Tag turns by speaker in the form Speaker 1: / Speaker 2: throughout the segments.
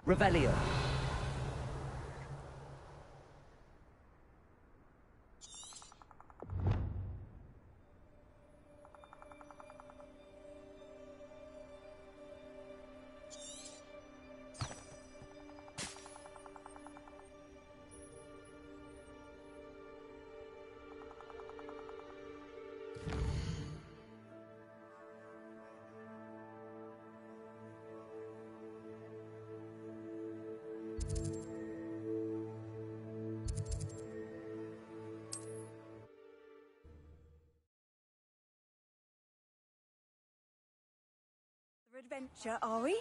Speaker 1: Revelio.
Speaker 2: Adventure, are we?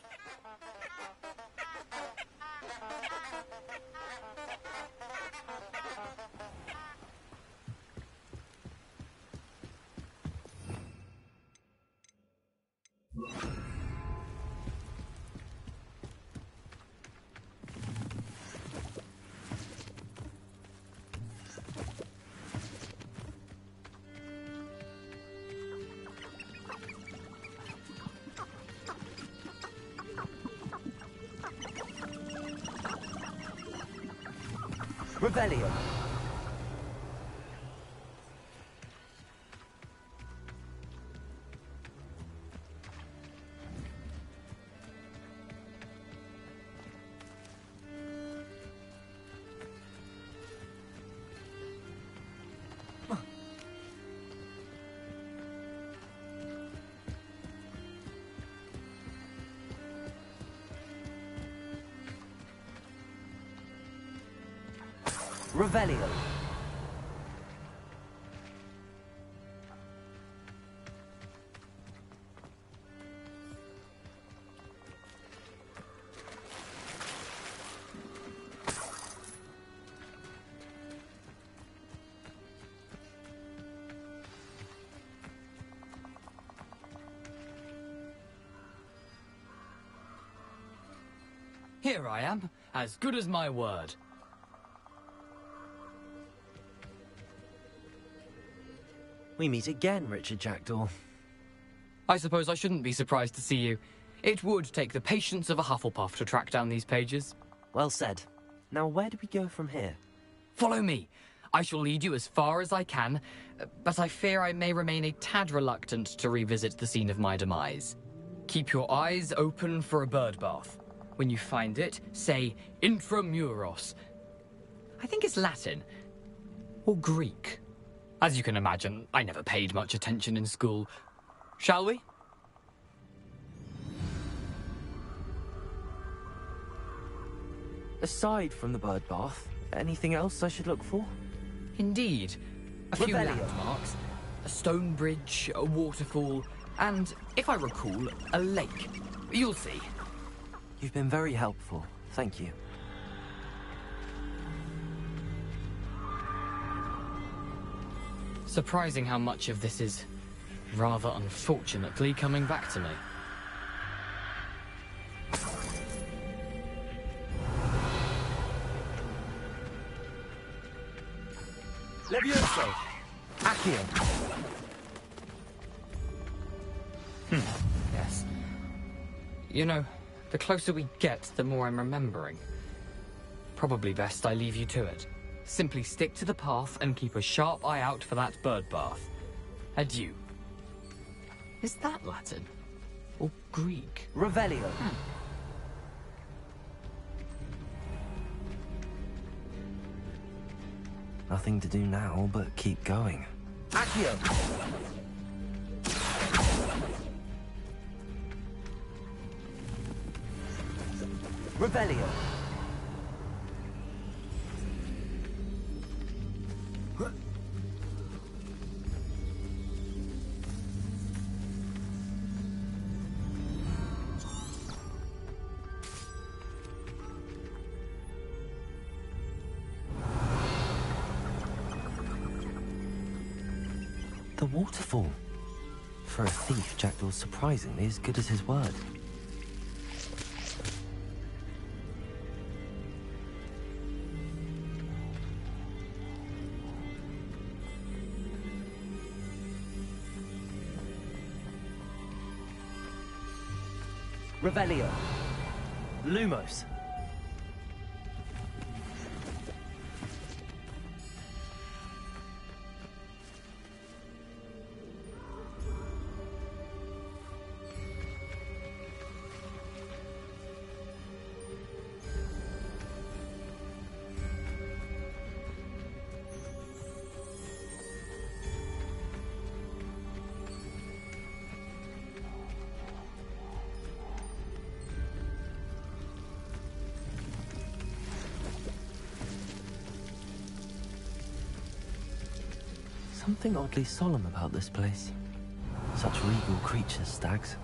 Speaker 1: Revelio. Revelio.
Speaker 3: Here I am, as good as my word.
Speaker 1: We meet again, Richard Jackdaw.
Speaker 3: I suppose I shouldn't be surprised to see you. It would take the patience of a Hufflepuff to track down these pages.
Speaker 1: Well said. Now, where do we go from here?
Speaker 3: Follow me. I shall lead you as far as I can, but I fear I may remain a tad reluctant to revisit the scene of my demise. Keep your eyes open for a bird bath. When you find it, say intramuros. I think it's Latin. Or Greek. As you can imagine, I never paid much attention in school. Shall we?
Speaker 1: Aside from the bird bath, anything else I should look for?
Speaker 3: Indeed. A few
Speaker 1: Revelio.
Speaker 3: landmarks. A stone bridge, a waterfall, and, if I recall, a lake. You'll see.
Speaker 1: You've been very helpful. Thank you.
Speaker 3: Surprising how much of this is, rather unfortunately, coming back to me.
Speaker 1: Levioso! Accio!
Speaker 3: Yes. You know, the closer we get, the more I'm remembering. Probably best I leave you to it. Simply stick to the path and keep a sharp eye out for that bird bath. Adieu. Is that Latin? Or Greek?
Speaker 1: Revelio. Nothing to do now but keep going. Accio! Revelio. the waterfall. For a thief, Jackdaw's surprisingly as good as his word.
Speaker 2: Revelio.
Speaker 1: Lumos. Something oddly solemn about this place. Such regal creatures, stags.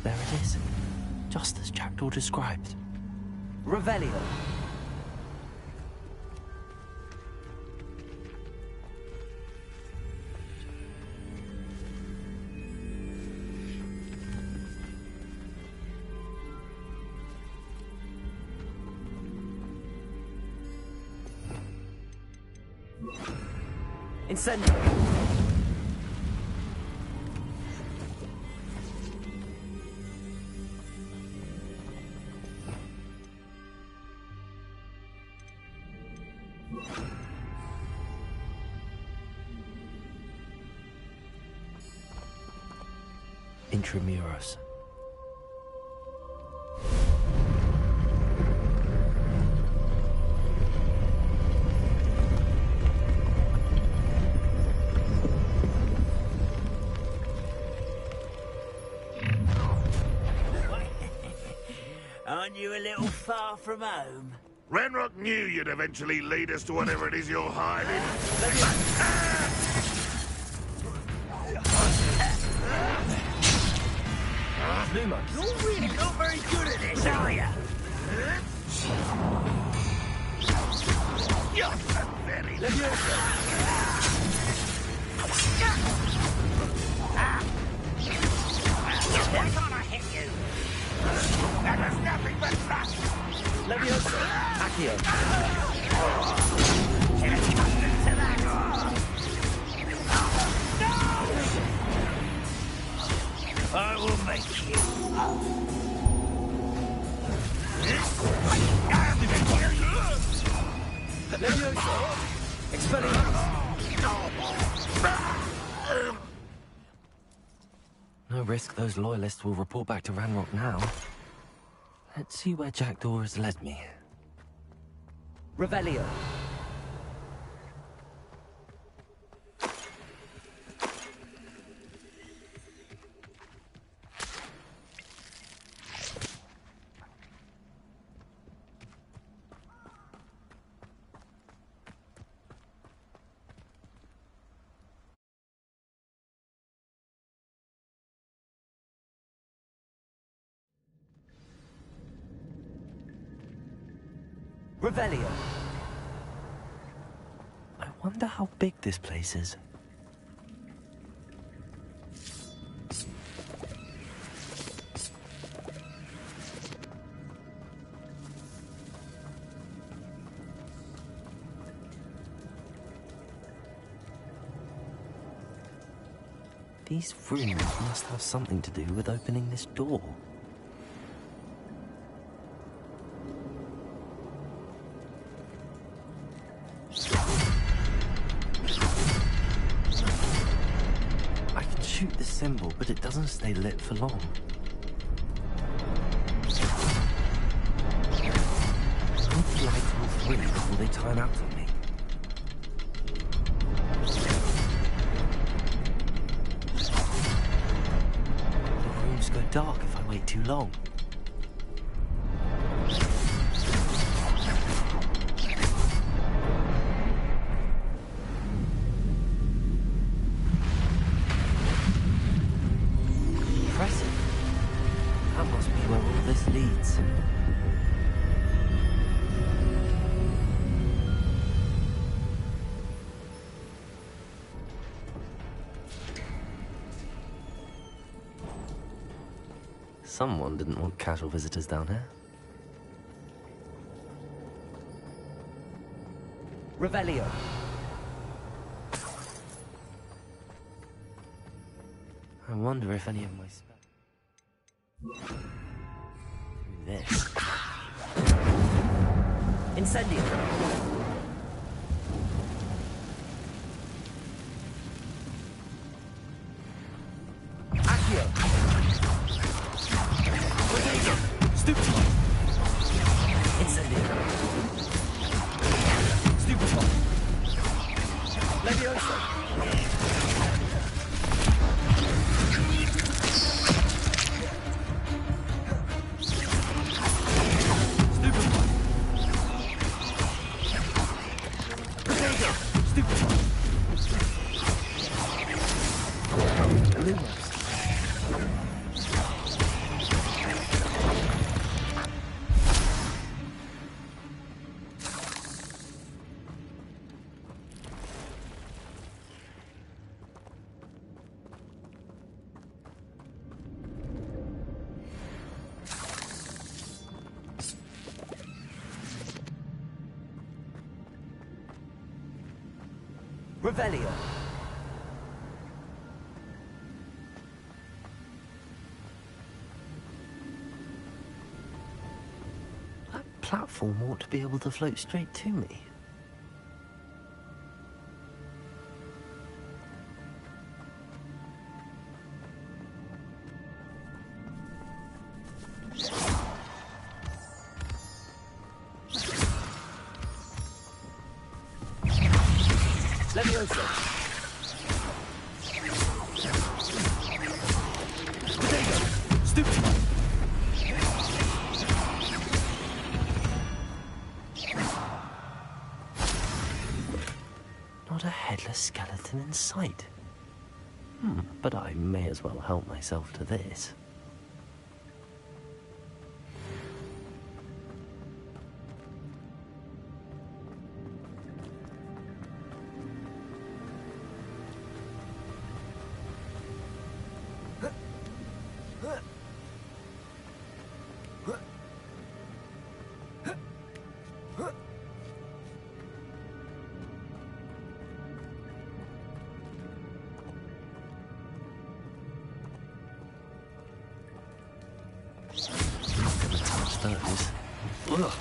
Speaker 1: There it is, just as Jackdaw described.
Speaker 2: Revelio. Incendio.
Speaker 1: Intramuros.
Speaker 2: Aren't you a little far from home?
Speaker 4: Ranrock knew you'd eventually lead us to whatever it is you're hiding.
Speaker 1: Lumos.
Speaker 2: You're really not very good at this, are you?
Speaker 4: You're pathetic.
Speaker 2: Why can't I hit you?
Speaker 4: That was nothing but rust.
Speaker 2: Leviosa. Accio.
Speaker 4: To that.
Speaker 2: I will make you. Leviosa. Expelliarmus.
Speaker 1: No risk those loyalists will report back to Ranrock now. Let's see where Jackdaw has led me.
Speaker 2: Revelio. Revelio.
Speaker 1: I wonder how big this place is. These runes must have something to do with opening this door. I can shoot the symbol, but it doesn't stay lit for long. I need to light all three before they time out on me. The rooms go dark if I wait too long. leads. Someone didn't want casual visitors down here.
Speaker 5: Revelio.
Speaker 1: I wonder if any of my spells... This.
Speaker 5: Incendio. Accio. Rodego. Stupefy. Incendio. Stupefy. Levioso. Revelio.
Speaker 1: That platform ought to be able to float straight to me.
Speaker 5: Levioso. Rodego. Stupefy.
Speaker 1: Not a headless skeleton in sight. But I may as well help myself to this. Those. Ugh.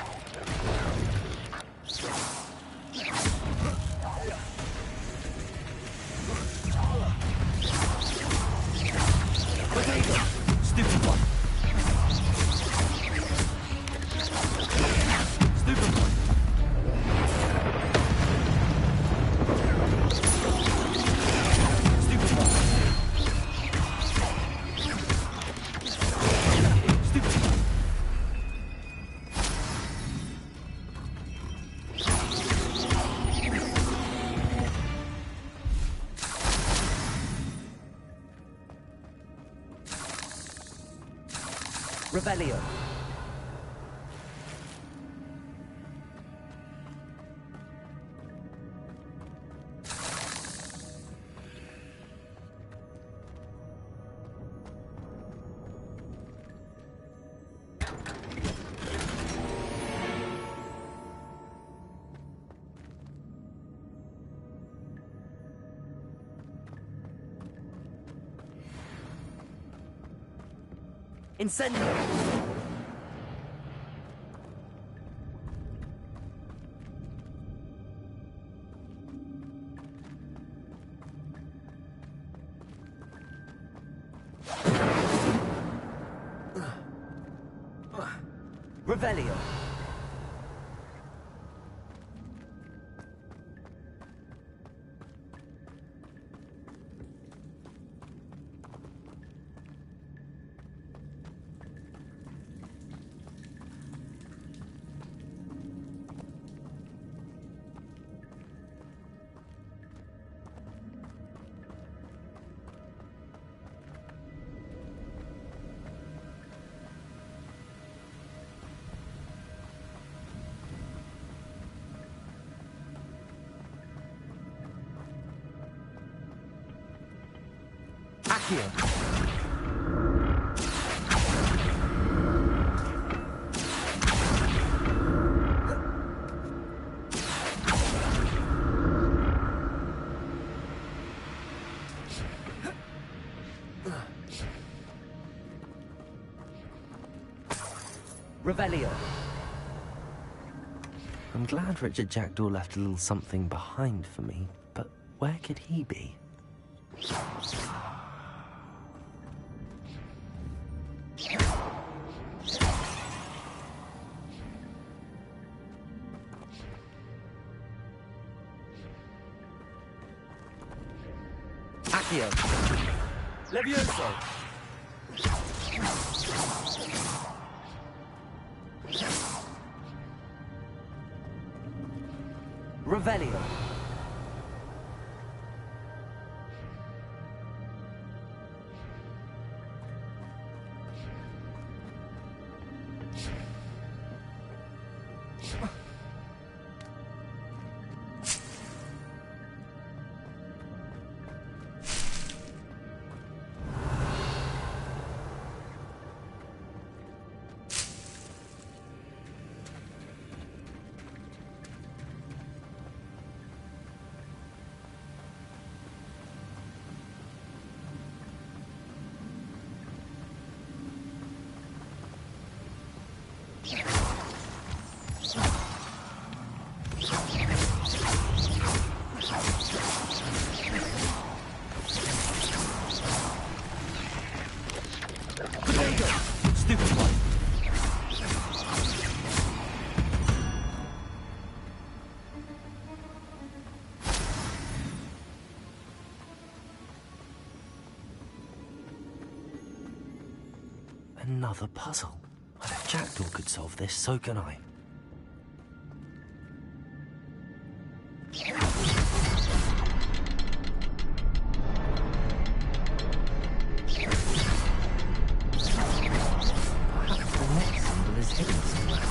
Speaker 5: Rodego. Stupefy. Stupefy. Revelio. Incendio. Revelio. Accio. Revelio.
Speaker 1: I'm glad Richard Jackdaw left a little something behind for me, but where could he be?
Speaker 5: Accio. Levioso. Revelio. Stupid one.
Speaker 1: Another puzzle. Well, if Jackdaw could solve this, so can I. Perhaps the next symbol is hidden somewhere.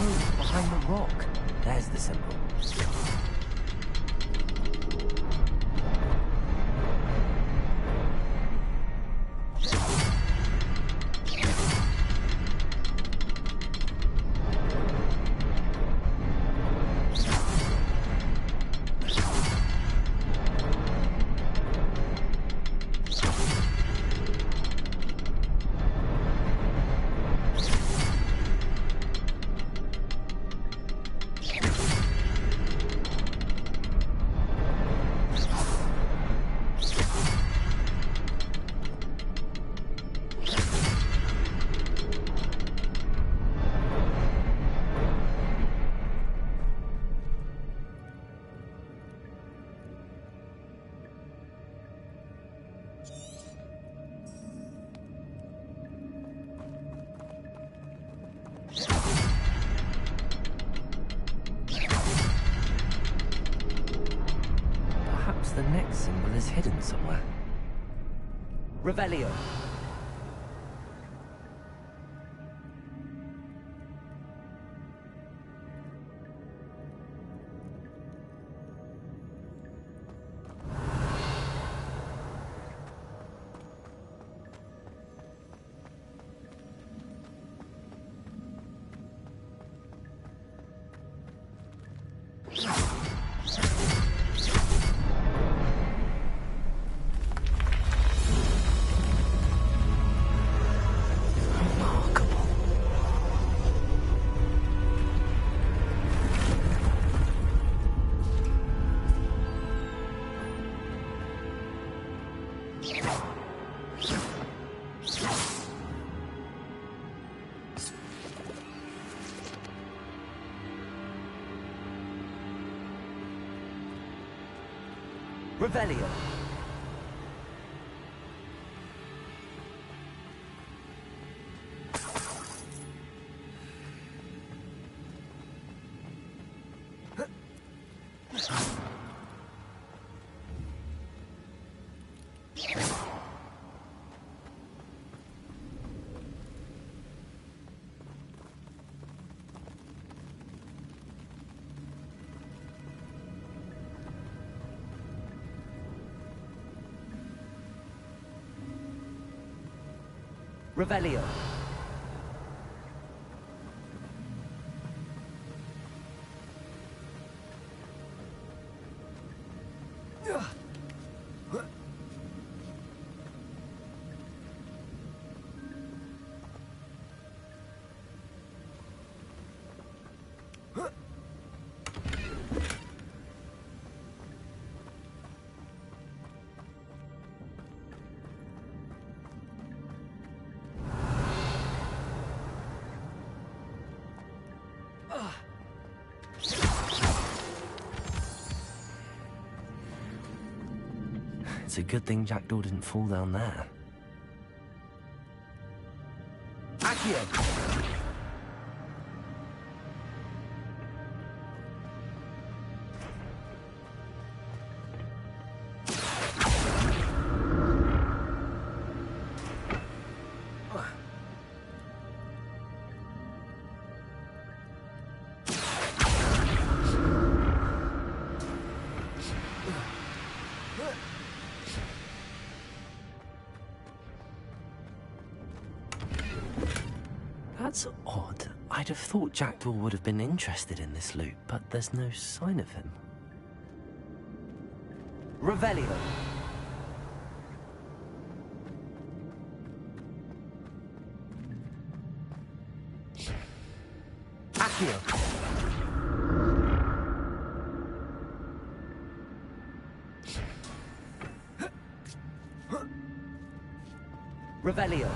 Speaker 1: Oh, behind the rock. There's the symbol. Perhaps the next symbol is hidden somewhere.
Speaker 5: Revelio.
Speaker 1: Remarkable.
Speaker 5: Revelio. Revelio.
Speaker 1: It's a good thing Jackdaw didn't fall down there.
Speaker 5: Accio.
Speaker 1: That's odd. I'd have thought Jackdaw would have been interested in this loot, but there's no sign of him.
Speaker 5: Revelio. Accio. Revelio.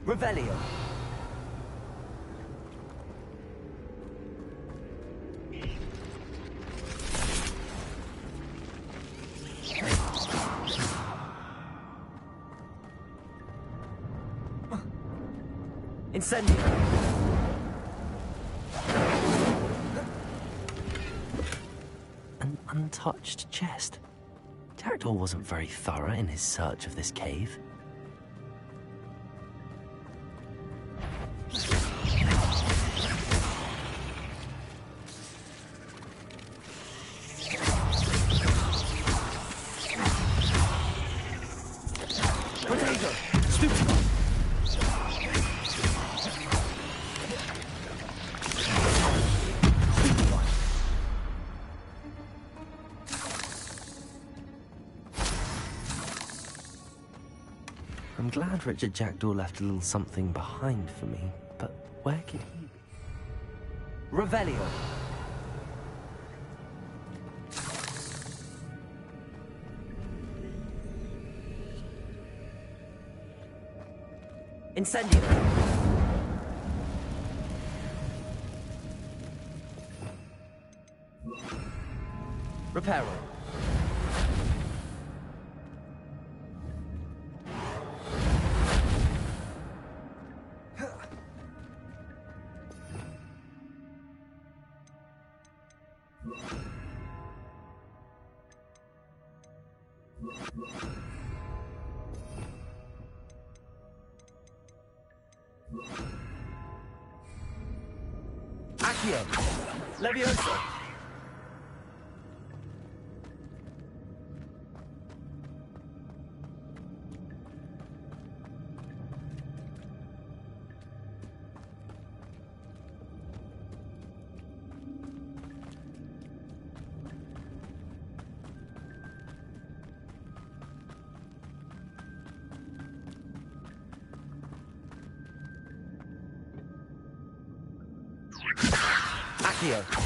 Speaker 5: Revelio. Incendio.
Speaker 1: An untouched chest. Jackdaw wasn't very thorough in his search of this cave. I'm glad Richard Jackdaw left a little something behind for me, but where could he be?
Speaker 5: Revelio. Incendio. Reparo. Accio. Levioso. Accio.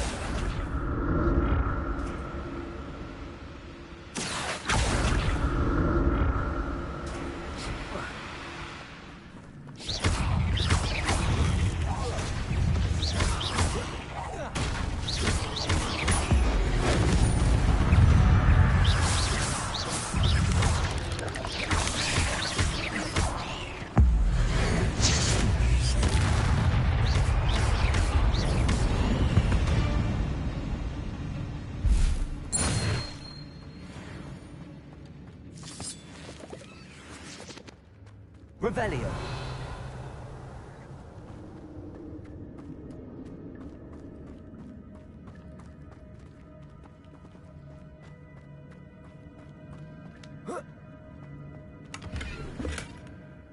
Speaker 5: Revelio.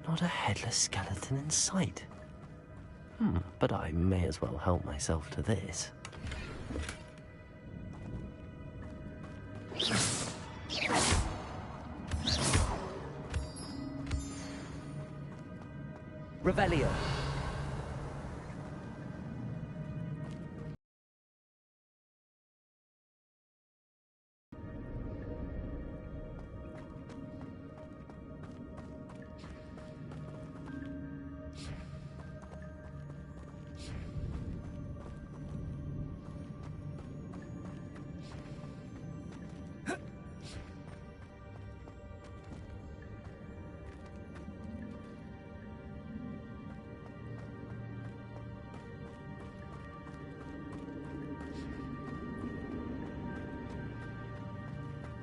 Speaker 1: Not a headless skeleton in sight. But I may as well help myself to this.
Speaker 5: Revelio.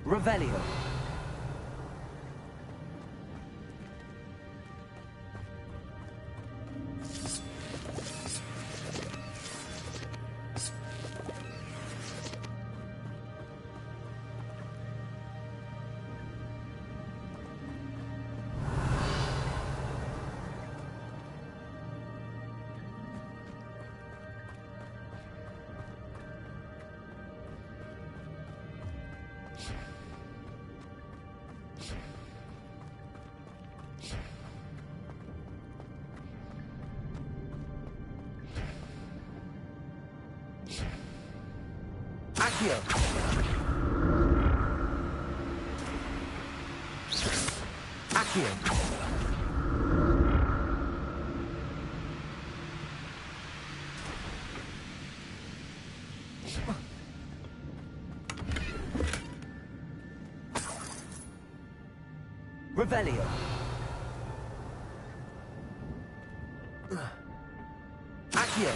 Speaker 5: Revelio. Accio. Accio. Revelio. Accio.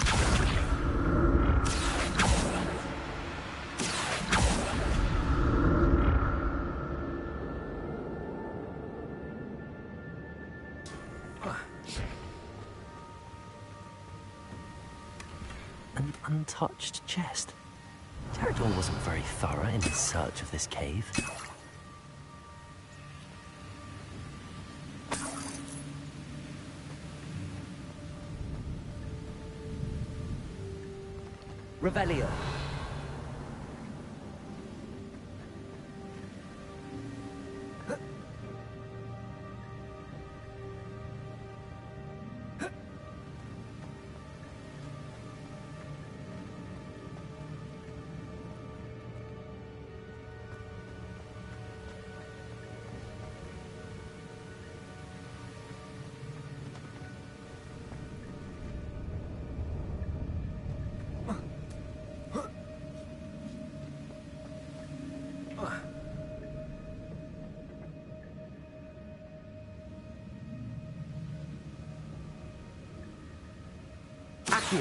Speaker 1: An untouched chest. Jackdaw wasn't very thorough in his search of this cave.
Speaker 5: Revelio. Accio.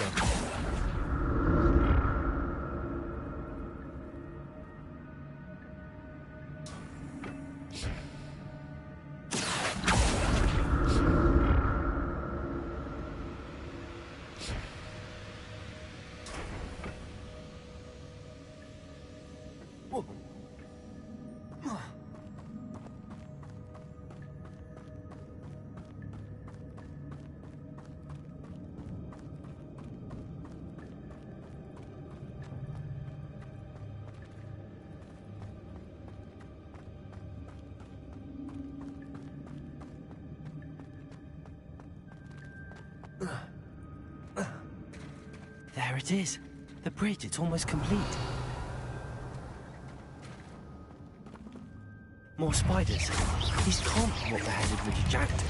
Speaker 1: There it is. The bridge, it's almost complete. More spiders. These can't be what the headed Richard Jack did.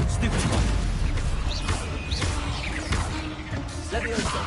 Speaker 1: Stupid one.
Speaker 5: Levioso.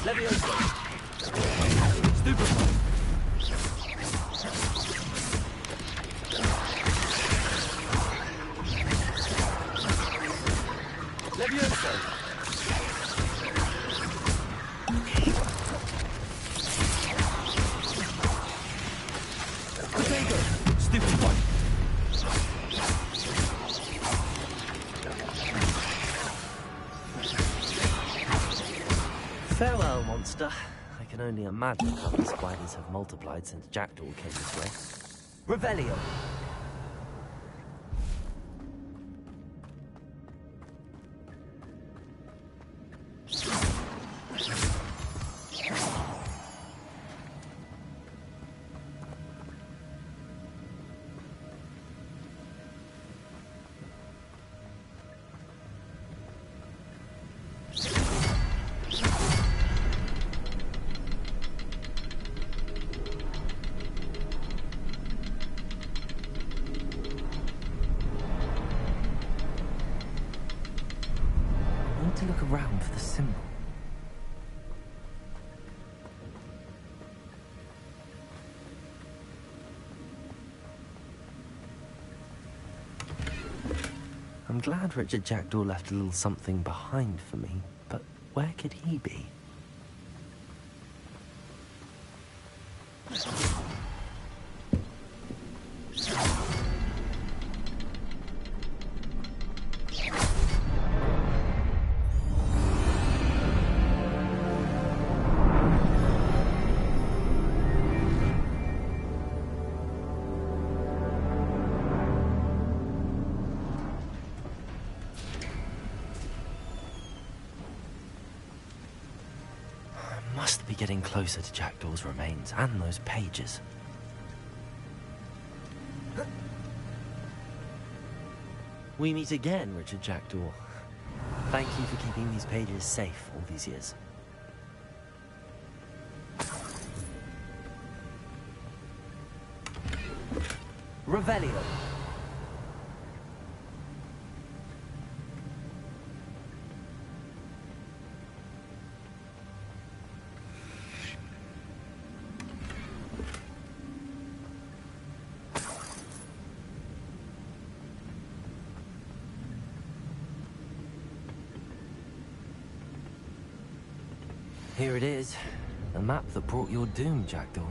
Speaker 5: Levioso.
Speaker 3: Stupefy.
Speaker 5: Levioso. Potato.
Speaker 3: Stupefy.
Speaker 1: Farewell, monster. I can only imagine how the spiders have multiplied since Jackdaw came this way.
Speaker 5: Revelio.
Speaker 1: I need to look around for the symbol. I'm glad Richard Jackdaw left a little something behind for me, but where could he be? Must be getting closer to Jackdaw's remains and those pages. We meet again, Richard Jackdaw. Thank you for keeping these pages safe all these years.
Speaker 5: Revelio.
Speaker 1: Here it is. The map that brought your doom, Jackdaw.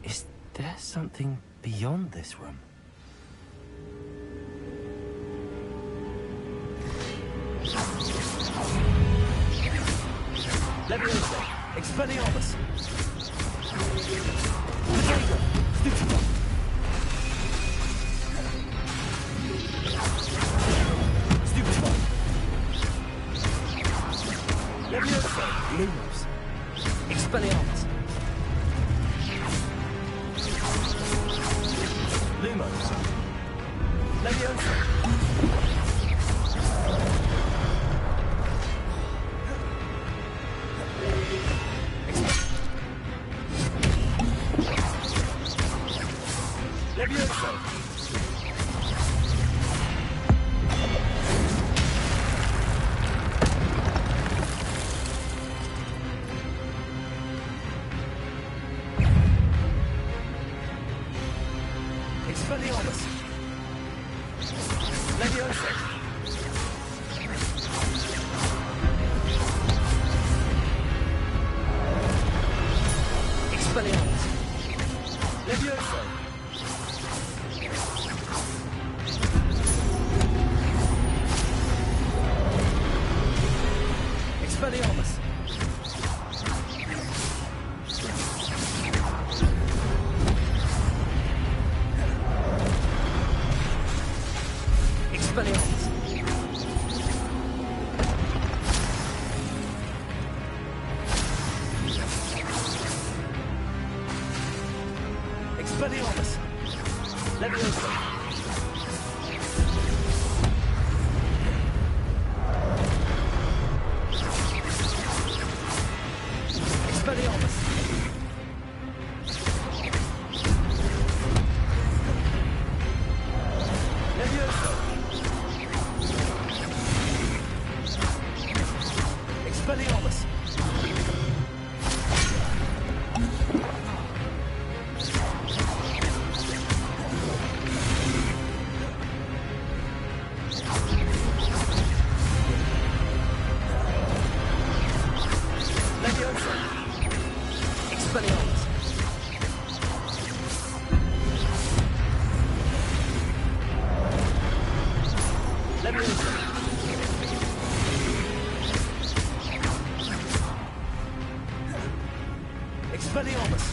Speaker 1: Is there something beyond this room?
Speaker 5: Levioso. Expelliarmus. Potato. Stupefy. Stupefy. Levioso.
Speaker 1: Lumos.
Speaker 5: Expelliarmus. Lumos. Levioso. Levioso. Leviosa! Expelliarmus!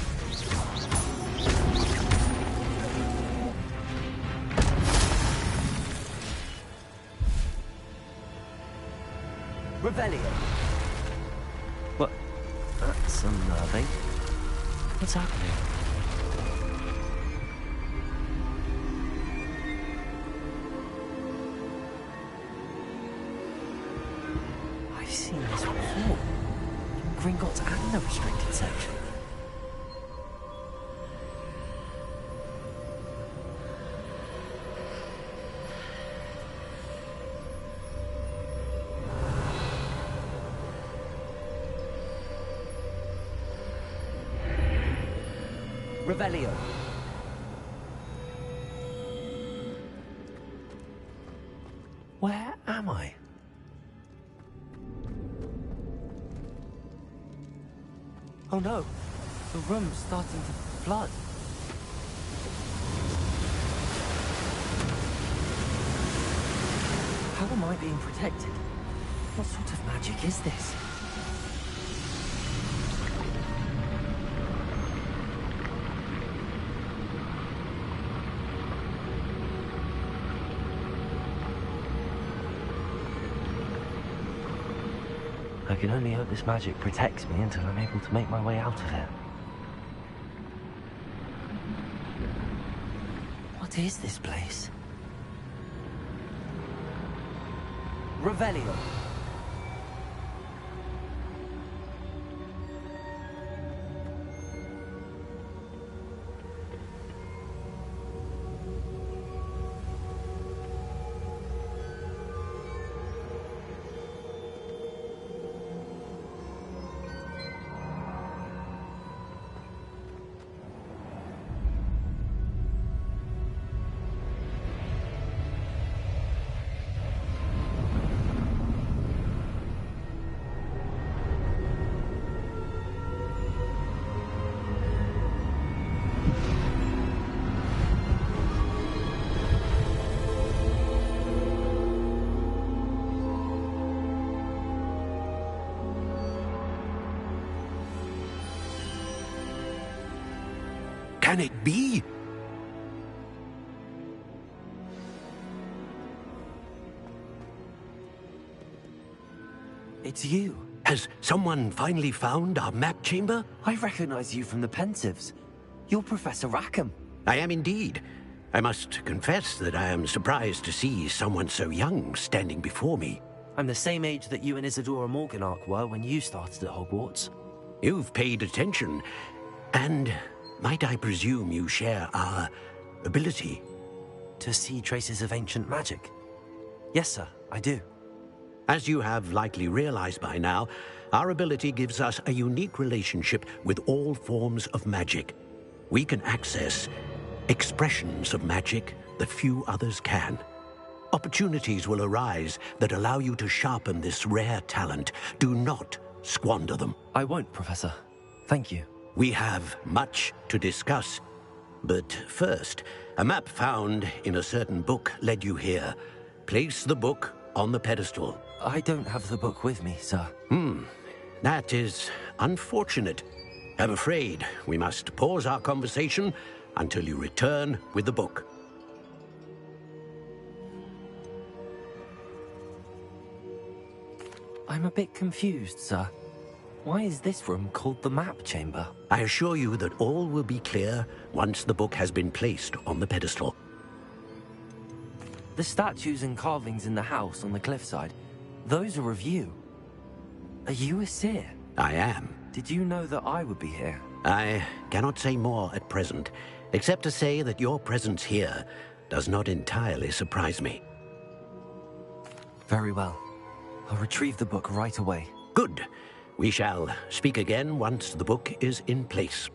Speaker 5: Revelio!
Speaker 1: What? That's unnerving. What's happening? I've seen this before. In Gringotts and the restricted section.
Speaker 5: Revelio!
Speaker 1: Where am I? Oh no, the room's starting to flood. How am I being protected? What sort of magic is this? I can only hope this magic protects me until I'm able to make my way out of here. What is this place?
Speaker 5: Revelio!
Speaker 4: Can it be?
Speaker 1: It's you.
Speaker 4: Has someone finally found our map chamber?
Speaker 1: I recognize you from the Pensives. You're Professor Rackham.
Speaker 4: I am indeed. I must confess that I am surprised to see someone so young standing before me.
Speaker 1: I'm the same age that you and Isadora Morganach were when you started at Hogwarts.
Speaker 4: You've paid attention, and might I presume you share our ability?
Speaker 1: To see traces of ancient magic? Yes, sir, I do.
Speaker 4: As you have likely realized by now, our ability gives us a unique relationship with all forms of magic. We can access expressions of magic that few others can. Opportunities will arise that allow you to sharpen this rare talent. Do not squander them.
Speaker 1: I won't, Professor. Thank you.
Speaker 4: We have much to discuss. But first, a map found in a certain book led you here. Place the book on the pedestal.
Speaker 1: I don't have the book with me, sir.
Speaker 4: That is unfortunate. I'm afraid we must pause our conversation until you return with the book.
Speaker 1: I'm a bit confused, sir. Why is this room called the map chamber?
Speaker 4: I assure you that all will be clear once the book has been placed on the pedestal.
Speaker 1: The statues and carvings in the house on the cliffside, those are of you. Are you a seer?
Speaker 4: I am.
Speaker 1: Did you know that I would be here?
Speaker 4: I cannot say more at present, except to say that your presence here does not entirely surprise me.
Speaker 1: Very well. I'll retrieve the book right away.
Speaker 4: Good. We shall speak again once the book is in place.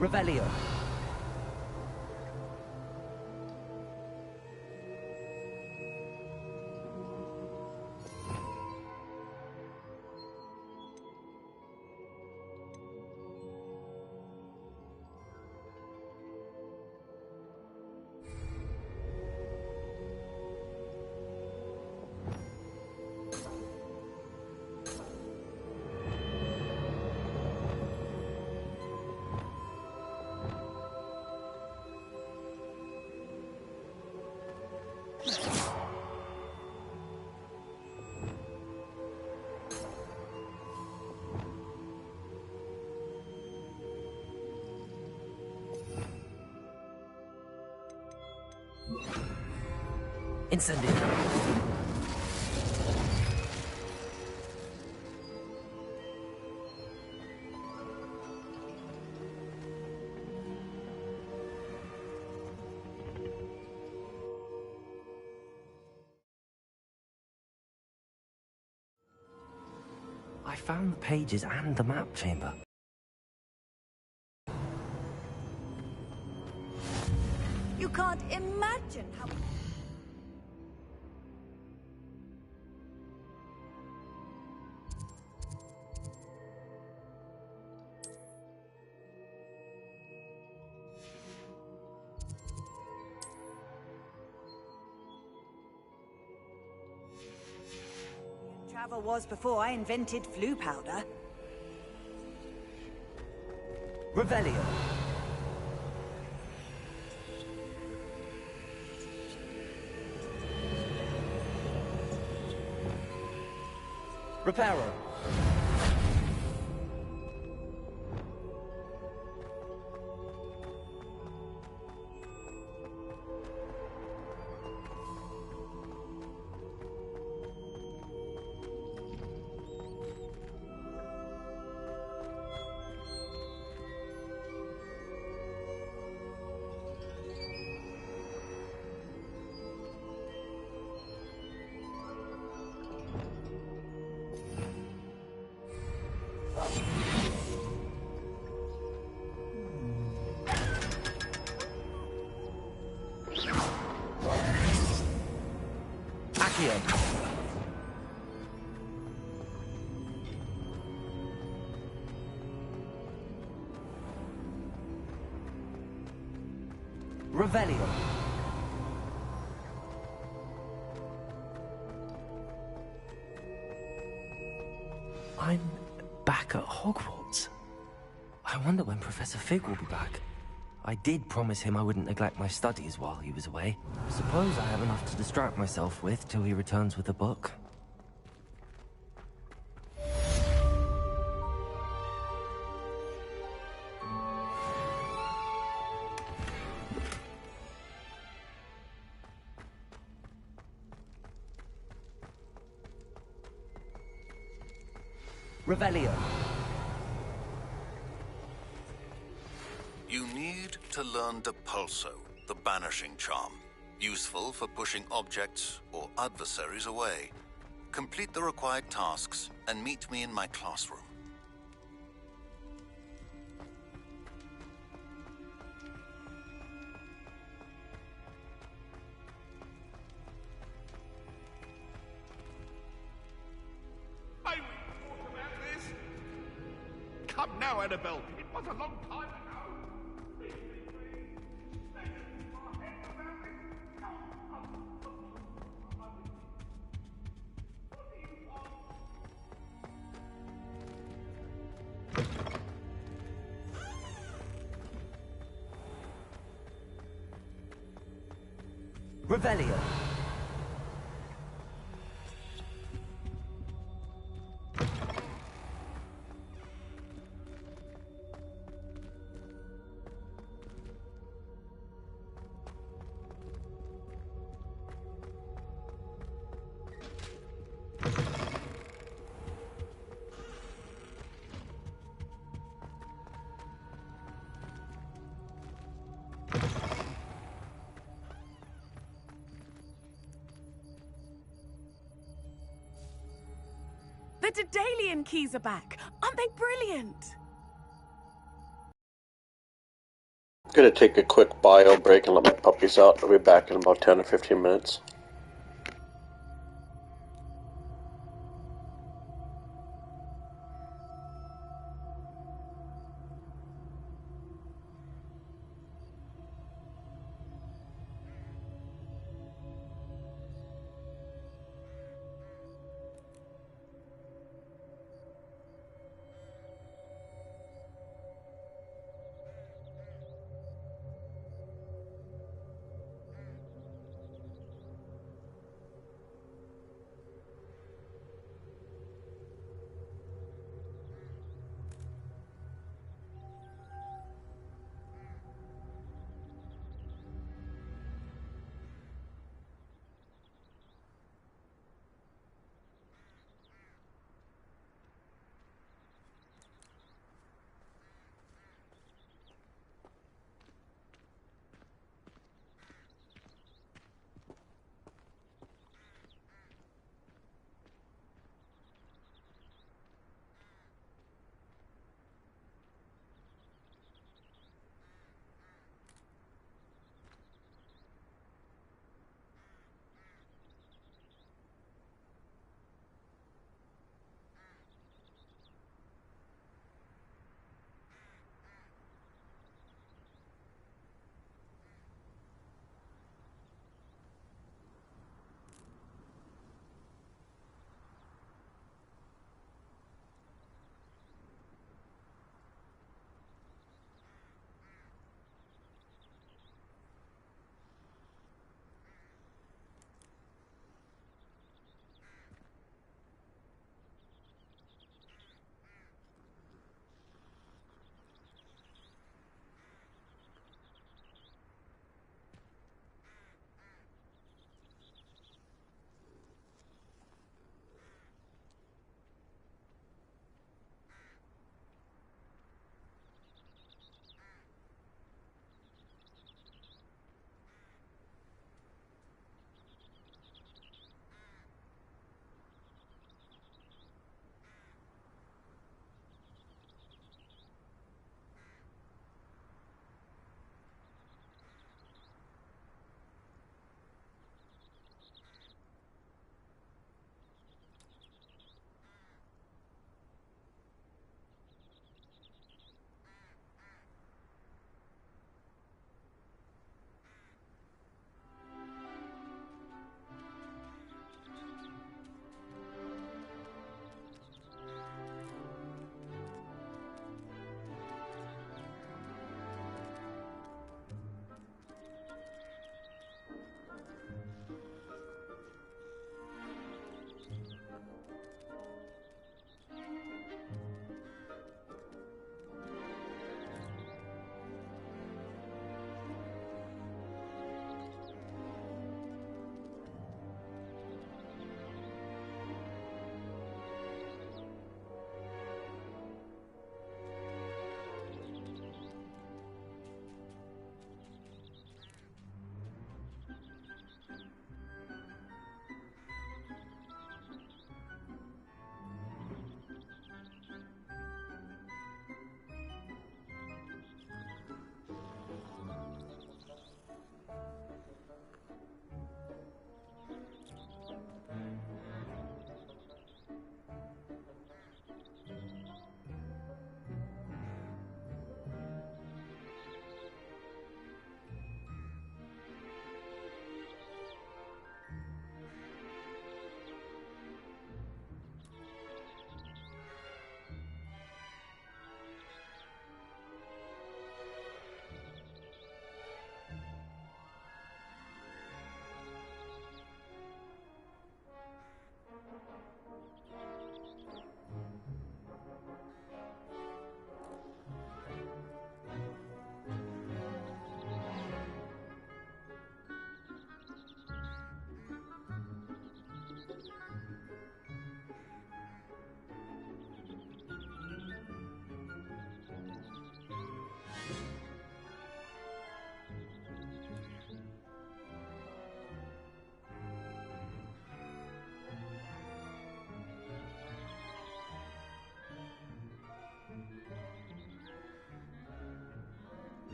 Speaker 5: Revelio.
Speaker 1: Incendio. I found the pages and the map chamber.
Speaker 6: You can't imagine how... travel was before I invented flu powder.
Speaker 5: Revelio. Reparo. Revelio.
Speaker 1: I'm back at Hogwarts. I wonder when Professor Fig will be back. I did promise him I wouldn't neglect my studies while he was away. Suppose I have enough to distract myself with till he returns with a book.
Speaker 5: Revelio.
Speaker 7: You need to learn Depulso, the banishing charm. Useful for pushing objects or adversaries away. Complete the required tasks and meet me in my classroom.
Speaker 8: May we talk about this? Come now, Annabelle. It was a long time ago. Please, please, please. Make us keep our heads about it. What do you want?
Speaker 5: Revelio.
Speaker 9: The Daedalian keys are back. Aren't they brilliant?
Speaker 10: I'm gonna take a quick bio break and let my puppies out. I'll be back in about 10 or 15 minutes.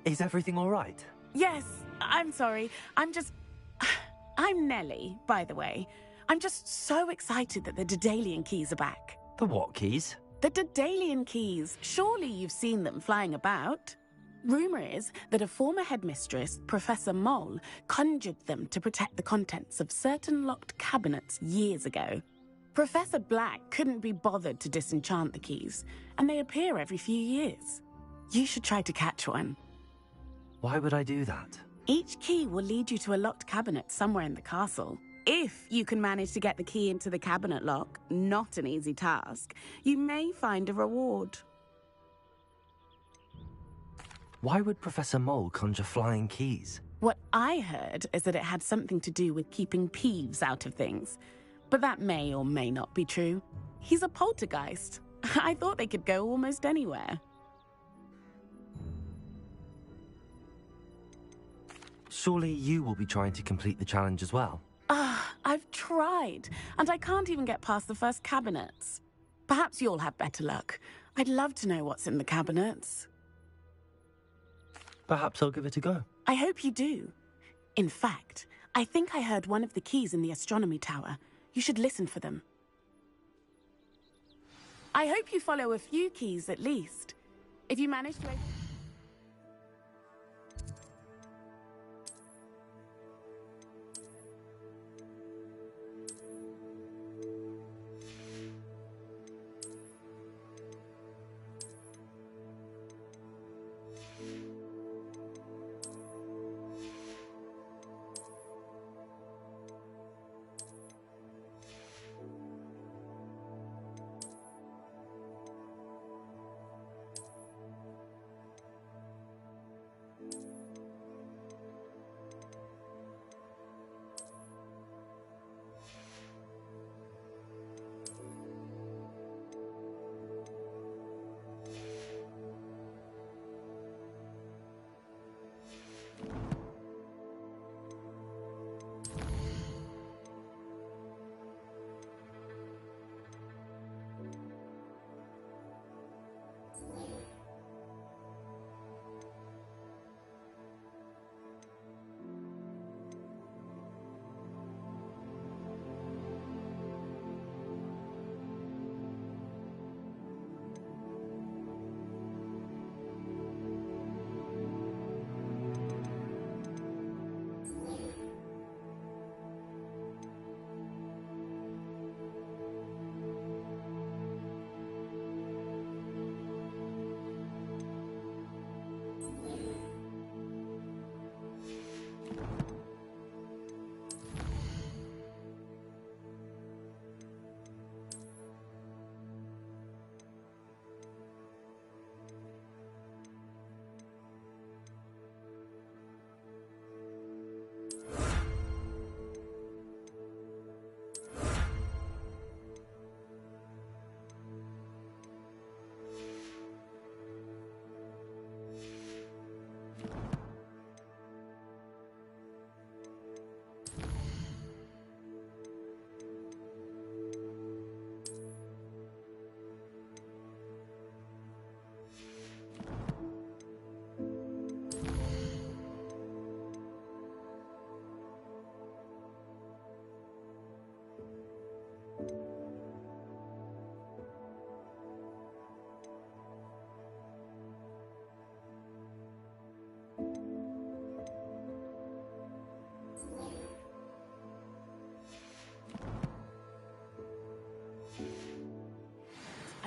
Speaker 1: Is everything all right?
Speaker 9: Yes, I'm sorry. I'm Nellie, by the way. I'm just so excited that the Daedalian keys are back.
Speaker 1: The what keys?
Speaker 9: The Daedalian keys. Surely you've seen them flying about. Rumour is that a former headmistress, Professor Mole, conjured them to protect the contents of certain locked cabinets years ago. Professor Black couldn't be bothered to disenchant the keys, and they appear every few years. You should try to catch one.
Speaker 1: Why would I do that?
Speaker 9: Each key will lead you to a locked cabinet somewhere in the castle. If you can manage to get the key into the cabinet lock, not an easy task, you may find a reward.
Speaker 1: Why would Professor Mole conjure flying keys?
Speaker 9: What I heard is that it had something to do with keeping Peeves out of things. But that may or may not be true. He's a poltergeist. I thought they could go almost anywhere.
Speaker 1: Surely you will be trying to complete the challenge as well.
Speaker 9: I've tried, and I can't even get past the first cabinets. Perhaps you'll have better luck. I'd love to know what's in the cabinets.
Speaker 1: Perhaps I'll give it a go.
Speaker 9: I hope you do. In fact, I think I heard one of the keys in the astronomy tower. You should listen for them. I hope you follow a few keys at least. If you manage to...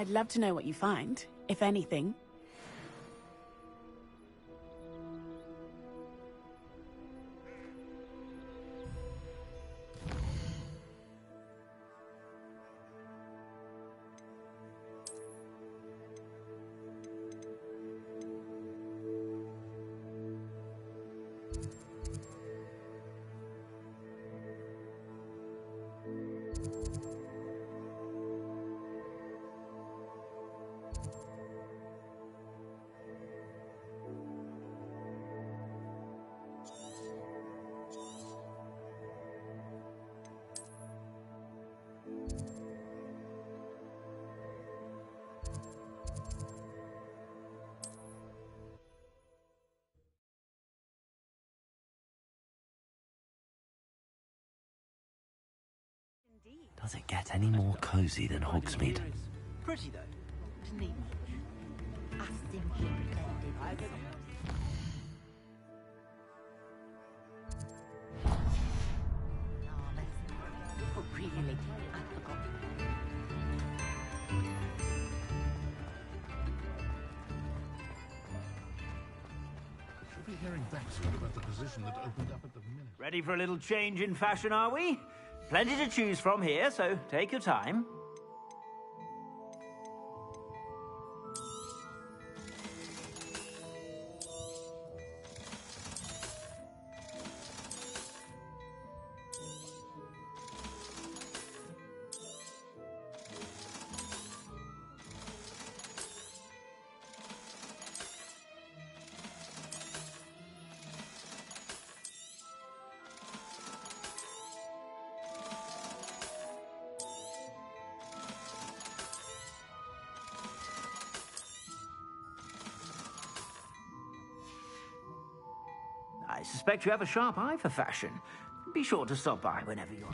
Speaker 9: I'd love to know what you find, if anything.
Speaker 6: indeed.
Speaker 1: Does it get any more cozy than Hogsmeade?
Speaker 5: Pretty though. Didn't need much.
Speaker 6: I think he pretended. Oh, really? I forgot.
Speaker 8: Should be hearing back soon about the position that opened up at the minute.
Speaker 2: Ready for a little change in fashion, are we? Plenty to choose from here, so take your time. I suspect you have a sharp eye for fashion. Be sure to stop by whenever you're...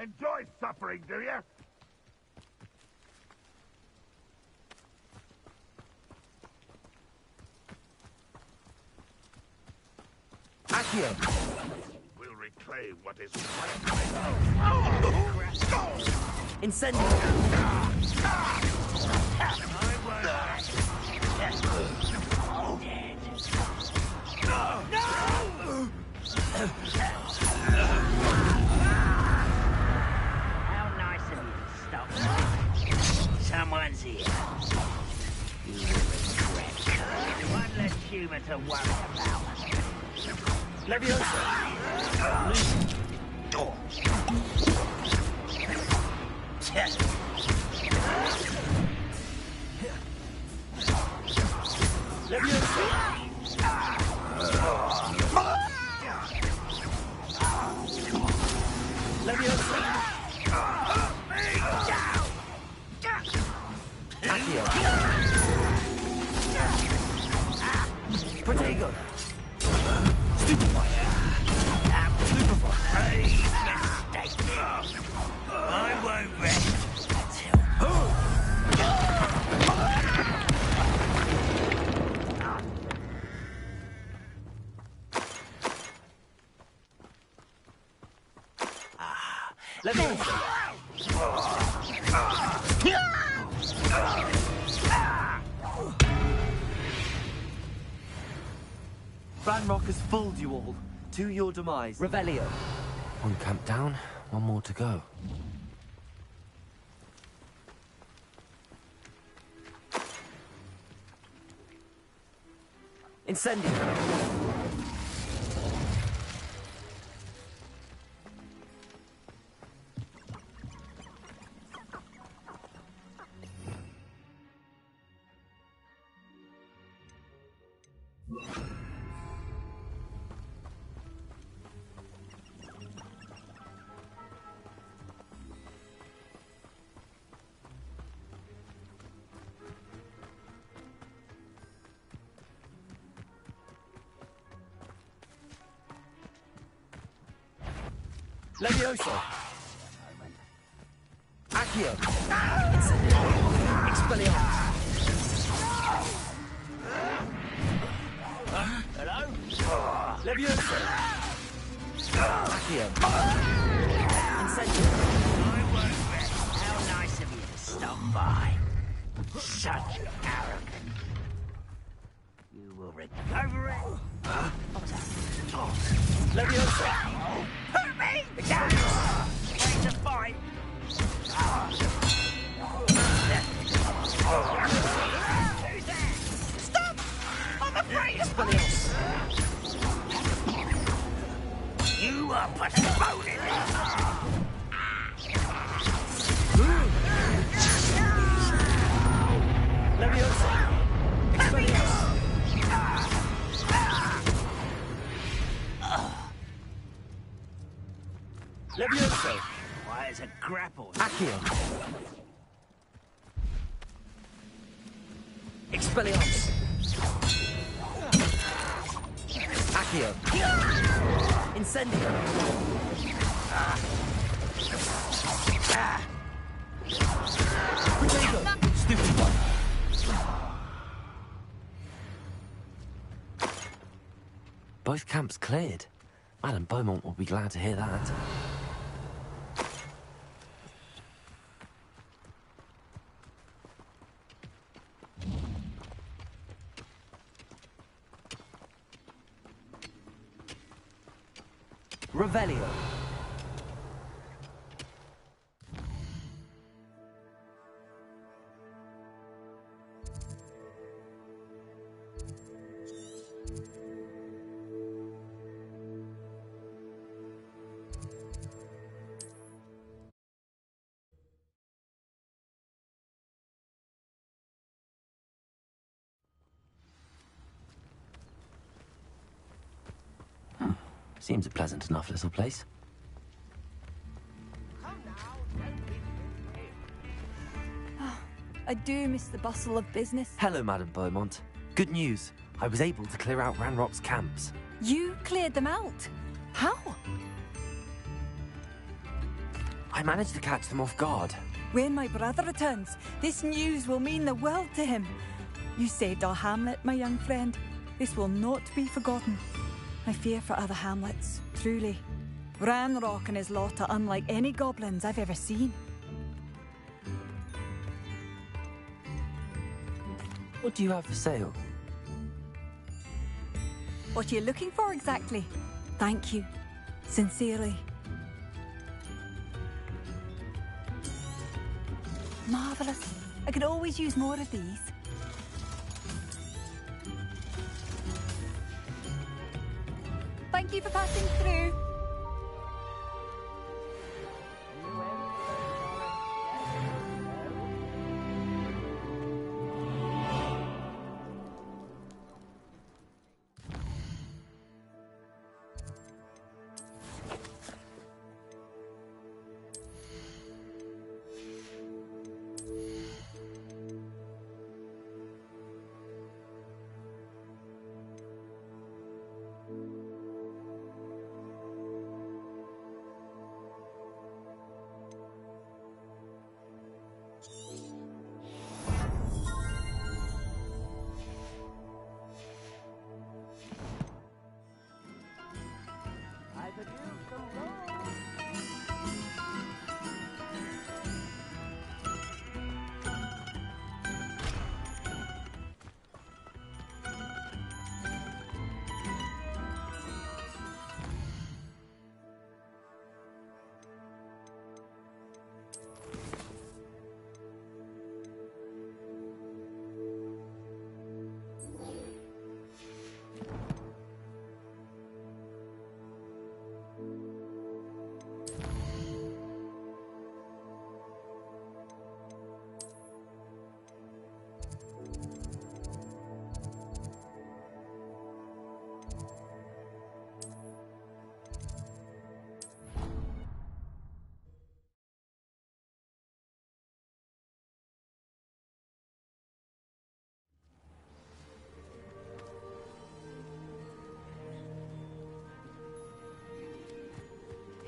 Speaker 8: Enjoy suffering, do you?
Speaker 1: Accio!
Speaker 8: We'll reclaim what is
Speaker 1: Incendio!
Speaker 2: How nice of you to stop. Someone's here. You will regret. One less humour to worry about.
Speaker 1: Leviosa! Protego! Stupefy!
Speaker 2: I won't rest.
Speaker 1: Ranrock has fooled you all. To your demise.
Speaker 5: Revelio.
Speaker 1: One camp down, one more to go. Incendio! Levioso! Accio! Expelliarmus! Hello? Levioso! Accio!
Speaker 2: I won't rest. How nice of you to stop by. Such arrogance. You will recover it.
Speaker 1: Leviosa!
Speaker 2: Hurt me! Ready to fight? Who's there? Stop! I'm afraid of police! You are but a bone in it!
Speaker 1: Leviosa! Leviosa!
Speaker 2: Why is a grapple?
Speaker 1: Accio! Expelliarmus! Accio! Incendio! Protego! Stupid one! Both camps cleared. Madame Beaumont will be glad to hear that. Revelio. Seems a pleasant enough little place.
Speaker 11: I do miss the bustle of business.
Speaker 1: Hello, Madame Beaumont. Good news. I was able to clear out Ranrock's camps.
Speaker 11: You cleared them out? How?
Speaker 1: I managed to catch them off guard.
Speaker 11: When my brother returns, this news will mean the world to him. You saved our hamlet, my young friend. This will not be forgotten. I fear for other hamlets, truly. Ranrock and his lot are unlike any goblins I've ever seen.
Speaker 1: What do you have for sale?
Speaker 11: What are you looking for exactly? Thank you. Sincerely. Marvellous. I could always use more of these. Thank you for passing through.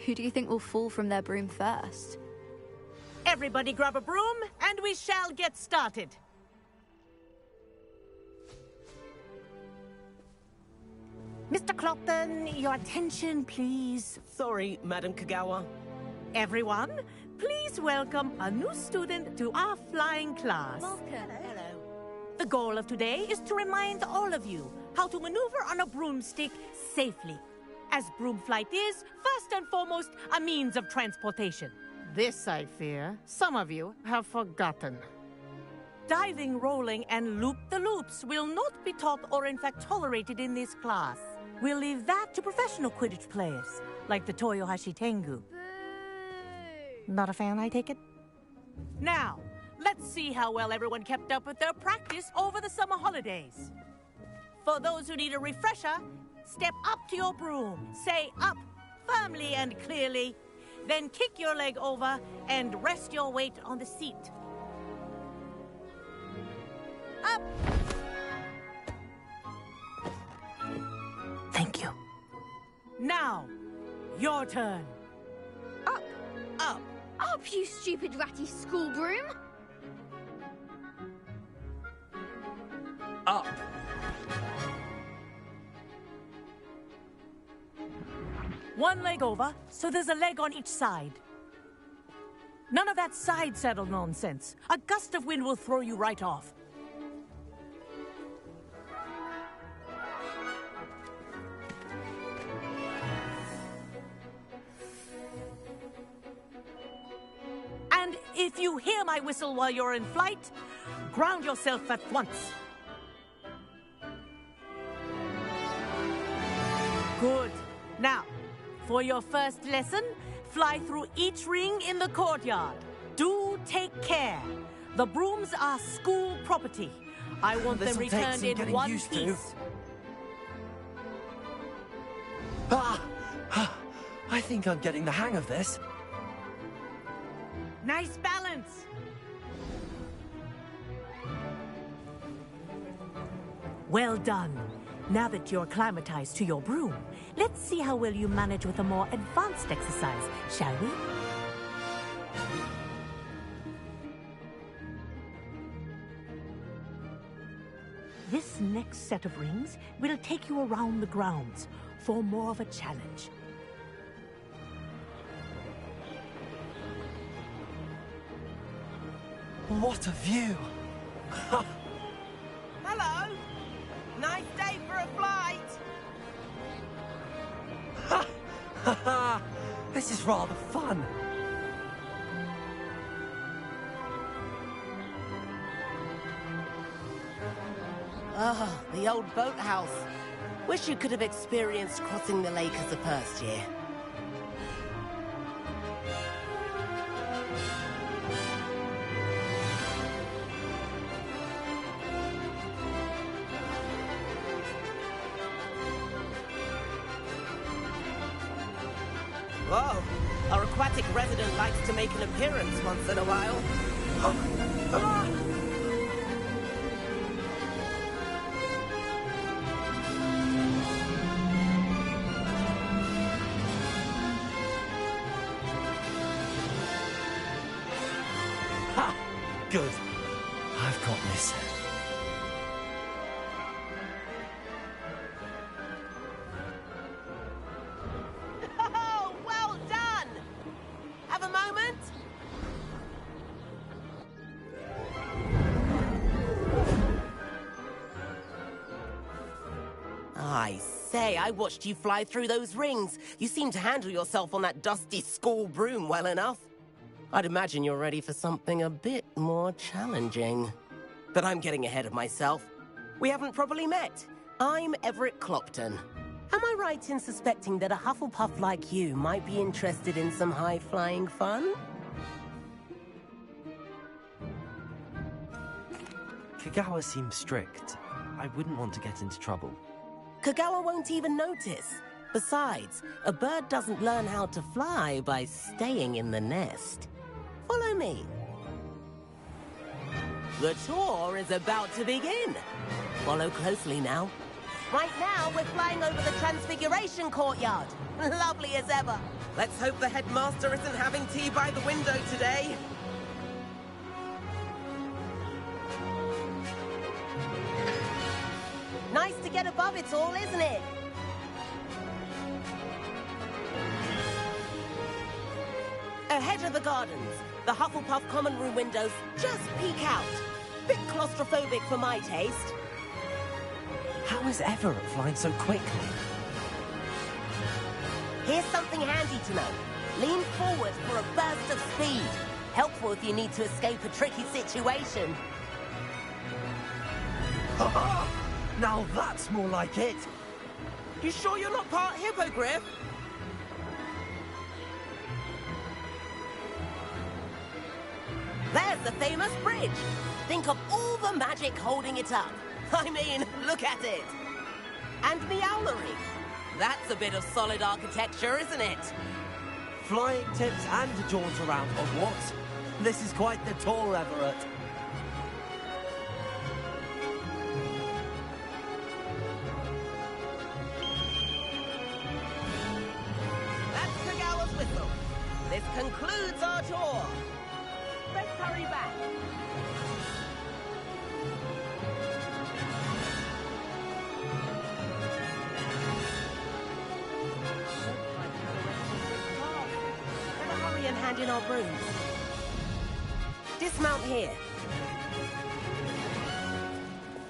Speaker 12: Who do you think will fall from their broom first?
Speaker 6: Everybody grab a broom, and we shall get started. Mr. Clopton, your attention, please.
Speaker 13: Sorry, Madam Kagawa. Everyone, please welcome a new student to our flying class.
Speaker 12: Welcome.
Speaker 13: Hello. The goal of today is to remind all of you how to maneuver on a broomstick safely, as broom flight is, first and foremost, a means of transportation.
Speaker 14: This, I fear, some of you have forgotten.
Speaker 13: Diving, rolling, and loop-the-loops will not be taught or in fact tolerated in this class. We'll leave that to professional Quidditch players, like the Toyohashi Tengu. Not a fan, I take it? Now, let's see how well everyone kept up with their practice over the summer holidays. For those who need a refresher, step up to your broom, say up firmly and clearly, then kick your leg over and rest your weight on the seat. Up! Thank you. Now, your turn.
Speaker 12: Up.
Speaker 13: Up.
Speaker 12: Up, you stupid ratty school broom.
Speaker 1: Up.
Speaker 13: One leg over, so there's a leg on each side. None of that side saddle nonsense. A gust of wind will throw you right off. And if you hear my whistle while you're in flight, ground yourself at once. Good. Now, for your first lesson, fly through each ring in the courtyard. Do take care. The brooms are school property. I want them returned in one piece.
Speaker 1: I think I'm getting the hang of this.
Speaker 13: Nice balance. Well done. Now that you're acclimatized to your broom, let's see how well you manage with a more advanced exercise, shall we? This next set of rings will take you around the grounds for more of a challenge.
Speaker 1: What a view!
Speaker 15: Hello! Nice day for a flight!
Speaker 1: This is rather fun.
Speaker 15: Ah, the old boathouse. Wish you could have experienced crossing the lake as a first year. Whoa, our aquatic resident likes to make an appearance once in a while.
Speaker 1: Ha! Good. I've got this.
Speaker 15: Oh, well done! Have a moment? I say, I watched you fly through those rings. You seem to handle yourself on that dusty school broom well enough. I'd imagine you're ready for something a bit more challenging. But I'm getting ahead of myself. We haven't properly met. I'm Everett Clopton. Am I right in suspecting that a Hufflepuff like you might be interested in some high-flying fun?
Speaker 1: Kagawa seems strict. I wouldn't want to get into trouble.
Speaker 15: Kagawa won't even notice. Besides, a bird doesn't learn how to fly by staying in the nest. Follow me. The tour is about to begin. Follow closely now. Right now, we're flying over the Transfiguration Courtyard. Lovely as ever. Let's hope the headmaster isn't having tea by the window today. Nice to get above it all, isn't it? Ahead of the gardens, the Hufflepuff common room windows just peek out. Bit claustrophobic for my taste.
Speaker 1: How is Everett flying so quickly?
Speaker 15: Here's something handy to know. Lean forward for a burst of speed. Helpful if you need to escape a tricky situation.
Speaker 1: Now that's more like it.
Speaker 15: You sure you're not part hippogriff? There's the famous bridge. Think of all the magic holding it up. I mean, look at it. And Meowlery. That's a bit of solid architecture, isn't it?
Speaker 1: Flying tips and a jaunt around Hogwarts. This is quite the tour, Everett.
Speaker 15: That's Kagawa's whistle. This concludes our tour. Let's hurry back. Better hurry and hand in our brooms. Dismount here.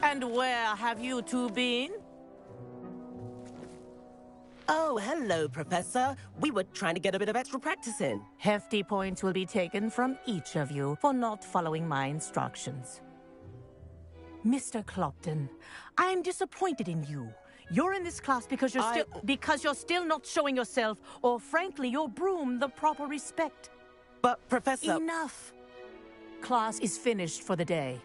Speaker 13: And where have you two been?
Speaker 15: Oh, hello, Professor. We were trying to get a bit of extra practice in.
Speaker 13: Hefty points will be taken from each of you for not following my instructions. Mr. Clopton, I'm disappointed in you. You're in this class because you're still not showing yourself, or frankly, your broom the proper respect.
Speaker 15: But, Professor...
Speaker 13: Enough. Class is finished for the day.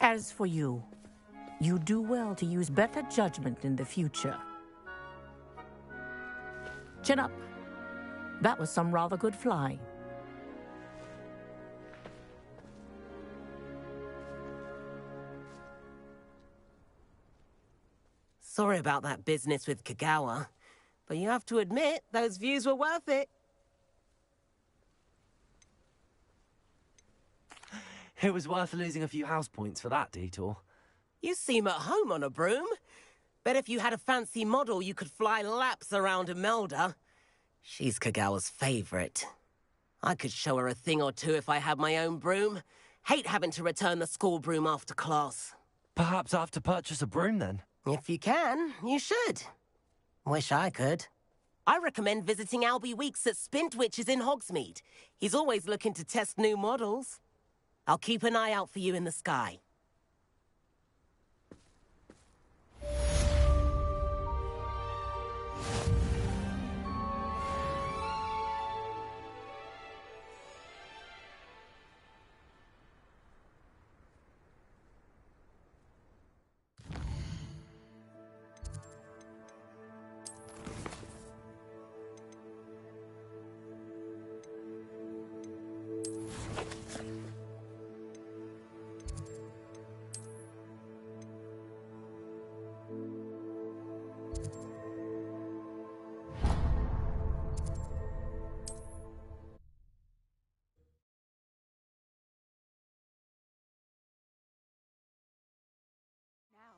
Speaker 13: As for you, you do well to use better judgment in the future. Chin up. That was some rather good flying.
Speaker 15: Sorry about that business with Kagawa, but you have to admit, those views were worth it.
Speaker 1: It was worth losing a few house points for that detour.
Speaker 15: You seem at home on a broom. Bet if you had a fancy model, you could fly laps around Imelda. She's Kagawa's favorite. I could show her a thing or two if I had my own broom. Hate having to return the school broom after class.
Speaker 1: Perhaps I have to purchase a broom then?
Speaker 15: If you can, you should. Wish I could. I recommend visiting Albie Weeks at Spintwitches in Hogsmeade. He's always looking to test new models. I'll keep an eye out for you in the sky.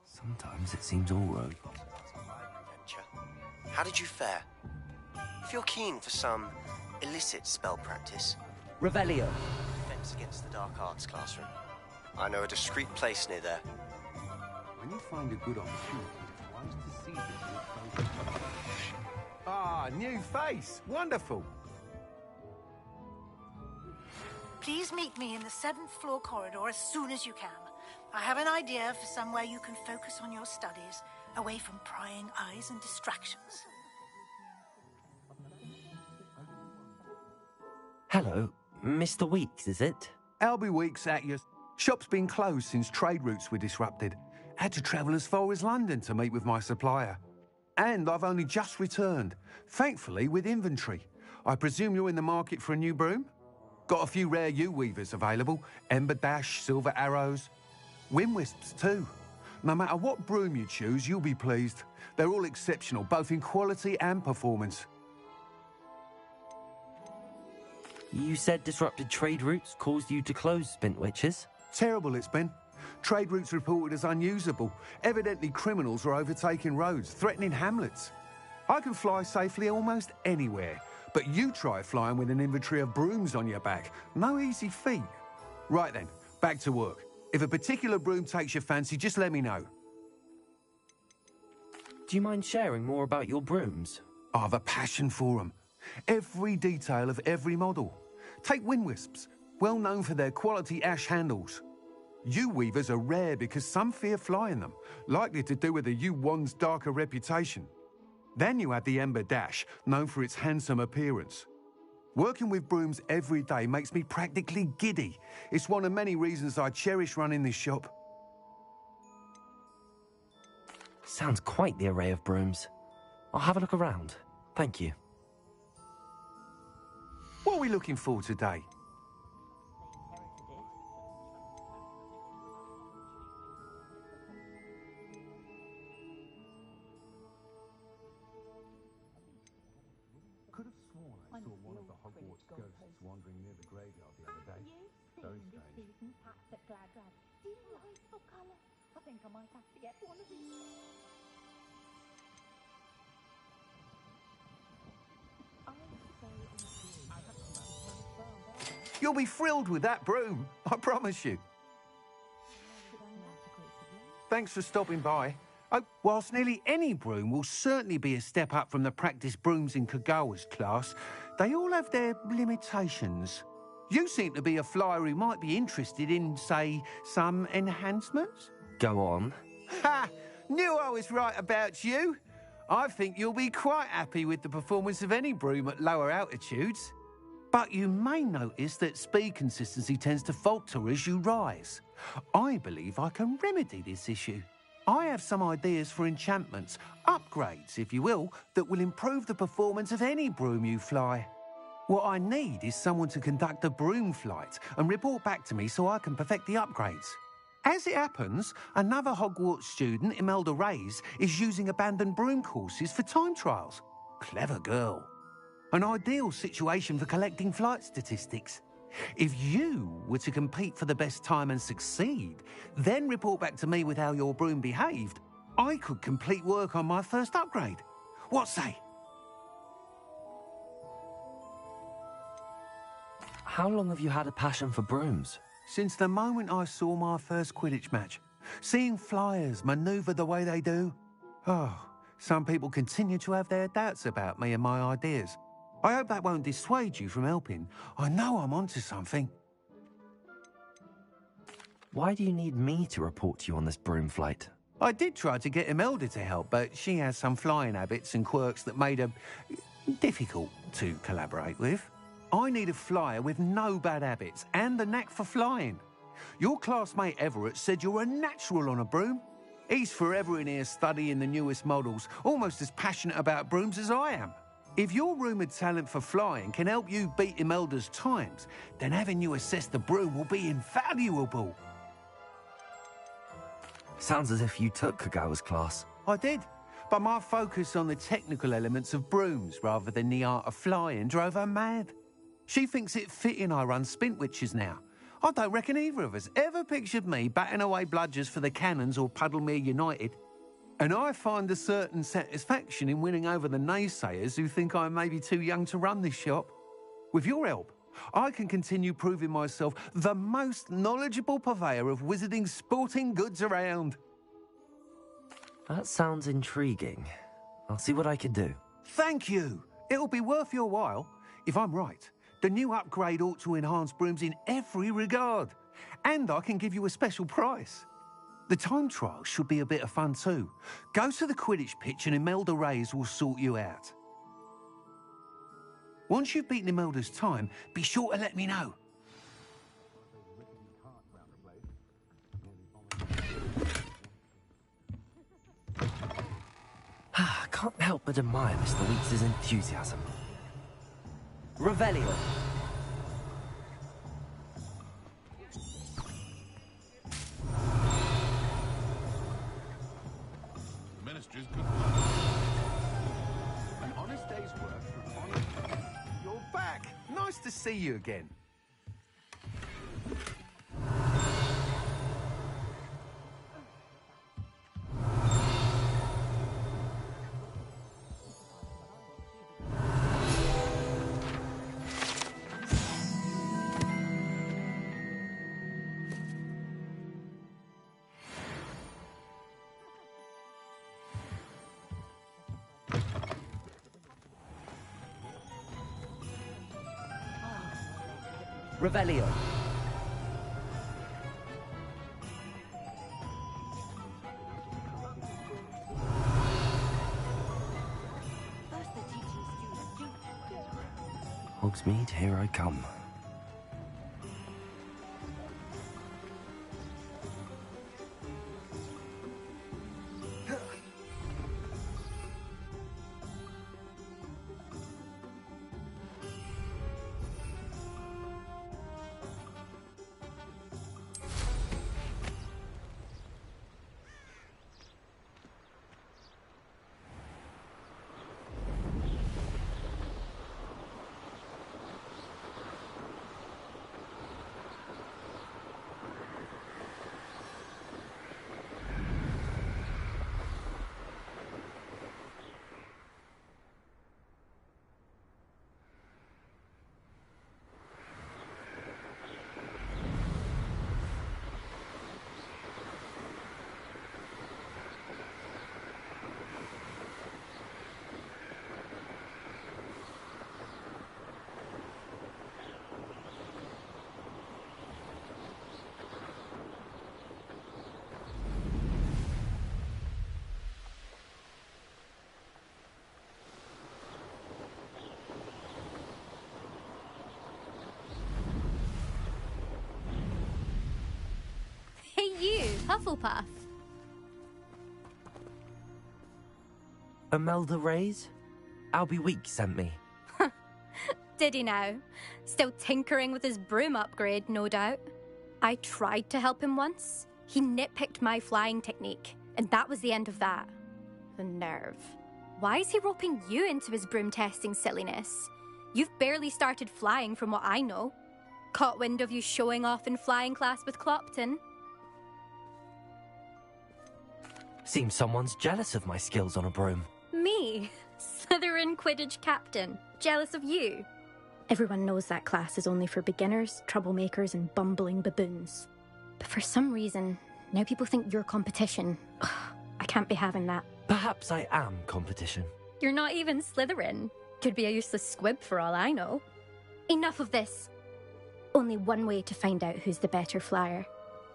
Speaker 1: Sometimes it seems all road.
Speaker 16: How did you fare? If you're keen for some illicit spell practice...
Speaker 1: Revelio.
Speaker 16: Defense against the dark arts classroom. I know a discreet place near there.
Speaker 17: When you find a good opportunity, it's wise to seize it with both. Ah, new face. Wonderful.
Speaker 18: Please meet me in the 7th floor corridor as soon as you can. I have an idea for somewhere you can focus on your studies, away from prying eyes and distractions.
Speaker 1: Hello, Mr. Weeks, is it?
Speaker 17: Albie Weeks at your... Shop's been closed since trade routes were disrupted. Had to travel as far as London to meet with my supplier. And I've only just returned, thankfully with inventory. I presume you're in the market for a new broom? Got a few rare U-weavers available. Ember Dash, Silver Arrows... Wind Wisps too. No matter what broom you choose, you'll be pleased. They're all exceptional, both in quality and performance.
Speaker 1: You said disrupted trade routes caused you to close Spintwitches?
Speaker 17: Terrible it's been. Trade routes reported as unusable. Evidently criminals were overtaking roads, threatening hamlets. I can fly safely almost anywhere, but you try flying with an inventory of brooms on your back. No easy feat. Right then, back to work. If a particular broom takes your fancy, just let me know.
Speaker 1: Do you mind sharing more about your brooms?
Speaker 17: I have a passion for them. Every detail of every model. Take wind wisps, well known for their quality ash handles. Yew weavers are rare because some fear flying them, likely to do with the yew wand's darker reputation. Then you have the Ember Dash, known for its handsome appearance. Working with brooms every day makes me practically giddy. It's one of many reasons I cherish running this shop.
Speaker 1: Sounds quite the array of brooms. I'll have a look around. Thank you.
Speaker 17: What are we looking for today?
Speaker 19: Could have sworn I saw one of the Hogwarts ghosts wandering near the graveyard the other day. Very strange.
Speaker 20: Delightful colour. I think I might have to get one of these.
Speaker 17: You'll be thrilled with that broom, I promise you. Thanks for stopping by. Oh, whilst nearly any broom will certainly be a step up from the practice brooms in Kagawa's class, they all have their limitations. You seem to be a flyer who might be interested in, say, some enhancements?
Speaker 1: Go on.
Speaker 17: Ha! Knew I was right about you. I think you'll be quite happy with the performance of any broom at lower altitudes. But you may notice that speed consistency tends to falter as you rise. I believe I can remedy this issue. I have some ideas for enchantments, upgrades, if you will, that will improve the performance of any broom you fly. What I need is someone to conduct a broom flight and report back to me so I can perfect the upgrades. As it happens, another Hogwarts student, Imelda Reyes, is using abandoned broom courses for time trials. Clever girl. An ideal situation for collecting flight statistics. If you were to compete for the best time and succeed, then report back to me with how your broom behaved, I could complete work on my first upgrade. What say?
Speaker 1: How long have you had a passion for brooms?
Speaker 17: Since the moment I saw my first Quidditch match. Seeing flyers manoeuvre the way they do. Oh, some people continue to have their doubts about me and my ideas. I hope that won't dissuade you from helping. I know I'm onto something.
Speaker 1: Why do you need me to report to you on this broom flight?
Speaker 17: I did try to get Imelda to help, but she has some flying habits and quirks that made her difficult to collaborate with. I need a flyer with no bad habits and the knack for flying. Your classmate Everett said you're a natural on a broom. He's forever in here studying the newest models, almost as passionate about brooms as I am. If your rumoured talent for flying can help you beat Imelda's times, then having you assess the broom will be invaluable.
Speaker 1: Sounds as if you took Kagawa's class.
Speaker 17: I did, but my focus on the technical elements of brooms rather than the art of flying drove her mad. She thinks it fitting I run Spintwitches now. I don't reckon either of us ever pictured me batting away bludgers for the Cannons or Puddlemere United. And I find a certain satisfaction in winning over the naysayers who think I may be too young to run this shop. With your help, I can continue proving myself the most knowledgeable purveyor of wizarding sporting goods around.
Speaker 1: That sounds intriguing. I'll see what I can do.
Speaker 17: Thank you. It'll be worth your while. If I'm right, the new upgrade ought to enhance brooms in every regard. And I can give you a special price. The time trial should be a bit of fun too. Go to the Quidditch pitch and Imelda Reyes will sort you out. Once you've beaten Imelda's time, be sure to let me know.
Speaker 1: I can't help but admire Mr. Weeks' enthusiasm. Revelio.
Speaker 8: Ministry's good.
Speaker 17: An honest day's work for an honest... You're back! Nice to see you again.
Speaker 1: Revelio. Hogsmeade, here I come.
Speaker 21: Hey you, Hufflepuff.
Speaker 1: Imelda Reyes? Albie Week sent me.
Speaker 21: Did he now? Still tinkering with his broom upgrade, no doubt. I tried to help him once. He nitpicked my flying technique, and that was the end of that. The nerve. Why is he roping you into his broom testing silliness? You've barely started flying from what I know. Caught wind of you showing off in flying class with Clopton.
Speaker 1: Seems someone's jealous of my skills on a broom.
Speaker 21: Me? Slytherin Quidditch captain. Jealous of you? Everyone knows that class is only for beginners, troublemakers, and bumbling baboons. But for some reason, now people think you're competition. Ugh, I can't be having that.
Speaker 1: Perhaps I am competition.
Speaker 21: You're not even Slytherin. Could be a useless squib for all I know. Enough of this. Only one way to find out who's the better flyer.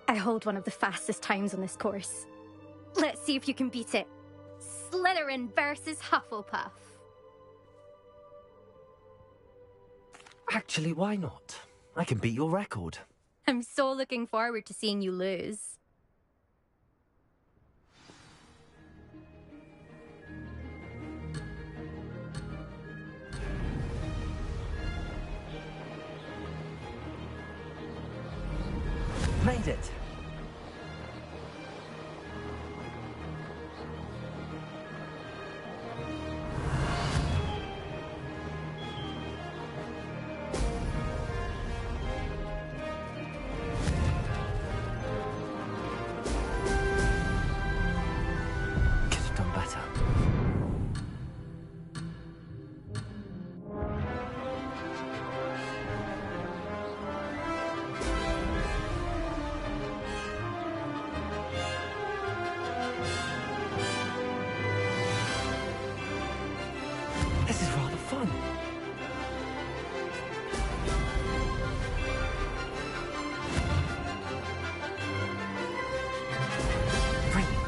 Speaker 21: I hold one of the fastest times on this course. Let's see if you can beat it. Slytherin versus Hufflepuff.
Speaker 1: Actually, why not? I can beat your record.
Speaker 21: I'm so looking forward to seeing you lose.
Speaker 1: Made it! Could have done better. This is rather fun. Brilliant.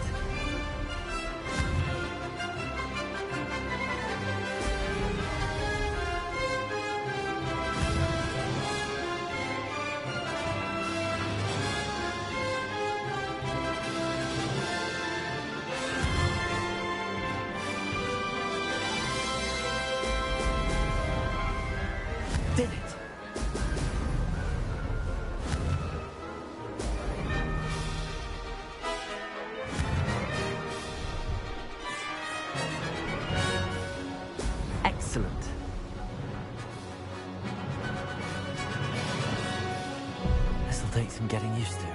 Speaker 1: Did it. Excellent. This'll take some getting used to.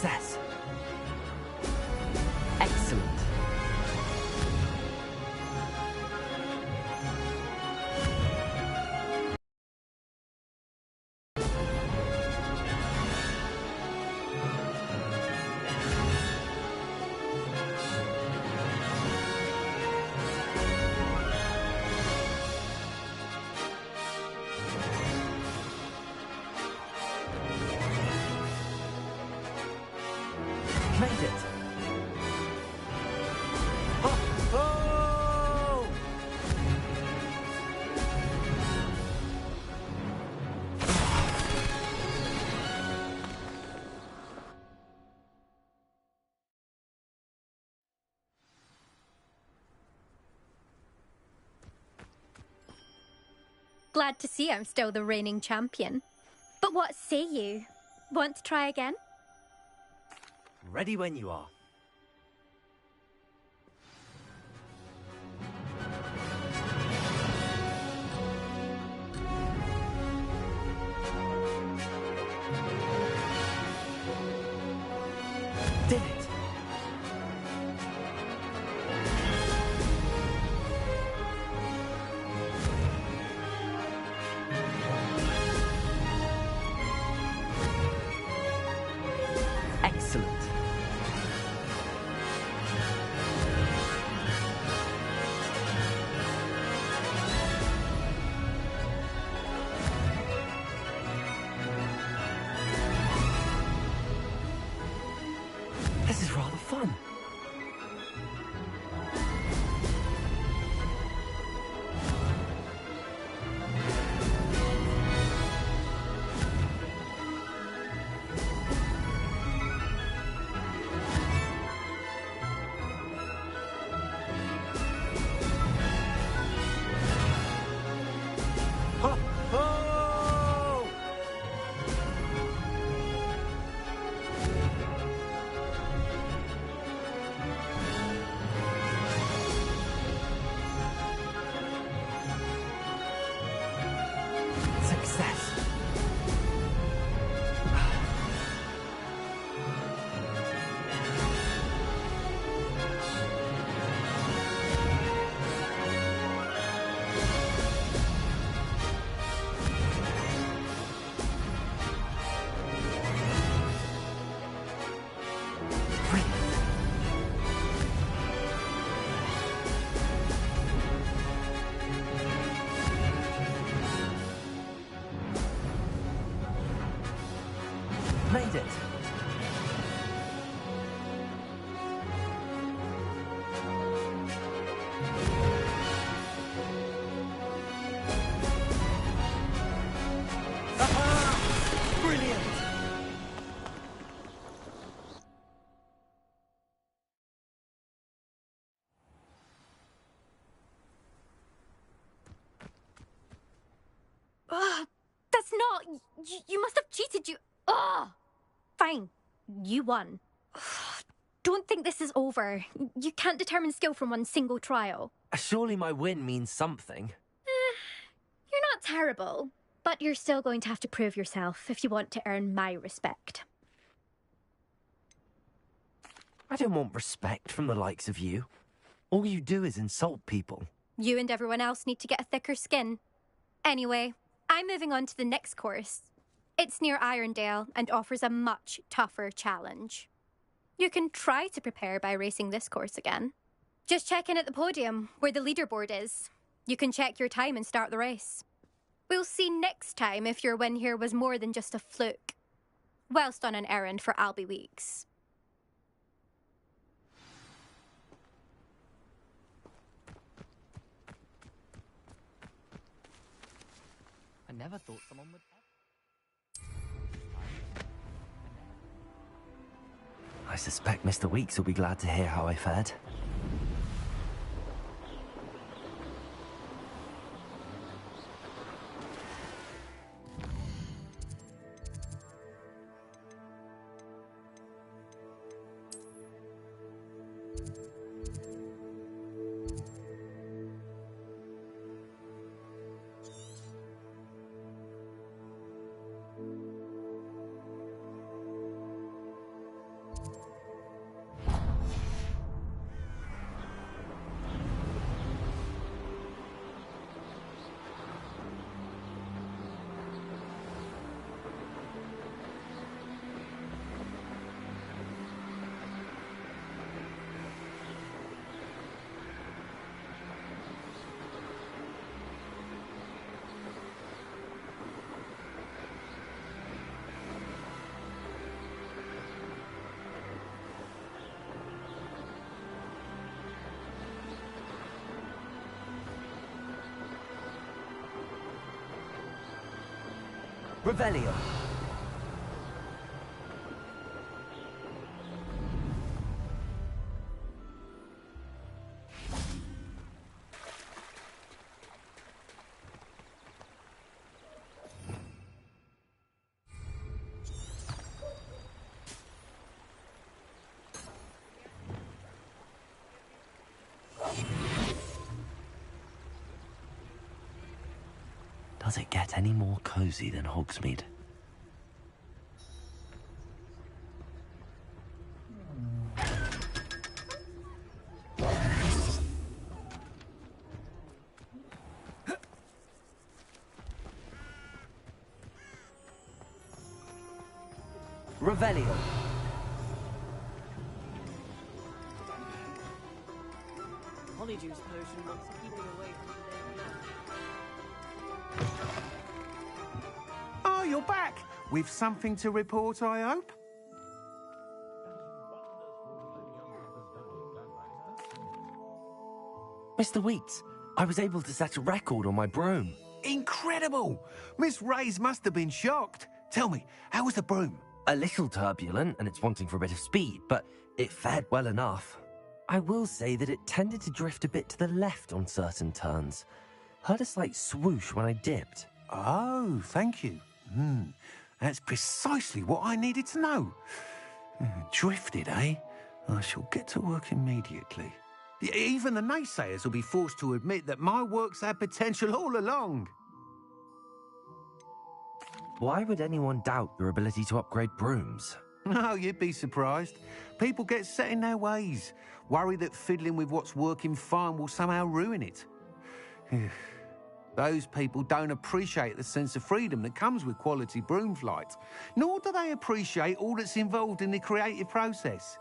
Speaker 1: Success. Excellent. Made it. Oh! Oh!
Speaker 21: Glad to see I'm still the reigning champion. But what say you? Want to try again?
Speaker 1: Ready when you are. Did it! Excellent. This is rather fun. Ho, ho! Success. Made it. Aha! Brilliant.
Speaker 21: That's not... You must have cheated, you... Ugh! Fine. You won. Don't think this is over. You can't determine skill from one single trial.
Speaker 1: Surely my win means something.
Speaker 21: You're not terrible, but you're still going to have to prove yourself if you want to earn my respect.
Speaker 1: I don't want respect from the likes of you. All you do is insult people.
Speaker 21: You and everyone else need to get a thicker skin. Anyway, I'm moving on to the next course. It's near Irondale and offers a much tougher challenge. You can try to prepare by racing this course again. Just check in at the podium, where the leaderboard is. You can check your time and start the race. We'll see next time if your win here was more than just a fluke. Whilst on an errand for Albie Weeks.
Speaker 1: I never thought someone would... I suspect Mr. Weeks will be glad to hear how I fared. Revelio. Does it get any more cozy than Hogsmeade? Revelio.
Speaker 3: Polyjuice potion looks to keep me away from
Speaker 17: Oh, you're back! With something to report, I hope?
Speaker 1: Mr. Wheats, I was able to set a record on my broom.
Speaker 17: Incredible! Miss Reyes must have been shocked. Tell me, how was the broom?
Speaker 1: A little turbulent, and it's wanting for a bit of speed, but it fared well enough. I will say that it tended to drift a bit to the left on certain turns. Heard a slight swoosh when I dipped.
Speaker 17: Oh, thank you. That's precisely what I needed to know. Drifted, eh? I shall get to work immediately. Even the naysayers will be forced to admit that my work's had potential all along.
Speaker 1: Why would anyone doubt your ability to upgrade brooms?
Speaker 17: No, you'd be surprised. People get set in their ways, worry that fiddling with what's working fine will somehow ruin it. Those people don't appreciate the sense of freedom that comes with quality broom flight, nor do they appreciate all that's involved in the creative process.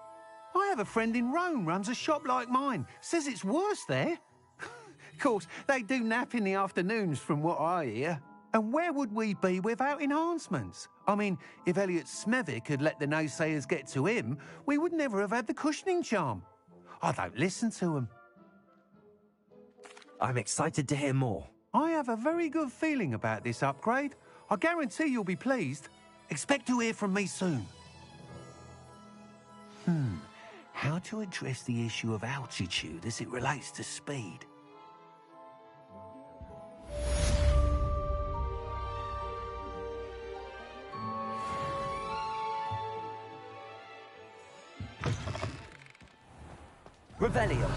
Speaker 17: I have a friend in Rome runs a shop like mine, says it's worse there. Of course, they do nap in the afternoons from what I hear. And where would we be without enhancements? I mean, if Elliot Smethwick had let the naysayers get to him, we would never have had the cushioning charm. I don't listen to them.
Speaker 1: I'm excited to hear more.
Speaker 17: I have a very good feeling about this upgrade. I guarantee you'll be pleased. Expect to hear from me soon. How to address the issue of altitude as it relates to speed?
Speaker 1: Revelio.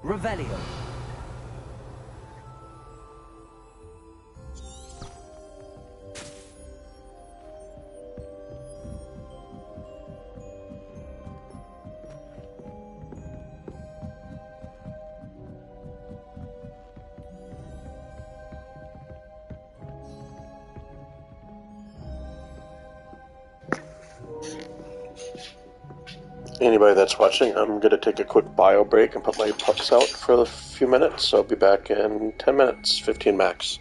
Speaker 1: Revelio.
Speaker 10: Anybody that's watching, I'm going to take a quick bio break and put my pups out for a few minutes. So I'll be back in 10 minutes, 15 max.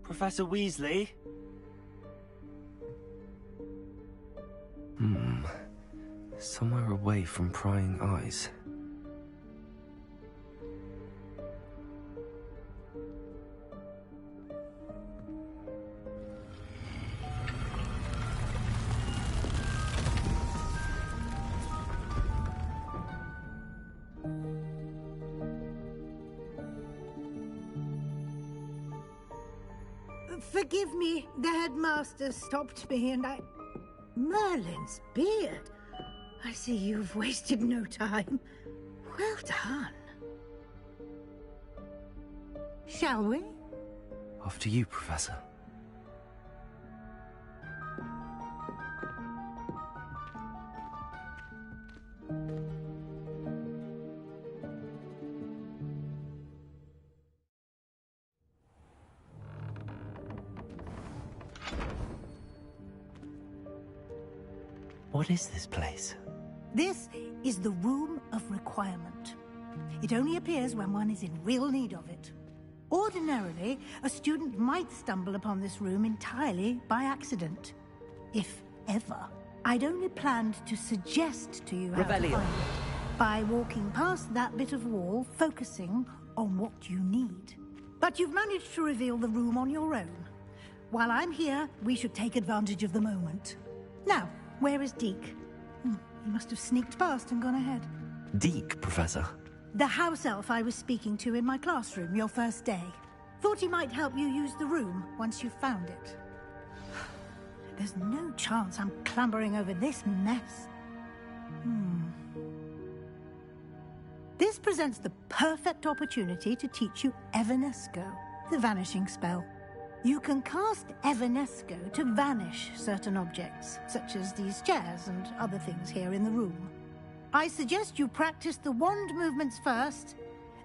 Speaker 1: Professor Weasley? Somewhere away from prying eyes.
Speaker 18: Forgive me, the headmaster stopped me and I... Merlin's beard. I see you've wasted no time. Well done. Shall we?
Speaker 1: After you, Professor. What is this place?
Speaker 18: This is the Room of Requirement. It only appears when one is in real need of it. Ordinarily, a student might stumble upon this room entirely by accident. If ever. I'd only planned to suggest to you how to find it by walking past that bit of wall, focusing on what you need. But you've managed to reveal the room on your own. While I'm here, we should take advantage of the moment. Now, where is Deke? He must have sneaked past and gone ahead.
Speaker 1: Deke, Professor?
Speaker 18: The house elf I was speaking to in my classroom your first day. Thought he might help you use the room once you found it. There's no chance I'm clambering over this mess. This presents the perfect opportunity to teach you Evanesco, the vanishing spell. You can cast Evanesco to vanish certain objects, such as these chairs and other things here in the room. I suggest you practice the wand movements first,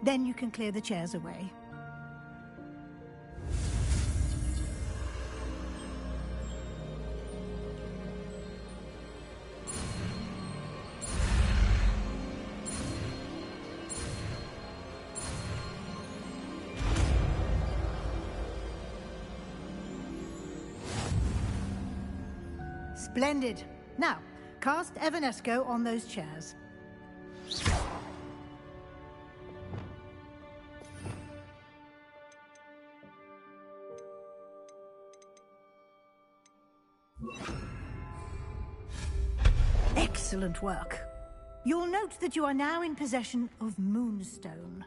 Speaker 18: then you can clear the chairs away. Splendid. Now, cast Evanesco on those chairs. Excellent work. You'll note that you are now in possession of Moonstone.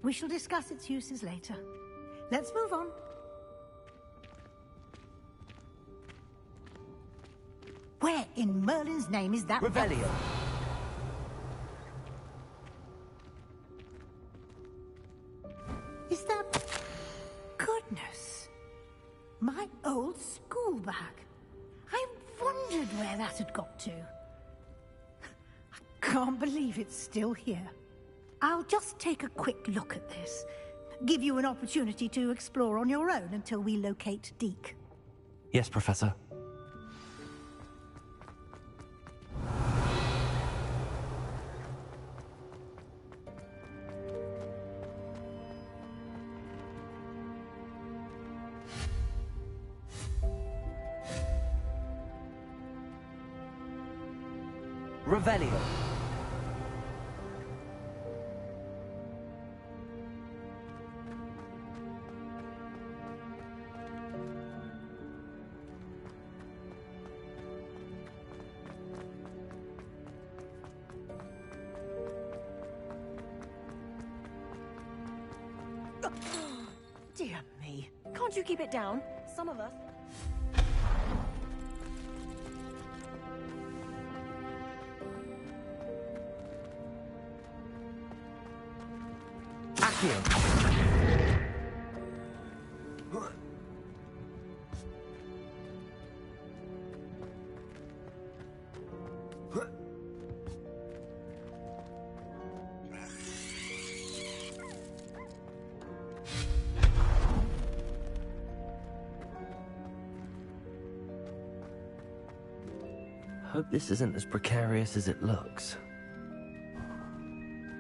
Speaker 18: We shall discuss its uses later. Let's move on. Where in Merlin's name is that...
Speaker 1: Revelio.
Speaker 18: Is that... Goodness. My old school bag. I wondered where that had got to. I can't believe it's still here. I'll just take a quick look at this. Give you an opportunity to explore on your own until we locate Deke.
Speaker 1: Yes, Professor. Revelio.
Speaker 3: Dear me. Can't you keep it down? Some of us...
Speaker 1: Hope this isn't as precarious as it looks.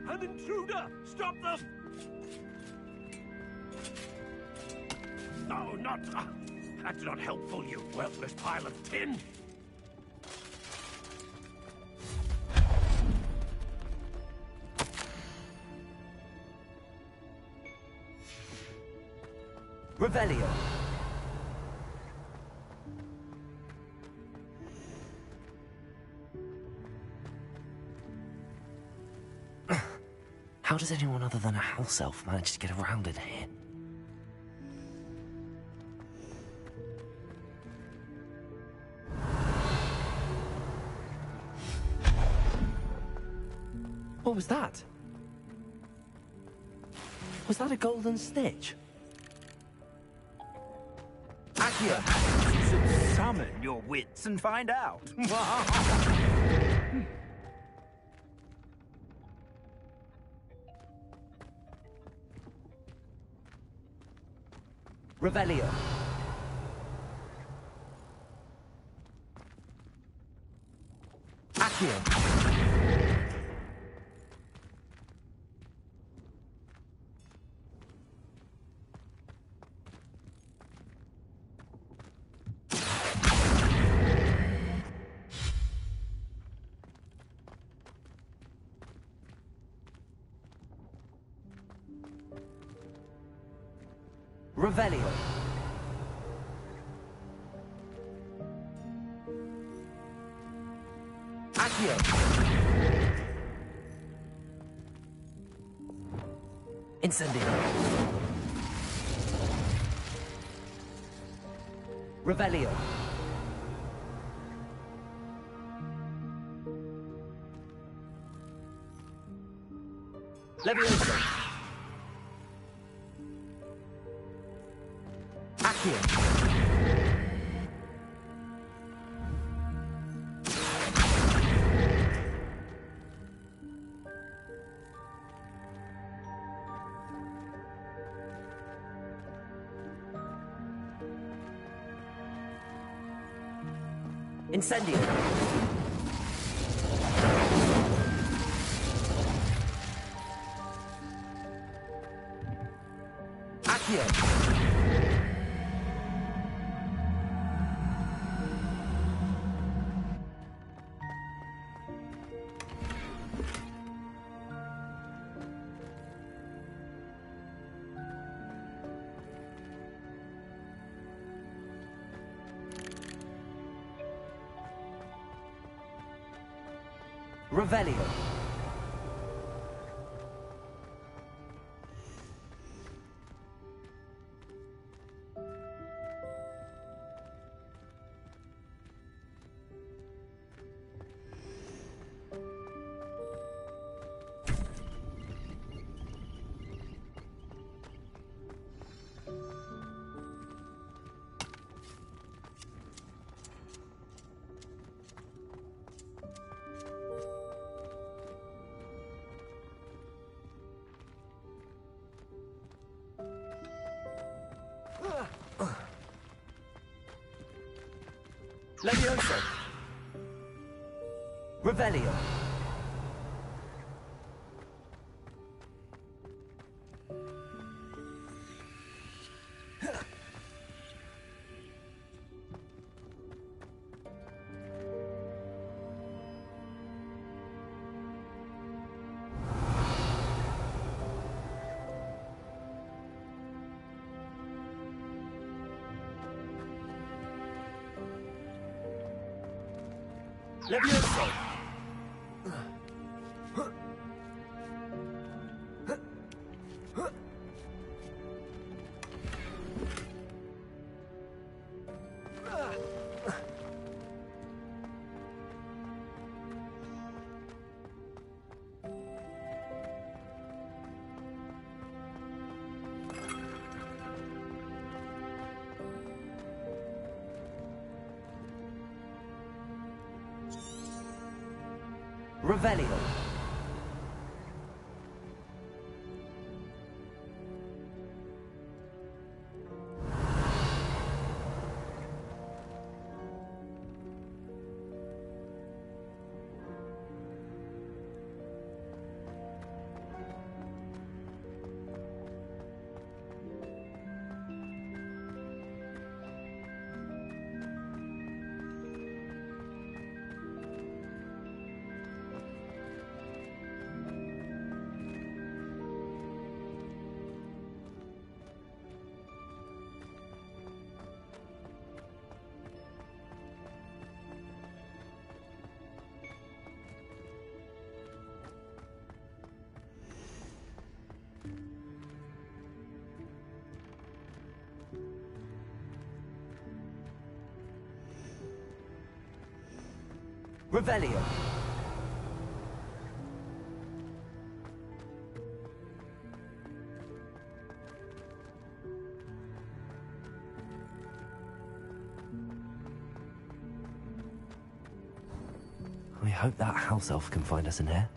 Speaker 8: An intruder! Stop them! No, not... that's not helpful, you worthless pile of tin.
Speaker 1: Revelio. How does anyone other than a house elf manage to get around in here? What was that? Was that a golden snitch?
Speaker 5: Accio, you should summon your wits and find out.
Speaker 1: Revelio. Accio. Revelio. Accio. Incendio. Revelio. Levioso. Accio. Incendio. Accio. Revelio. Levioso. Revelio. Levioso. Revelio. Revelio. I hope that house elf can find us in here.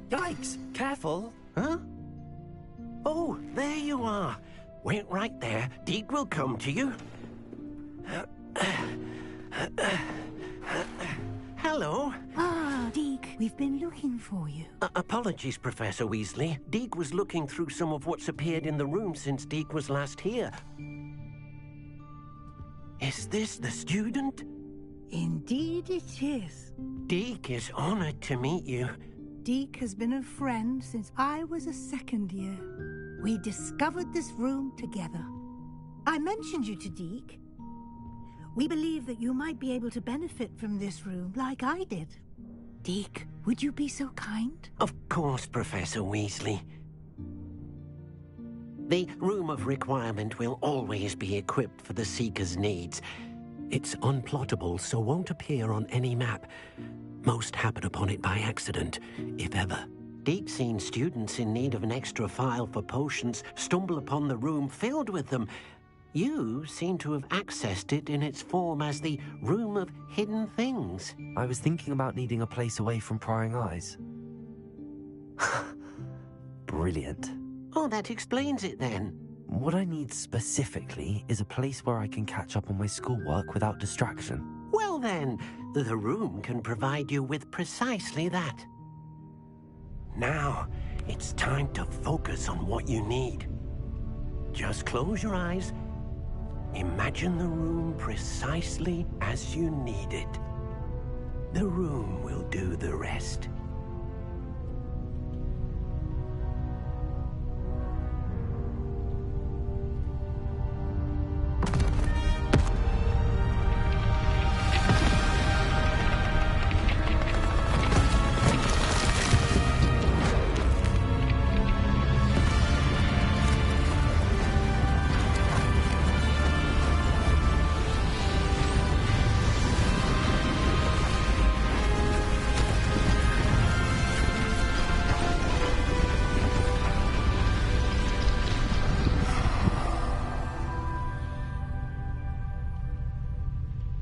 Speaker 4: Yikes! Careful! Huh? Oh, there you are. Wait right there. Deke will come to you. Hello.
Speaker 18: Ah, Deke, we've been looking for you.
Speaker 4: Apologies, Professor Weasley. Deke was looking through some of what's appeared in the room since Deke was last here. Is this the student?
Speaker 18: Indeed it is.
Speaker 4: Deke is honored to meet you.
Speaker 18: Deke has been a friend since I was a second year. We discovered this room together. I mentioned you to Deke. We believe that you might be able to benefit from this room like I did. Deke, would you be so kind?
Speaker 4: Of course, Professor Weasley. The Room of Requirement will always be equipped for the Seeker's needs. It's unplottable, so won't appear on any map. Most happen upon it by accident, if ever. Deke's seen students in need of an extra file for potions stumble upon the room filled with them. You seem to have accessed it in its form as the Room of Hidden Things.
Speaker 1: I was thinking about needing a place away from prying eyes. Brilliant.
Speaker 4: Oh, that explains it then.
Speaker 1: What I need specifically is a place where I can catch up on my schoolwork without distraction.
Speaker 4: Well then, the room can provide you with precisely that. Now, it's time to focus on what you need. Just close your eyes. Imagine the room precisely as you need it. The room will do the rest.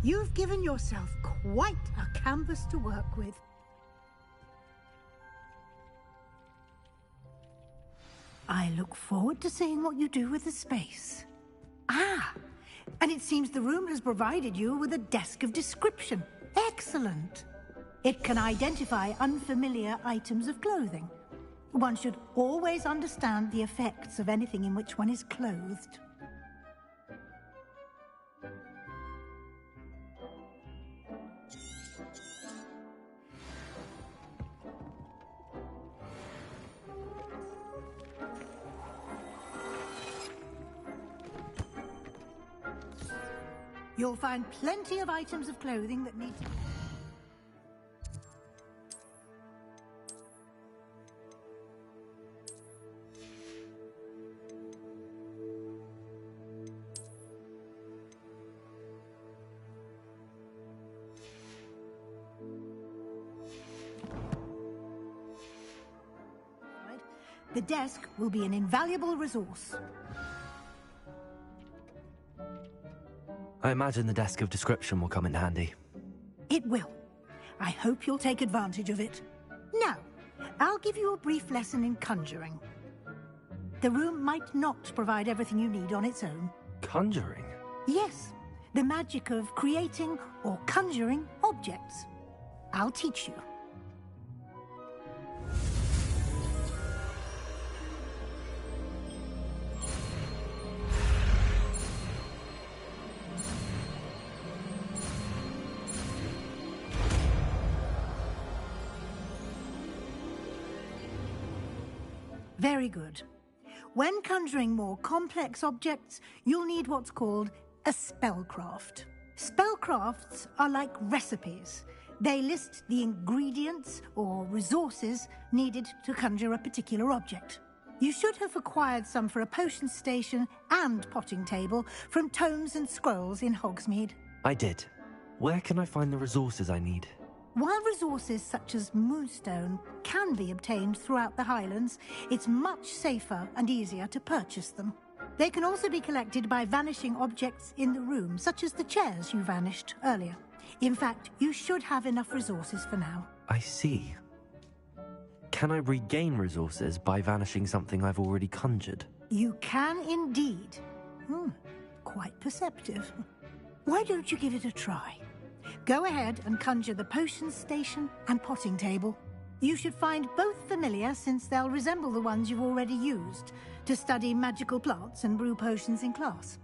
Speaker 18: You've given yourself quite a canvas to work with. I look forward to seeing what you do with the space. Ah, and it seems the room has provided you with a desk of description. Excellent. It can identify unfamiliar items of clothing. One should always understand the effects of anything in which one is clothed. You'll find plenty of items of clothing that need to... The desk will be an invaluable resource.
Speaker 1: I imagine the desk of description will come in handy.
Speaker 18: It will. I hope you'll take advantage of it. Now, I'll give you a brief lesson in conjuring. The room might not provide everything you need on its own.
Speaker 1: Conjuring?
Speaker 18: Yes, the magic of creating or conjuring objects. I'll teach you. Very good. When conjuring more complex objects, you'll need what's called a spellcraft. Spellcrafts are like recipes. They list the ingredients or resources needed to conjure a particular object. You should have acquired some for a potion station and potting table from tomes and scrolls in Hogsmeade.
Speaker 1: I did. Where can I find the resources I need?
Speaker 18: While resources such as moonstone can be obtained throughout the Highlands, it's much safer and easier to purchase them. They can also be collected by vanishing objects in the room, such as the chairs you vanished earlier. In fact, you should have enough resources for now.
Speaker 1: I see. Can I regain resources by vanishing something I've already conjured?
Speaker 18: You can indeed. Quite perceptive. Why don't you give it a try? Go ahead and conjure the potion station and potting table. You should find both familiar, since they'll resemble the ones you've already used to study magical plants and brew potions in class.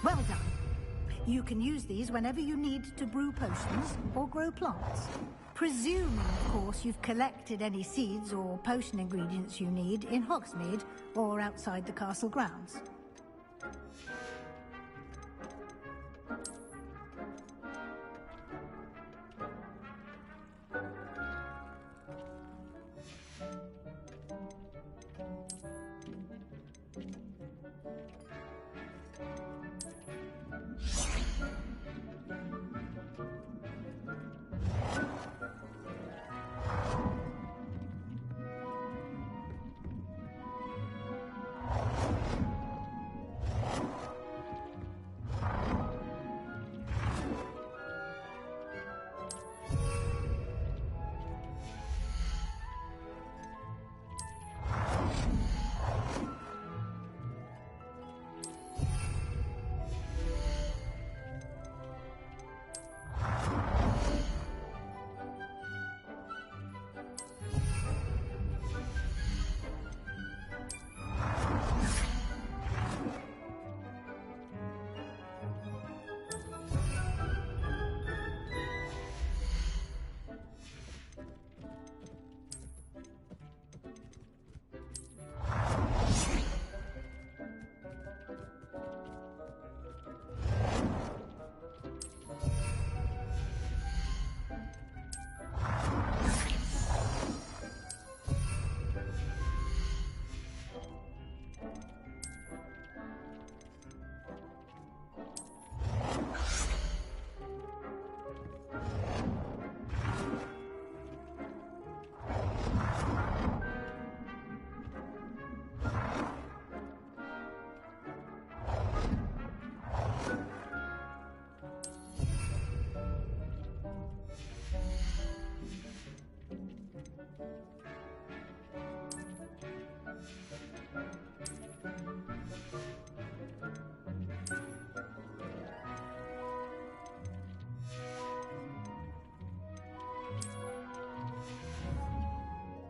Speaker 18: Well done. You can use these whenever you need to brew potions or grow plants. Presuming, of course, you've collected any seeds or potion ingredients you need in Hogsmeade or outside the castle grounds.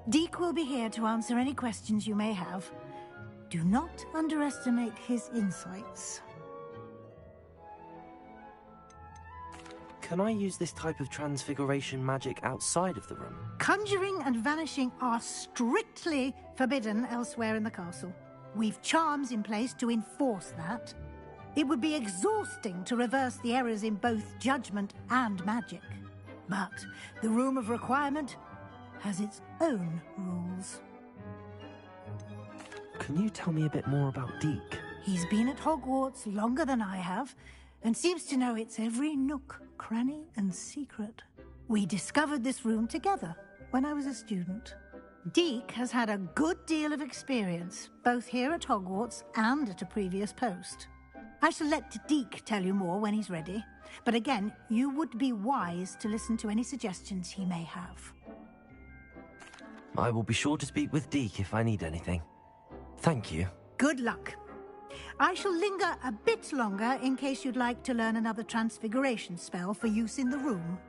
Speaker 18: Deke will be here to answer any questions you may have. Do not underestimate his insights.
Speaker 1: Can I use this type of transfiguration magic outside of the room?
Speaker 18: Conjuring and vanishing are strictly forbidden elsewhere in the castle. We've charms in place to enforce that. It would be exhausting to reverse the errors in both judgment and magic. But the Room of Requirement has its own rules.
Speaker 1: Can you tell me a bit more about Deke?
Speaker 18: He's been at Hogwarts longer than I have, and seems to know its every nook, cranny, and secret. We discovered this room together when I was a student. Deke has had a good deal of experience, both here at Hogwarts and at a previous post. I shall let Deke tell you more when he's ready, but again, you would be wise to listen to any suggestions he may have.
Speaker 1: I will be sure to speak with Deke if I need anything. Thank you.
Speaker 18: Good luck. I shall linger a bit longer in case you'd like to learn another transfiguration spell for use in the room.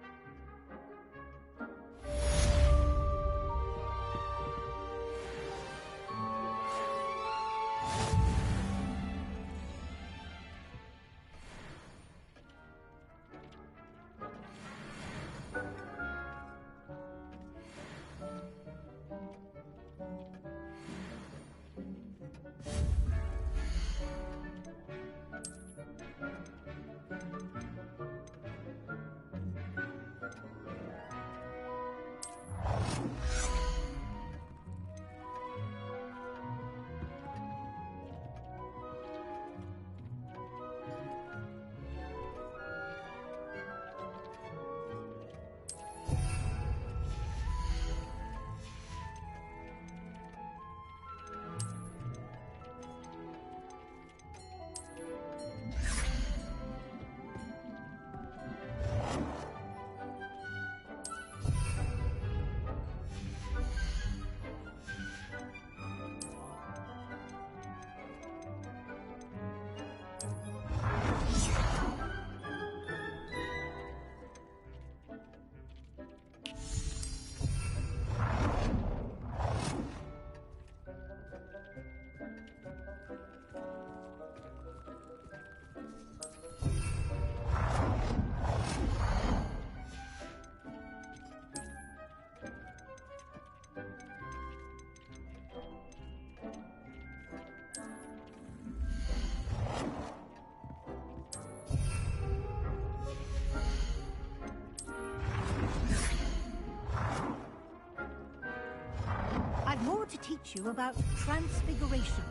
Speaker 18: More to teach you about transfiguration,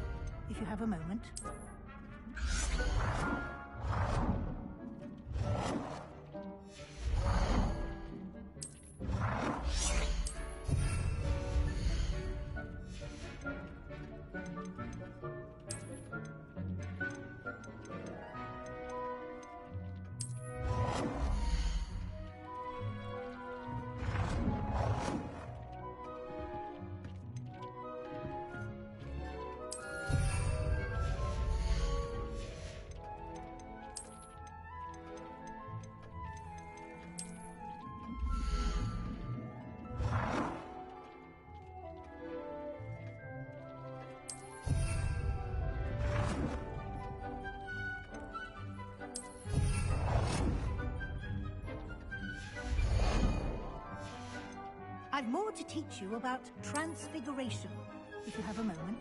Speaker 18: if you have a moment. I've more to teach you about transfiguration, if you have a moment.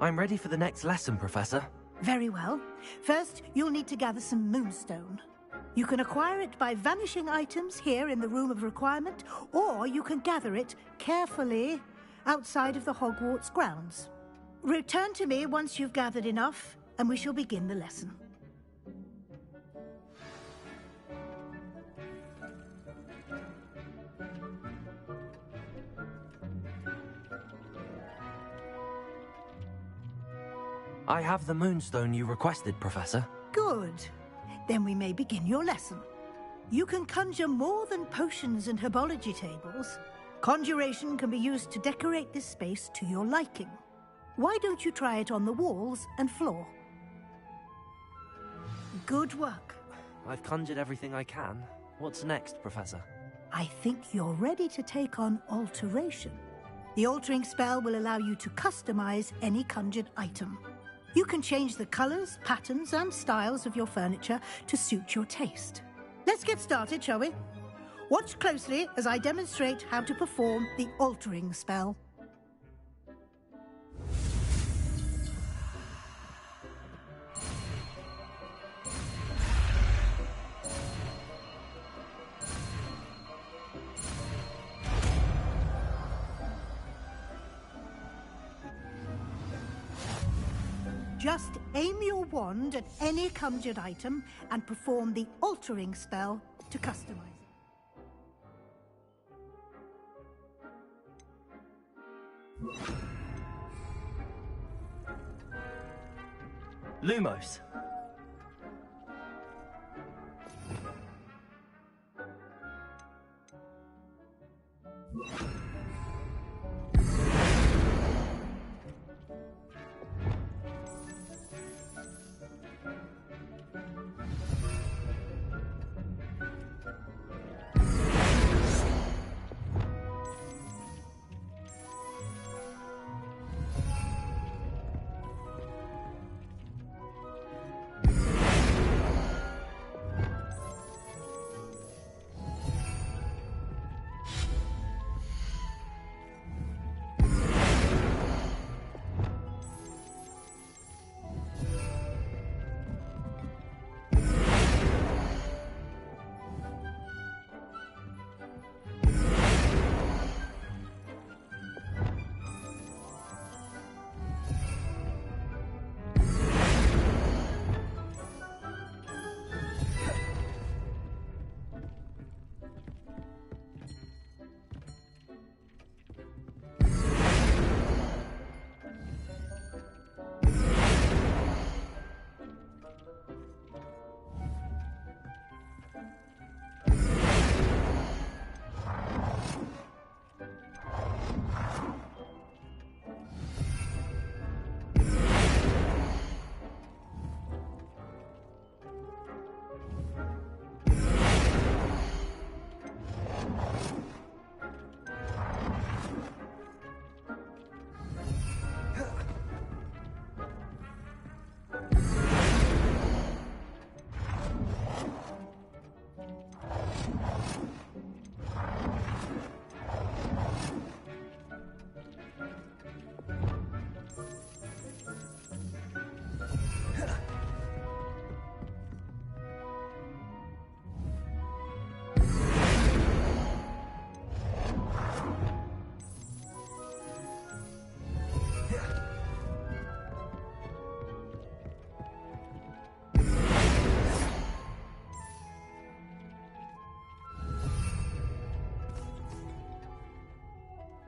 Speaker 1: I'm ready for the next lesson, Professor.
Speaker 18: Very well. First, you'll need to gather some moonstone. You can acquire it by vanishing items here in the Room of Requirement, or you can gather it carefully outside of the Hogwarts grounds. Return to me once you've gathered enough, and we shall begin the lesson.
Speaker 1: I have the moonstone you requested, Professor.
Speaker 18: Good. Then we may begin your lesson. You can conjure more than potions and herbology tables. Conjuration can be used to decorate this space to your liking. Why don't you try it on the walls and floor? Good work.
Speaker 1: I've conjured everything I can. What's next, Professor?
Speaker 18: I think you're ready to take on alteration. The altering spell will allow you to customize any conjured item. You can change the colors, patterns, and styles of your furniture to suit your taste. Let's get started, shall we? Watch closely as I demonstrate how to perform the altering spell. Just aim your wand at any conjured item and perform the altering spell to customize it.
Speaker 1: Lumos.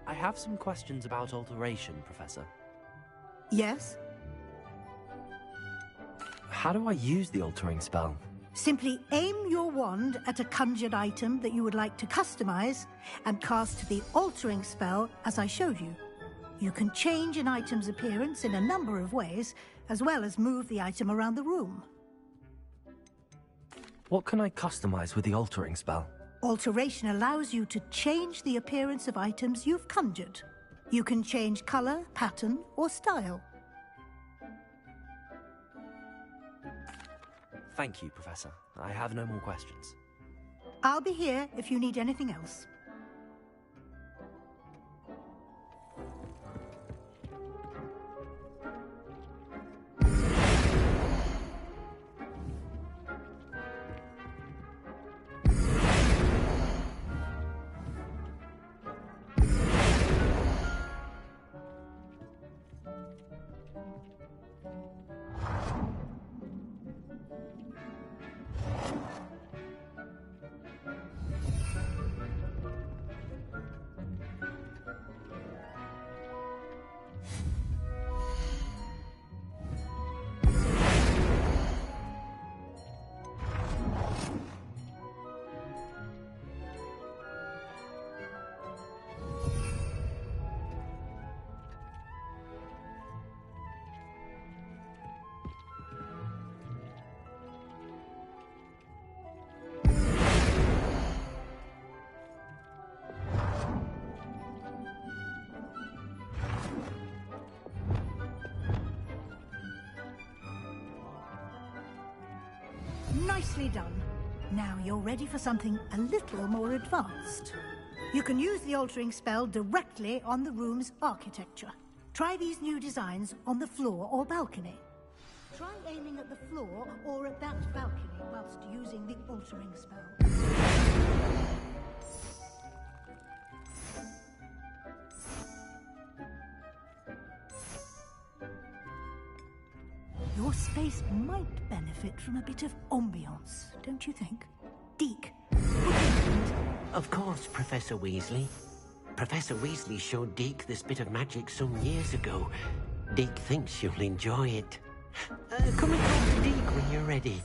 Speaker 1: I have some questions about alteration, Professor.
Speaker 18: Yes?
Speaker 1: How do I use the altering spell?
Speaker 18: Simply aim your wand at a conjured item that you would like to customize and cast the altering spell as I showed you. You can change an item's appearance in a number of ways, as well as move the item around the room.
Speaker 1: What can I customize with the altering spell?
Speaker 18: Alteration allows you to change the appearance of items you've conjured. You can change color, pattern, or style.
Speaker 1: Thank you, Professor. I have no more questions.
Speaker 18: I'll be here if you need anything else. nearly done. Now you're ready for something a little more advanced. You can use the altering spell directly on the room's architecture. Try these new designs on the floor or balcony. Try aiming at the floor or at that balcony whilst using the altering spell. Your space might benefit from a bit of ambiance, don't you think? Deke.
Speaker 4: Of course, Professor Weasley. Professor Weasley showed Deke this bit of magic some years ago. Deke thinks you'll enjoy it. Come and talk to Deke when you're ready.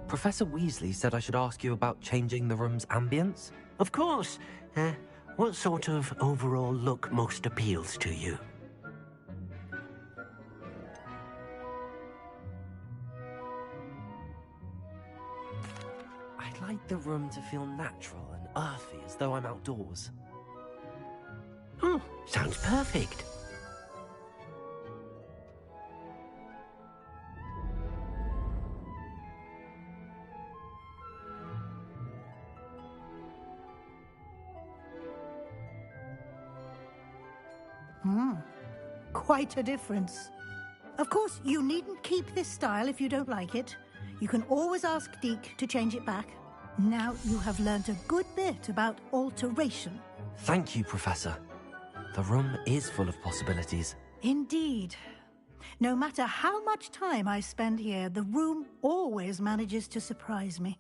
Speaker 1: Professor Weasley said I should ask you about changing the room's ambience?
Speaker 4: Of course. What sort of overall look most appeals to you?
Speaker 1: I'd like the room to feel natural and earthy, as though I'm outdoors.
Speaker 4: Oh, sounds perfect.
Speaker 18: Quite a difference. Of course, you needn't keep this style if you don't like it. You can always ask Deke to change it back. Now you have learnt a good bit about alteration.
Speaker 1: Thank you, Professor. The room is full of possibilities.
Speaker 18: Indeed. No matter how much time I spend here, the room always manages to surprise me.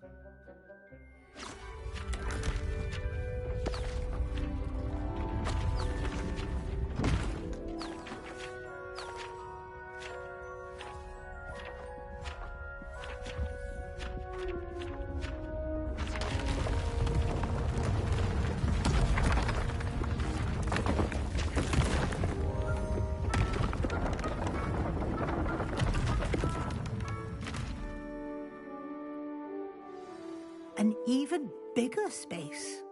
Speaker 18: An even bigger space.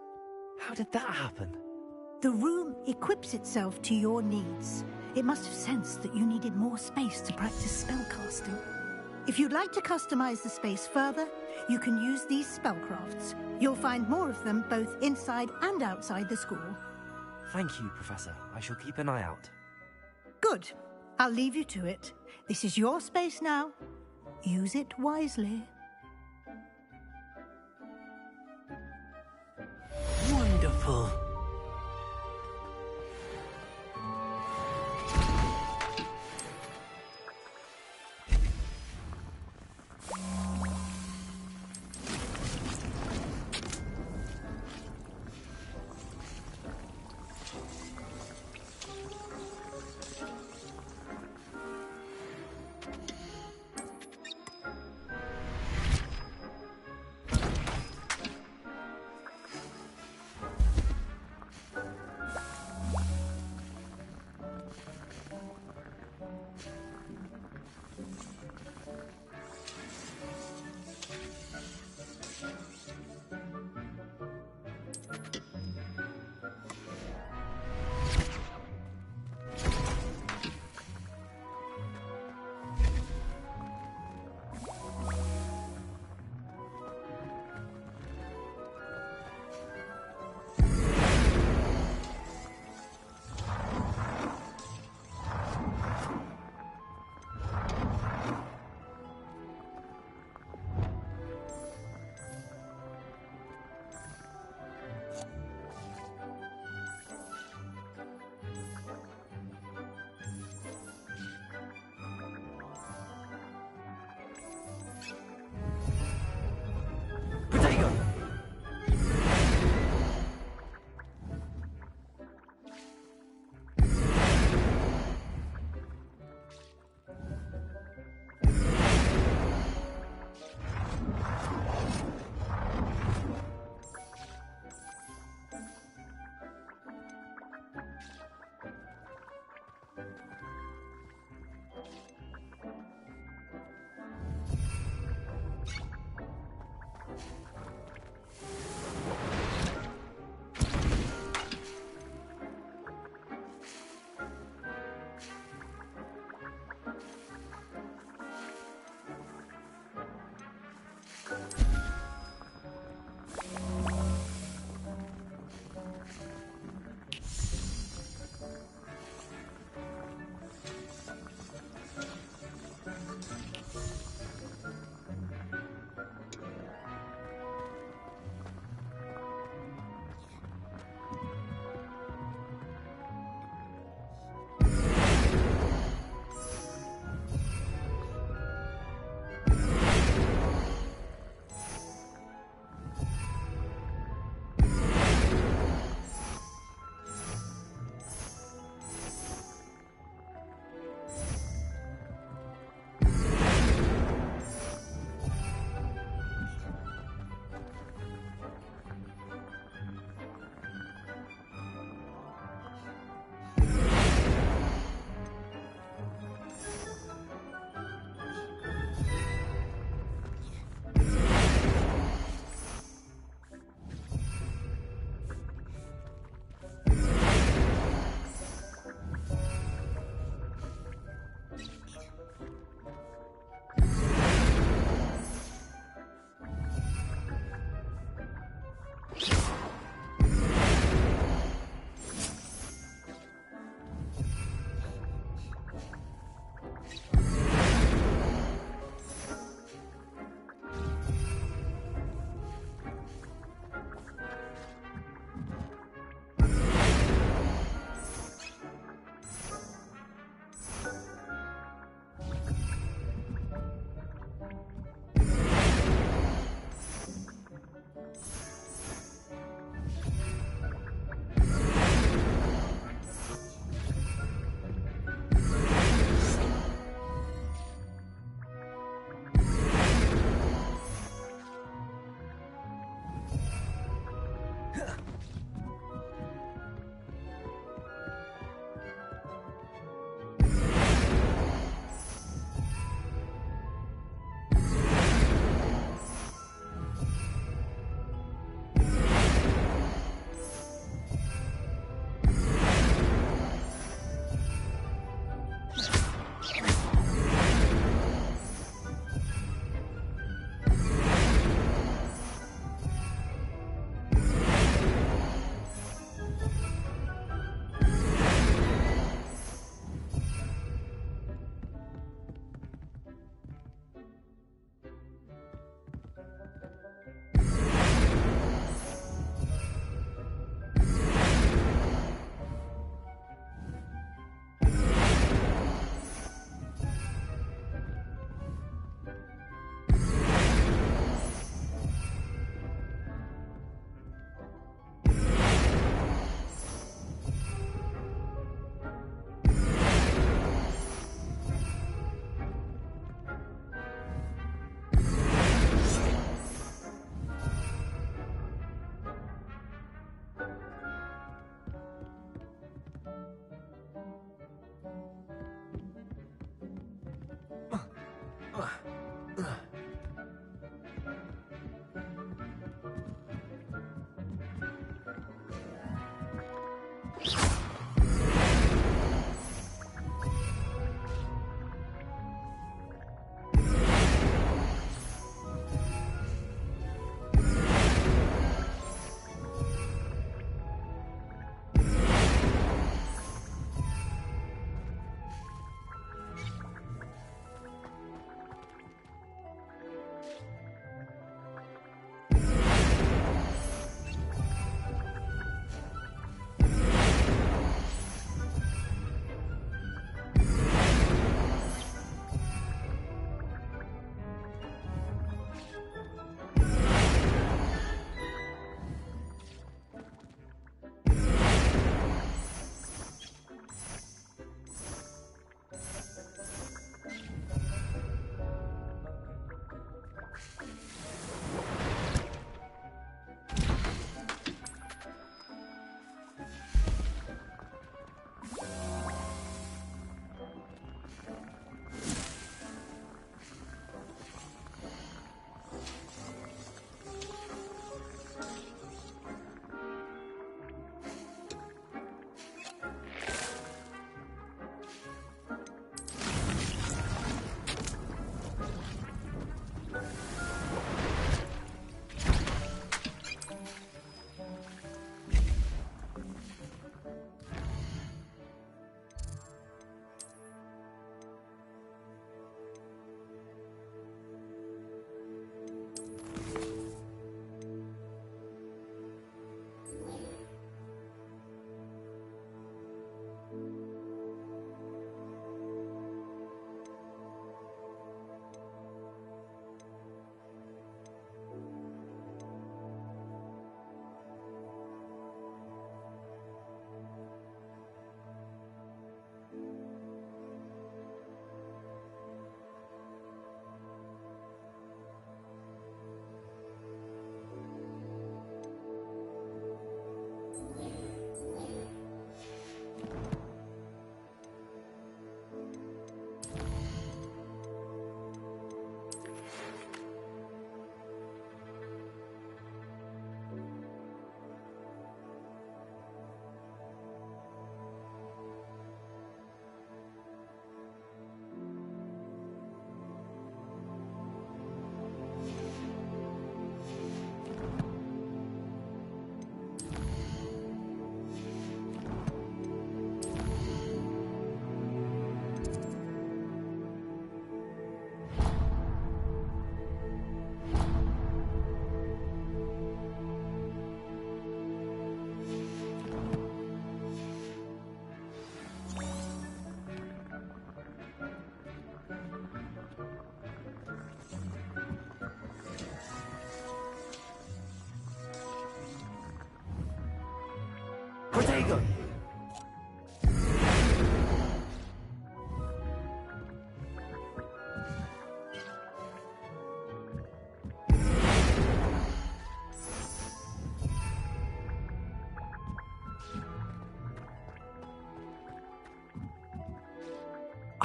Speaker 1: How did that happen?
Speaker 18: The room equips itself to your needs. It must have sensed that you needed more space to practice spellcasting. If you'd like to customize the space further, you can use these spellcrafts. You'll find more of them both inside and outside the school.
Speaker 1: Thank you, Professor. I shall keep an eye out.
Speaker 18: Good. I'll leave you to it. This is your space now. Use it wisely.
Speaker 4: Wonderful.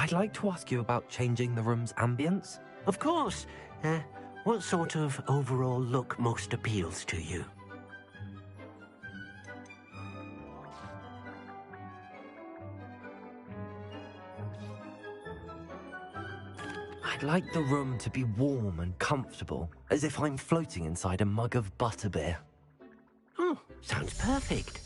Speaker 1: I'd like to ask you about changing the room's ambience.
Speaker 4: Of course. What sort of overall look most appeals to you?
Speaker 1: I'd like the room to be warm and comfortable, as if I'm floating inside a mug of butterbeer.
Speaker 4: Oh, sounds perfect.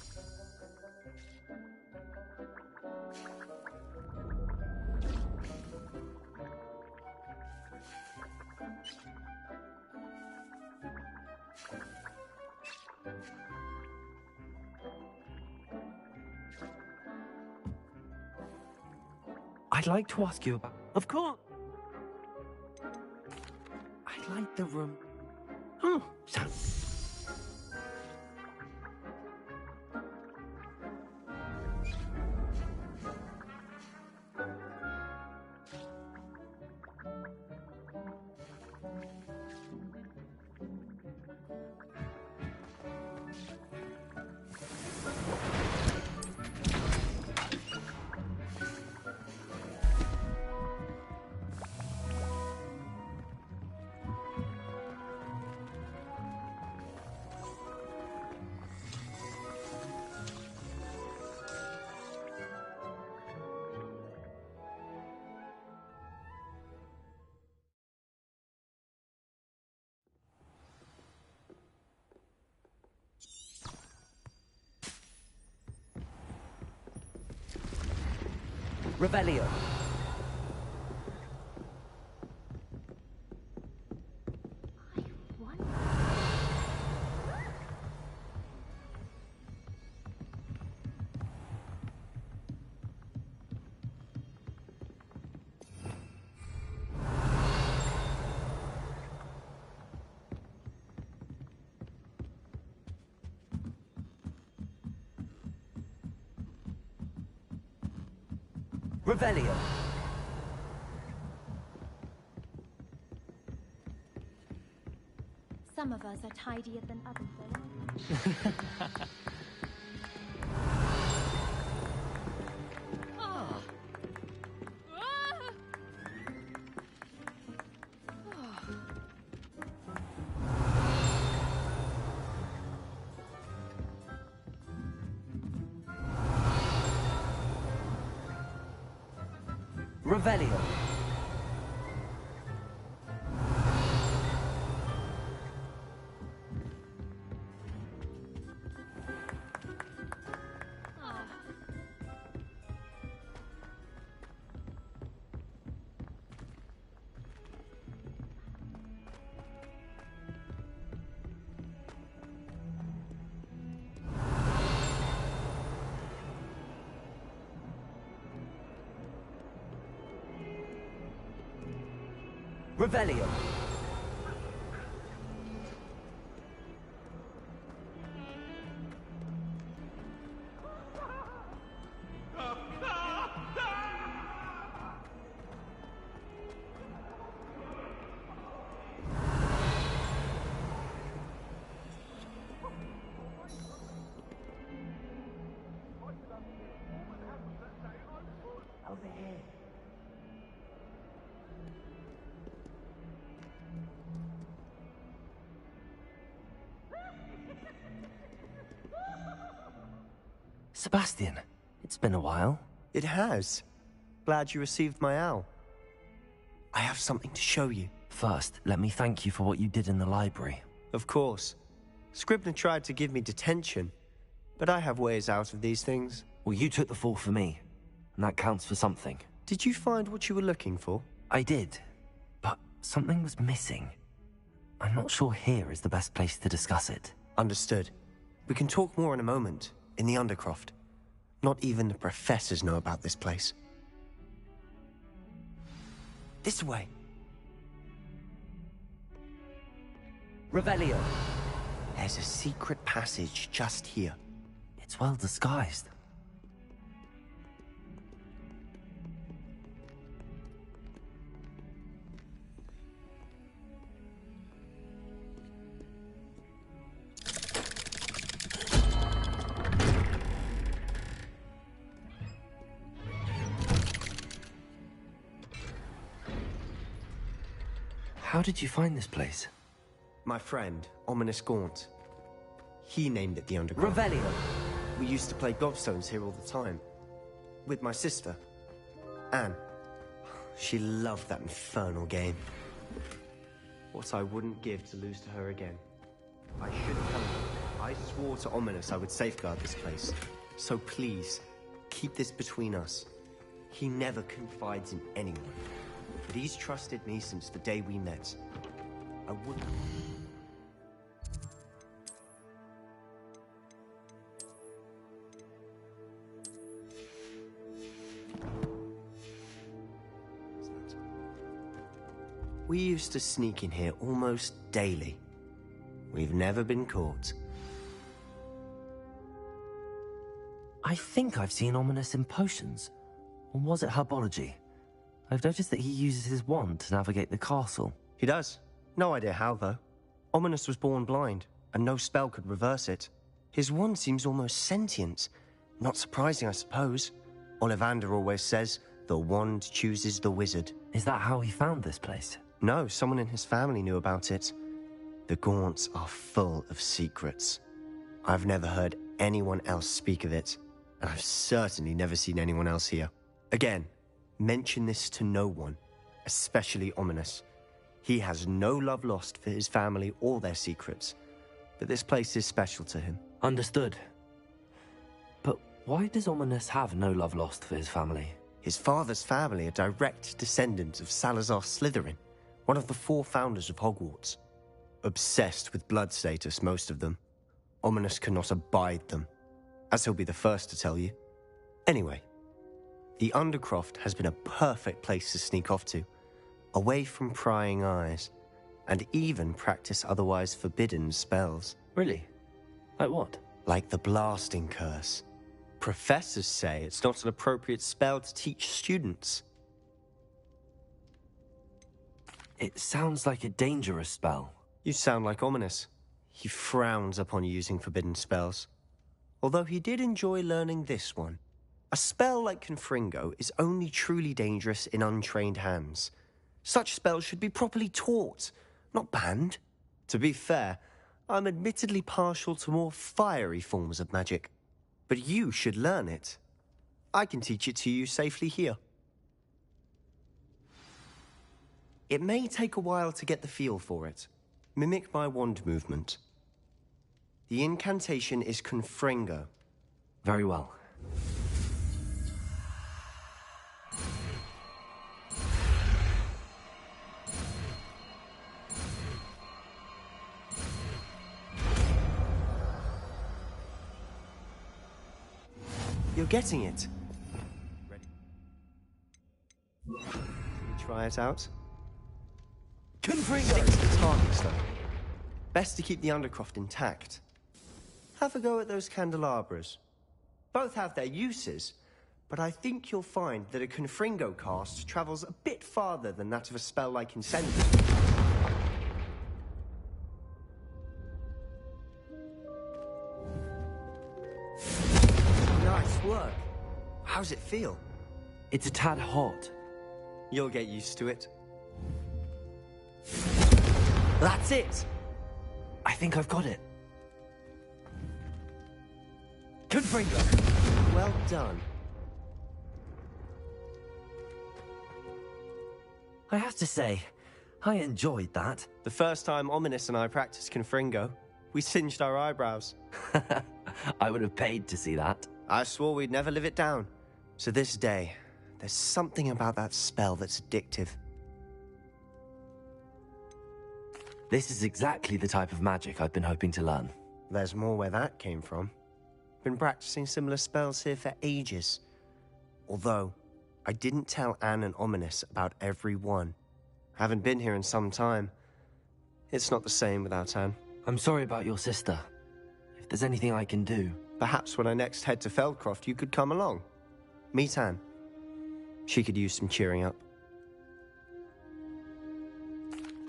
Speaker 1: I'd like to ask you about...
Speaker 4: Of course.
Speaker 1: I'd like the room...
Speaker 4: Oh, sounds...
Speaker 1: Revelio. Revelio.
Speaker 20: Some of us are tidier than others, though.
Speaker 1: Revelio. Revelio.
Speaker 2: Over here.
Speaker 1: Sebastian, it's been a while.
Speaker 16: It has. Glad you received my owl. I have something to show you.
Speaker 1: First, let me thank you for what you did in the library.
Speaker 16: Of course. Scribner tried to give me detention, but I have ways out of these things.
Speaker 1: Well, you took the fall for me, and that counts for something.
Speaker 16: Did you find what you were looking for?
Speaker 1: I did, but something was missing. I'm not sure here is the best place to discuss it.
Speaker 16: Understood. We can talk more in a moment, in the Undercroft. Not even the professors know about this place. This way.
Speaker 1: Revelio.
Speaker 16: There's a secret passage just here.
Speaker 1: It's well disguised. How did you find this place?
Speaker 16: My friend, Ominous Gaunt. He named it the Underground.
Speaker 1: Revelio!
Speaker 16: We used to play gobstones here all the time. With my sister, Anne. She loved that infernal game. What I wouldn't give to lose to her again. I should tell her. I swore to Ominous I would safeguard this place. So please, keep this between us. He never confides in anyone. But he's trusted me since the day we met. I wouldn't... We used to sneak in here almost daily. We've never been caught.
Speaker 1: I think I've seen Ominous in potions. Or was it herbology? I've noticed that he uses his wand to navigate the castle.
Speaker 16: He does. No idea how, though. Ominous was born blind, and no spell could reverse it. His wand seems almost sentient. Not surprising, I suppose. Ollivander always says, the wand chooses the wizard.
Speaker 1: Is that how he found this place?
Speaker 16: No, someone in his family knew about it. The Gaunts are full of secrets. I've never heard anyone else speak of it, and I've certainly never seen anyone else here. Again, mention this to no one, especially Ominous. He has no love lost for his family or their secrets, but this place is special to him.
Speaker 1: Understood. But why does Ominous have no love lost for his family?
Speaker 16: His father's family are direct descendants of Salazar Slytherin, one of the 4 founders of Hogwarts. Obsessed with blood status, most of them. Ominous cannot abide them, as he'll be the first to tell you. Anyway, the Undercroft has been a perfect place to sneak off to, away from prying eyes, and even practice otherwise forbidden spells.
Speaker 1: Really? Like what?
Speaker 16: Like the blasting curse. Professors say it's not an appropriate spell to teach students.
Speaker 1: It sounds like a dangerous spell.
Speaker 16: You sound like Ominous. He frowns upon using forbidden spells. Although he did enjoy learning this one. A spell like Confringo is only truly dangerous in untrained hands. Such spells should be properly taught, not banned. To be fair, I'm admittedly partial to more fiery forms of magic. But you should learn it. I can teach it to you safely here. It may take a while to get the feel for it. Mimic my wand movement. The incantation is Confringo.
Speaker 1: Very well.
Speaker 16: You're getting it. Ready? Can you try it out? Confringo! Stick to the targets, though. Best to keep the Undercroft intact. Have a go at those candelabras. Both have their uses, but I think you'll find that a Confringo cast travels a bit farther than that of a spell like Incendio. Nice work. How's it feel?
Speaker 1: It's a tad hot.
Speaker 16: You'll get used to it. That's it!
Speaker 1: I think I've got it. Confringo!
Speaker 16: Well done.
Speaker 1: I have to say, I enjoyed that.
Speaker 16: The first time Ominous and I practiced Confringo, we singed our eyebrows.
Speaker 1: I would have paid to see that.
Speaker 16: I swore we'd never live it down. So this day, there's something about that spell that's addictive.
Speaker 1: This is exactly the type of magic I've been hoping to learn.
Speaker 16: There's more where that came from. Been practicing similar spells here for ages. Although, I didn't tell Anne and Ominous about every one. Haven't been here in some time. It's not the same without Anne.
Speaker 1: I'm sorry about your sister. If there's anything I can do...
Speaker 16: Perhaps when I next head to Feldcroft, you could come along. Meet Anne. She could use some cheering up.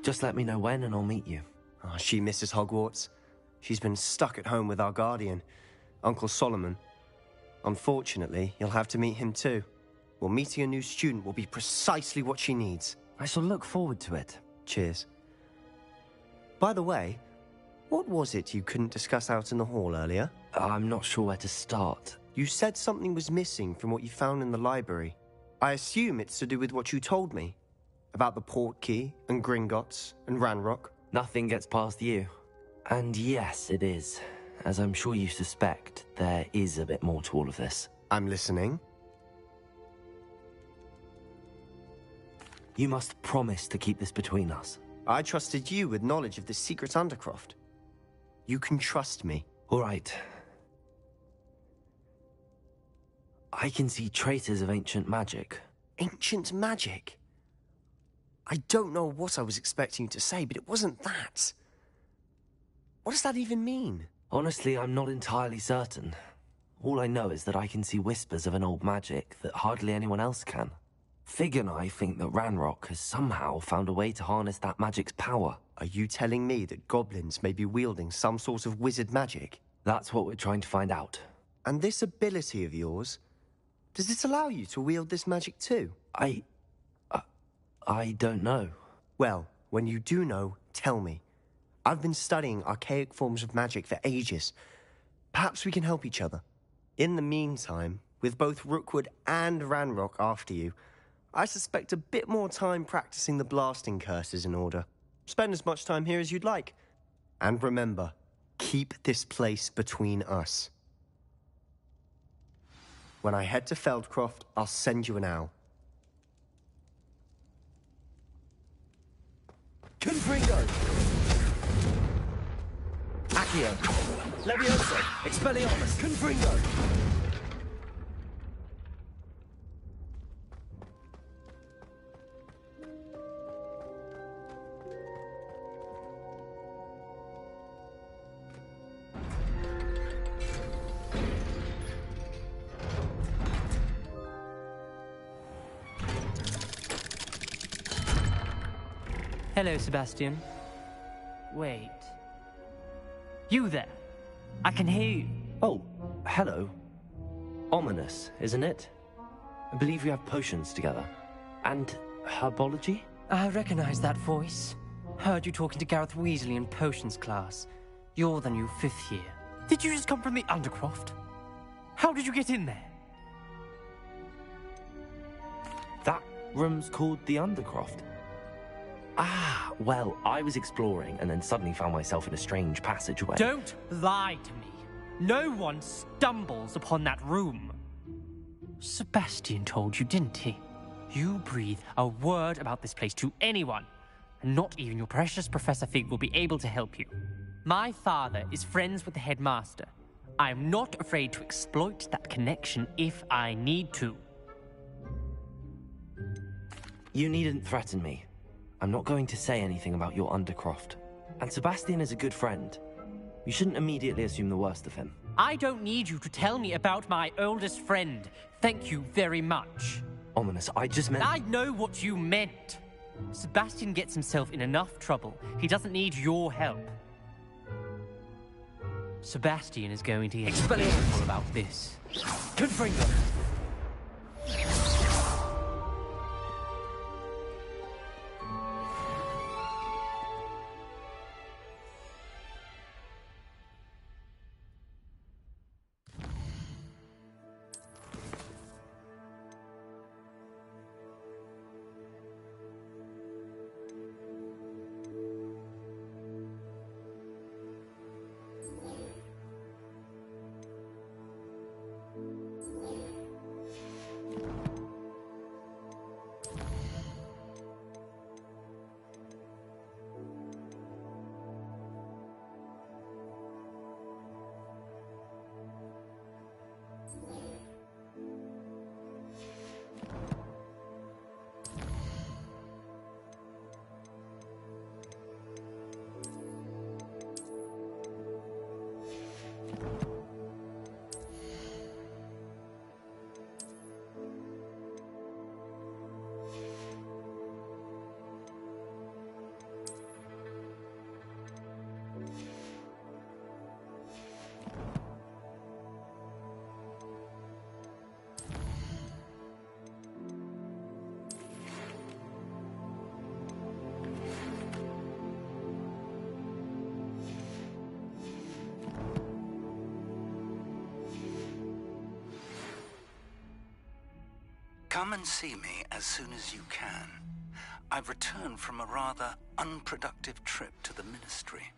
Speaker 1: Just let me know when and I'll meet you.
Speaker 16: Oh, she misses Hogwarts. She's been stuck at home with our guardian, Uncle Solomon. Unfortunately, you'll have to meet him too. Well, meeting a new student will be precisely what she needs.
Speaker 1: I shall look forward to it.
Speaker 16: Cheers. By the way, what was it you couldn't discuss out in the hall earlier?
Speaker 1: I'm not sure where to start.
Speaker 16: You said something was missing from what you found in the library. I assume it's to do with what you told me. About the port key, and Gringotts, and Ranrock.
Speaker 1: Nothing gets past you. And yes, it is. As I'm sure you suspect, there is a bit more to all of this.
Speaker 16: I'm listening.
Speaker 1: You must promise to keep this between us.
Speaker 16: I trusted you with knowledge of this secret undercroft. You can trust me.
Speaker 1: All right. I can see traces of ancient magic.
Speaker 16: Ancient magic? I don't know what I was expecting you to say, but it wasn't that. What does that even mean?
Speaker 1: Honestly, I'm not entirely certain. All I know is that I can see whispers of an old magic that hardly anyone else can. Fig and I think that Ranrock has somehow found a way to harness that magic's power.
Speaker 16: Are you telling me that goblins may be wielding some sort of wizard magic?
Speaker 1: That's what we're trying to find out.
Speaker 16: And this ability of yours, does it allow you to wield this magic too?
Speaker 1: I don't know.
Speaker 16: Well, when you do know, tell me. I've been studying archaic forms of magic for ages. Perhaps we can help each other. In the meantime, with both Rookwood and Ranrock after you, I suspect a bit more time practicing the blasting curse is in order. Spend as much time here as you'd like. And remember, keep this place between us. When I head to Feldcroft, I'll send you an owl.
Speaker 5: Confringo! Accio! Levioso! Expelliarmus! Confringo!
Speaker 7: Hello, Sebastian. Wait. You there? I can hear you.
Speaker 1: Oh, hello. Ominous, isn't it? I believe we have potions together. And herbology?
Speaker 7: I recognize that voice. Heard you talking to Gareth Weasley in potions class. You're the new 5th year. Did you just come from the Undercroft? How did you get in there?
Speaker 1: That room's called the Undercroft. Ah, well, I was exploring and then suddenly found myself in a strange passageway.
Speaker 7: Don't lie to me. No one stumbles upon that room. Sebastian told you, didn't he? You breathe a word about this place to anyone, and not even your precious Professor Fig will be able to help you. My father is friends with the headmaster. I am not afraid to exploit that connection if I need to.
Speaker 1: You needn't threaten me. I'm not going to say anything about your Undercroft. And Sebastian is a good friend. You shouldn't immediately assume the worst of him.
Speaker 7: I don't need you to tell me about my oldest friend. Thank you very much.
Speaker 1: Ominous, I just meant...
Speaker 7: I know what you meant. Sebastian gets himself in enough trouble. He doesn't need your help. Sebastian is going to get explainable about this.
Speaker 5: Confringo!
Speaker 9: Come and see me as soon as you can. I've returned from a rather unproductive trip to the Ministry.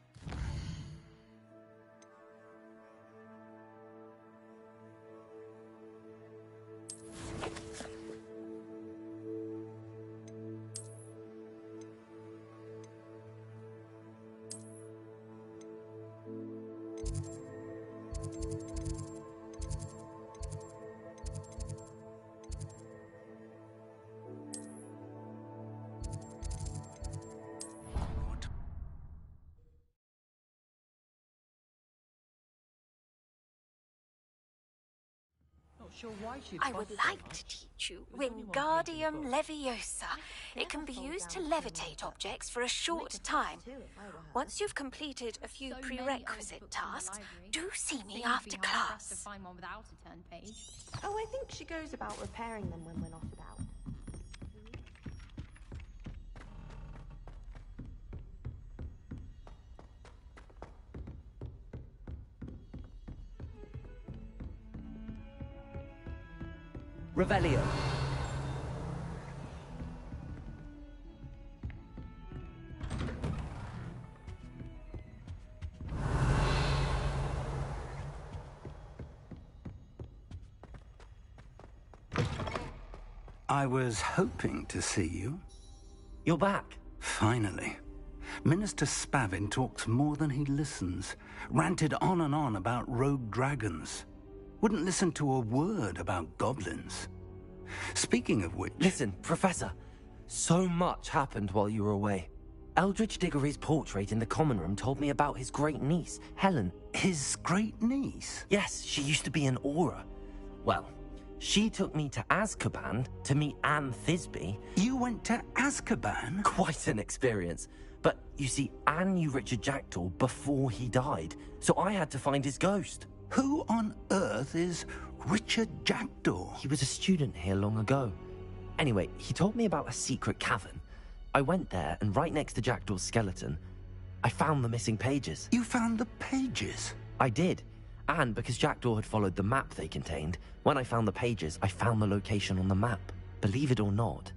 Speaker 22: I would like to teach you Wingardium Leviosa. It can be used to levitate objects for a short time. Once you've completed a few prerequisite tasks, do see me after class.
Speaker 20: Oh, I think she goes about repairing them when we're not about.
Speaker 1: Revelio.
Speaker 9: I was hoping to see you.
Speaker 1: You're back.
Speaker 9: Finally. Minister Spavin talks more than he listens. Ranted on and on about rogue dragons. Wouldn't listen to a word about goblins. Speaking of which...
Speaker 1: Listen, Professor. So much happened while you were away. Eldridge Diggory's portrait in the common room told me about his great niece, Helen.
Speaker 9: His great niece?
Speaker 1: Yes, she used to be an Auror. Well, she took me to Azkaban to meet Anne Thisbe.
Speaker 9: You went to Azkaban?
Speaker 1: Quite an experience. But, you see, Anne knew Richard Jackdaw before he died, so I had to find his ghost.
Speaker 9: Who on earth is Richard Jackdaw?
Speaker 1: He was a student here long ago. Anyway, he told me about a secret cavern. I went there, and right next to Jackdaw's skeleton, I found the missing pages.
Speaker 9: You found the pages?
Speaker 1: I did. And because Jackdaw had followed the map they contained, when I found the pages, I found the location on the map. Believe it or not,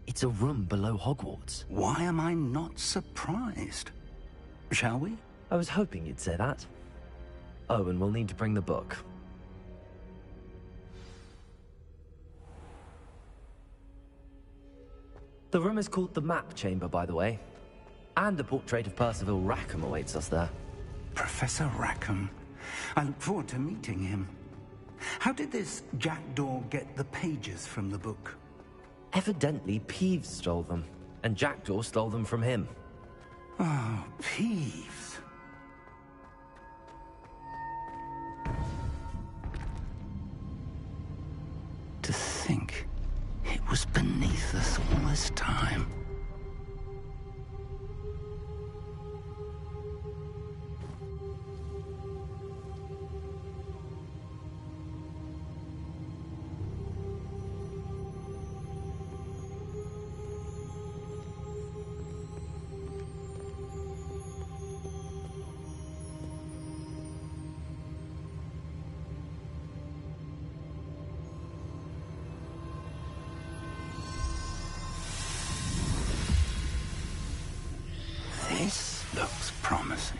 Speaker 1: it's a room below Hogwarts.
Speaker 9: Why am I not surprised? Shall we?
Speaker 1: I was hoping you'd say that. Oh, and we'll need to bring the book. The room is called the Map Chamber, by the way. And a portrait of Percival Rackham awaits us there.
Speaker 9: Professor Rackham. I look forward to meeting him. How did this Jackdaw get the pages from the book?
Speaker 1: Evidently, Peeves stole them, and Jackdaw stole them from him.
Speaker 9: Oh, Peeves. To think it was beneath us all this time. This looks promising.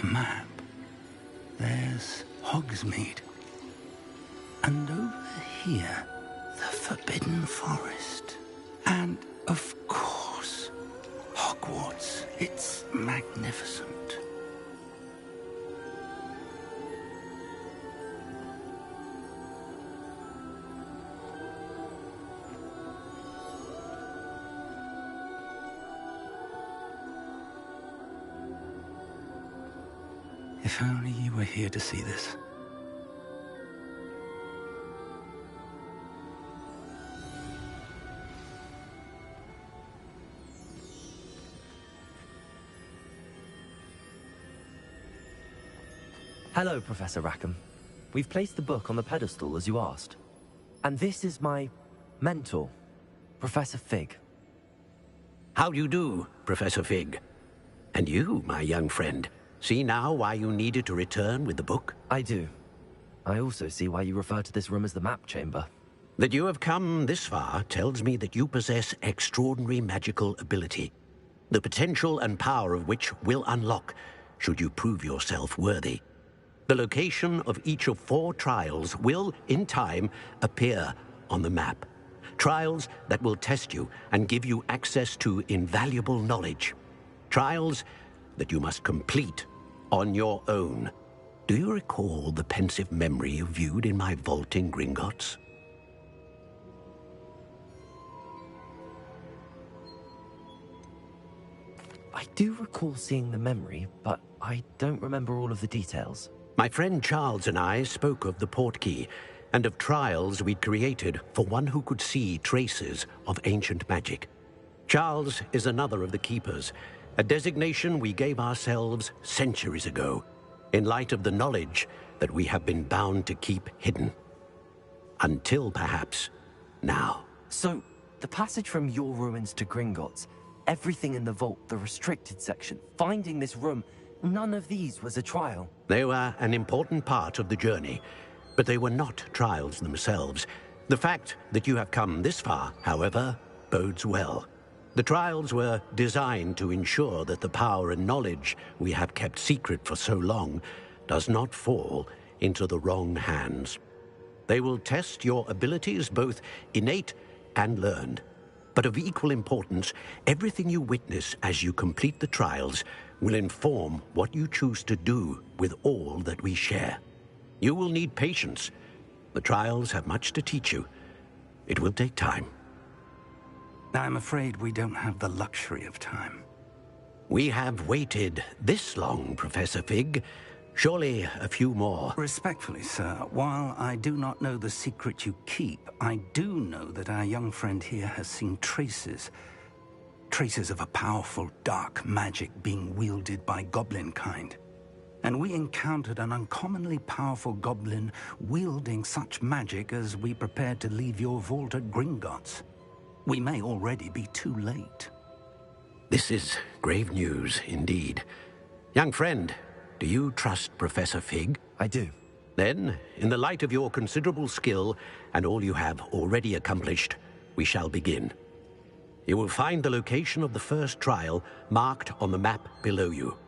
Speaker 9: Map. There's Hogsmeade. And over here, the Forbidden Forest. And, of course, Hogwarts. It's magnificent. If only you were here to see this.
Speaker 1: Hello, Professor Rackham. We've placed the book on the pedestal as you asked. And this is my mentor, Professor Fig.
Speaker 4: How do you do, Professor Fig? And you, my young friend, see now why you needed to return with the book?
Speaker 1: I do. I also see why you refer to this room as the map chamber.
Speaker 4: That you have come this far tells me that you possess extraordinary magical ability, the potential and power of which will unlock should you prove yourself worthy. The location of each of 4 trials will, in time, appear on the map. Trials that will test you and give you access to invaluable knowledge. Trials that you must complete on your own. Do you recall the pensive memory you viewed in my vault in Gringotts?
Speaker 1: I do recall seeing the memory, but I don't remember all of the details.
Speaker 4: My friend Charles and I spoke of the portkey and of trials we'd created for one who could see traces of ancient magic. Charles is another of the keepers, a designation we gave ourselves centuries ago, in light of the knowledge that we have been bound to keep hidden. Until perhaps now.
Speaker 1: So, the passage from your ruins to Gringotts, everything in the vault, the restricted section, finding this room, none of these was a trial.
Speaker 4: They were an important part of the journey, but they were not trials themselves. The fact that you have come this far, however, bodes well. The trials were designed to ensure that the power and knowledge we have kept secret for so long does not fall into the wrong hands. They will test your abilities, both innate and learned. But of equal importance, everything you witness as you complete the trials will inform what you choose to do with all that we share. You will need patience. The trials have much to teach you. It will take time.
Speaker 9: I'm afraid we don't have the luxury of time.
Speaker 4: We have waited this long, Professor Fig. Surely a few more.
Speaker 9: Respectfully, sir, while I do not know the secret you keep, I do know that our young friend here has seen traces of a powerful dark magic being wielded by goblin kind. And we encountered an uncommonly powerful goblin wielding such magic as we prepared to leave your vault at Gringotts. We may already be too late.
Speaker 4: This is grave news indeed. Young friend, do you trust Professor Fig?
Speaker 1: I do.
Speaker 4: Then, in the light of your considerable skill and all you have already accomplished, we shall begin. You will find the location of the first trial marked on the map below you.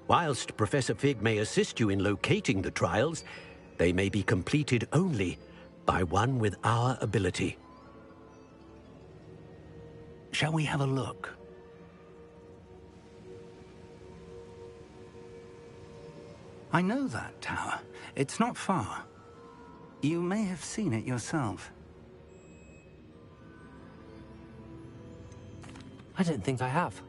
Speaker 4: Whilst Professor Fig may assist you in locating the trials, they may be completed only by one with our ability.
Speaker 9: Shall we have a look? I know that tower. It's not far. You may have seen it yourself.
Speaker 1: I don't think I have.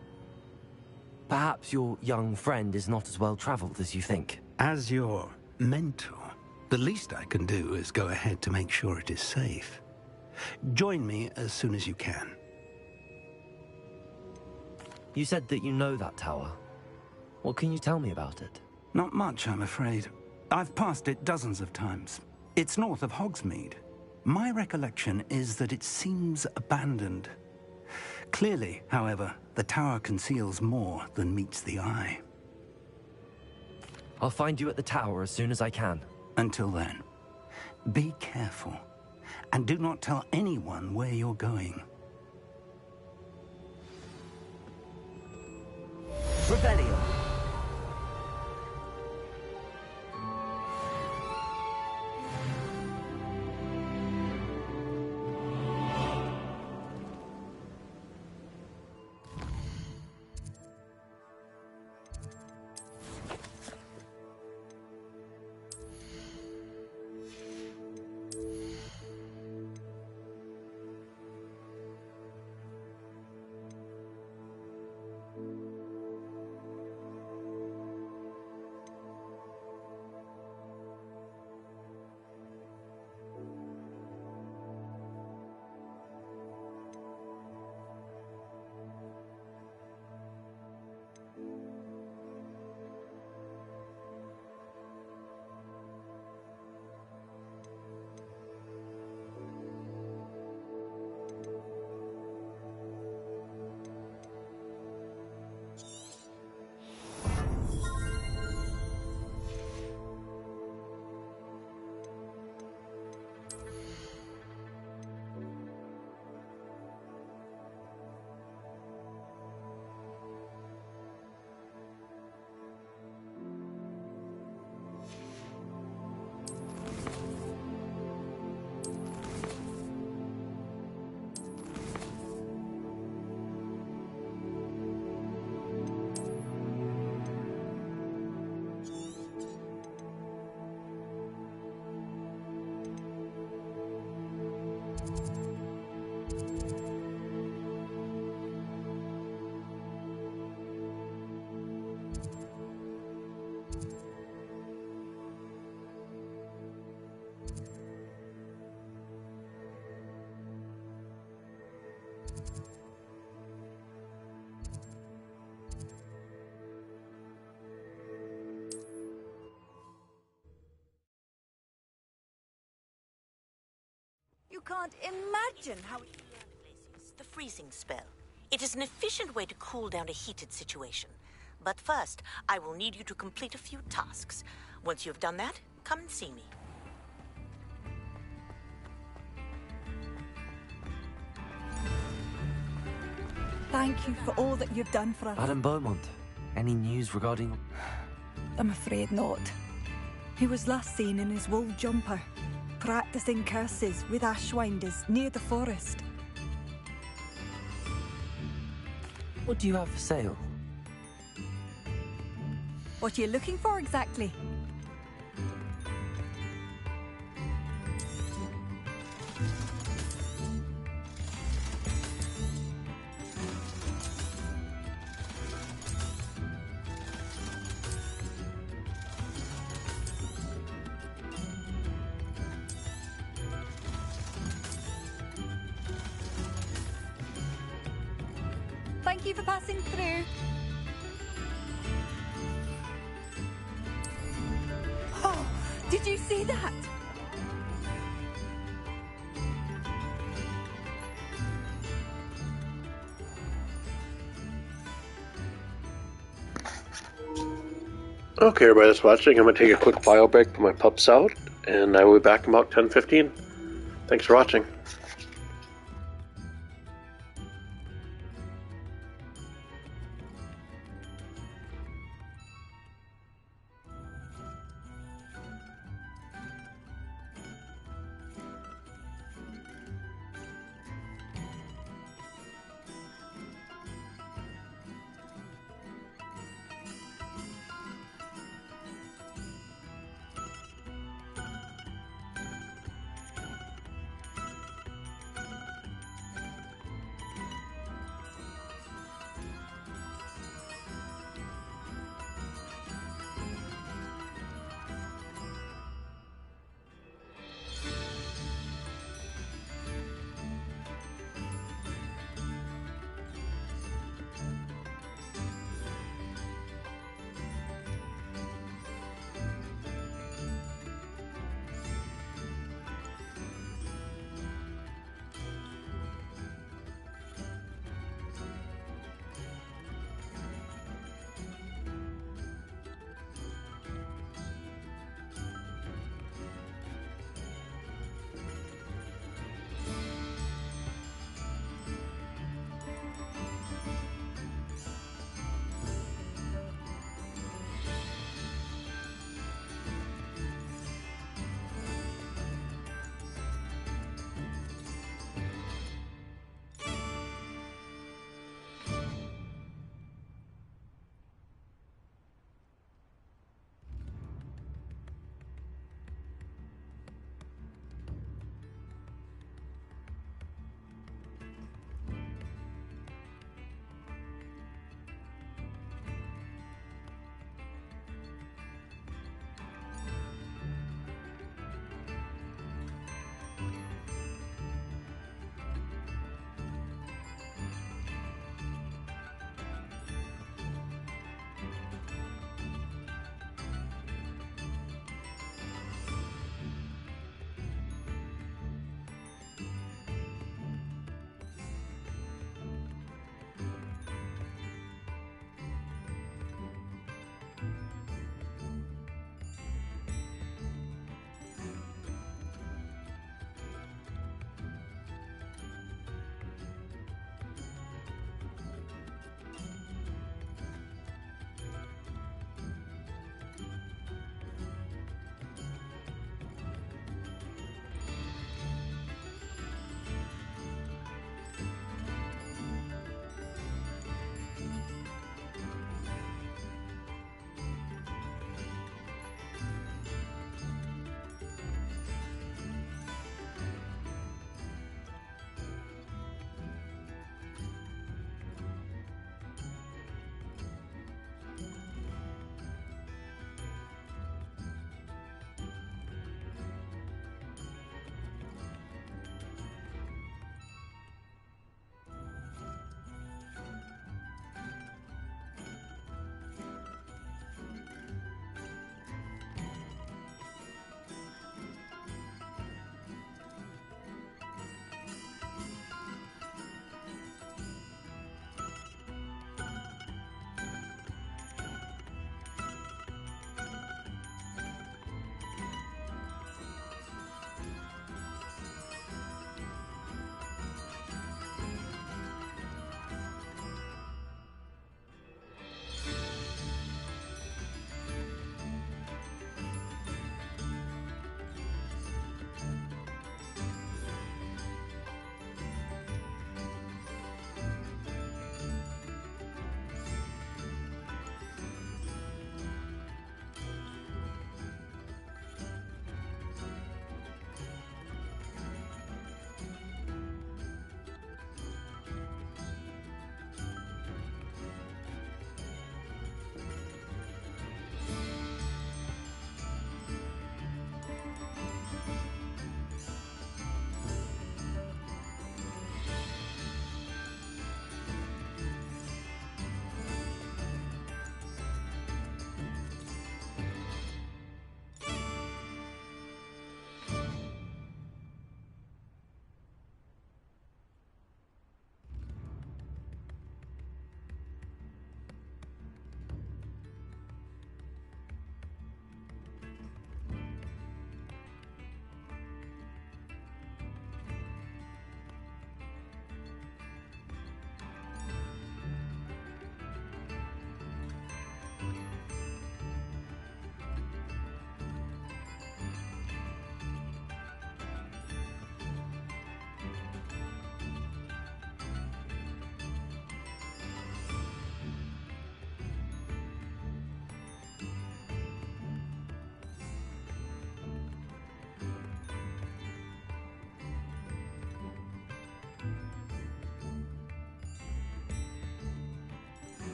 Speaker 1: Perhaps your young friend is not as well traveled as you think.
Speaker 9: As your mentor, the least I can do is go ahead to make sure it is safe. Join me as soon as you can.
Speaker 1: You said that you know that tower. What can you tell me about it?
Speaker 9: Not much, I'm afraid. I've passed it dozens of times. It's north of Hogsmeade. My recollection is that it seems abandoned. Clearly, however, the tower conceals more than meets the eye.
Speaker 1: I'll find you at the tower as soon as I can.
Speaker 9: Until then, be careful, and do not tell anyone where you're going.
Speaker 1: Rebellion!
Speaker 6: can't imagine how... The freezing spell. It is an efficient way to cool down a heated situation. But first, I will need you to complete a few tasks. Once you have done that, come and see me.
Speaker 11: Thank you for all that you've done for us.
Speaker 1: Madame Beaumont, any news regarding...
Speaker 11: I'm afraid not. He was last seen in his wool jumper, practicing curses with ashwinders near the forest.
Speaker 1: What do you have for sale?
Speaker 11: What are you looking for exactly? Thank you for passing through. Oh, did you see that?
Speaker 10: Okay, everybody that's watching, I'm going to take a quick bio break, put my pups out, and I will be back in about 10:15. Thanks for watching.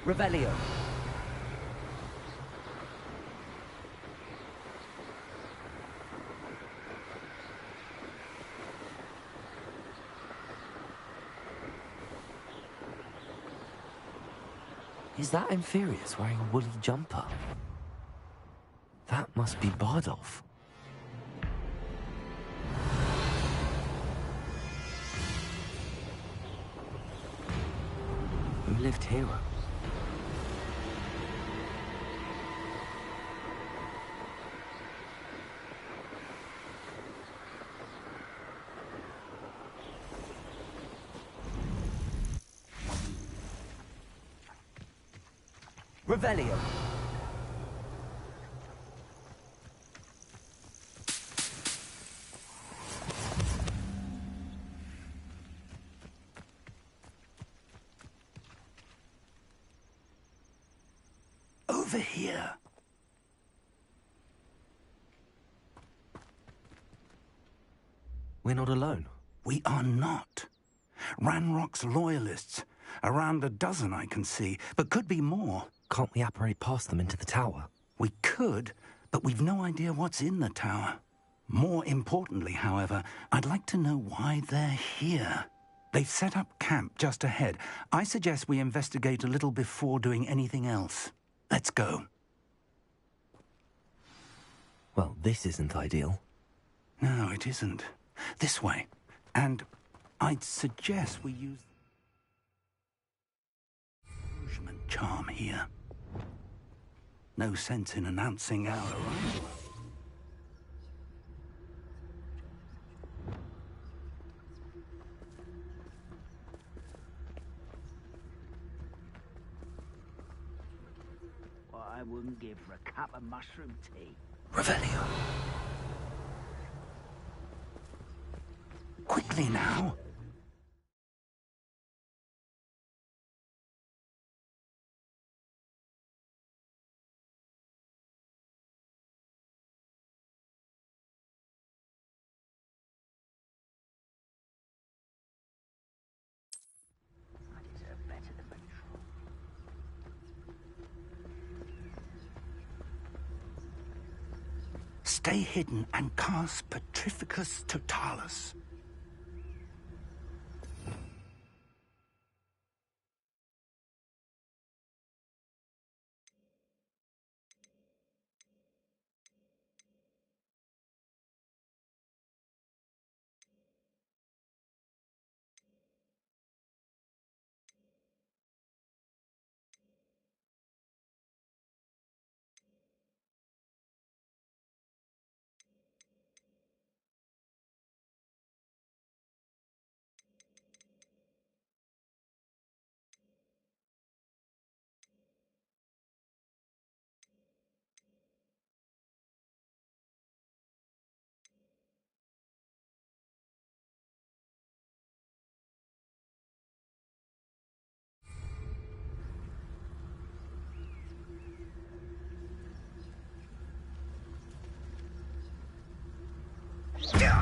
Speaker 1: Revelio. Is that Inferius wearing a woolly jumper? That must be Bardolph. Who lived here? Revelio.
Speaker 9: Over here.
Speaker 1: We're not alone.
Speaker 9: We are not. Ranrock's loyalists. Around a dozen I can see, but could be more.
Speaker 1: Can't we apparate past them into the tower?
Speaker 9: We could, but we've no idea what's in the tower. More importantly, however, I'd like to know why they're here. They've set up camp just ahead. I suggest we investigate a little before doing anything else. Let's go.
Speaker 1: Well, this isn't ideal.
Speaker 9: No, it isn't. This way. And I'd suggest we use the charm here. No sense in announcing our arrival.
Speaker 2: What I wouldn't give for a cup of mushroom tea.
Speaker 1: Revelio.
Speaker 9: Quickly now. Stay hidden and cast Petrificus Totalis.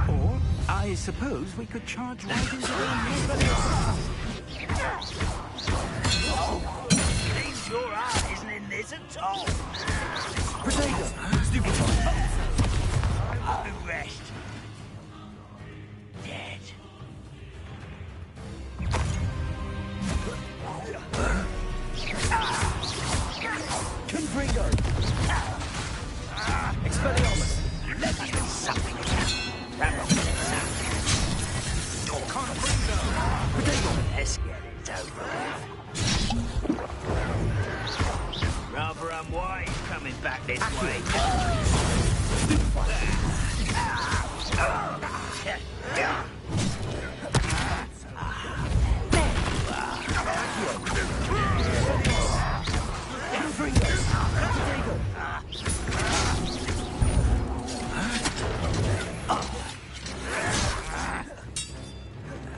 Speaker 9: Or, I suppose we could charge right into
Speaker 2: Seems your heart isn't in this at all.
Speaker 1: Potato! Stupefy!
Speaker 2: The rest. Dead.
Speaker 1: Confringo! Expelliarmus!
Speaker 2: Let me do something. Let's get it over with. Rather unwise coming back this way.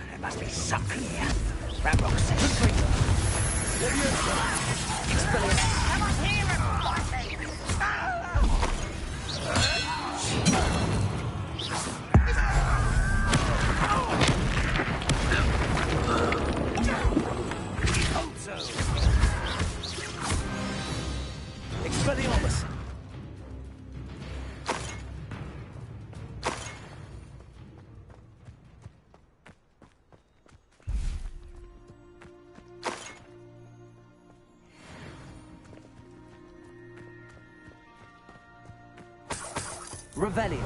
Speaker 2: There must be something here. Ramrock said. Come on here
Speaker 1: Revelio.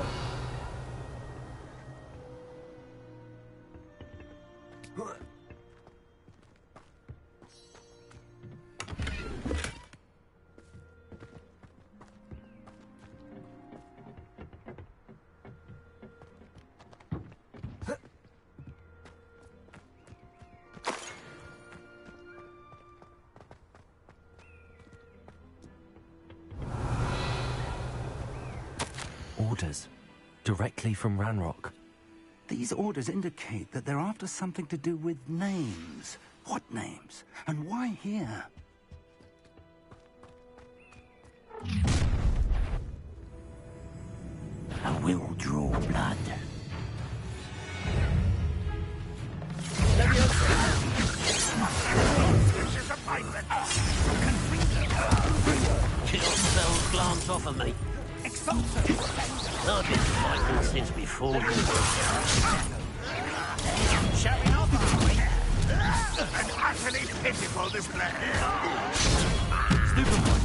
Speaker 1: Orders. Directly from Ranrock.
Speaker 9: These orders indicate that they're after something to do with names. What names? And why here?
Speaker 4: I will draw blood. Kill spells glance off of me. I've been fighting since before you were.
Speaker 8: Showing off, are we? An utterly pitiful display.
Speaker 1: Stupid one.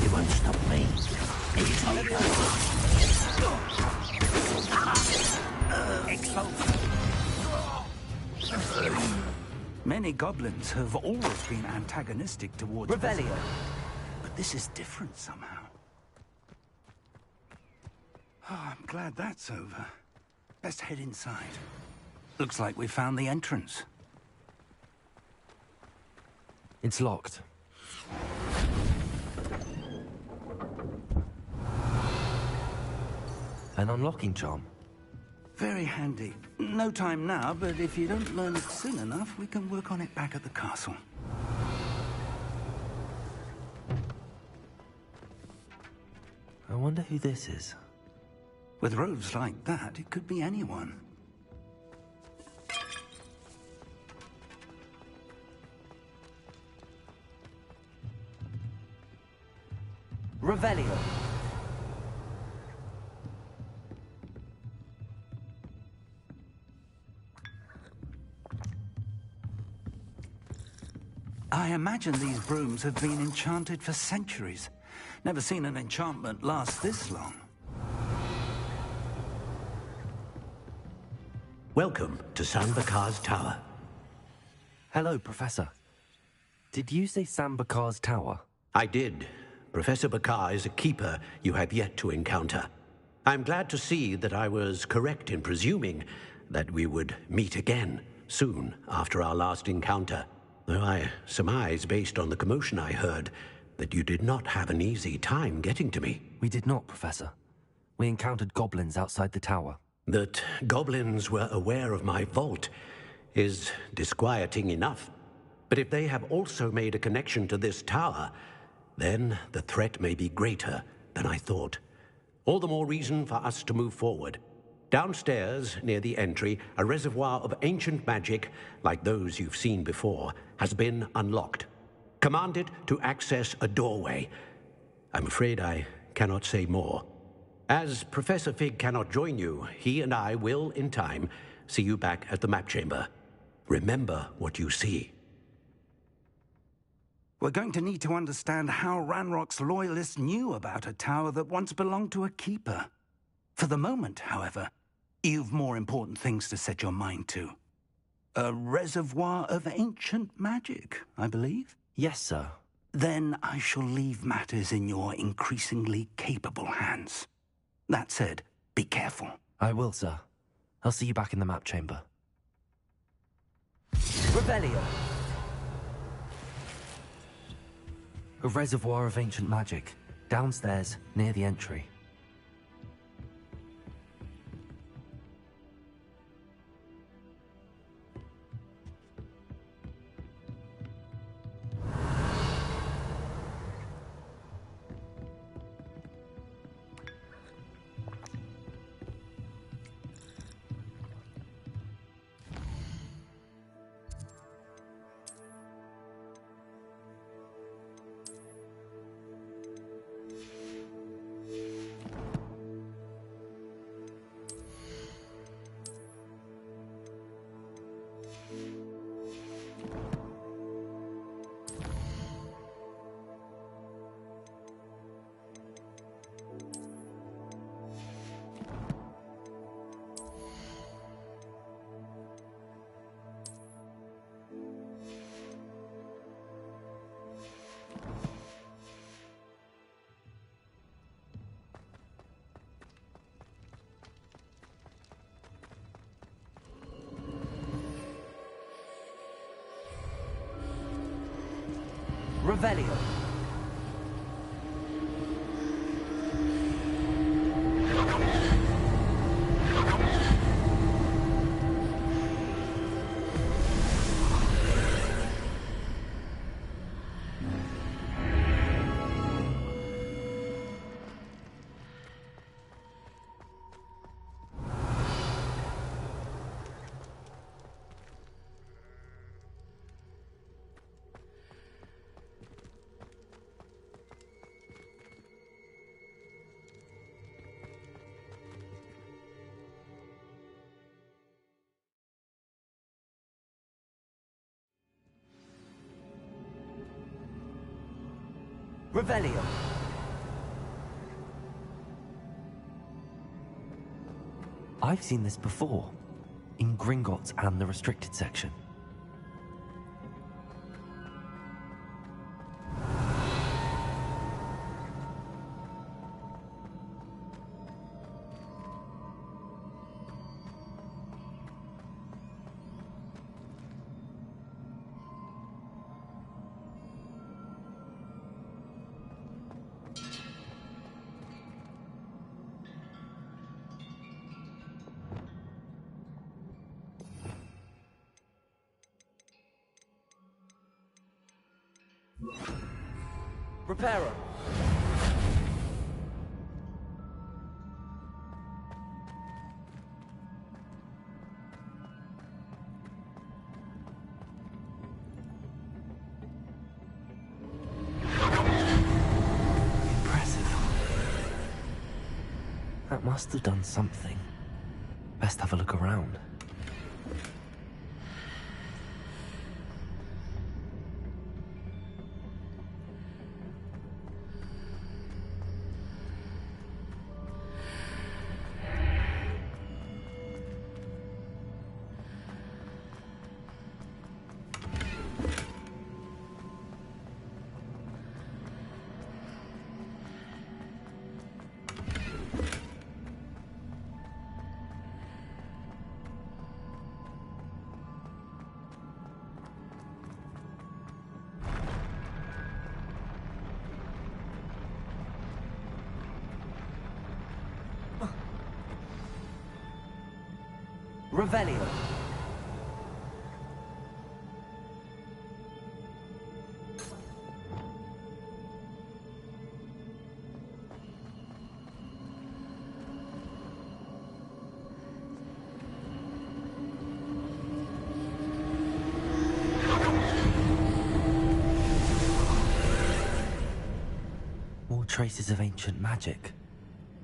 Speaker 4: You won't stop me.
Speaker 9: Many goblins have always been antagonistic towards
Speaker 1: Revelio.
Speaker 9: But this is different somehow. Oh, I'm glad that's over. Best head inside. Looks like we found the entrance.
Speaker 1: It's locked. An unlocking charm.
Speaker 9: Very handy. No time now, but if you don't learn it soon enough, we can work on it back at the castle.
Speaker 1: I wonder who this is.
Speaker 9: With robes like that, it could be anyone.
Speaker 1: Revelio.
Speaker 9: I imagine these brooms have been enchanted for centuries. Never seen an enchantment last this long.
Speaker 4: Welcome to Sambakar's Tower.
Speaker 1: Hello, Professor. Did you say Sambakar's Tower?
Speaker 4: I did. Professor Bakar is a keeper you have yet to encounter. I'm glad to see that I was correct in presuming that we would meet again soon after our last encounter. Though I surmise, based on the commotion I heard, that you did not have an easy time getting to me.
Speaker 1: We did not, Professor. We encountered goblins outside the tower.
Speaker 4: That goblins were aware of my vault is disquieting enough. But if they have also made a connection to this tower, then the threat may be greater than I thought. All the more reason for us to move forward. Downstairs, near the entry, a reservoir of ancient magic, like those you've seen before, has been unlocked. Command it to access a doorway. I'm afraid I cannot say more. As Professor Fig cannot join you, he and I will, in time, see you back at the map chamber. Remember what you see.
Speaker 9: We're going to need to understand how Ranrock's loyalists knew about a tower that once belonged to a keeper. For the moment, however, you've more important things to set your mind to. A reservoir of ancient magic, I believe?
Speaker 1: Yes, sir.
Speaker 9: Then I shall leave matters in your increasingly capable hands. That said, be careful.
Speaker 1: I will, sir. I'll see you back in the map chamber. Revelio. A reservoir of ancient magic. Downstairs, near the entry. Revelio. Revelio. I've seen this before, in Gringotts and the restricted section. Reparo. Impressive. That must have done something. Best have a look around. Revelio. More traces of ancient magic.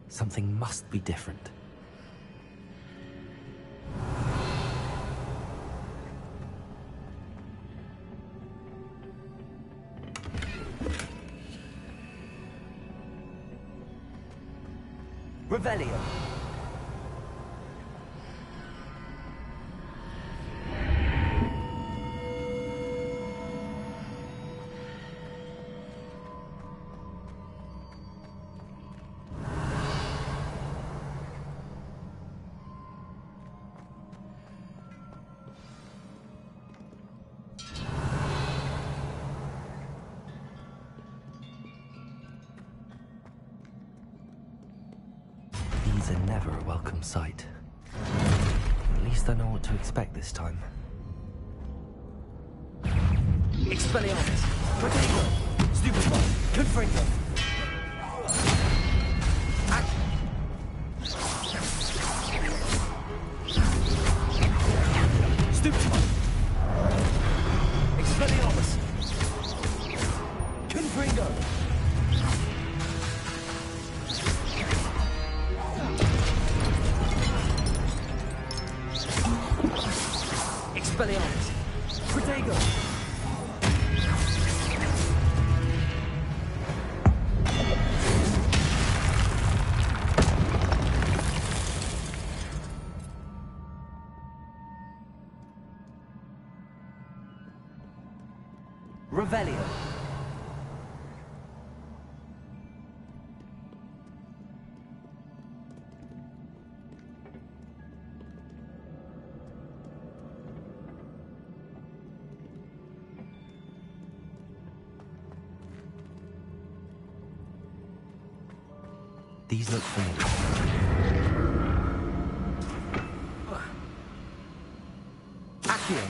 Speaker 1: Something must be different. Revelio. These are never a welcome sight. At least I know what to expect this time. Expelliarmus! Protego! Stupefy! Confringo! Stupefy! Expelliarmus! Confringo! Expelliarmus! Protego! Revelio. These look familiar. Accio.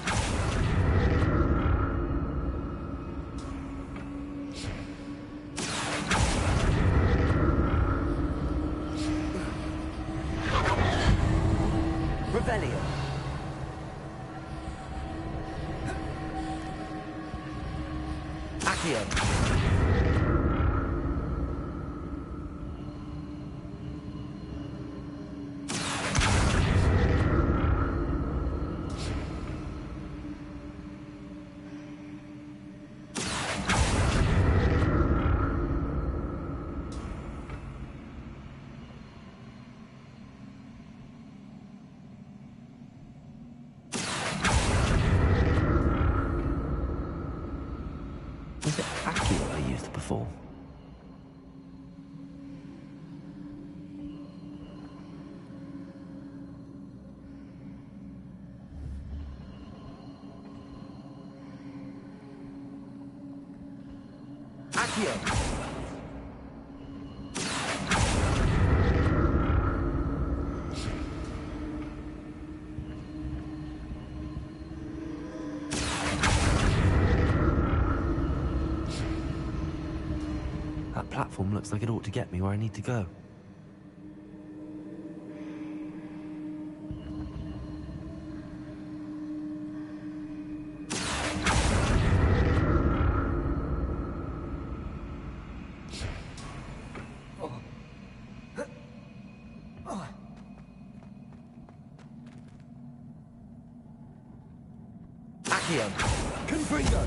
Speaker 1: Revelio. Accio. Was it Accio I used before? Accio! That platform looks like it ought to get me where I need to go. Accio! Confringo!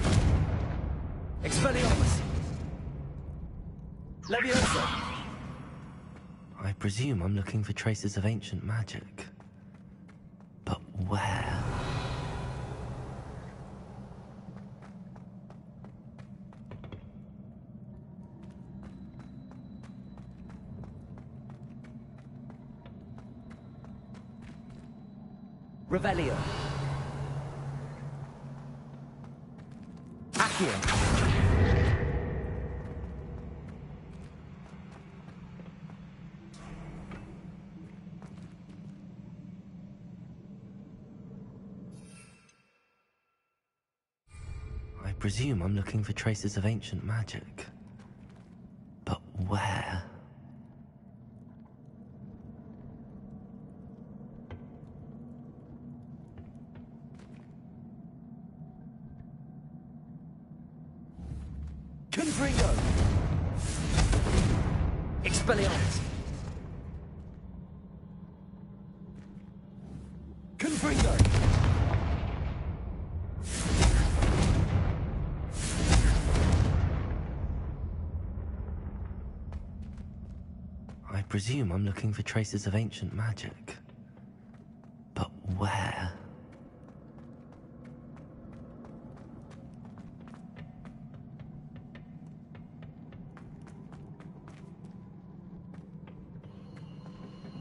Speaker 1: Expelliarmus! Leviosa! I presume I'm looking for traces of ancient magic. But where? Revelio. Accio. I presume I'm looking for traces of ancient magic. But where? Confringo! Expelliarmus! Confringo! I presume I'm looking for traces of ancient magic. But where?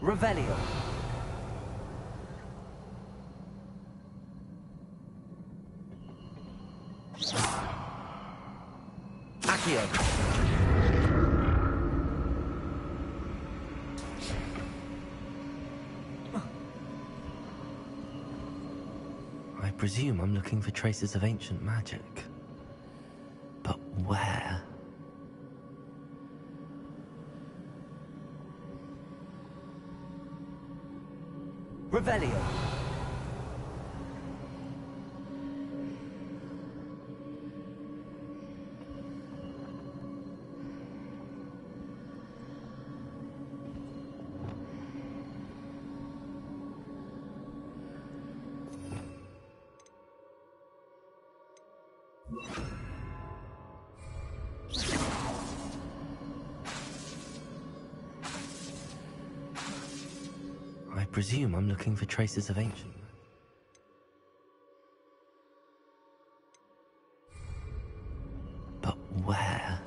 Speaker 1: Revelio. Accio. I presume I'm looking for traces of ancient magic. But where? Revelio. presume I'm looking for traces of ancient. But where?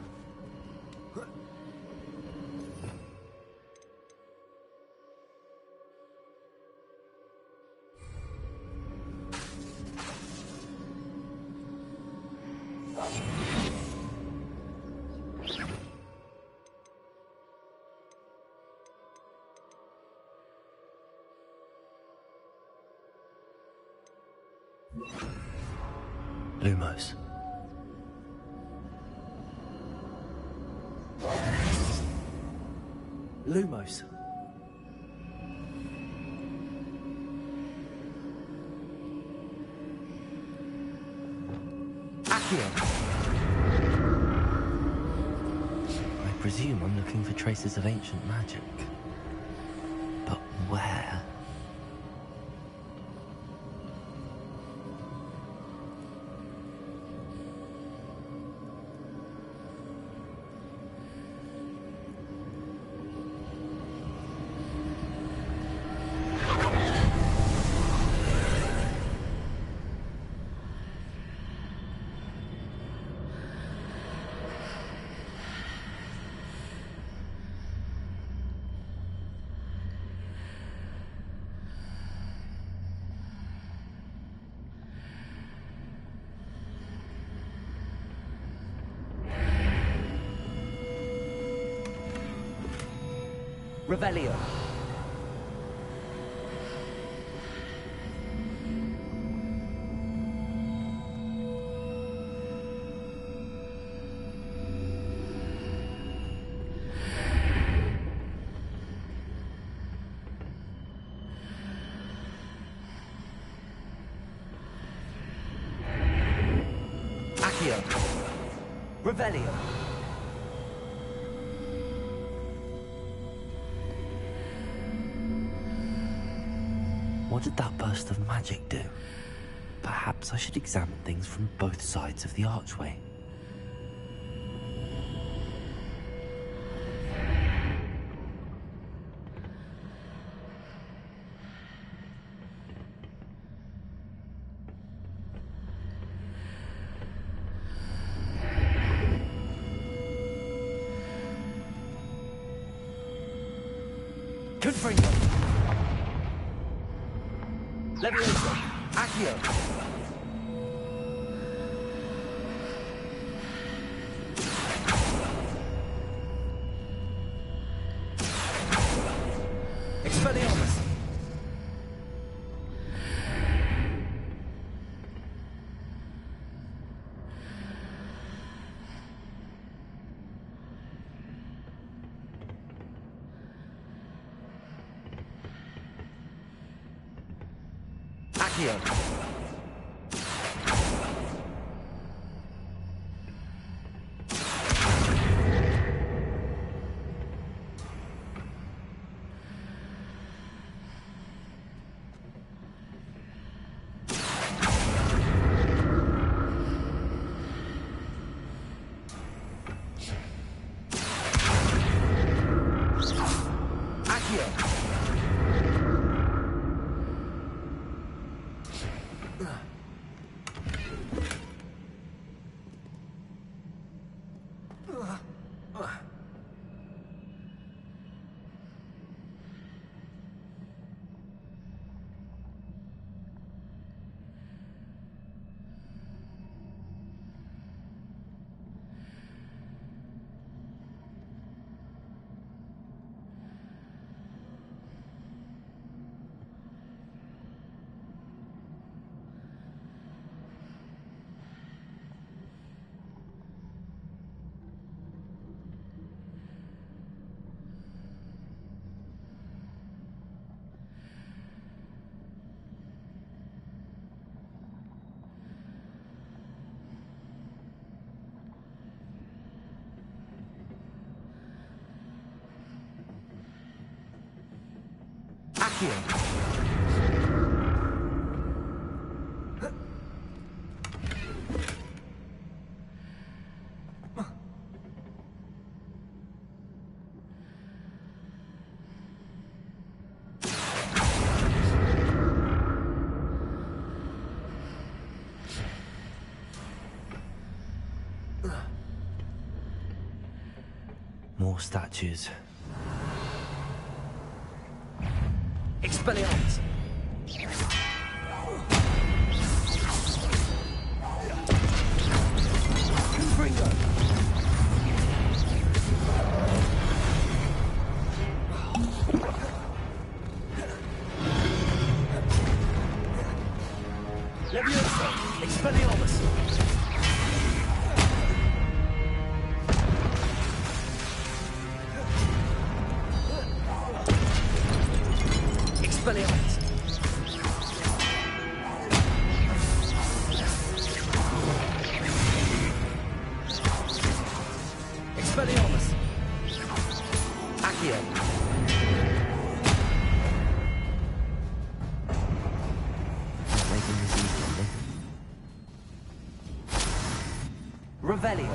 Speaker 1: Lumos. Lumos. Accio. I presume I'm looking for traces of ancient magic. But where? Revelio. Accio. Revelio. What did that burst of magic do? Perhaps I should examine things from both sides of the archway. Confringo. Leviosa. Accio. Expelliarmus. Accio. Accio. More statues. Expelliarmus! Confringo! Leviosa! Expelliarmus! Expelliarmus! Expelliarmus! Accio! Not making this easy on me. Revelio!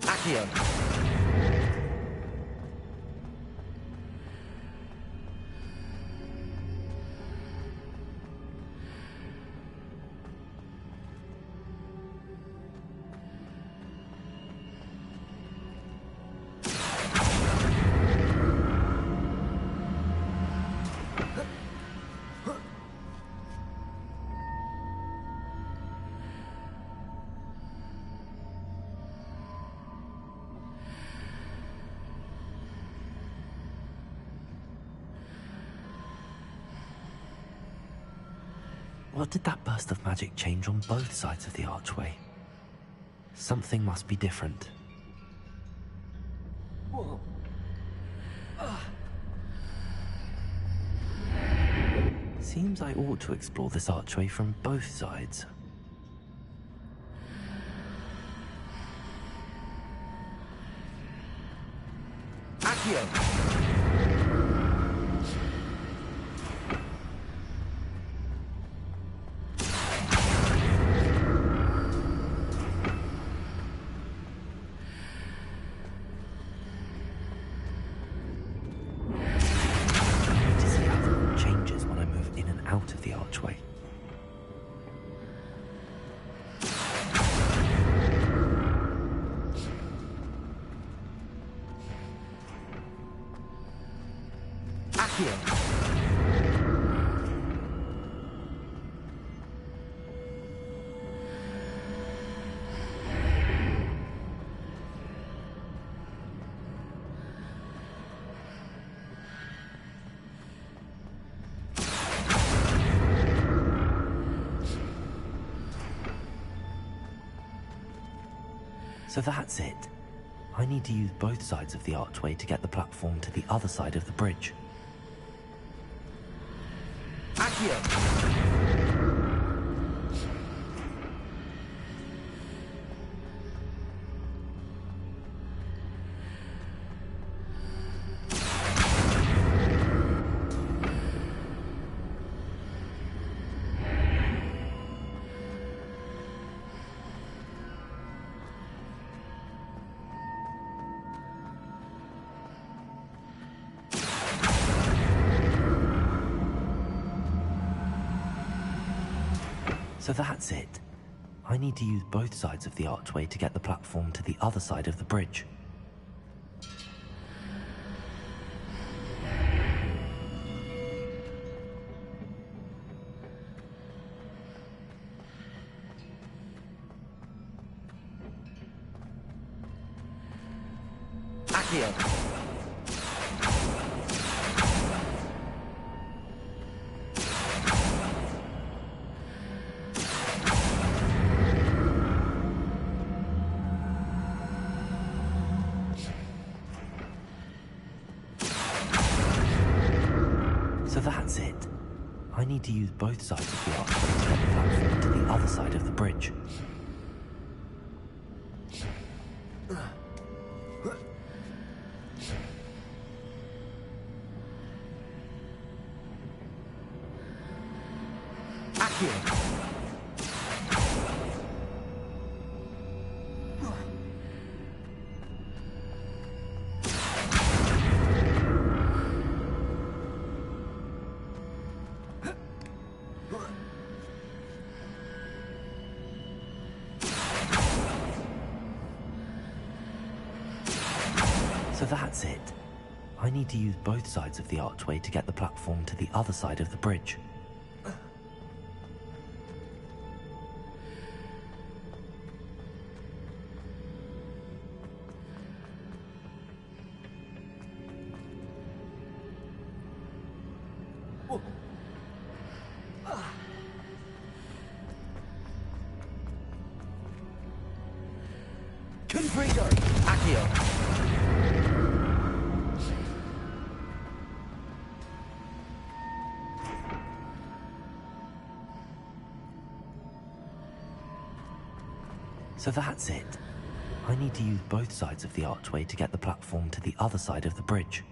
Speaker 1: Accio! What did that burst of magic change on both sides of the archway? Something must be different. Whoa. Seems I ought to explore this archway from both sides. Accio! Out of the archway. Accio! So that's it. I need to use both sides of the archway to get the platform to the other side of the bridge. Accio! So that's it. I need to use both sides of the archway to get the platform to the other side of the bridge. Accio! So that's it. I need to use both sides of the archway to get the platform to the other side of the bridge. Accio! So that's it. I need to use both sides of the archway to get the platform to the other side of the bridge. Confredo! Accio! So that's it. I need to use both sides of the archway to get the platform to the other side of the bridge.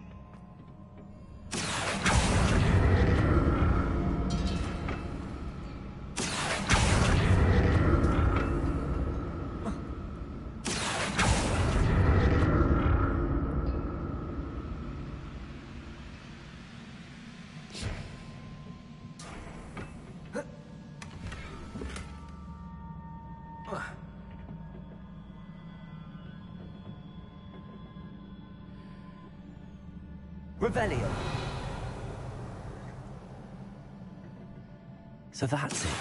Speaker 1: Revelio. So that's it.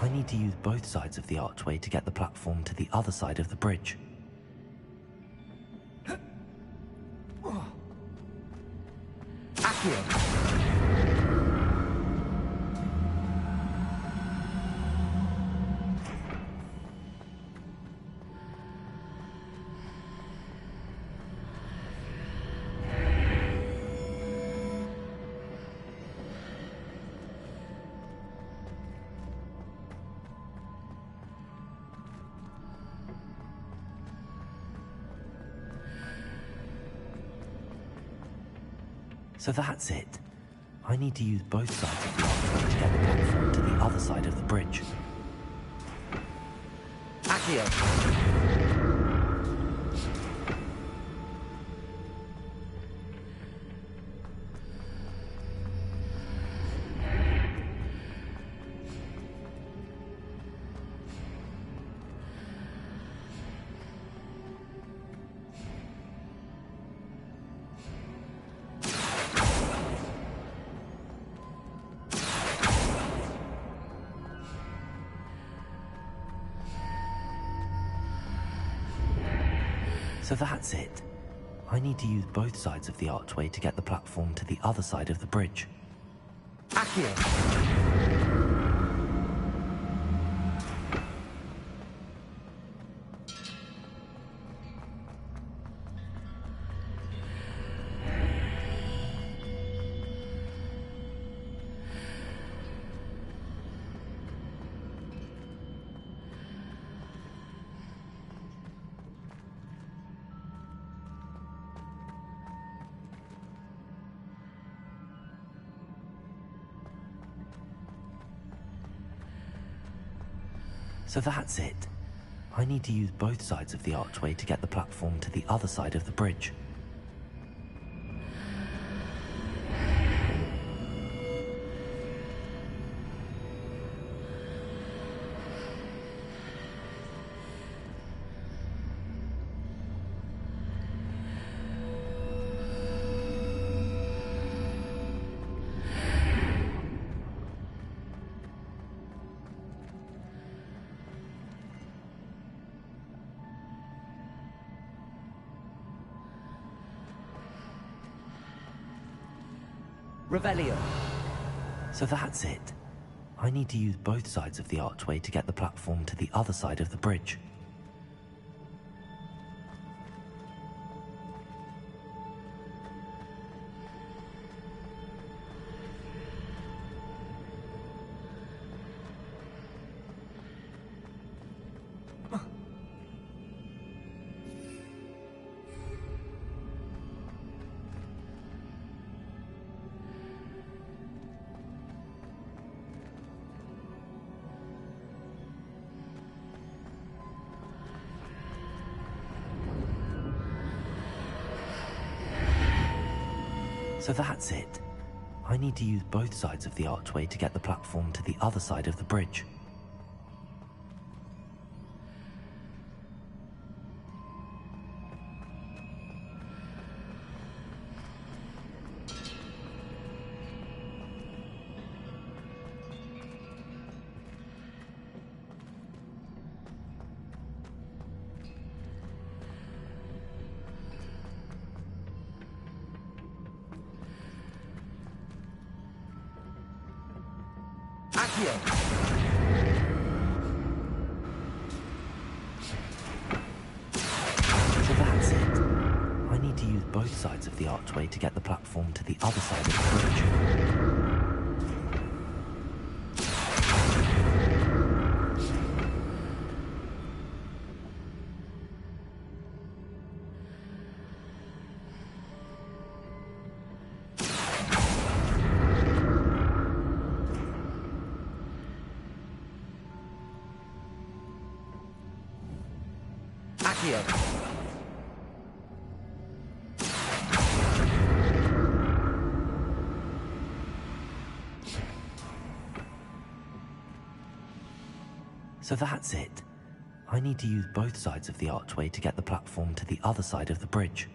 Speaker 1: I need to use both sides of the archway to get the platform to the other side of the bridge. Accio. So that's it. I need to use both sides of the archway to get the platform to the other side of the bridge. Accio! So that's it. I need to use both sides of the archway to get the platform to the other side of the bridge. Accio! So that's it. I need to use both sides of the archway to get the platform to the other side of the bridge. Revelio. So that's it. I need to use both sides of the archway to get the platform to the other side of the bridge. So that's it. I need to use both sides of the archway to get the platform to the other side of the bridge. So that's it. I need to use both sides of the archway to get the platform to the other side of the bridge. So that's it. I need to use both sides of the archway to get the platform to the other side of the bridge.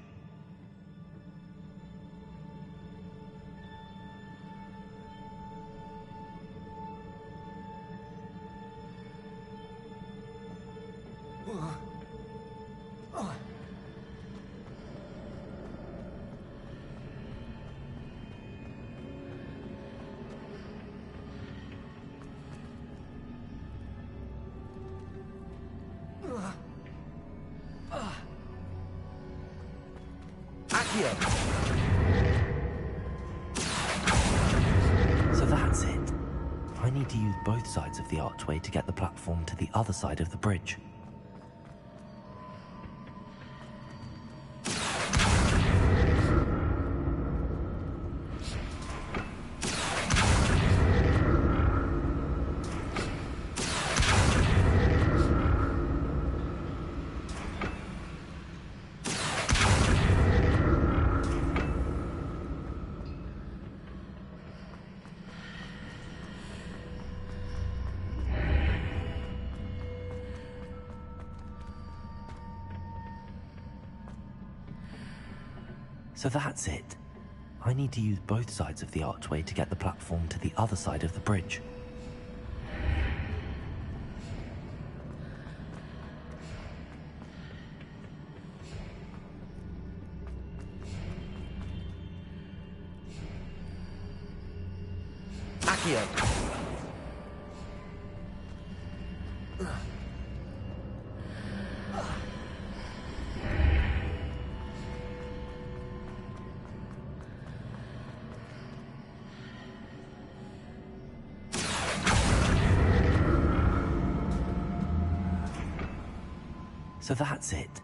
Speaker 1: So that's it. I need to use both sides of the archway to get the platform to the other side of the bridge. So that's it. I need to use both sides of the archway to get the platform to the other side of the bridge. So that's it.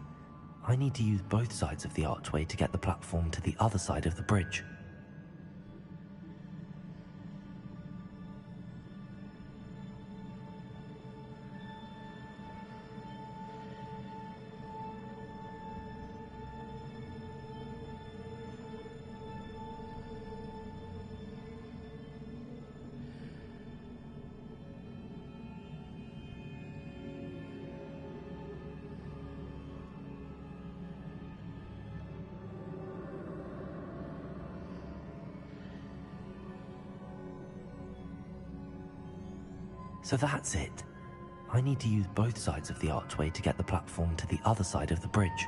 Speaker 1: I need to use both sides of the archway to get the platform to the other side of the bridge. So that's it. I need to use both sides of the archway to get the platform to the other side of the bridge.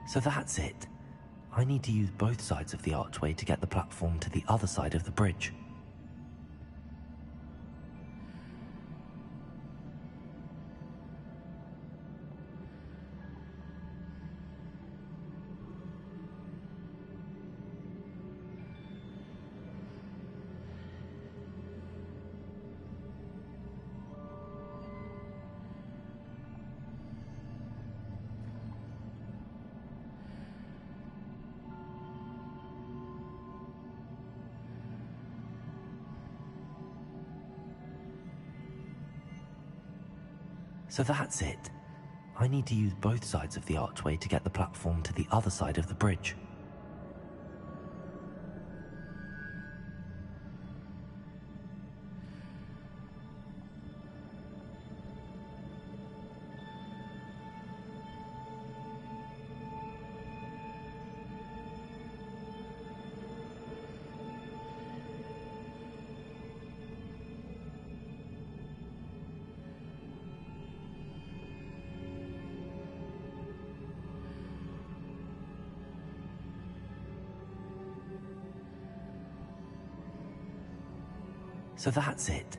Speaker 1: So that's it. I need to use both sides of the archway to get the platform to the other side of the bridge. So that's it. I need to use both sides of the archway to get the platform to the other side of the bridge. So that's it.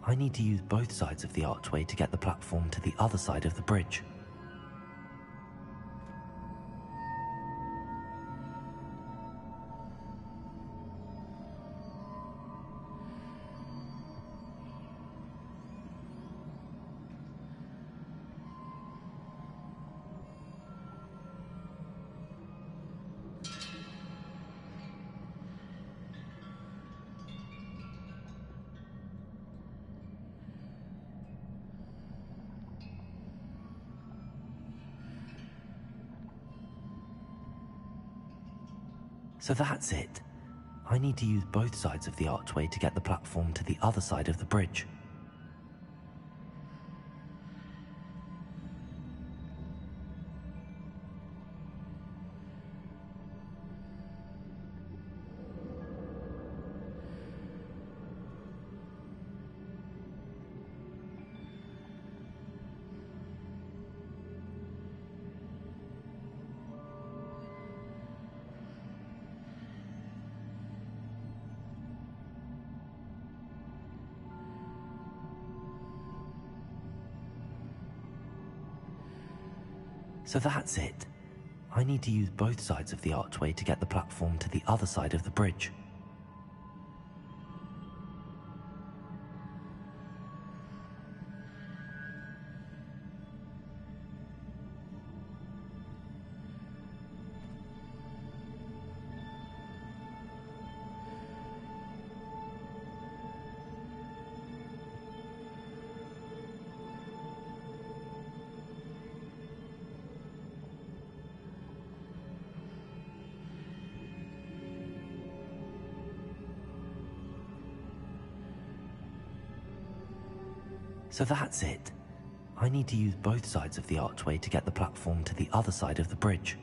Speaker 1: I need to use both sides of the archway to get the platform to the other side of the bridge. So that's it. I need to use both sides of the archway to get the platform to the other side of the bridge. So that's it. I need to use both sides of the archway to get the platform to the other side of the bridge. So that's it. I need to use both sides of the archway to get the platform to the other side of the bridge.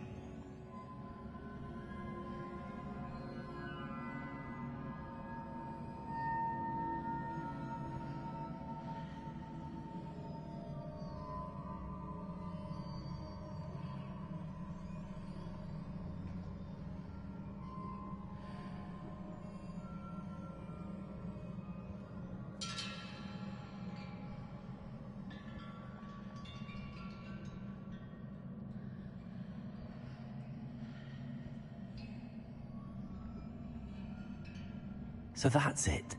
Speaker 1: So that's it.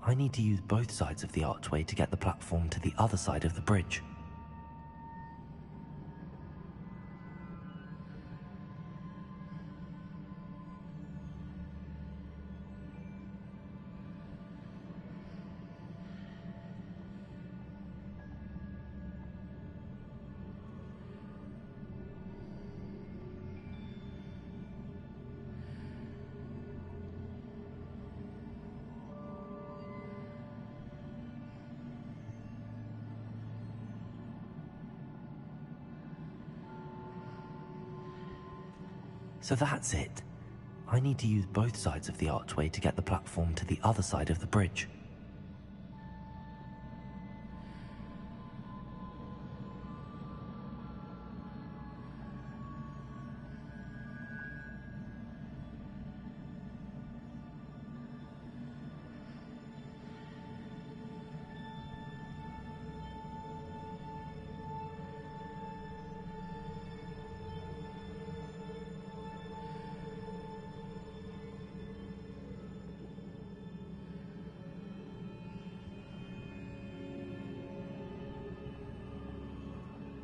Speaker 1: I need to use both sides of the archway to get the platform to the other side of the bridge. So that's it. I need to use both sides of the archway to get the platform to the other side of the bridge.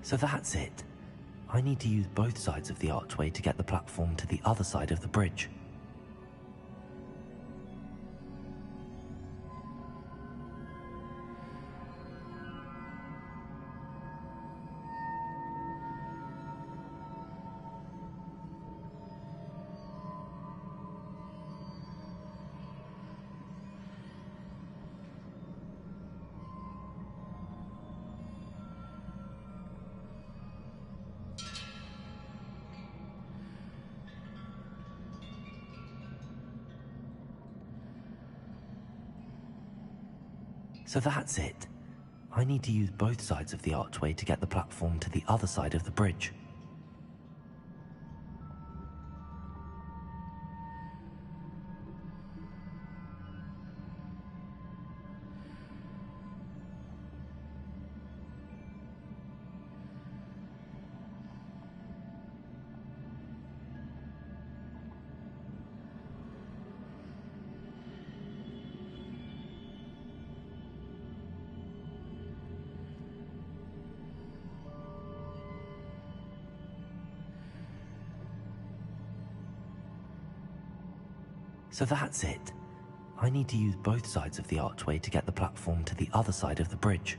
Speaker 1: So that's it. I need to use both sides of the archway to get the platform to the other side of the bridge. So that's it. I need to use both sides of the archway to get the platform to the other side of the bridge. So that's it. I need to use both sides of the archway to get the platform to the other side of the bridge.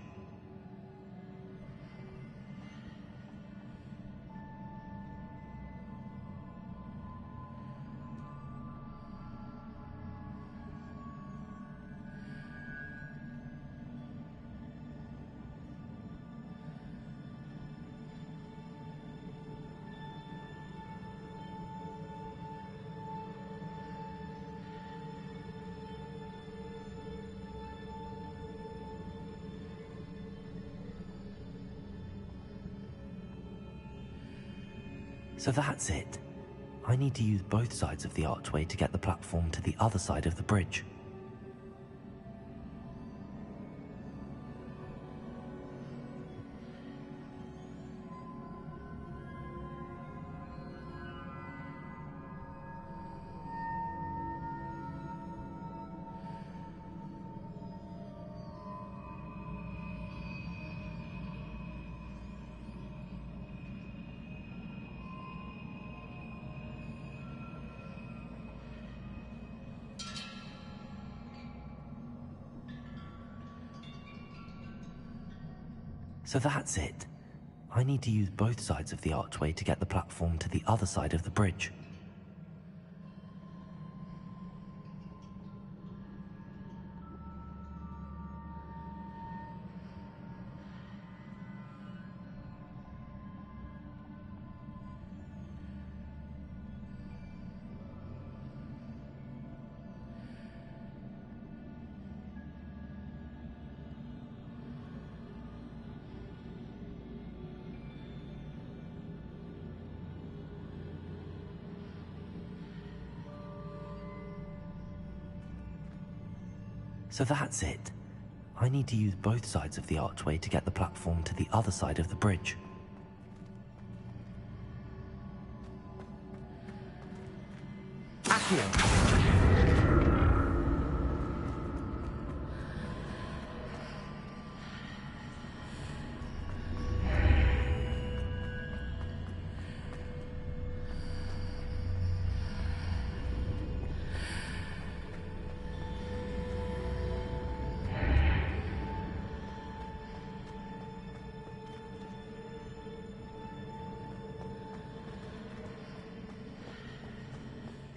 Speaker 1: So that's it. I need to use both sides of the archway to get the platform to the other side of the bridge. So that's it. I need to use both sides of the archway to get the platform to the other side of the bridge. So that's it. I need to use both sides of the archway to get the platform to the other side of the bridge. Accio!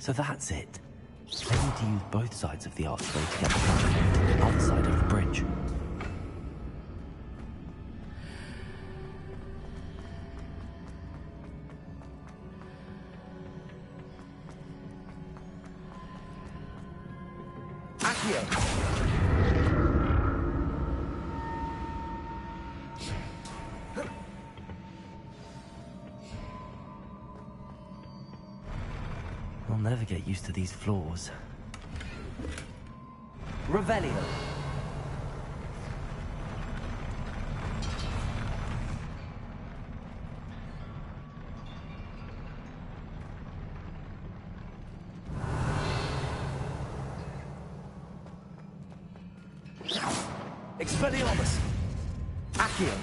Speaker 1: So that's it. I need to use both sides of the archway to get the platform to the other side of the bridge. Accio! I'll never get used to these floors. Revelio. Expelliarmus. Accio.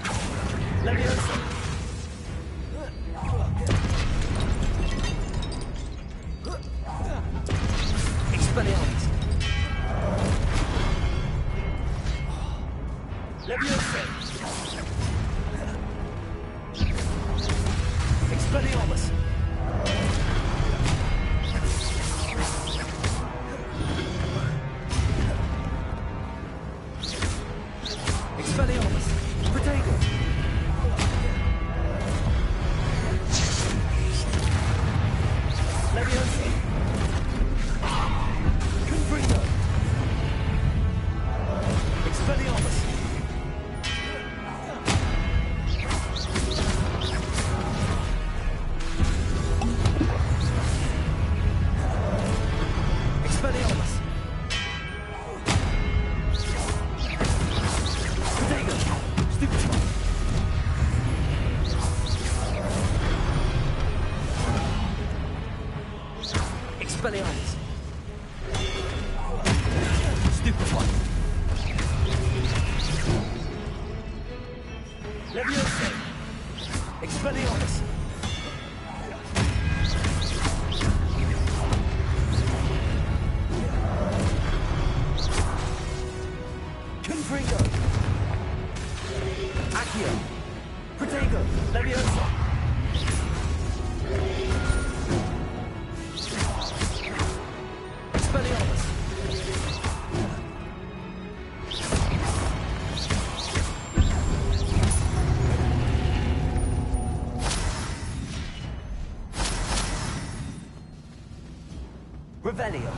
Speaker 1: Leviosa. Expelliarmus! Stupefy! Leviosa! Expelliarmus! Confringo! Accio! Protego! Leviosa! Expelliarmus! Revelio!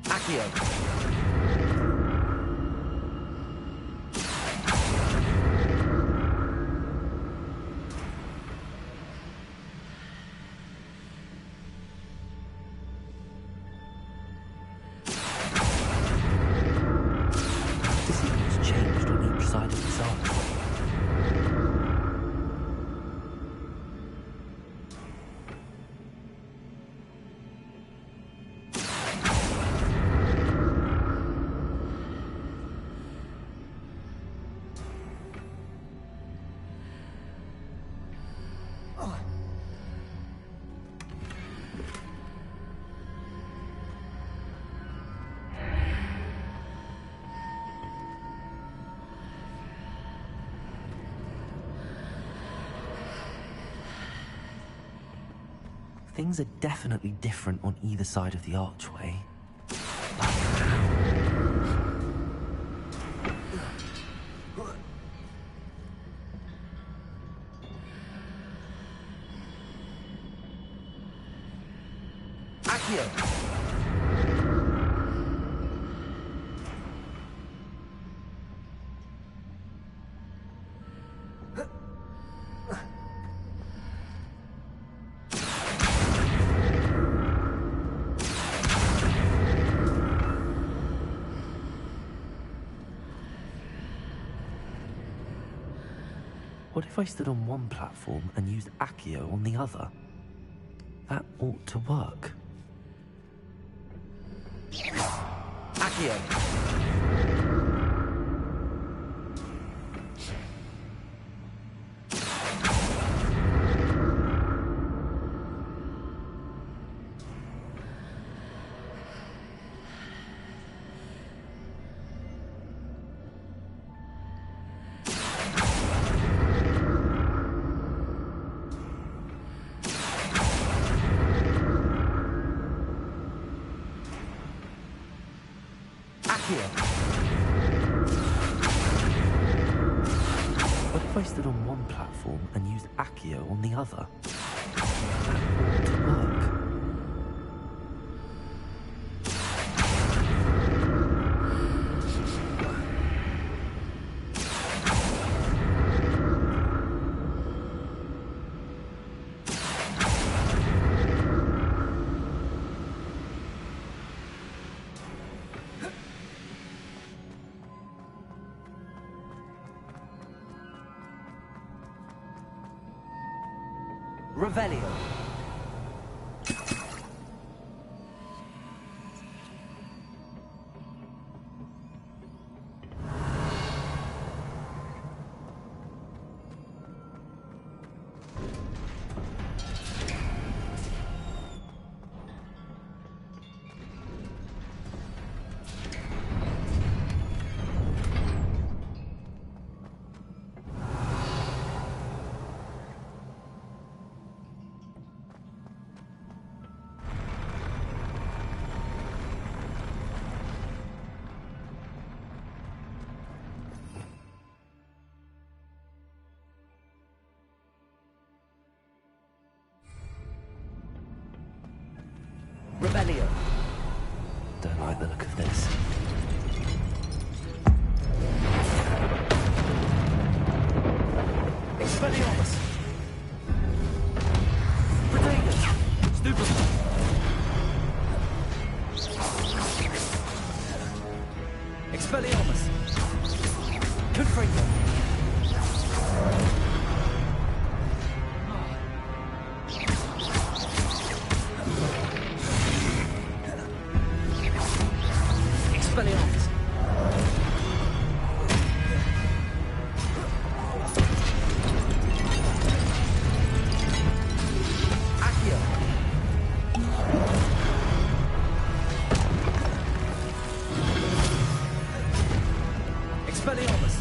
Speaker 1: Accio! See what's changed on each side of this archway. Things are definitely different on either side of the archway. Accio! What if I stood on one platform and used Accio on the other? That ought to work. Accio! What if I stood on one platform and used Accio on the other? That ought to work. Revelio. like the look of this.
Speaker 5: Expelliarmus! Proteus! Stupid! Expelliarmus! Confringo! Expelliarmus! Accio! Expelliarmus!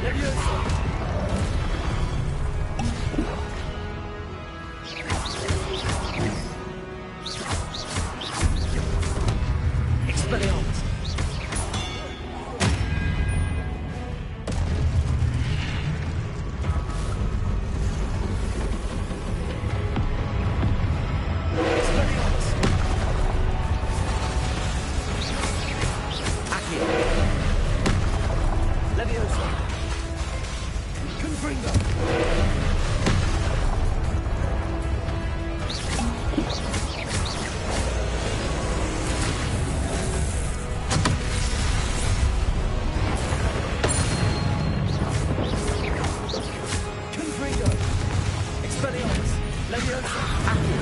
Speaker 5: Leviosa! Expelliarmus! Expelliarmus! Accio! Leviosa! Confringo! Confringo! Expelliarmus! Leviosa! Accio!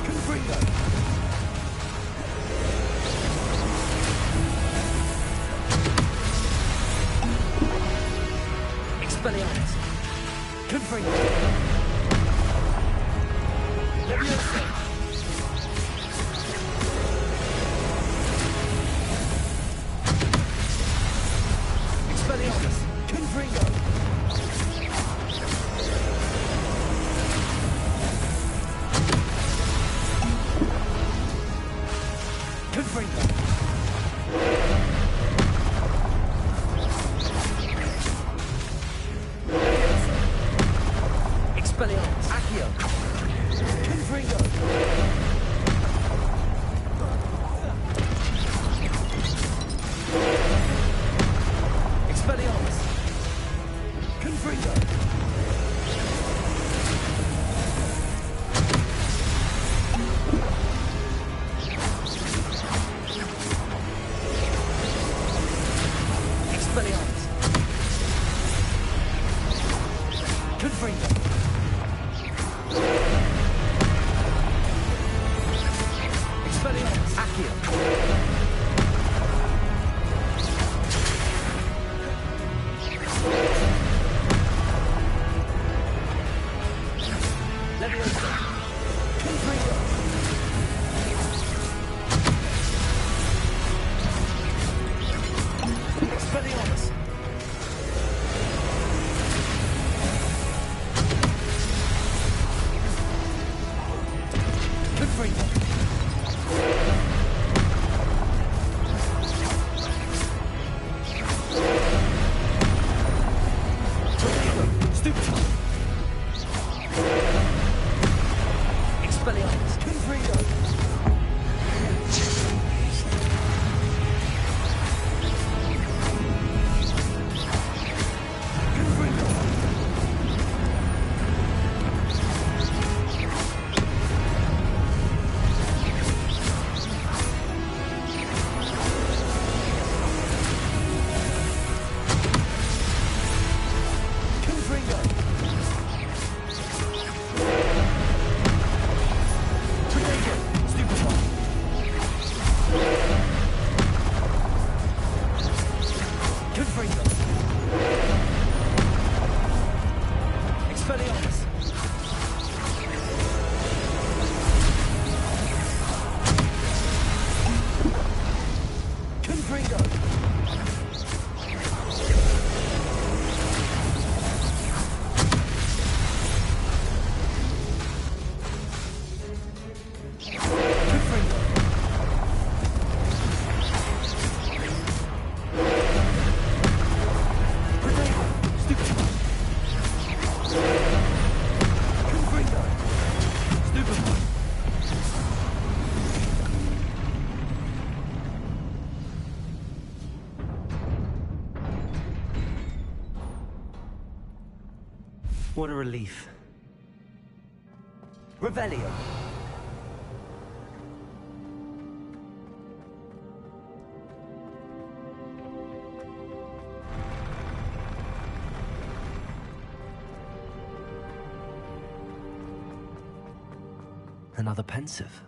Speaker 5: Confringo! Expelliarmus! Confringo! Leviosa! Expelliarmus! Confringo! Confringo! Expelliarmus! Accio! Confringo! Expelliarmus! Confringo! Expelliarmus! Confringo! Expelliarmus! Accio! Leviosa! Confringo! Expelliarmus! Confringo! Stupid! Expelliarmus! Confringo! Confringo! Confringo! Proteus!
Speaker 1: What a relief. Revelio. Another pensive.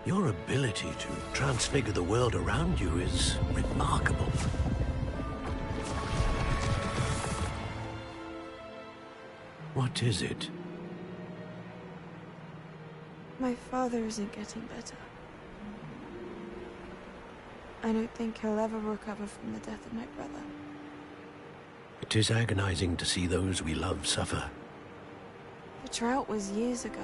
Speaker 4: Your ability to transfigure the world around you is remarkable. What is it?
Speaker 20: My father isn't getting better. I don't think he'll ever recover from the death of my brother.
Speaker 4: It is agonizing to see those we love suffer.
Speaker 20: The drought was years ago,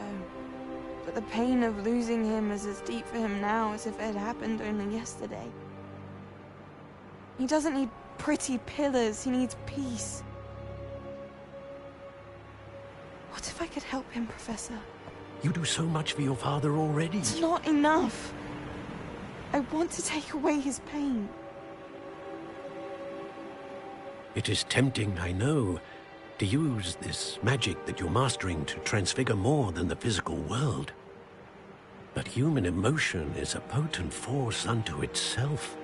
Speaker 20: but the pain of losing him is as deep for him now as if it had happened only yesterday. He doesn't need pretty pillars, he needs peace. What if I could help him, Professor?
Speaker 4: You do so much for your father already.
Speaker 20: It's not enough. I want to take away his pain.
Speaker 4: It is tempting, I know, to use this magic that you're mastering to transfigure more than the physical world. But human emotion is a potent force unto itself.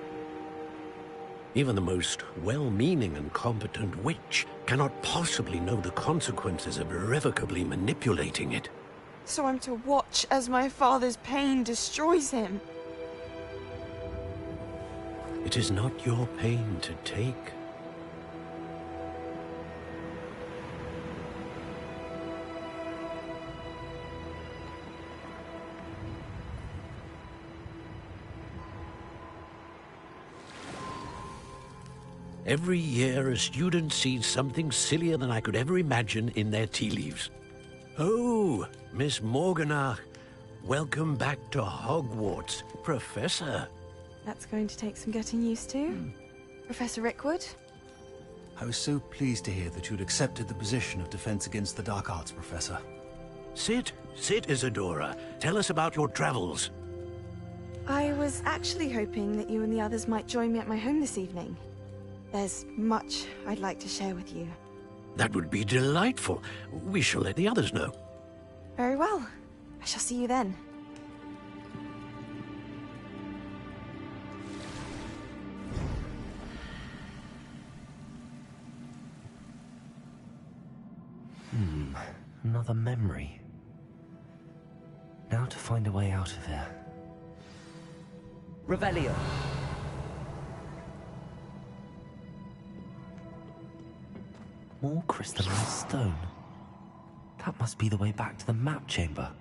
Speaker 4: Even the most well-meaning and competent witch cannot possibly know the consequences of irrevocably manipulating it.
Speaker 20: So I'm to watch as my father's pain destroys him.
Speaker 4: It is not your pain to take. Every year, a student sees something sillier than I could ever imagine in their tea leaves. Oh, Miss Morganach, welcome back to Hogwarts, Professor.
Speaker 20: That's going to take some getting used to. Professor Rickwood?
Speaker 12: I was so pleased to hear that you'd accepted the position of Defense Against the Dark Arts, Professor.
Speaker 4: Sit, Isadora. Tell us about your travels.
Speaker 20: I was actually hoping that you and the others might join me at my home this evening. There's much I'd like to share with you.
Speaker 4: That would be delightful. We shall let the others know.
Speaker 20: Very well. I shall see you then.
Speaker 1: Another memory. Now to find a way out of here. Revelio. More crystallized stone. That must be the way back to the map chamber.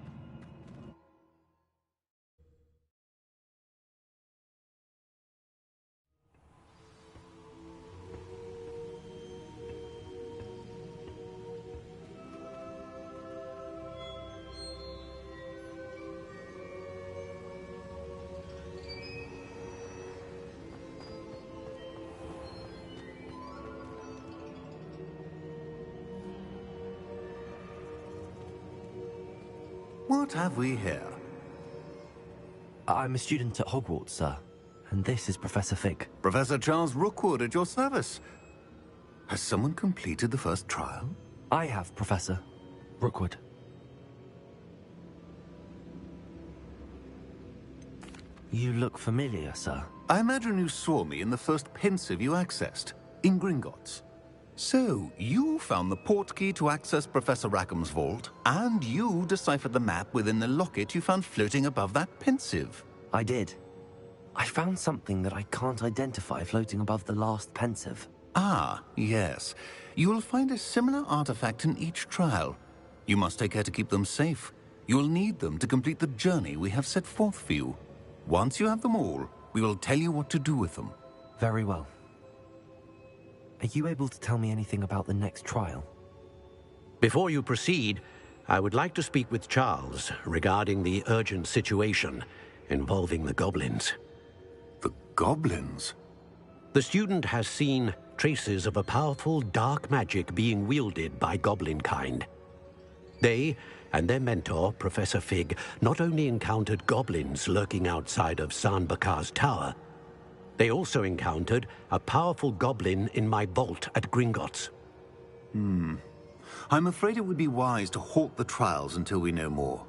Speaker 12: What have we here?
Speaker 1: I'm a student at Hogwarts, sir. And this is Professor Fig.
Speaker 12: Professor Charles Rookwood at your service. Has someone completed the first trial?
Speaker 1: I have, Professor Rookwood. You look familiar, sir.
Speaker 12: I imagine you saw me in the first pensive you accessed, in Gringotts.
Speaker 13: So, you found the portkey to access Professor Rackham's vault, and you deciphered the map within the locket you found floating above that pensive.
Speaker 1: I did. I found something that I can't identify floating above the last pensive.
Speaker 13: Ah, yes. You will find a similar artifact in each trial. You must take care to keep them safe. You will need them to complete the journey we have set forth for you. Once you have them all, we will tell you what to do with them.
Speaker 1: Very well. Are you able to tell me anything about the next trial?
Speaker 4: Before you proceed, I would like to speak with Charles regarding the urgent situation involving the goblins.
Speaker 13: The goblins?
Speaker 4: The student has seen traces of a powerful dark magic being wielded by goblin kind. They and their mentor, Professor Fig, not only encountered goblins lurking outside of Sanbakar's tower, they also encountered a powerful goblin in my vault at Gringotts.
Speaker 13: I'm afraid it would be wise to halt the trials until we know more.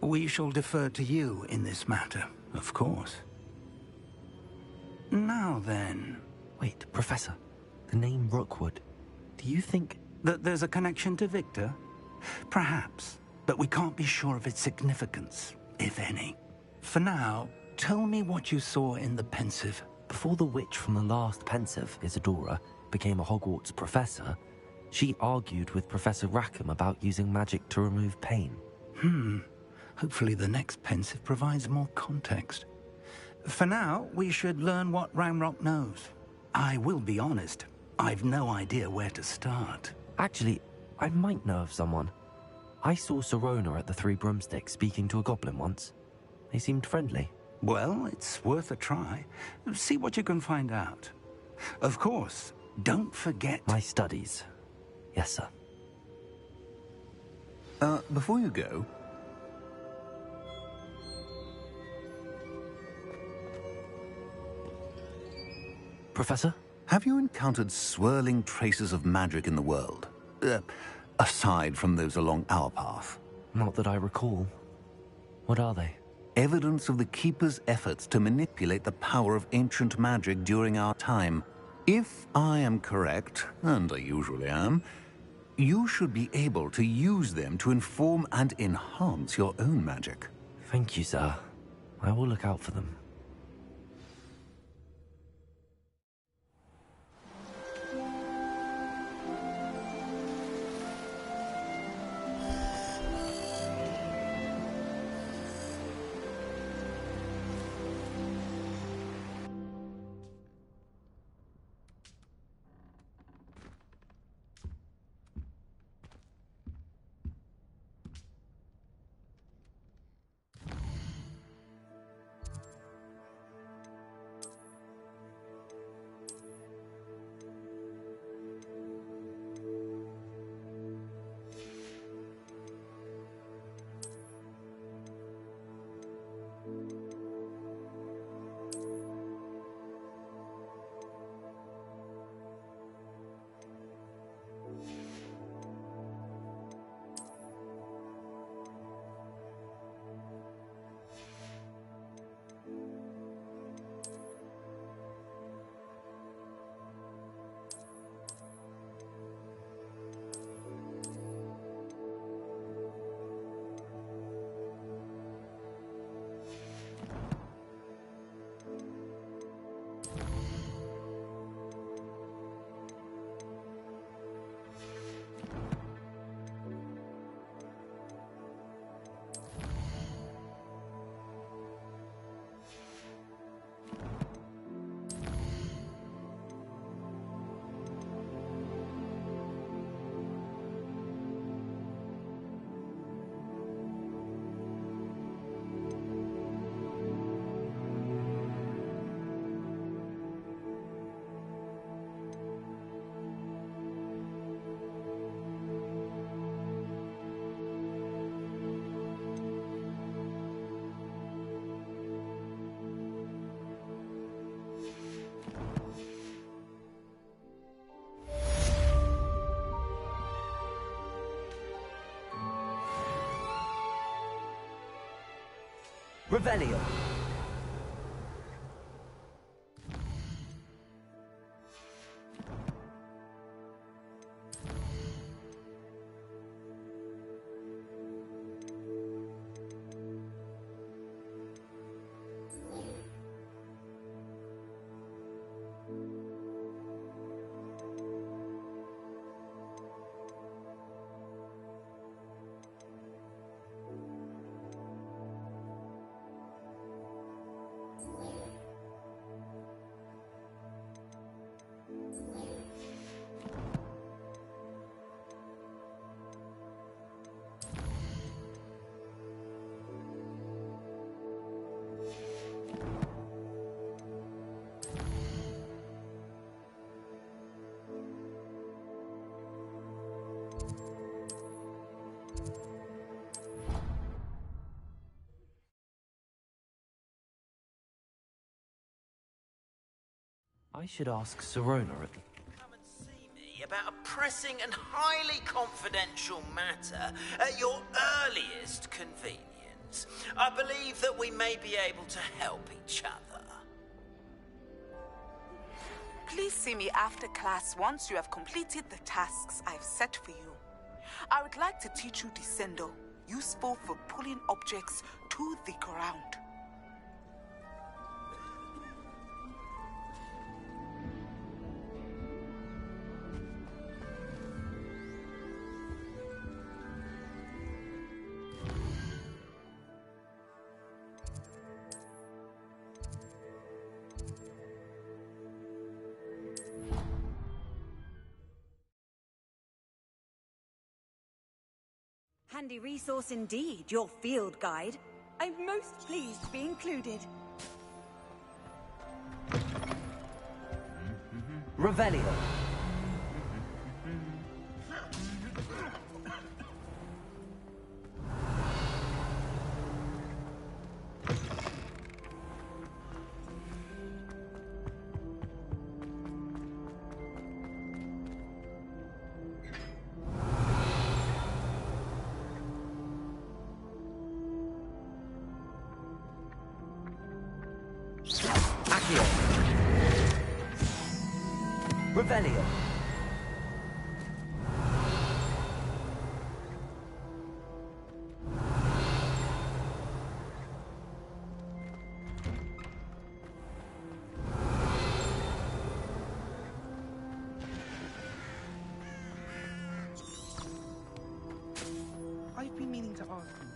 Speaker 9: We shall defer to you in this matter, of course. Now then...
Speaker 1: Wait, Professor. The name Rookwood. Do you think...
Speaker 9: that there's a connection to Victor? Perhaps, but we can't be sure of its significance, if any. For now, tell me what you saw in the pensive.
Speaker 1: Before the witch from the last pensive, Isadora, became a Hogwarts professor, she argued with Professor Rackham about using magic to remove pain.
Speaker 9: Hopefully the next pensive provides more context. For now, we should learn what Ranrock knows. I will be honest, I've no idea where to start.
Speaker 1: Actually, I might know of someone. I saw Sirona at the Three Broomsticks speaking to a goblin once. They seemed friendly.
Speaker 9: Well, it's worth a try. See what you can find out. Of course, don't forget...
Speaker 1: my studies. Yes, sir.
Speaker 13: Before you go...
Speaker 1: Professor?
Speaker 13: Have you encountered swirling traces of magic in the world? Aside from those along our path?
Speaker 1: Not that I recall. What are they?
Speaker 13: Evidence of the Keeper's efforts to manipulate the power of ancient magic during our time. If I am correct, and I usually am, you should be able to use them to inform and enhance your own magic.
Speaker 1: Thank you, sir. I will look out for them.
Speaker 5: Revelio.
Speaker 1: I should ask Sirona at the...
Speaker 5: About a pressing and highly confidential matter at your earliest convenience. I believe that we may be able to help each other.
Speaker 14: Please see me after class once you have completed the tasks I've set for you. I would like to teach you Descendo, useful for pulling objects to the ground.
Speaker 3: Handy resource indeed, your field guide. I'm most pleased to be included.
Speaker 1: Revelio. Revelio.
Speaker 15: I've been meaning to ask you.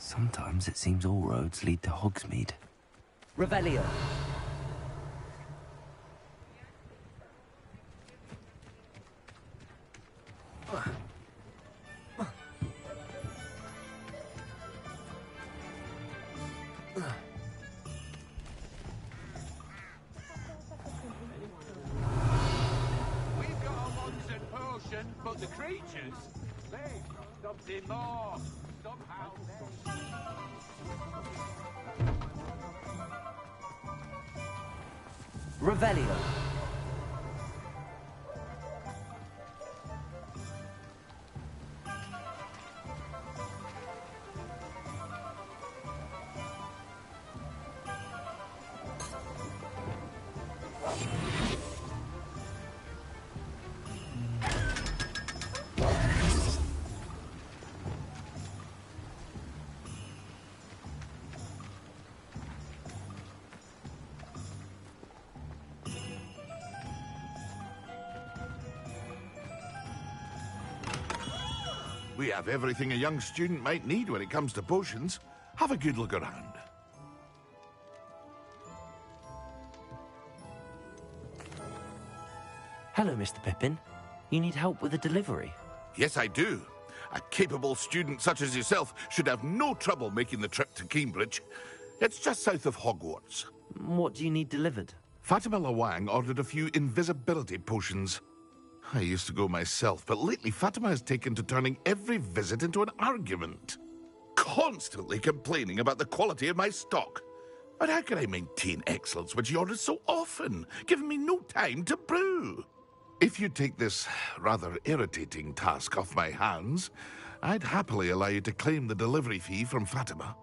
Speaker 1: Sometimes it seems all roads lead to Hogsmeade. Revelio.
Speaker 8: We've got a monster potion, but the creatures, they've got something more. Somehow
Speaker 1: Revelio.
Speaker 8: we have everything a young student might need when it comes to potions. Have a good look around.
Speaker 1: Hello, Mr. Pippin. You need help with a delivery?
Speaker 8: Yes, I do. A capable student such as yourself should have no trouble making the trip to Cambridge. It's just south of Hogwarts.
Speaker 1: What do you need delivered?
Speaker 8: Fatima Lawang ordered a few invisibility potions. I used to go myself, but lately Fatima has taken to turning every visit into an argument. Constantly complaining about the quality of my stock. But how can I maintain excellence when she orders so often, giving me no time to brew? If you take this rather irritating task off my hands, I'd happily allow you to claim the delivery fee from Fatima.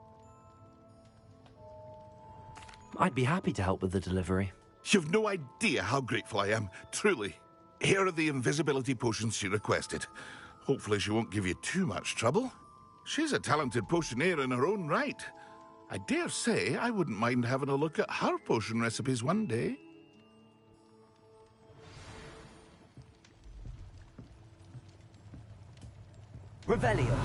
Speaker 1: I'd be happy to help with the delivery.
Speaker 8: You've no idea how grateful I am, truly. Here are the invisibility potions she requested. Hopefully she won't give you too much trouble. She's a talented potioneer in her own right. I dare say I wouldn't mind having a look at her potion recipes one day.
Speaker 15: Revelio.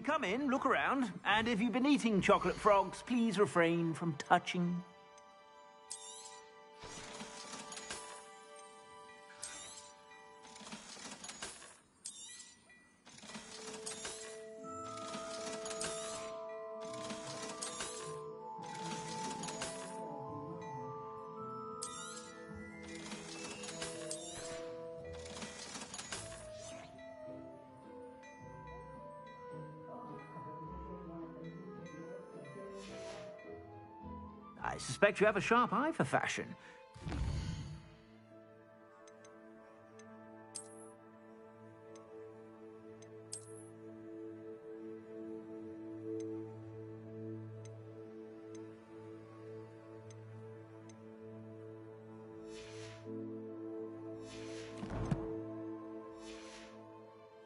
Speaker 5: Come in, look around, and if you've been eating chocolate frogs, please refrain from touching. I suspect you have a sharp eye for fashion.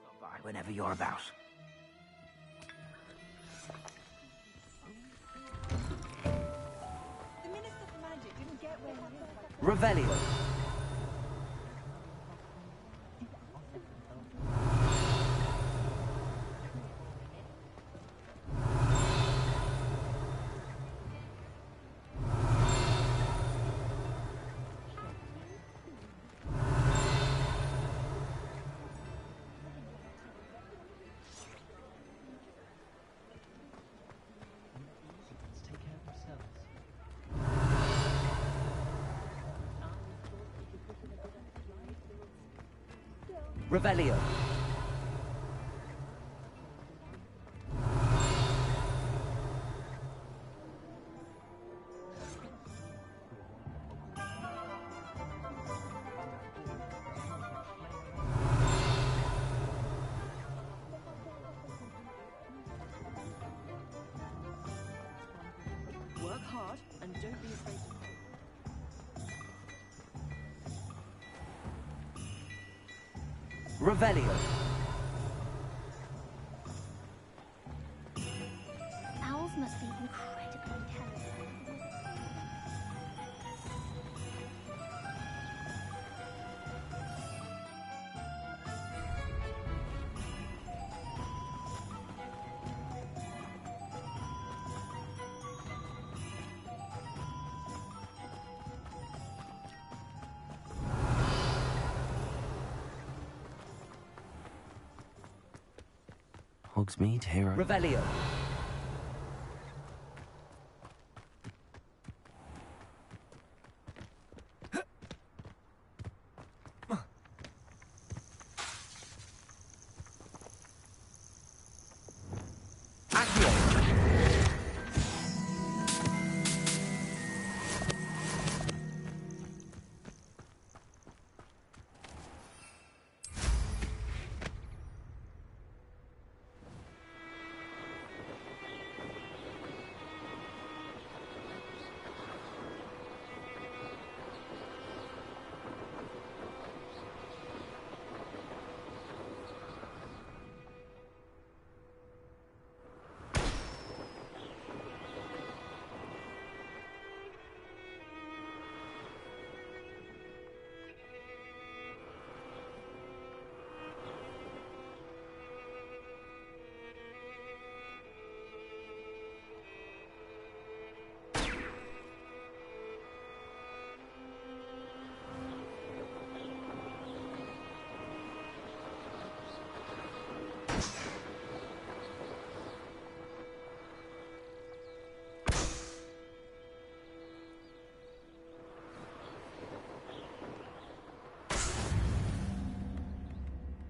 Speaker 5: Stop by whenever you're about. Revelio. Revelio.
Speaker 19: Work hard and don't be afraid to
Speaker 15: Revelio.
Speaker 23: Owls must be incredibly terrifying.
Speaker 1: Hogsmeade, hero.
Speaker 15: Revelio.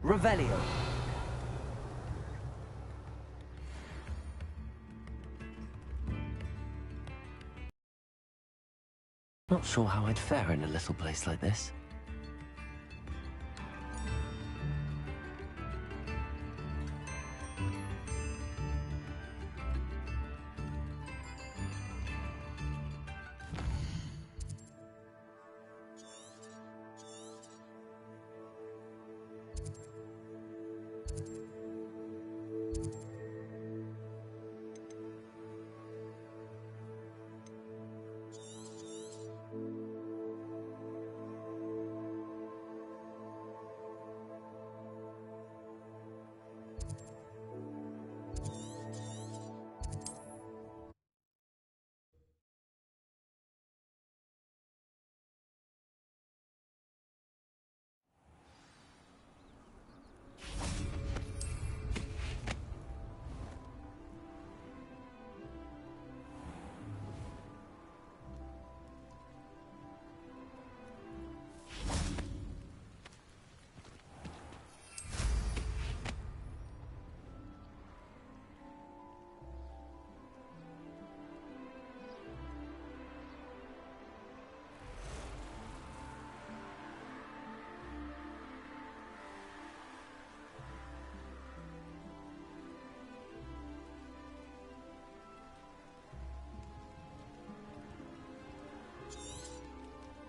Speaker 1: Revelio. Not sure how I'd fare in a little place like this.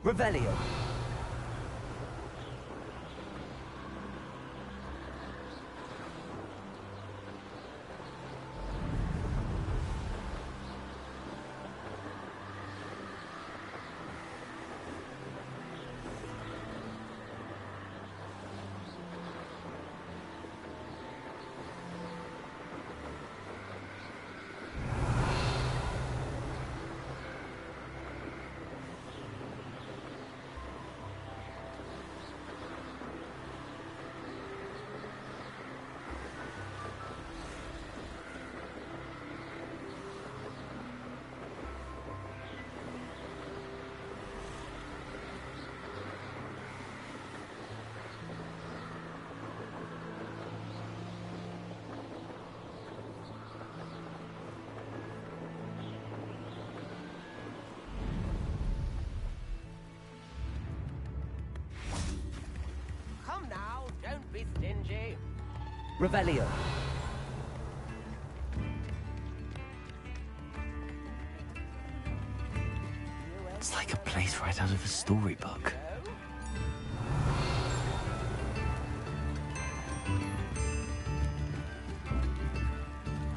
Speaker 1: Revelio.
Speaker 15: Come now, don't be stingy.
Speaker 1: Revelio. It's like a place right out of a storybook.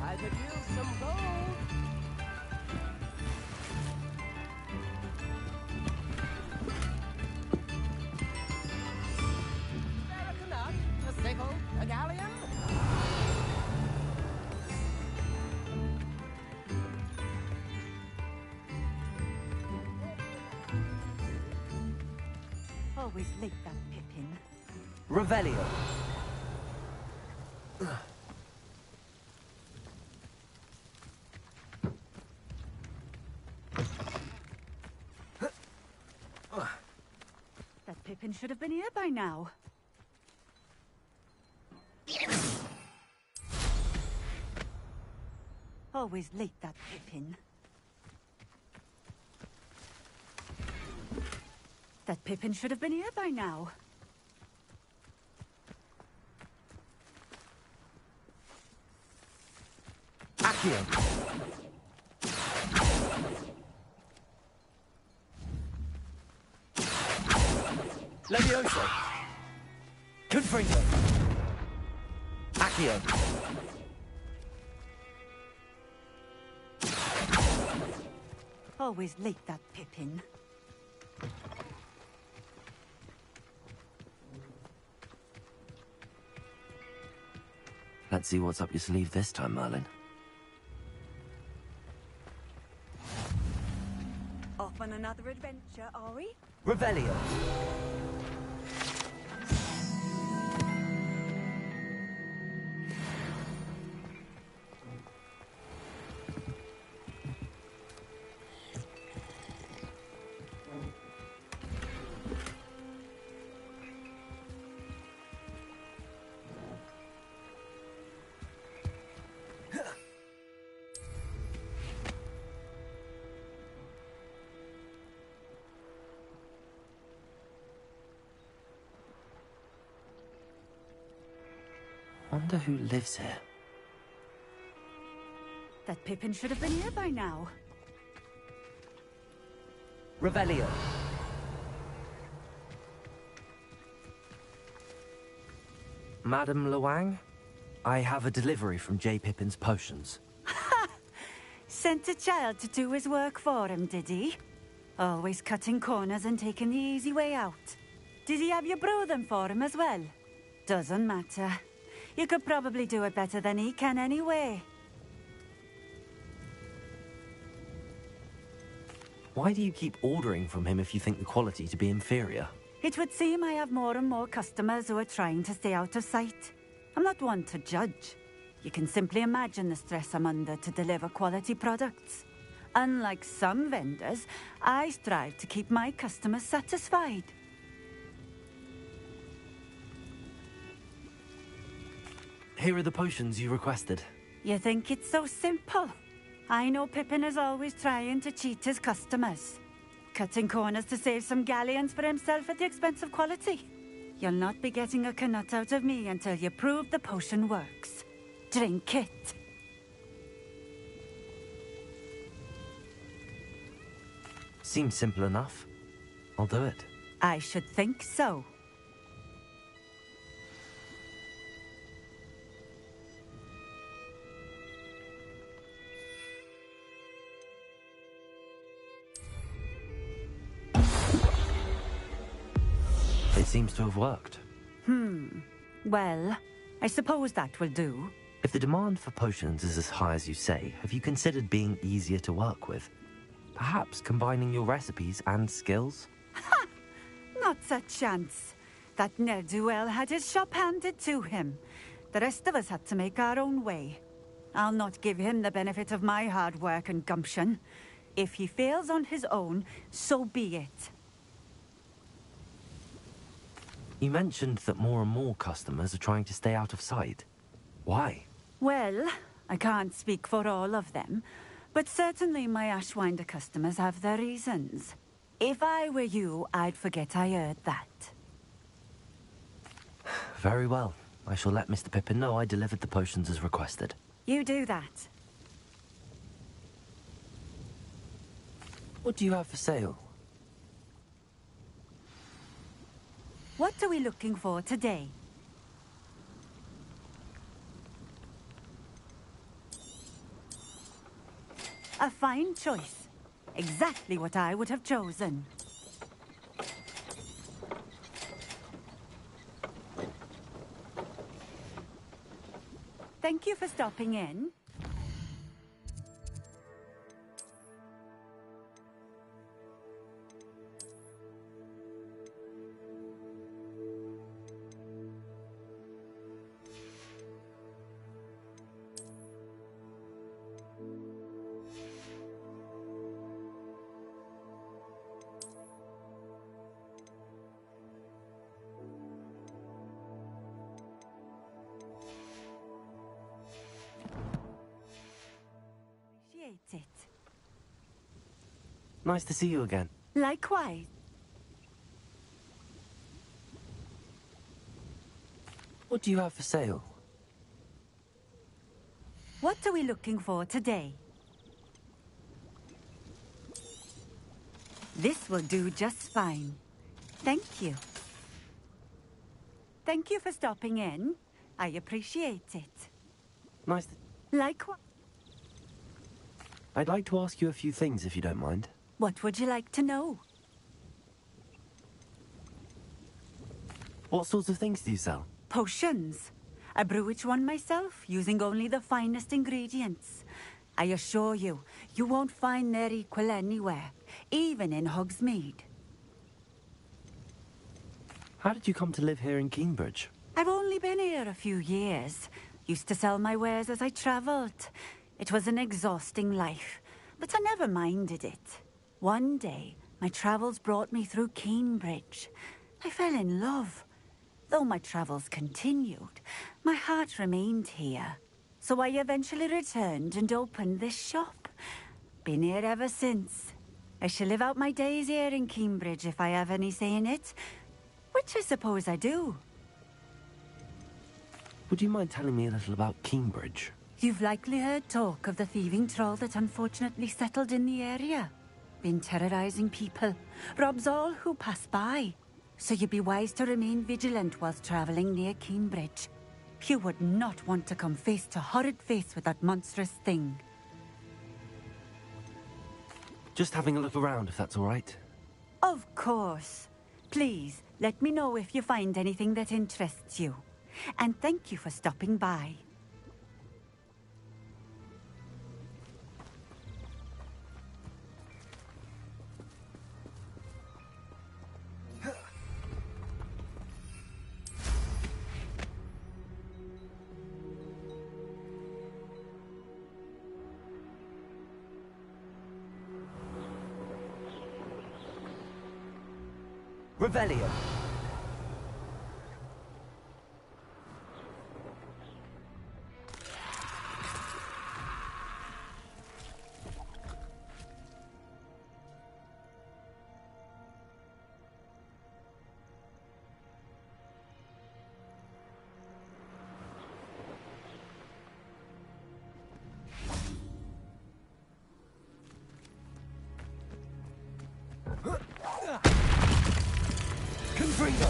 Speaker 15: I could use some gold. There a Canuck, a sickle, a galleon.
Speaker 11: Always late, that Pippin.
Speaker 1: Revelio.
Speaker 11: That Pippin should have been here by now. Always late, that Pippin. That Pippin should have been here by now.
Speaker 1: Accio. Levioso. Confringo. Accio.
Speaker 11: Always late, that Pippin.
Speaker 1: Let's see what's up your sleeve this time, Merlin.
Speaker 3: Off on another adventure, are we?
Speaker 1: Revelio. Wonder who lives here.
Speaker 11: That Pippin should have been here by now.
Speaker 1: Revelio. Madam Luang, I have a delivery from J. Pippin's potions.
Speaker 11: Sent a child to do his work for him, did he? Always cutting corners and taking the easy way out. Did he have you brew them for him as well? Doesn't matter. You could probably do it better than he can anyway.
Speaker 1: Why do you keep ordering from him if you think the quality to be inferior?
Speaker 11: It would seem I have more and more customers who are trying to stay out of sight. I'm not one to judge. You can simply imagine the stress I'm under to deliver quality products. Unlike some vendors, I strive to keep my customers satisfied.
Speaker 1: Here are the potions you requested.
Speaker 11: You think it's so simple? I know Pippin is always trying to cheat his customers. Cutting corners to save some galleons for himself at the expense of quality. You'll not be getting a canut out of me until you prove the potion works. Drink it.
Speaker 1: Seems simple enough. I'll do it.
Speaker 11: I should think so.
Speaker 1: It seems to have worked.
Speaker 11: Well, I suppose that will do.
Speaker 1: If the demand for potions is as high as you say, have you considered being easier to work with? Perhaps combining your recipes and skills?
Speaker 11: Not a chance. That ne'er-do-well had his shop handed to him. The rest of us had to make our own way. I'll not give him the benefit of my hard work and gumption. If he fails on his own, so be it.
Speaker 1: You mentioned that more and more customers are trying to stay out of sight. Why?
Speaker 11: Well, I can't speak for all of them, but certainly my Ashwinder customers have their reasons. If I were you, I'd forget I heard that.
Speaker 1: Very well. I shall let Mr. Pippin know I delivered the potions as requested.
Speaker 11: You do that.
Speaker 1: What do you have for sale?
Speaker 11: What are we looking for today? A fine choice. Exactly what I would have chosen. Thank you for stopping in. It.
Speaker 1: Nice to see you again.
Speaker 11: Likewise.
Speaker 1: What do you have for sale?
Speaker 11: What are we looking for today? This will do just fine. Thank you. Thank you for stopping in. I appreciate it.
Speaker 1: Nice.
Speaker 11: Likewise.
Speaker 1: I'd like to ask you a few things, if you don't mind.
Speaker 11: What would you like to know?
Speaker 1: What sorts of things do you sell?
Speaker 11: Potions. I brew each one myself, using only the finest ingredients. I assure you, you won't find their equal anywhere, even in Hogsmeade.
Speaker 1: How did you come to live here in Cambridge?
Speaker 11: I've only been here a few years. Used to sell my wares as I travelled. It was an exhausting life, but I never minded it. One day, my travels brought me through Cambridge. I fell in love. Though my travels continued, my heart remained here. So I eventually returned and opened this shop. Been here ever since. I shall live out my days here in Cambridge if I have any say in it, which I suppose I do.
Speaker 1: Would you mind telling me a little about Cambridge?
Speaker 11: You've likely heard talk of the thieving troll that unfortunately settled in the area. Been terrorizing people, robs all who pass by. So you'd be wise to remain vigilant whilst traveling near Cambridge. You would not want to come face to horrid face with that monstrous thing.
Speaker 1: Just having a look around, if that's all right.
Speaker 11: Of course. Please, let me know if you find anything that interests you. And thank you for stopping by.
Speaker 1: Revelio. Confringo!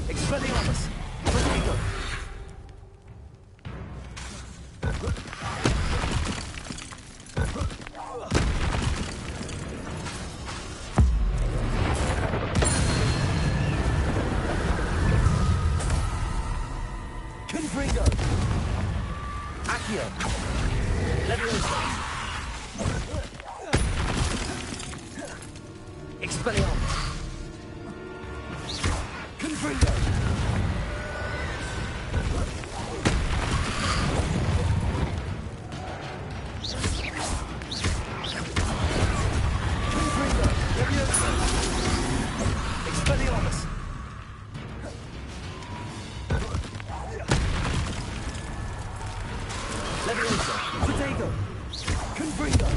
Speaker 1: Expelliarmus! Confringo! Confringo! Accio! Leviosa! Expelliarmus! Confringo! Confringo! Leviosa! Expelliarmus! Leviosa! Protego! Confringo!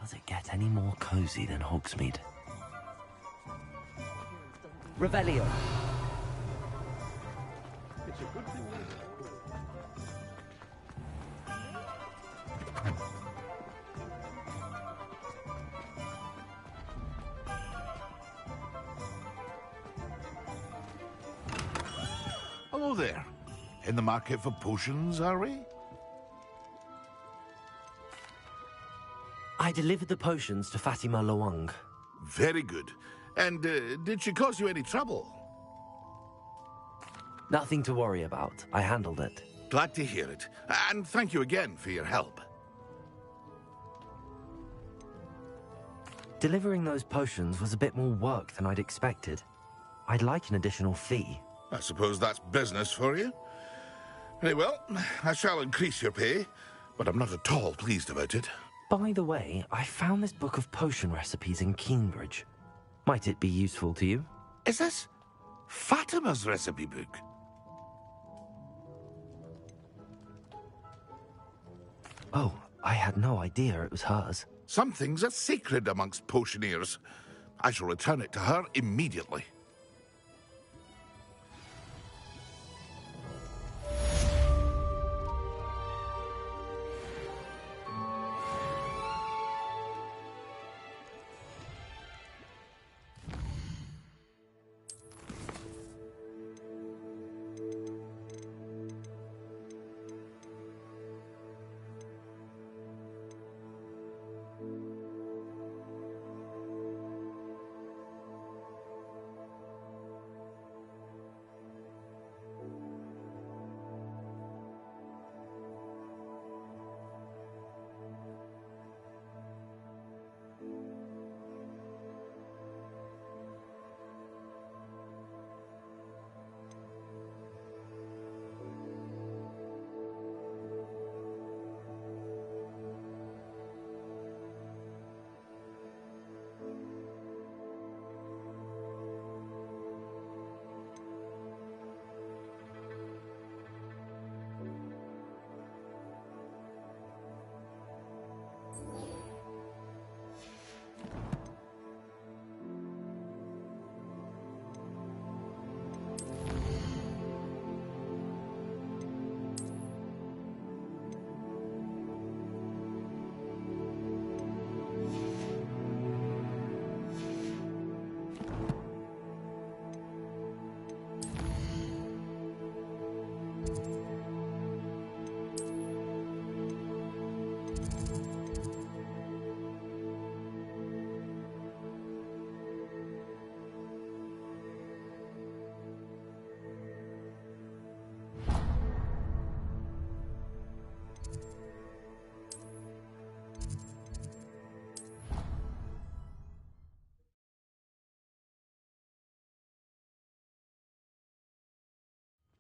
Speaker 1: Does it get any more cozy than Hogsmeade? Revelio.
Speaker 8: It's a good thing. Hello there. In the market for potions, are we?
Speaker 1: I delivered the potions to Fatima Loang.
Speaker 8: Very good. And did she cause you any trouble?
Speaker 1: Nothing to worry about. I handled it.
Speaker 8: Glad to hear it. And thank you again for your help.
Speaker 1: Delivering those potions was a bit more work than I'd expected. I'd like an additional fee.
Speaker 8: I suppose that's business for you. Very well, I shall increase your pay, but I'm not at all pleased about it.
Speaker 1: By the way, I found this book of potion recipes in Cambridge. Might it be useful to you?
Speaker 8: Is this Fatima's recipe book?
Speaker 1: Oh, I had no idea it was hers.
Speaker 8: Some things are sacred amongst potioneers. I shall return it to her immediately.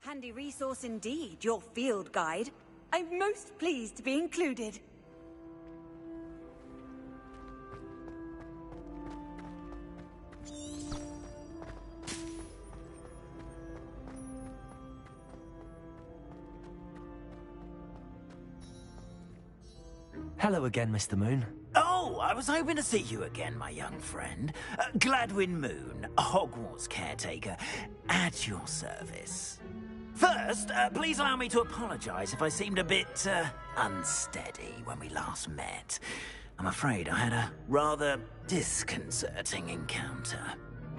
Speaker 3: Handy resource indeed, your field guide. I'm most pleased to be included.
Speaker 1: Hello again, Mr. Moon.
Speaker 5: Oh, I was hoping to see you again, my young friend. Gladwin Moon, Hogwarts caretaker, at your service. First, please allow me to apologize if I seemed a bit, unsteady when we last met. I'm afraid I had a rather disconcerting encounter.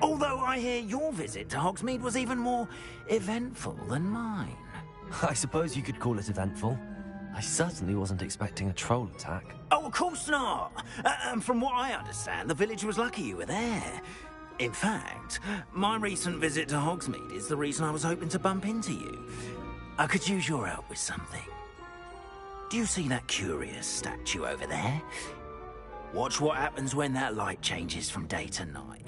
Speaker 5: Although I hear your visit to Hogsmeade was even more eventful than mine.
Speaker 1: I suppose you could call it eventful. I certainly wasn't expecting a troll attack.
Speaker 5: Oh, of course not! From what I understand, the village was lucky you were there. In fact, my recent visit to Hogsmeade is the reason I was hoping to bump into you. I could use your help with something. Do you see that curious statue over there? Watch what happens when that light changes from day to night.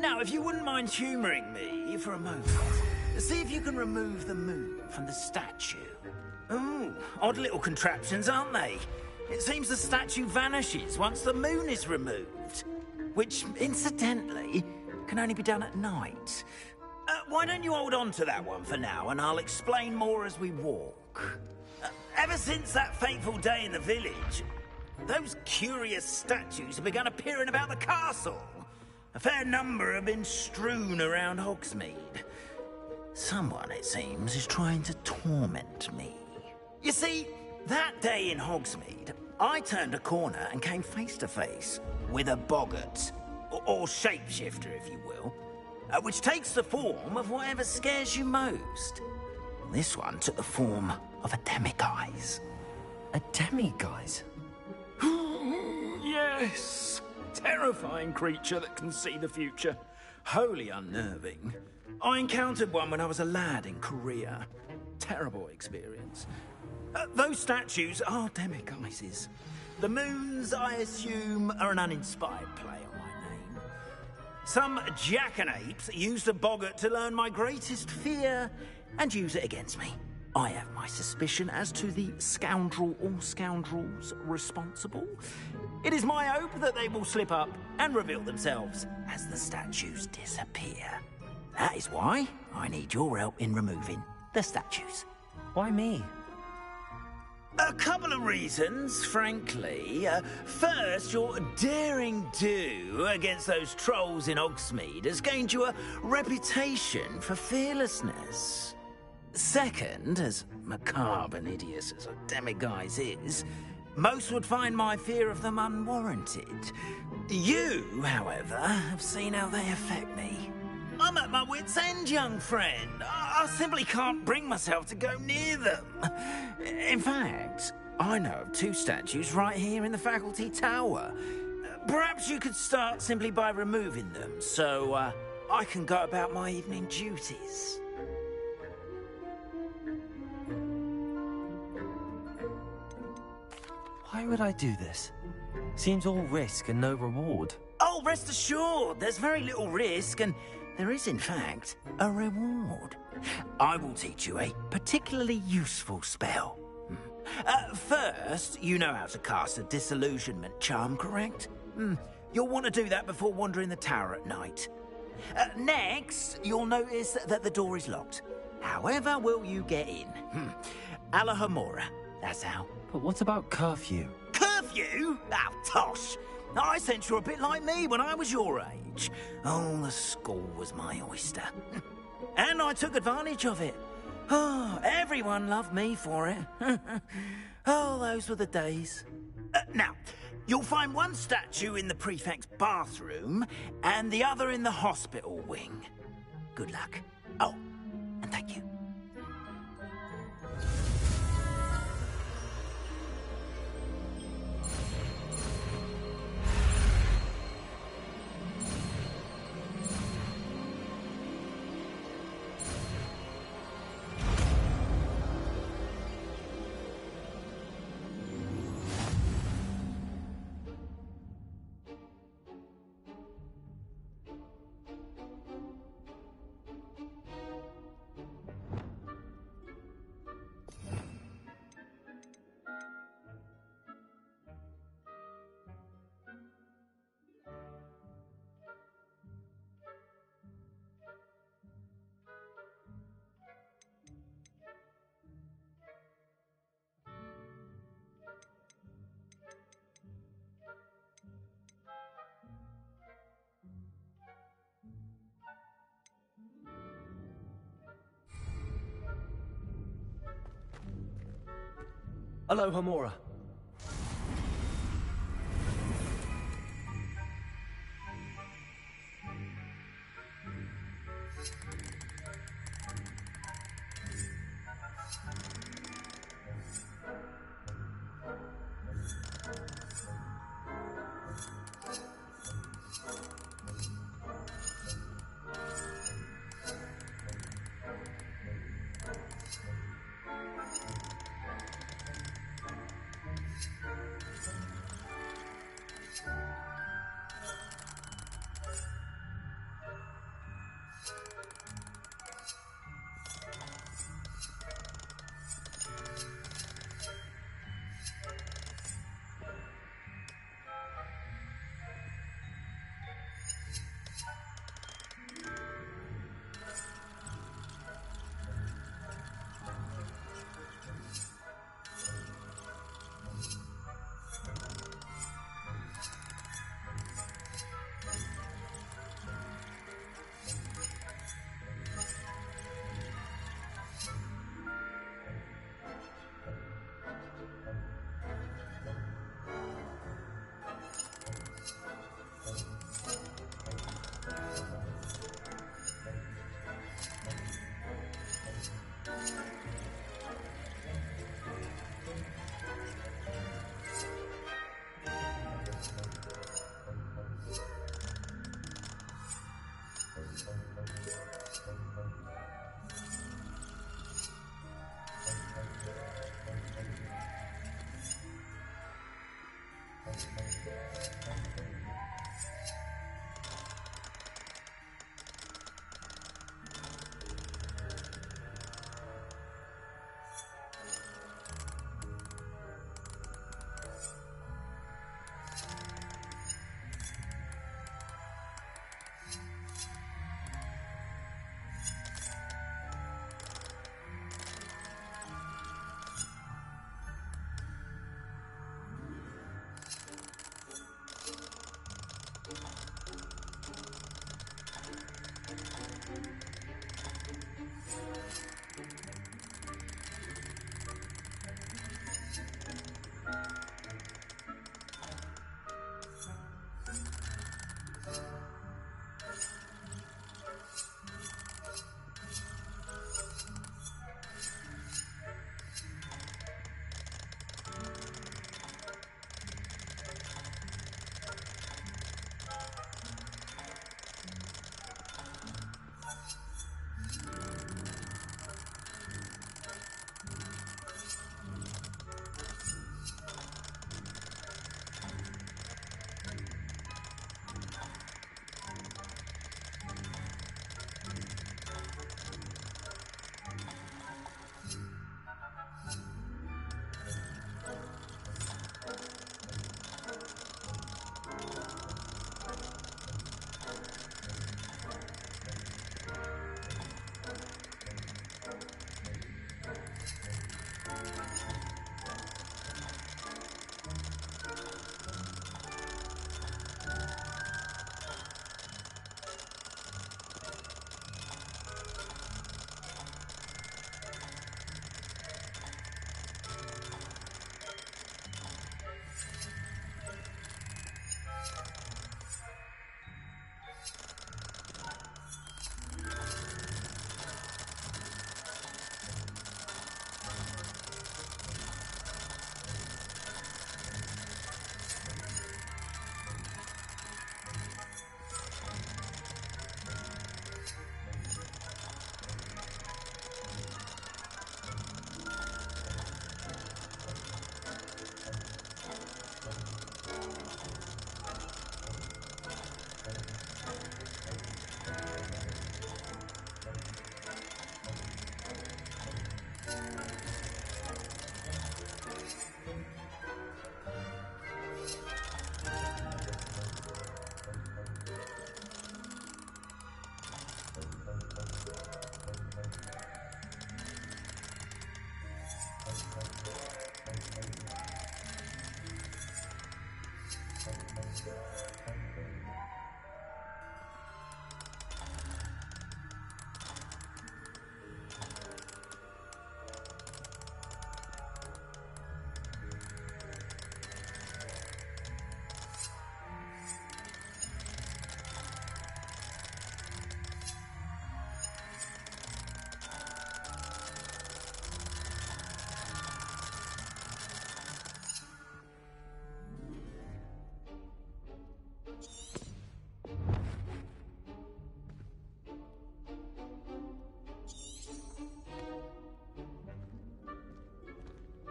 Speaker 5: Now, if you wouldn't mind humouring me for a moment, see if you can remove the moon from the statue. Ooh, odd little contraptions, aren't they? It seems the statue vanishes once the moon is removed, which, incidentally, can only be done at night. Why don't you hold on to that one for now, and I'll explain more as we walk. Ever since that fateful day in the village, those curious statues have begun appearing about the castle. A fair number have been strewn around Hogsmeade. Someone, it seems, is trying to torment me. You see, that day in Hogsmeade, I turned a corner and came face to face with a boggart, or shapeshifter, if you will, which takes the form of whatever scares you most. This one took the form of a demiguise.
Speaker 1: A demiguise?
Speaker 5: Yes! Terrifying creature that can see the future. Wholly unnerving. I encountered one when I was a lad in Korea. Terrible experience. Those statues are demiguises. The moons, I assume, are an uninspired play on my name. Some jackanapes used a boggart to learn my greatest fear and use it against me. I have my suspicion as to the scoundrel or scoundrels responsible. It is my hope that they will slip up and reveal themselves as the statues disappear. That is why I need your help in removing the statues.
Speaker 1: Why me?
Speaker 5: A couple of reasons, frankly. First, your daring do against those trolls in Hogsmeade has gained you a reputation for fearlessness. Second, as macabre and hideous as a demiguise is, most would find my fear of them unwarranted. You, however, have seen how they affect me. I'm at my wit's end, young friend. I simply can't bring myself to go near them. In fact, I know of two statues right here in the faculty tower. Perhaps you could start simply by removing them, so I can go about my evening duties.
Speaker 1: Why would I do this? Seems all risk and no reward.
Speaker 5: Oh, rest assured, there's very little risk, and there is, in fact, a reward. I will teach you a particularly useful spell. First, you know how to cast a disillusionment charm, correct? You'll want to do that before wandering the tower at night. Next, you'll notice that the door is locked. However will you get in? Alahomora, that's how.
Speaker 1: But what about curfew?
Speaker 5: Curfew? Oh, tosh. I sense you're a bit like me when I was your age. Oh, the school was my oyster. And I took advantage of it. Oh, everyone loved me for it. Oh, those were the days. Now, you'll find one statue in the prefect's bathroom and the other in the hospital wing. Good luck. Oh, and thank you.
Speaker 1: Alohomora.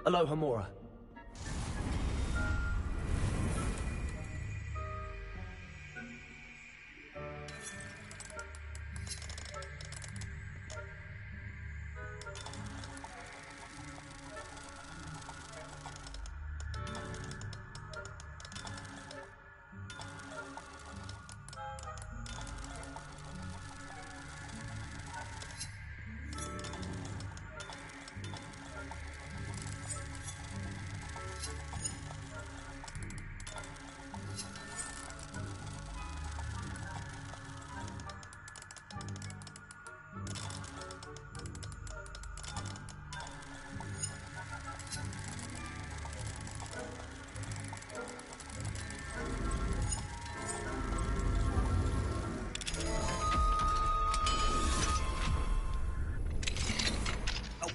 Speaker 1: Aloha Mora.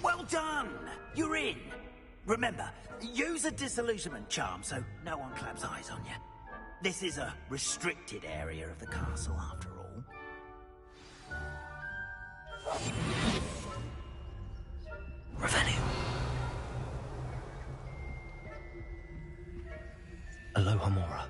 Speaker 5: Well done! You're in. Remember, use a disillusionment charm so no one claps eyes on you. This is a restricted area of the castle, after all.
Speaker 1: Revelio. Aloha Mora.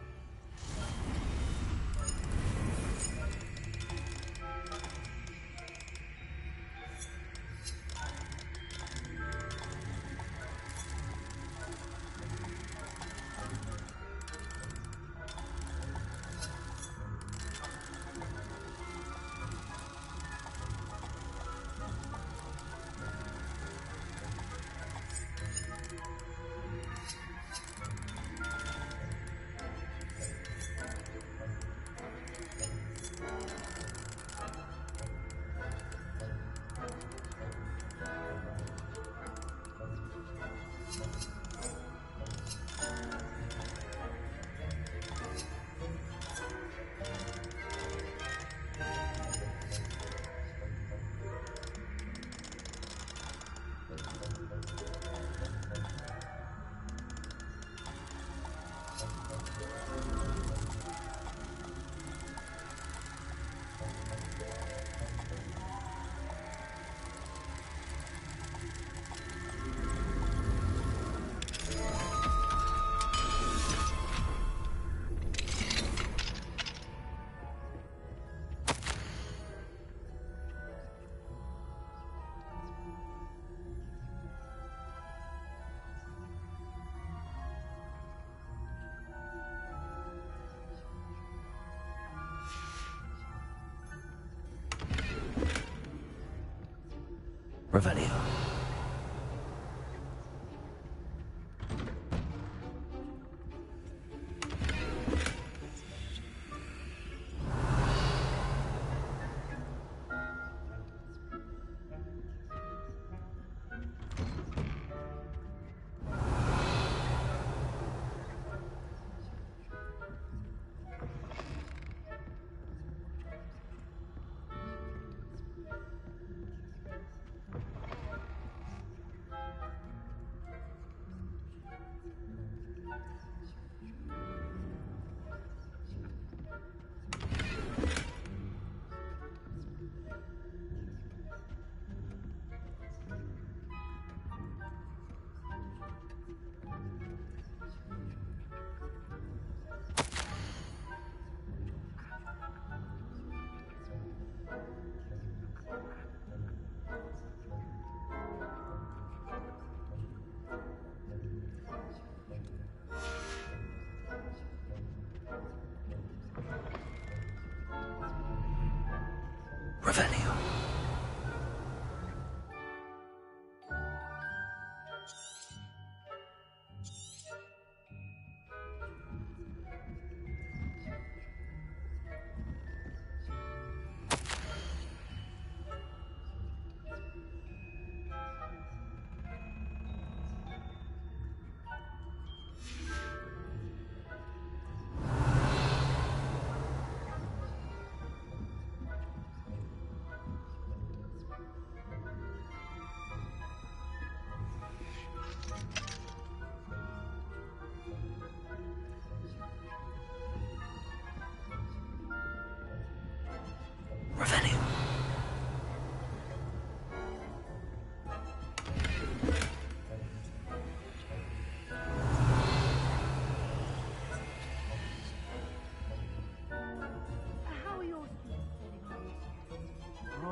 Speaker 1: Revelio.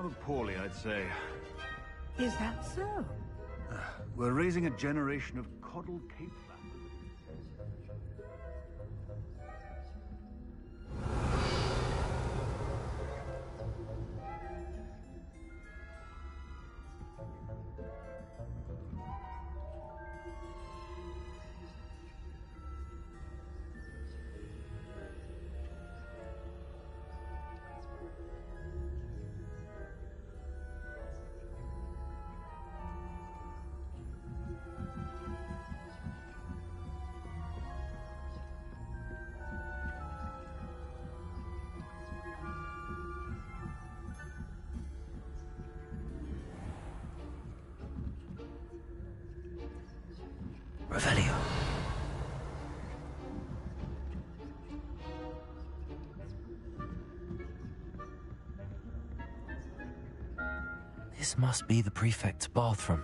Speaker 12: Rather poorly, I'd say.
Speaker 17: Is that so?
Speaker 12: We're raising a generation of coddled cape.
Speaker 1: Revelio. This must be the prefect's bathroom.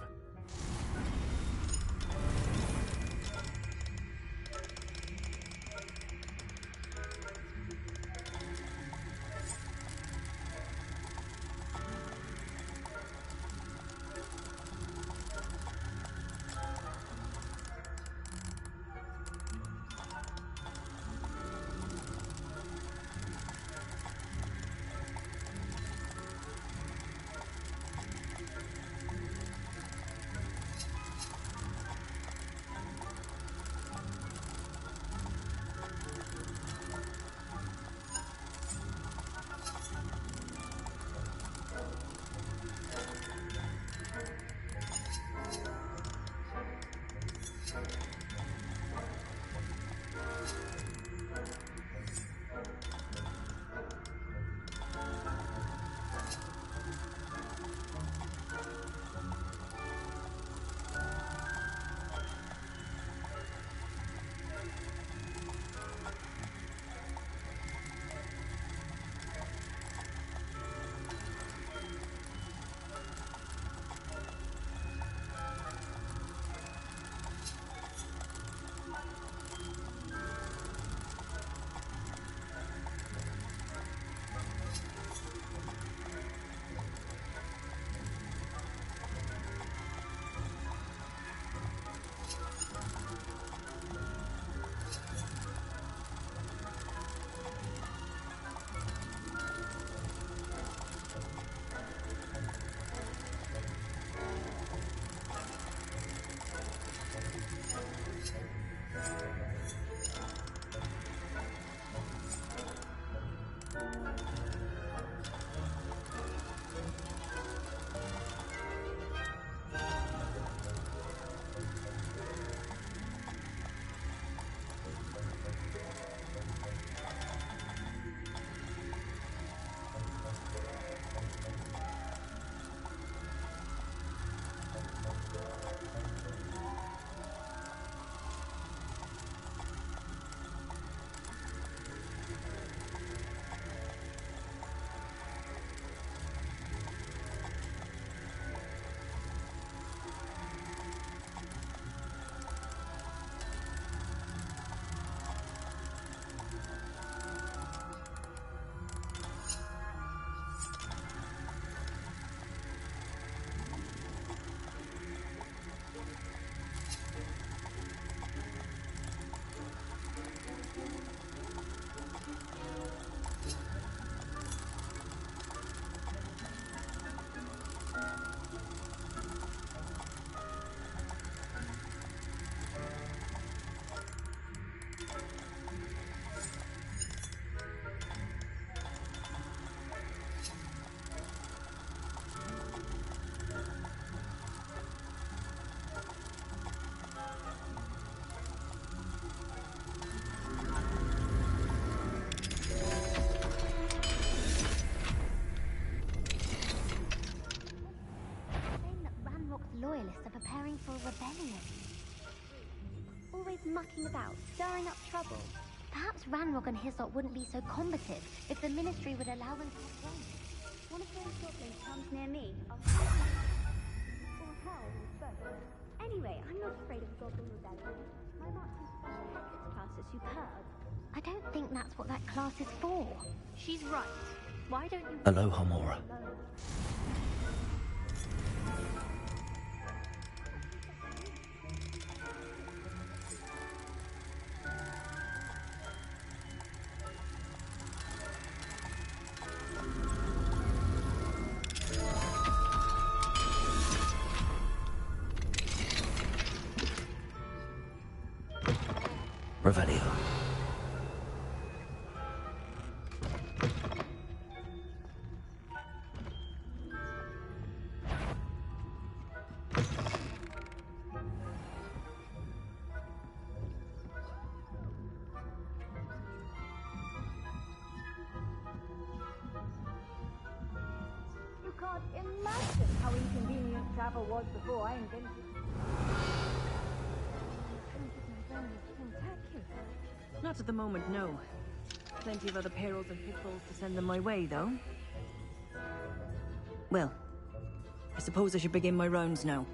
Speaker 23: Loyalists are preparing for a rebellion. Always mucking about, stirring up trouble. Perhaps Ranrock and his lot wouldn't be so combative if the Ministry would allow them to run. One of those goblins comes near me, I'll or hell with both. Anyway, I'm not afraid of a goblin rebellion. My marks in special tactics class are superb. I don't think that's what that class is for. She's right. Why don't you...
Speaker 1: Aloha, Mora. Revelio.
Speaker 17: You can't imagine how inconvenient travel was before I invented it.
Speaker 19: Not at the moment, no. Plenty of other perils and pitfalls to send them my way, though. Well, I suppose I should begin my rounds now.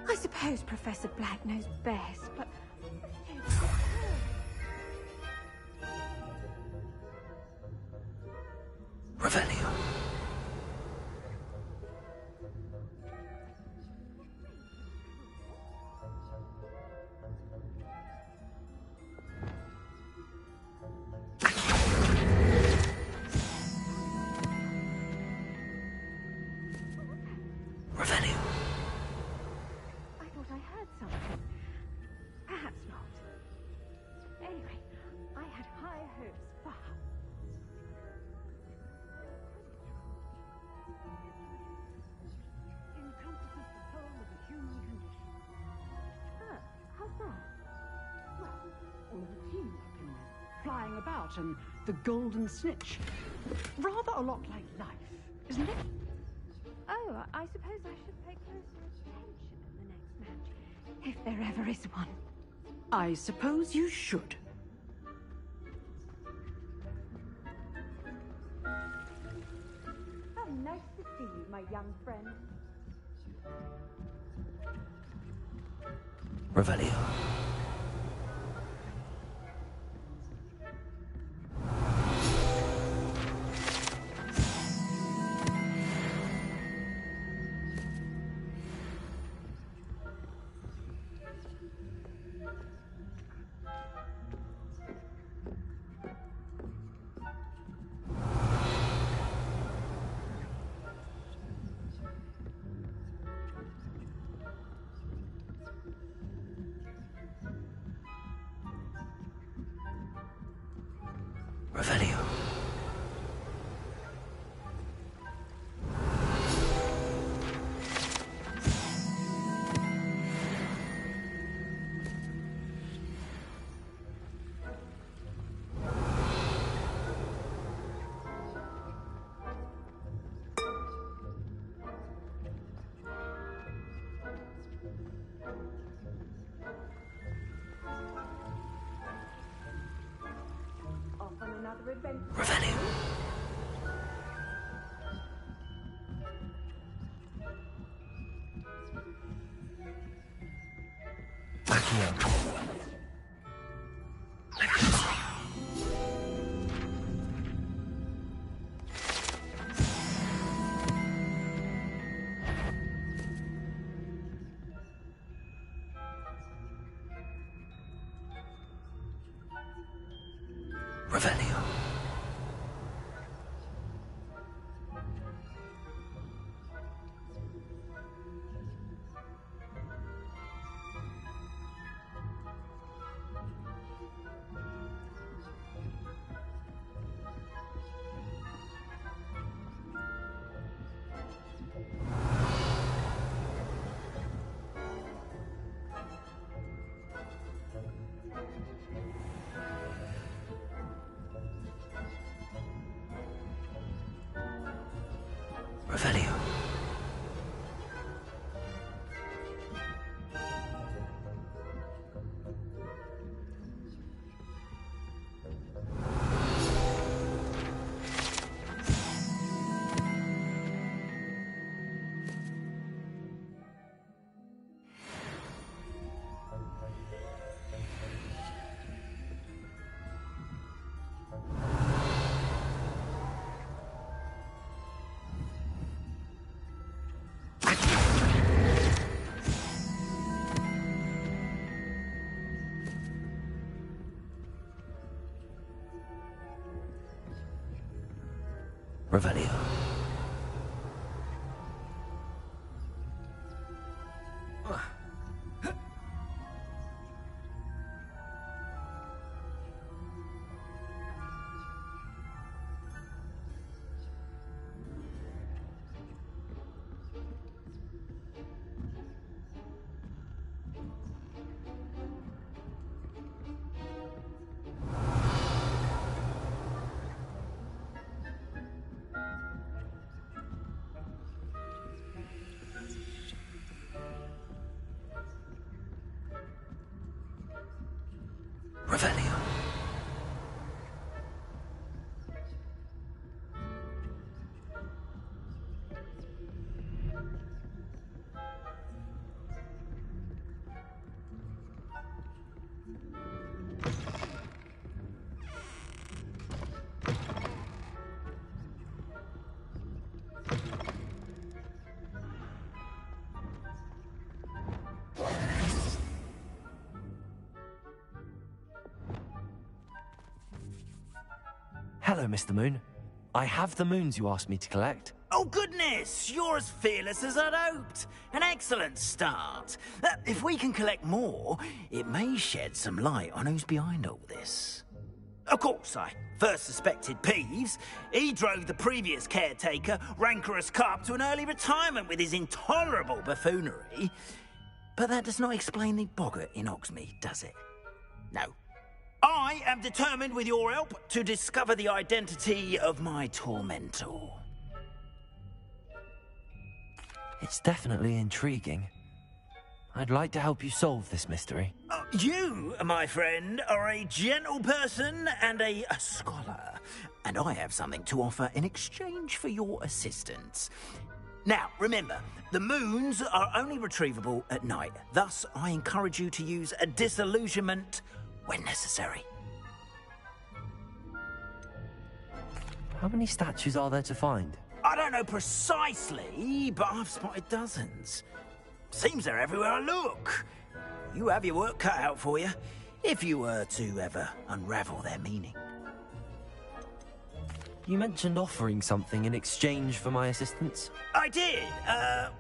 Speaker 11: I suppose Professor Black knows best, but...
Speaker 1: Revelio. Revelio.
Speaker 17: I thought I heard something. Perhaps not. Anyway, I had high hopes for her. Encompasses the whole of the human condition. How's that? Well, all of the teams up in there, flying about, and the golden snitch. Rather a lot like life, isn't it? Oh, I suppose I should pay close attention in the next match, if there ever is one. I suppose you should. How nice to see you, my young friend.
Speaker 1: Revelio. Revelio.
Speaker 17: Off on another adventure.
Speaker 1: Revelio. Revelio. Revelio. Revelio.
Speaker 5: Revelio.
Speaker 1: Hello, Mr. Moon. I have the moons you asked me to collect.
Speaker 5: Oh, goodness! You're as fearless as I'd hoped. An excellent start. If we can collect more, it may shed some light on who's behind all this. Of course, I first suspected Peeves. He drove the previous caretaker, Rancorous Carp, to an early retirement with his intolerable buffoonery. But that does not explain the boggart in Hogsmeade, does it? No. I am determined, with your help, to discover the identity of my tormentor.
Speaker 1: It's definitely intriguing. I'd like to help you solve this mystery.
Speaker 5: You, my friend, are a gentle person and a scholar, and I have something to offer in exchange for your assistance. Now, remember, the moons are only retrievable at night. Thus, I encourage you to use a disillusionment when necessary.
Speaker 1: How many statues are there to find?
Speaker 5: I don't know precisely, but I've spotted dozens. Seems they're everywhere I look. You have your work cut out for you, if you were to ever unravel their meaning.
Speaker 1: You mentioned offering something in exchange for my assistance?
Speaker 5: I did.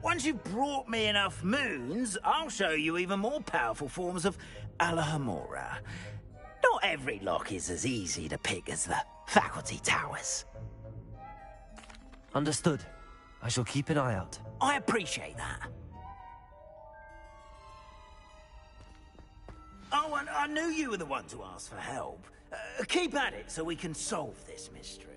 Speaker 5: Once you've brought me enough moons, I'll show you even more powerful forms of Alohomora. Not every lock is as easy to pick as the faculty towers.
Speaker 1: Understood. I shall keep an eye out.
Speaker 5: I appreciate that. Oh, and I knew you were the one to ask for help. Keep at it so we can solve this mystery.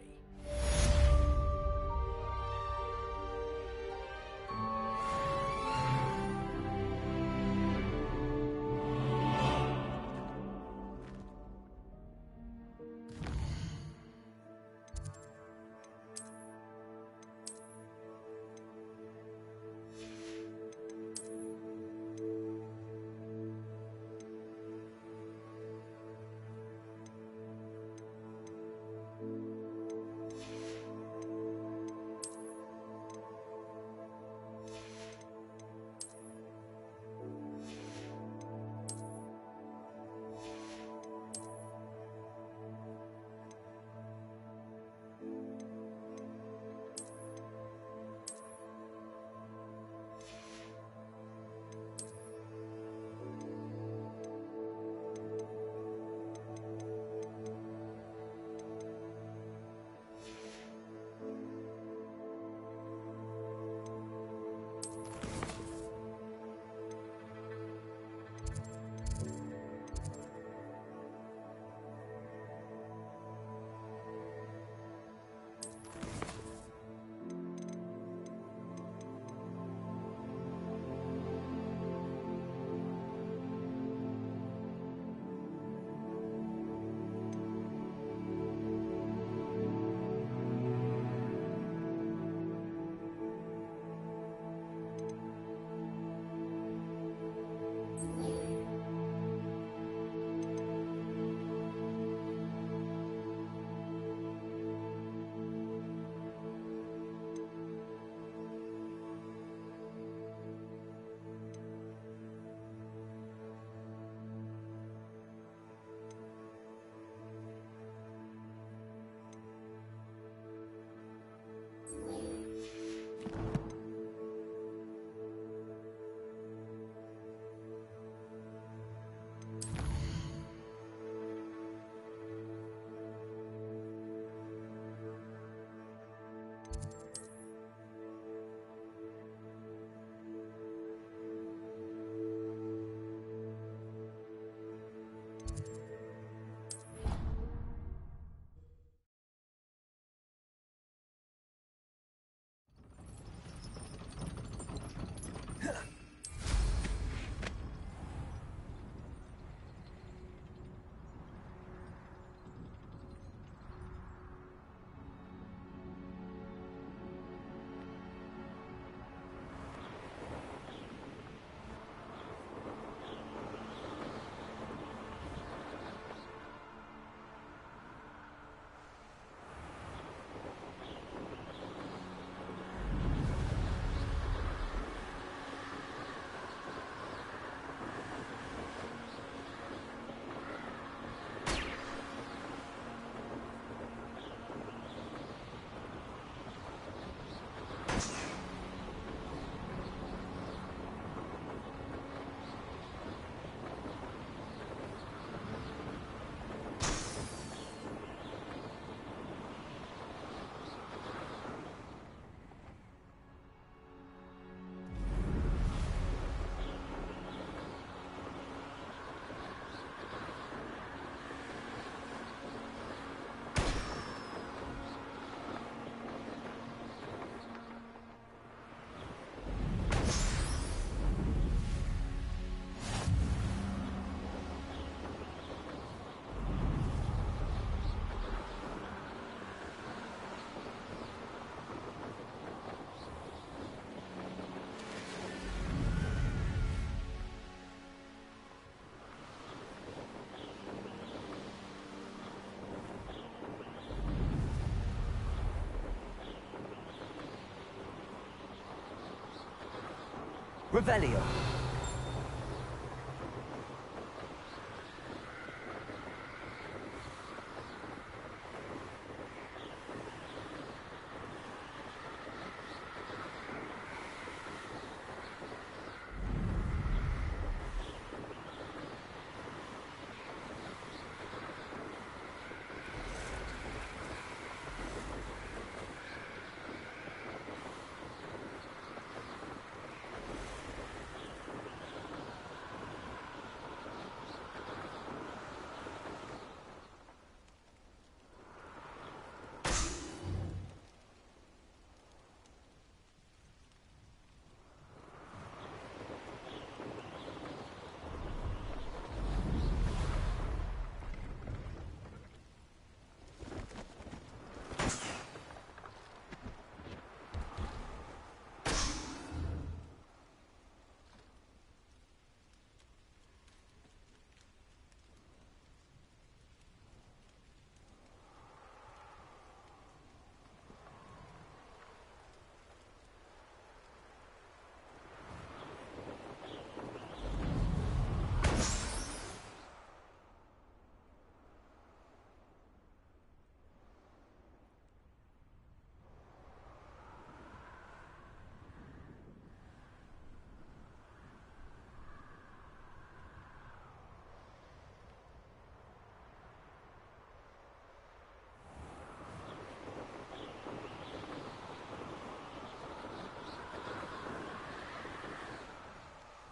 Speaker 1: Revelio.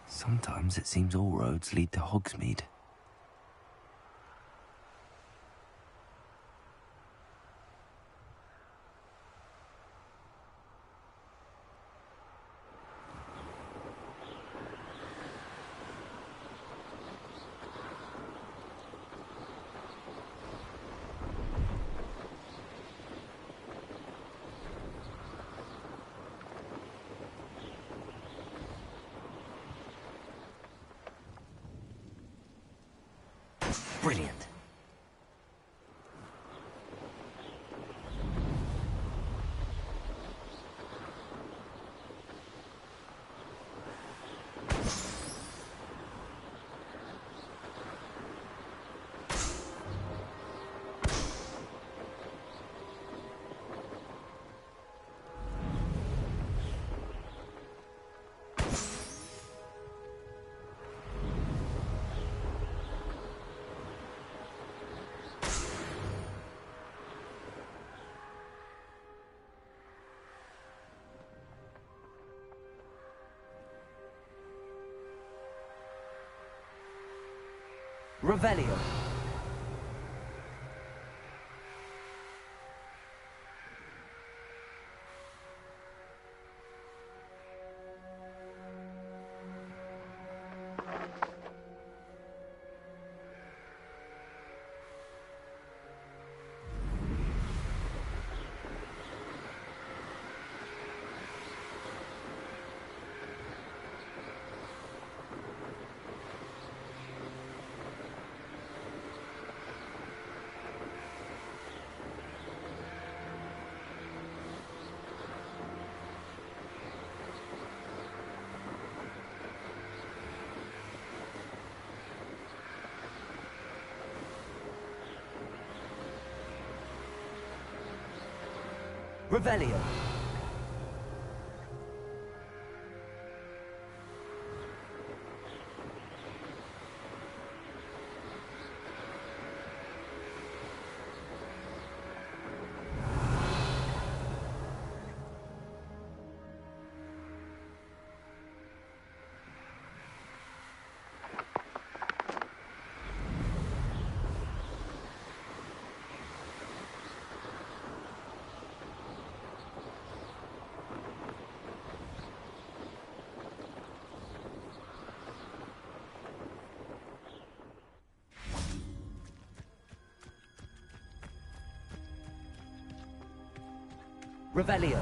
Speaker 1: Sometimes it seems all roads lead to Hogsmeade. Brilliant. Revelio. Revelio. Revelio.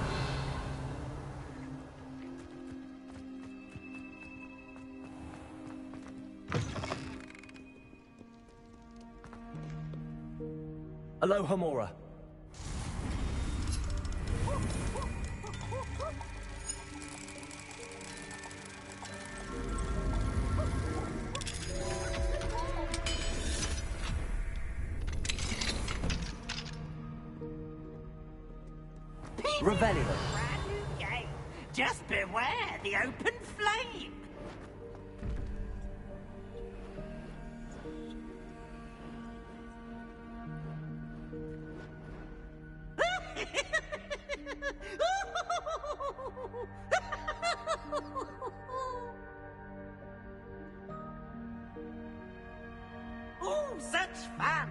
Speaker 1: Alohomora. Revelio.
Speaker 2: Brand new game. Just beware the open flame. Oh, such fun!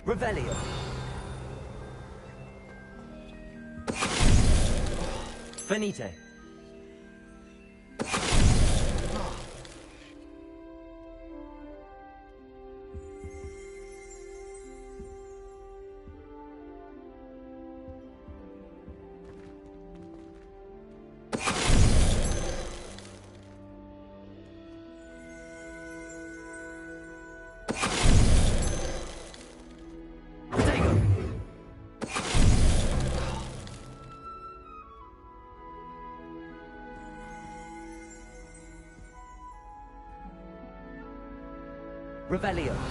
Speaker 1: Revelio. Finite. Revelio.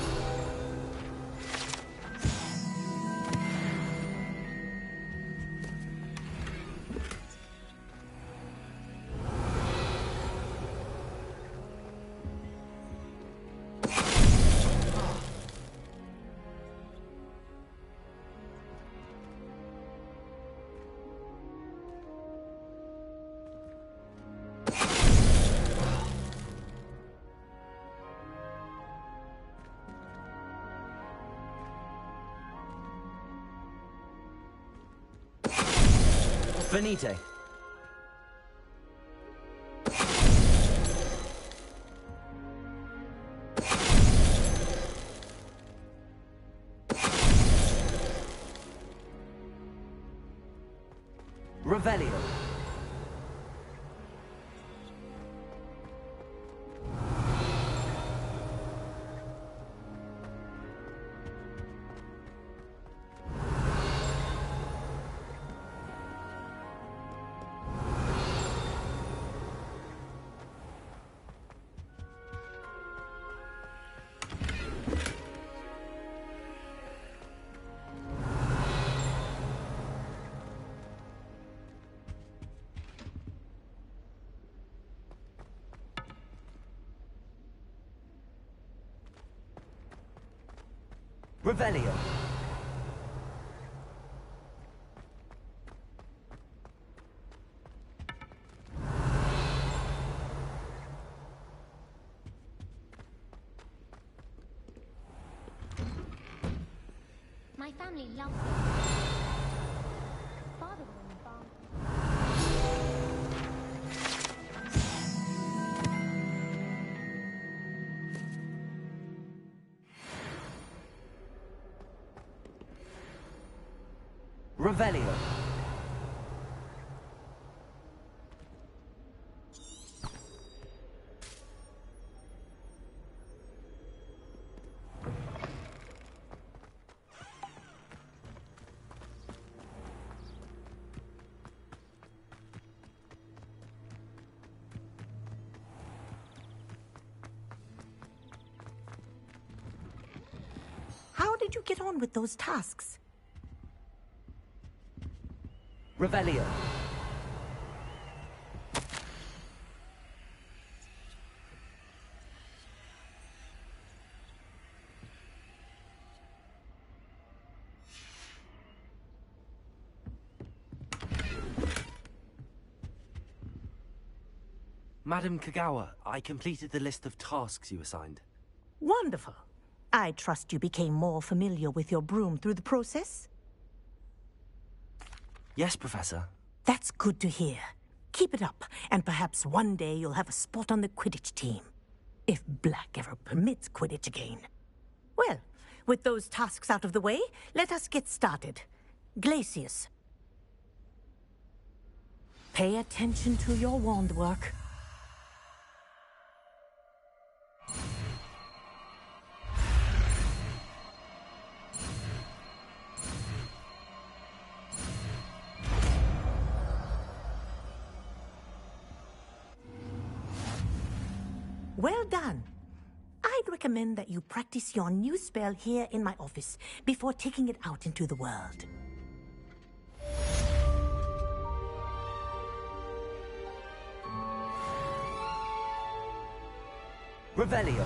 Speaker 1: Finite. Revelio. Revelio.
Speaker 23: My family loves it. Father was in the farm.
Speaker 1: Revelio.
Speaker 6: How did you get on with those tasks?
Speaker 1: Revelio. Madam Kagawa, I completed the list of tasks you assigned.
Speaker 6: Wonderful. I trust you became more familiar with your broom through the process?
Speaker 1: Yes, Professor.
Speaker 6: That's good to hear. Keep it up, and perhaps one day you'll have a spot on the Quidditch team. If Black ever permits Quidditch again. Well, with those tasks out of the way, let us get started. Glacius. Pay attention to your wand work. Well done. I'd recommend that you practice your new spell here in my office before taking it out into the world.
Speaker 1: Revelio.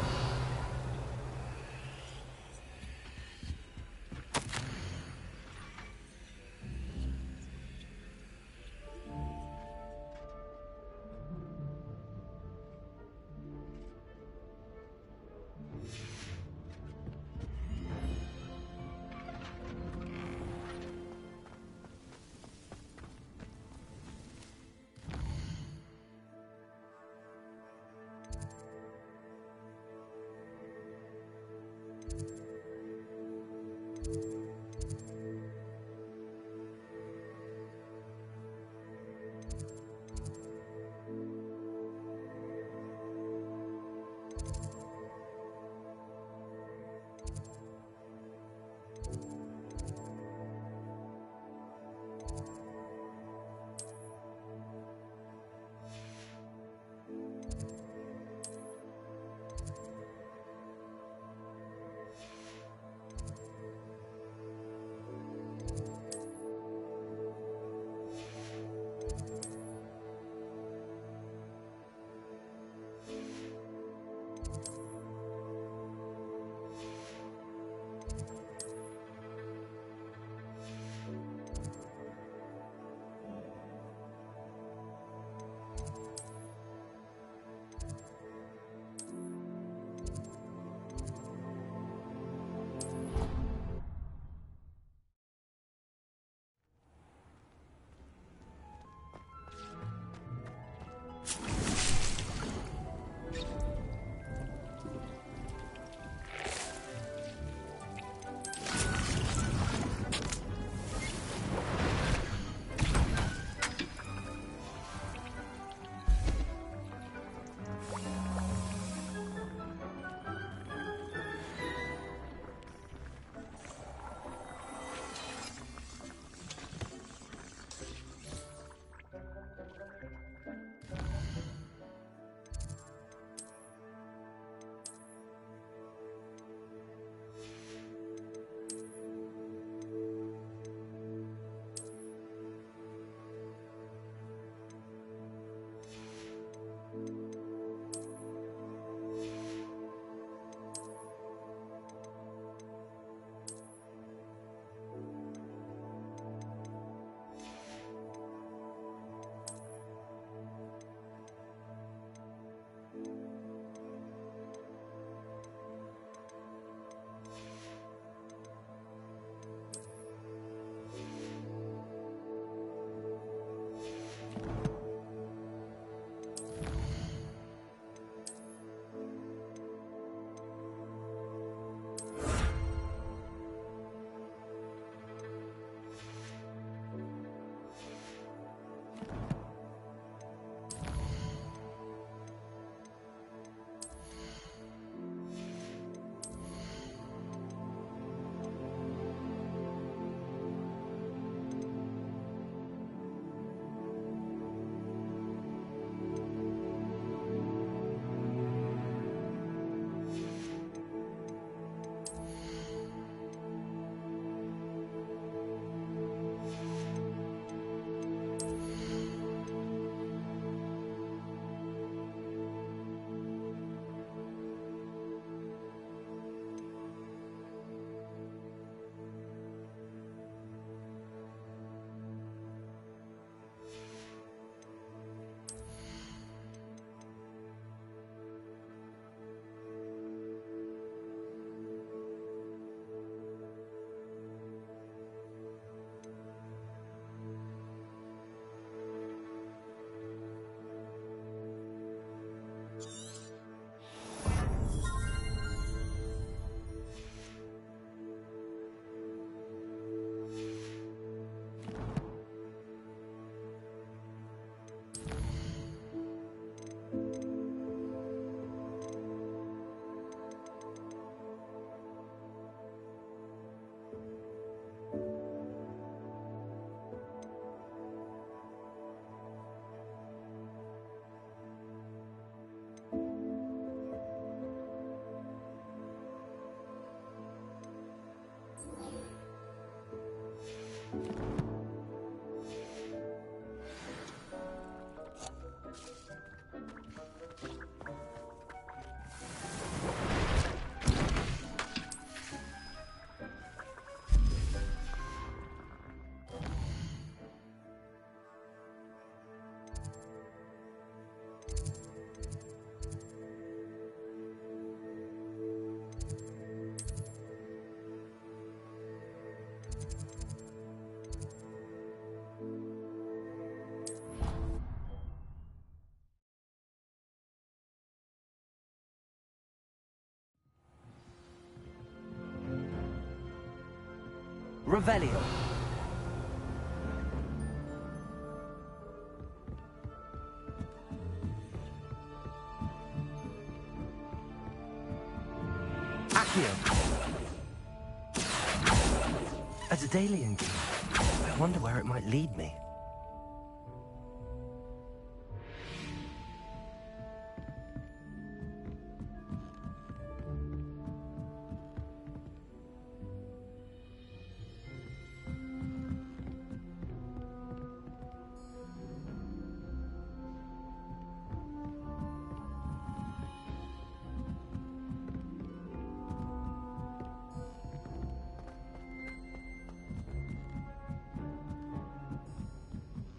Speaker 1: Revelio. Accio. A Daedalian key. I wonder where it might lead me.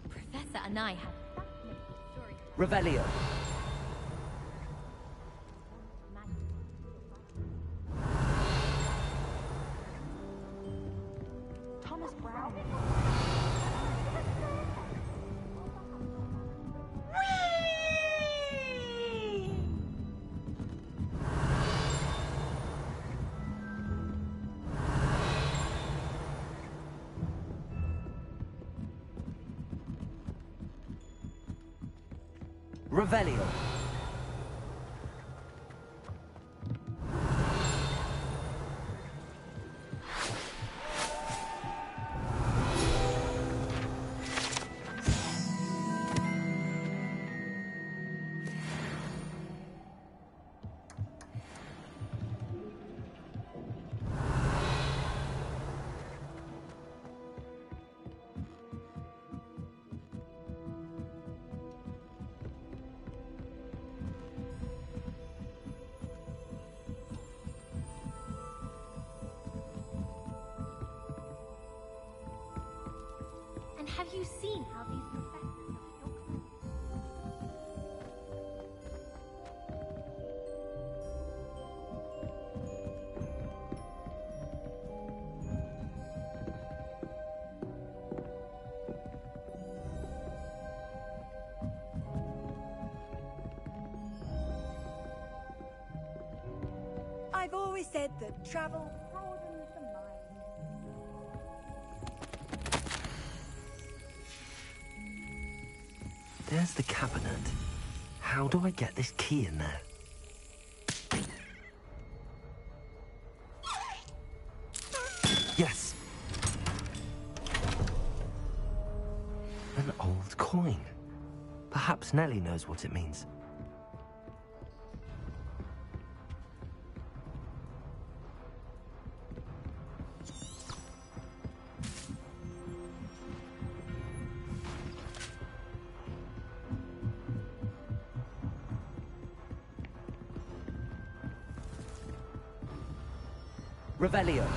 Speaker 16: Professor and I had
Speaker 1: Revelio.
Speaker 17: Thomas Brown.
Speaker 1: Revelio.
Speaker 16: And have you seen how these professors look at your clothes?
Speaker 3: I've always said that travel broadens the mind.
Speaker 1: There's the cabinet. How do I get this key in there? Yes! An old coin. Perhaps Nellie knows what it means. Revelio.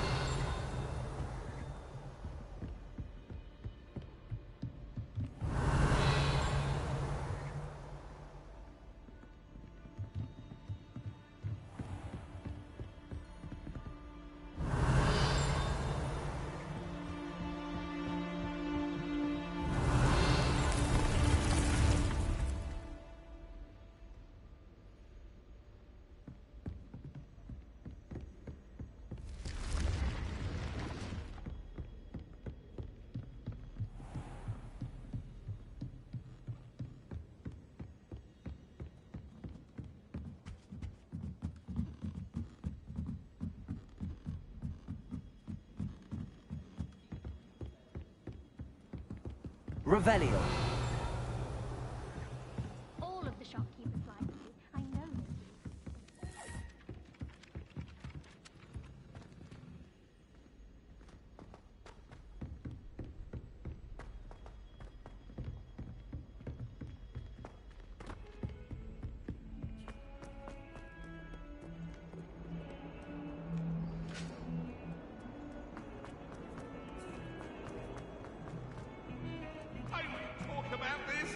Speaker 1: Revelio.
Speaker 16: All of the shopkeepers like you. I know they do.
Speaker 8: I will talk about this.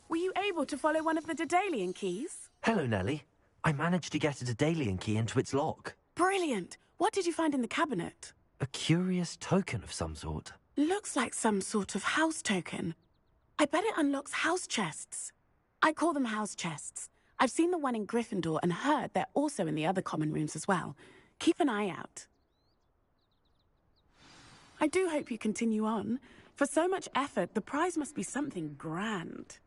Speaker 18: Were you able to follow one of the Daedalian keys?
Speaker 1: Hello, Nellie. I managed to get a Daedalian key into its lock.
Speaker 18: Brilliant! What did you find in the cabinet?
Speaker 1: A curious token of some sort.
Speaker 18: Looks like some sort of house token. I bet it unlocks house chests. I call them house chests. I've seen the one in Gryffindor and heard they're also in the other common rooms as well. Keep an eye out. I do hope you continue on. For so much effort, the prize must be something grand.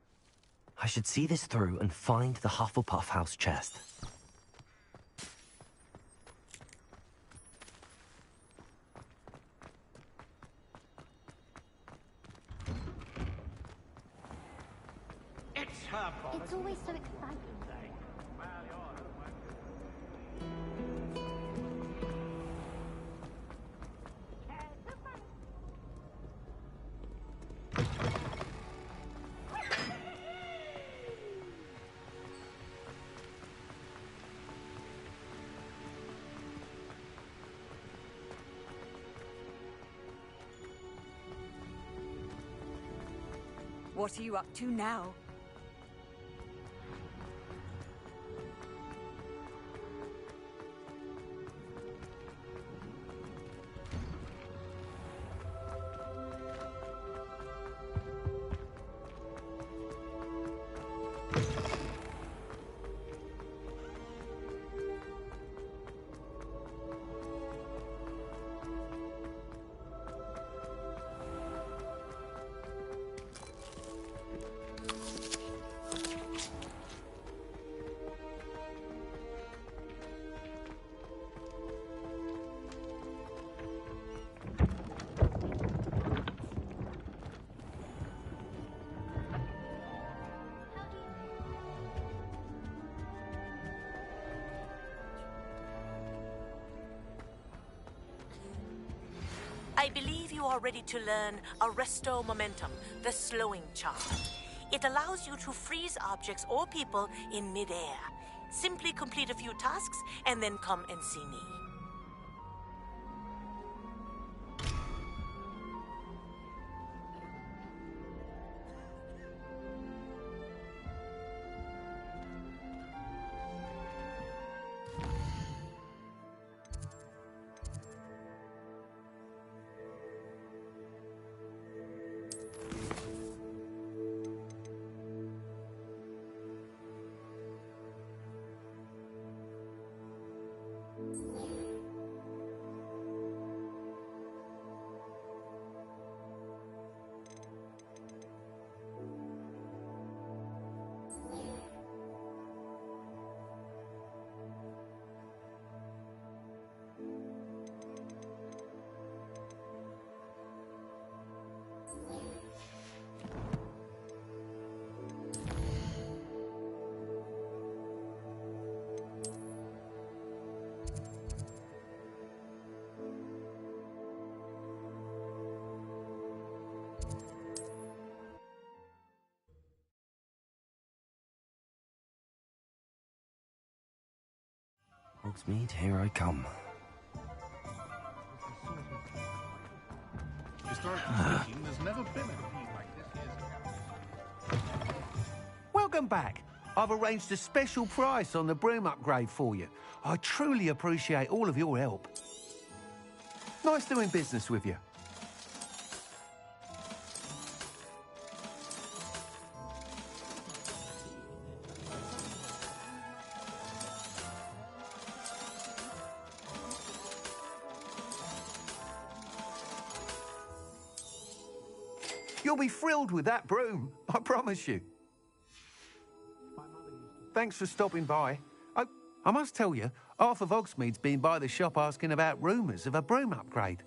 Speaker 1: I should see this through and find the Hufflepuff house chest.
Speaker 8: It's her fault.
Speaker 23: It's always so exciting.
Speaker 3: What are you up to now?
Speaker 6: I believe you are ready to learn Arresto Momentum, the slowing charm. It allows you to freeze objects or people in midair. Simply complete a few tasks and then come and see me.
Speaker 1: Hogsmeade, here I come.
Speaker 8: Historically speaking, there's never been a theme like this years ago.
Speaker 9: Welcome back. I've arranged a special price on the broom upgrade for you. I truly appreciate all of your help. Nice doing business with you. You'll be thrilled with that broom, I promise you. Thanks for stopping by. I must tell you, half of Hogsmeade's been by the shop asking about rumours of a broom upgrade.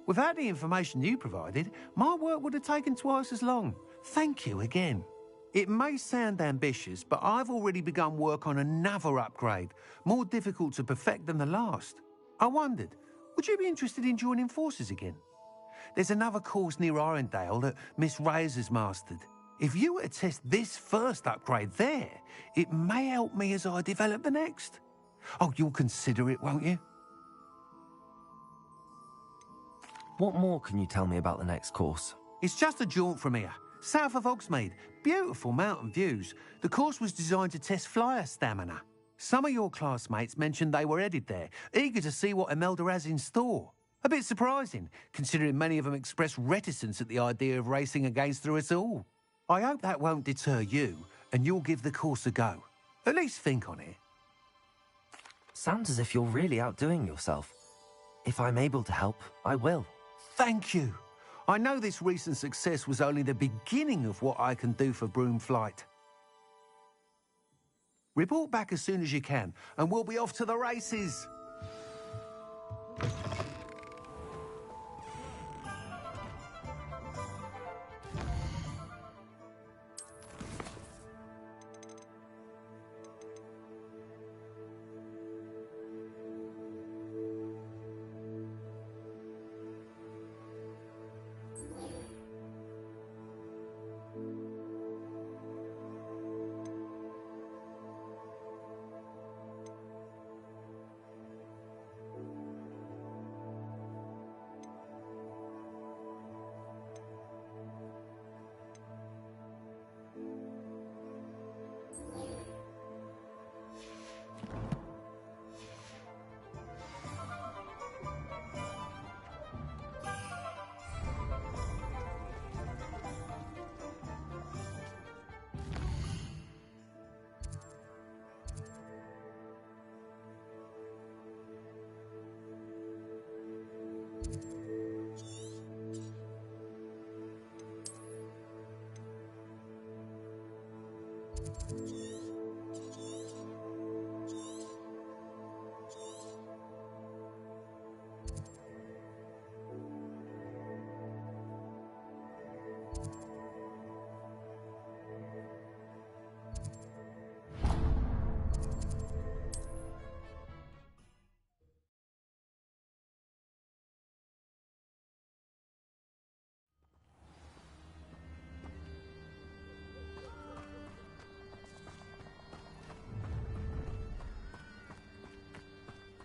Speaker 9: Without the information you provided, my work would have taken twice as long. Thank you again. It may sound ambitious, but I've already begun work on another upgrade, more difficult to perfect than the last. I wondered, would you be interested in joining forces again? There's another course near Arendelle that Miss Reyes has mastered. If you were to test this first upgrade there, it may help me as I develop the next. Oh, you'll consider it, won't you?
Speaker 1: What more can you tell me about the next course?
Speaker 9: It's just a jaunt from here, south of Hogsmeade. Beautiful mountain views. The course was designed to test flyer stamina. Some of your classmates mentioned they were headed there, eager to see what Imelda has in store.
Speaker 13: A bit surprising, considering many of them express reticence at the idea of racing against us all. I hope that won't deter you, and you'll give the course a go. At least think on it.
Speaker 1: Sounds as if you're really outdoing yourself. If I'm able to help, I will.
Speaker 13: Thank you. I know this recent success was only the beginning of what I can do for Broomflight. Report back as soon as you can, and we'll be off to the races.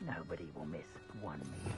Speaker 2: Nobody will miss 1 meal.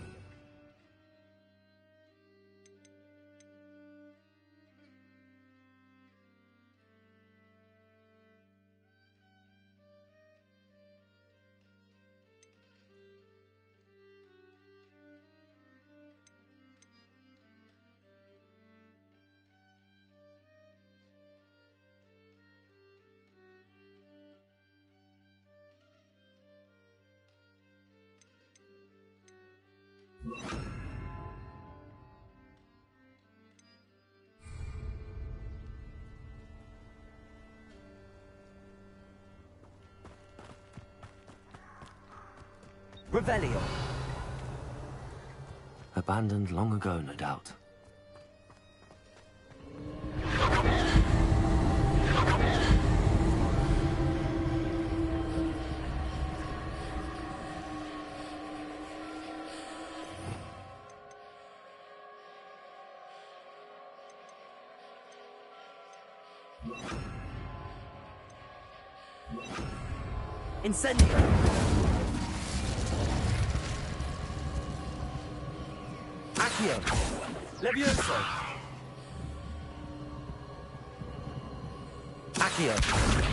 Speaker 1: Revelio. Abandoned long ago, no doubt. Incendio! Accio! Levioso! Accio!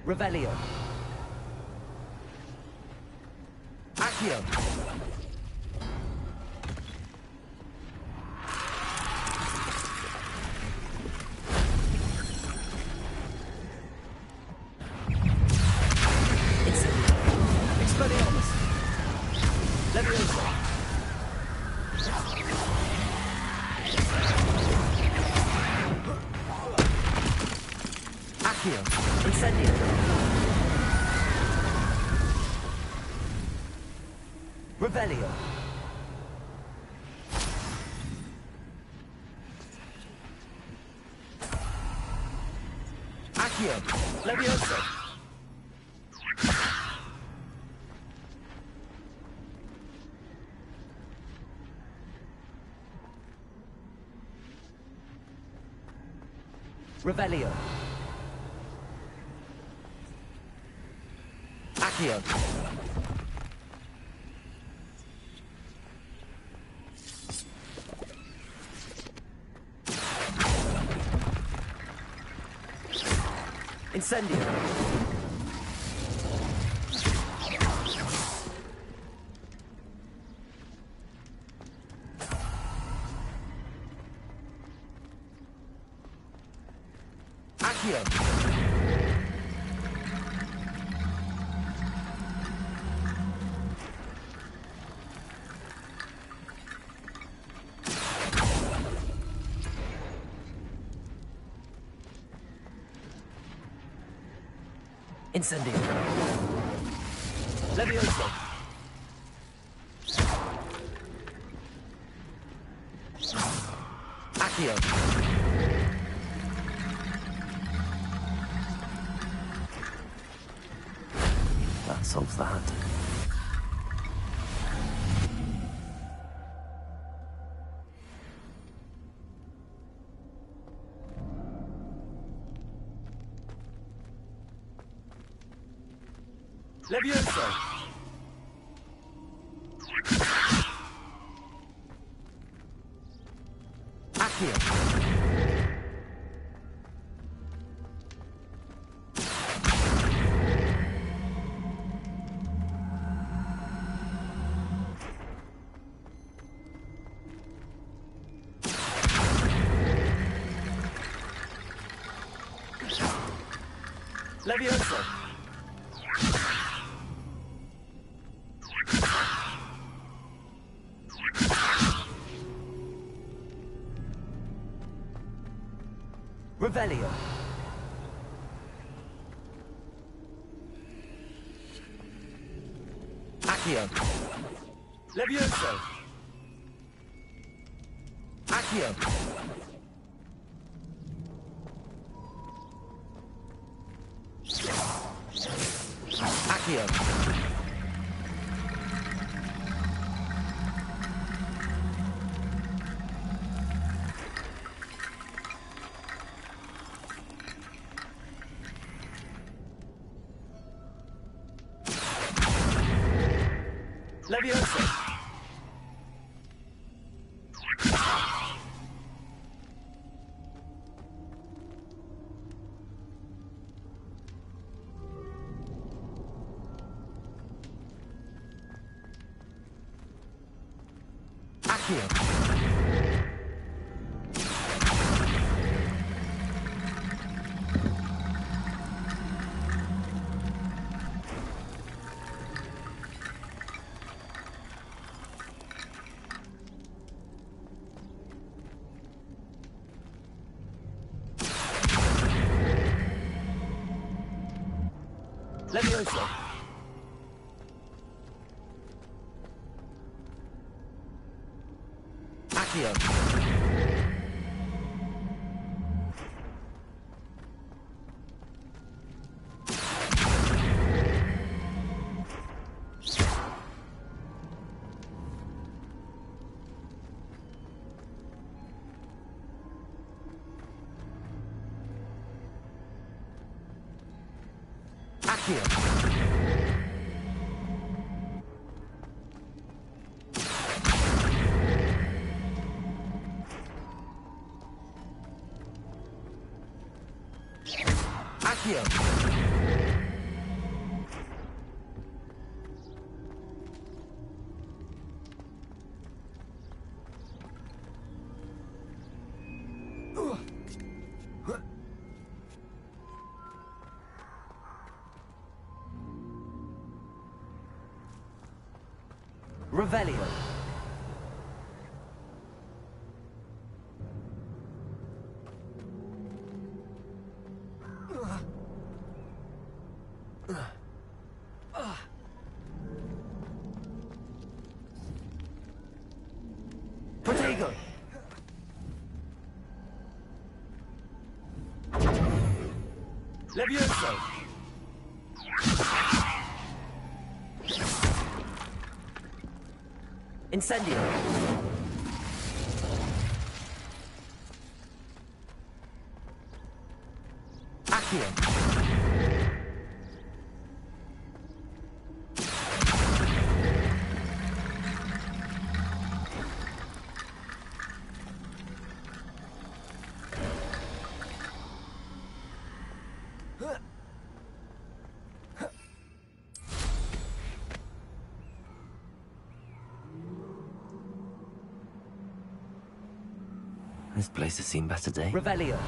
Speaker 1: Revelio. Accio. Expelliarmus. Levioso. Accio. Incendio. Revelio. Accio. Levioso. Revelio. Accio. Incendio. Accio. Incendio. Levioso. Accio. That solves that. Levioso. Accio. Levioso. Revelio. Accio. Levioso. Accio. Accio. Levioso. Accio. Levioso. Accio. Accio. Accio. Revelio. Protego. Levioso. Incendio. Accio. This place has seen better days.
Speaker 15: Revelio.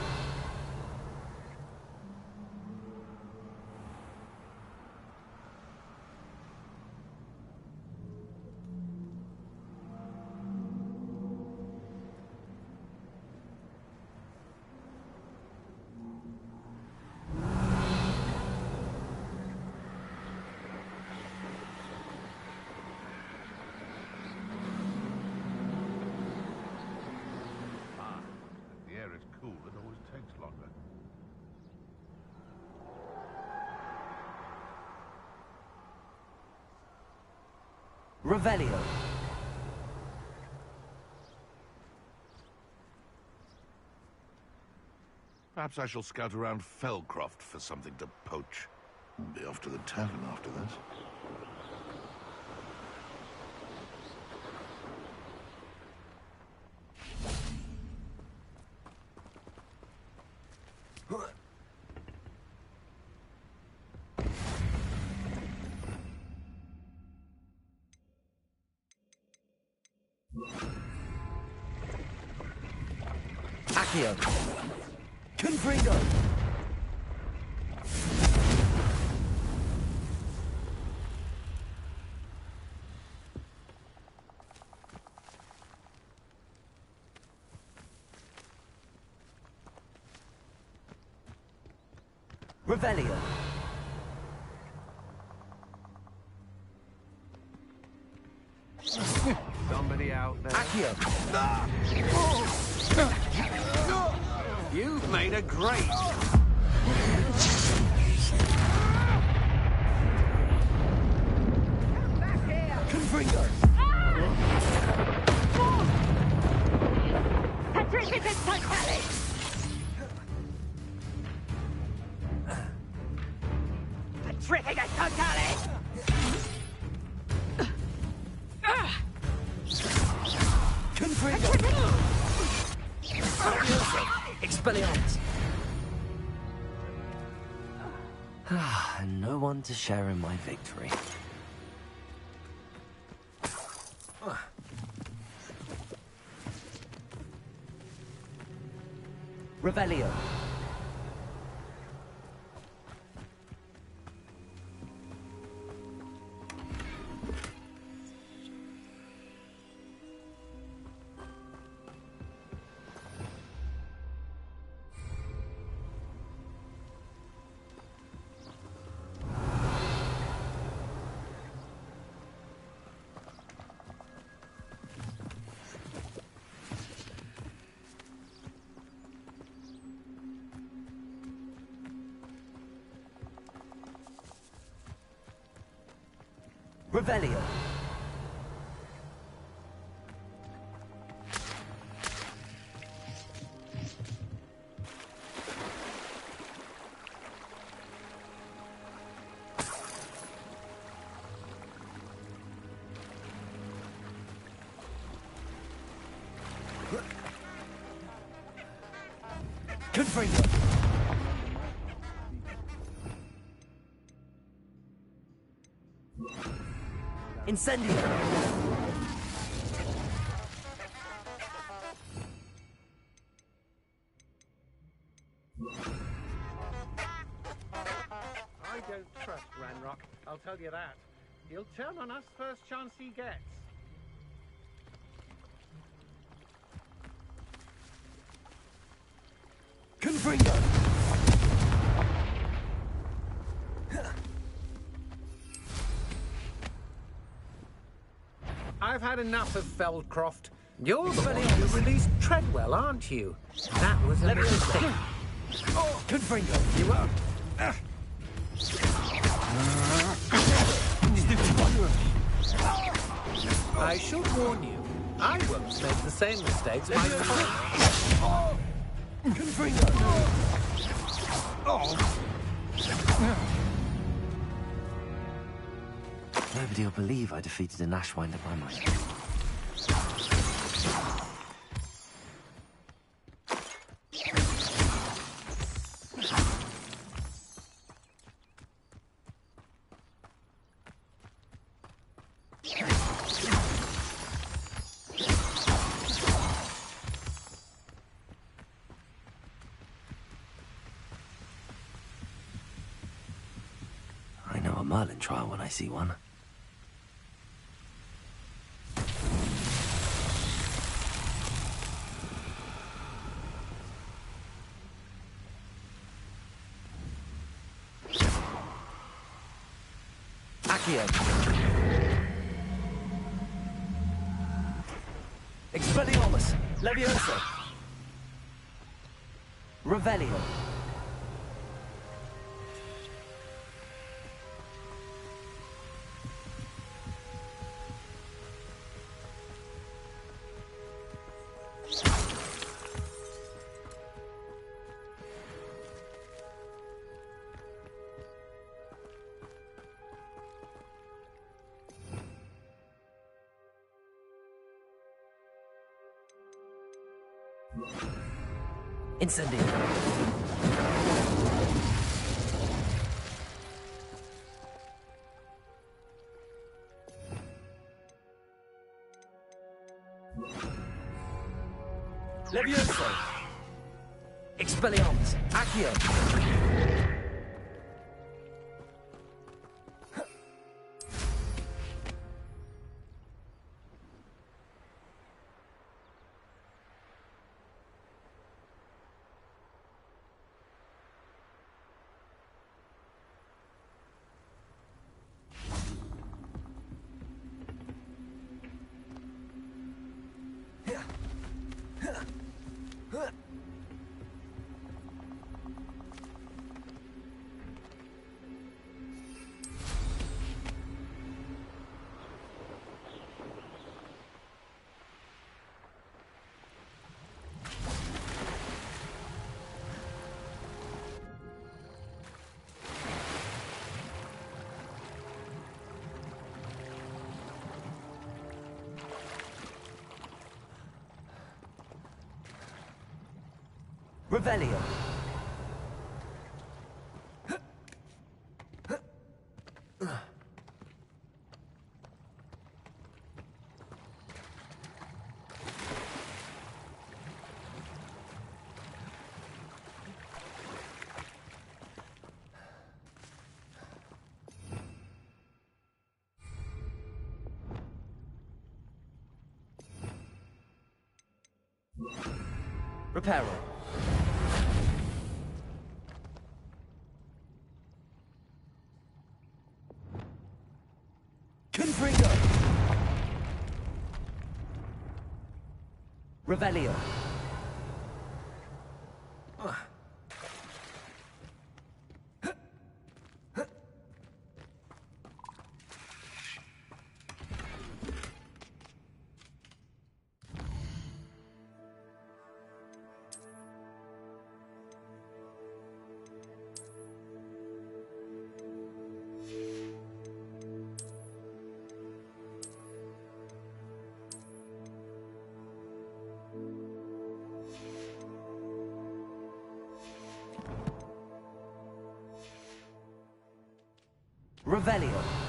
Speaker 8: The air is cool, it always takes longer.
Speaker 15: Revelio.
Speaker 8: Perhaps I shall scout around Felcroft for something to poach. Be off to the tavern after this.
Speaker 15: Accio. Confringo. Revelio.
Speaker 8: Somebody out there.
Speaker 15: Accio.
Speaker 9: You've made a great...
Speaker 15: Confringo.
Speaker 16: Petrificus totalis! Petrificus totalis!
Speaker 15: Confringo. Expelliarmus.
Speaker 1: And no one to share in my victory.
Speaker 15: Revelio. Revelio. Confringo. Incendio.
Speaker 9: I don't trust Ranrock, I'll tell you that. He'll turn on us first chance he gets.
Speaker 15: Confringo.
Speaker 9: I've had enough of Feldcroft. You're the one who released Treadwell, aren't you? That was a mistake.
Speaker 15: Oh, Confringo.
Speaker 9: You are. I should warn you, I won't make the same mistakes my colleagues.
Speaker 15: Confringo.
Speaker 1: Nobody will believe I defeated an Ashwinder by my... I know a Merlin trial when I see one. Accio. Expelliarmus. Levioso. Revelio. Incendio. Levioso. Expelliarmus. Accio. Revelio. Reparo. Confringo. Revelio. Revelio.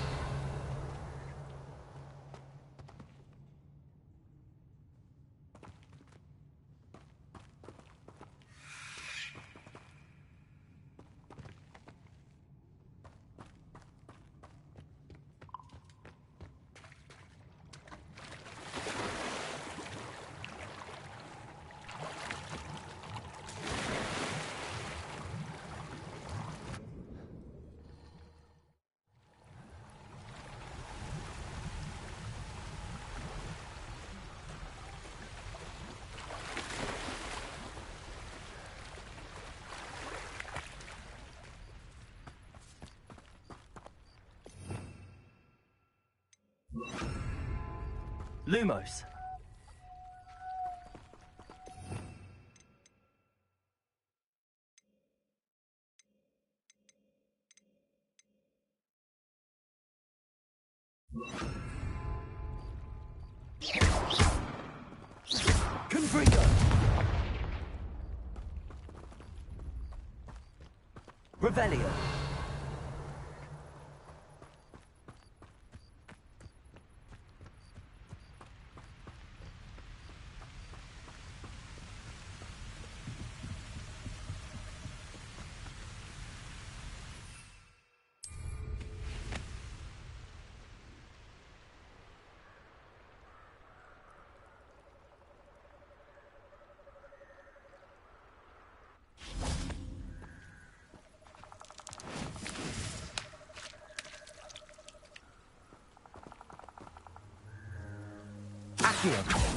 Speaker 1: Lumos. Confringo! Revelio! Accio!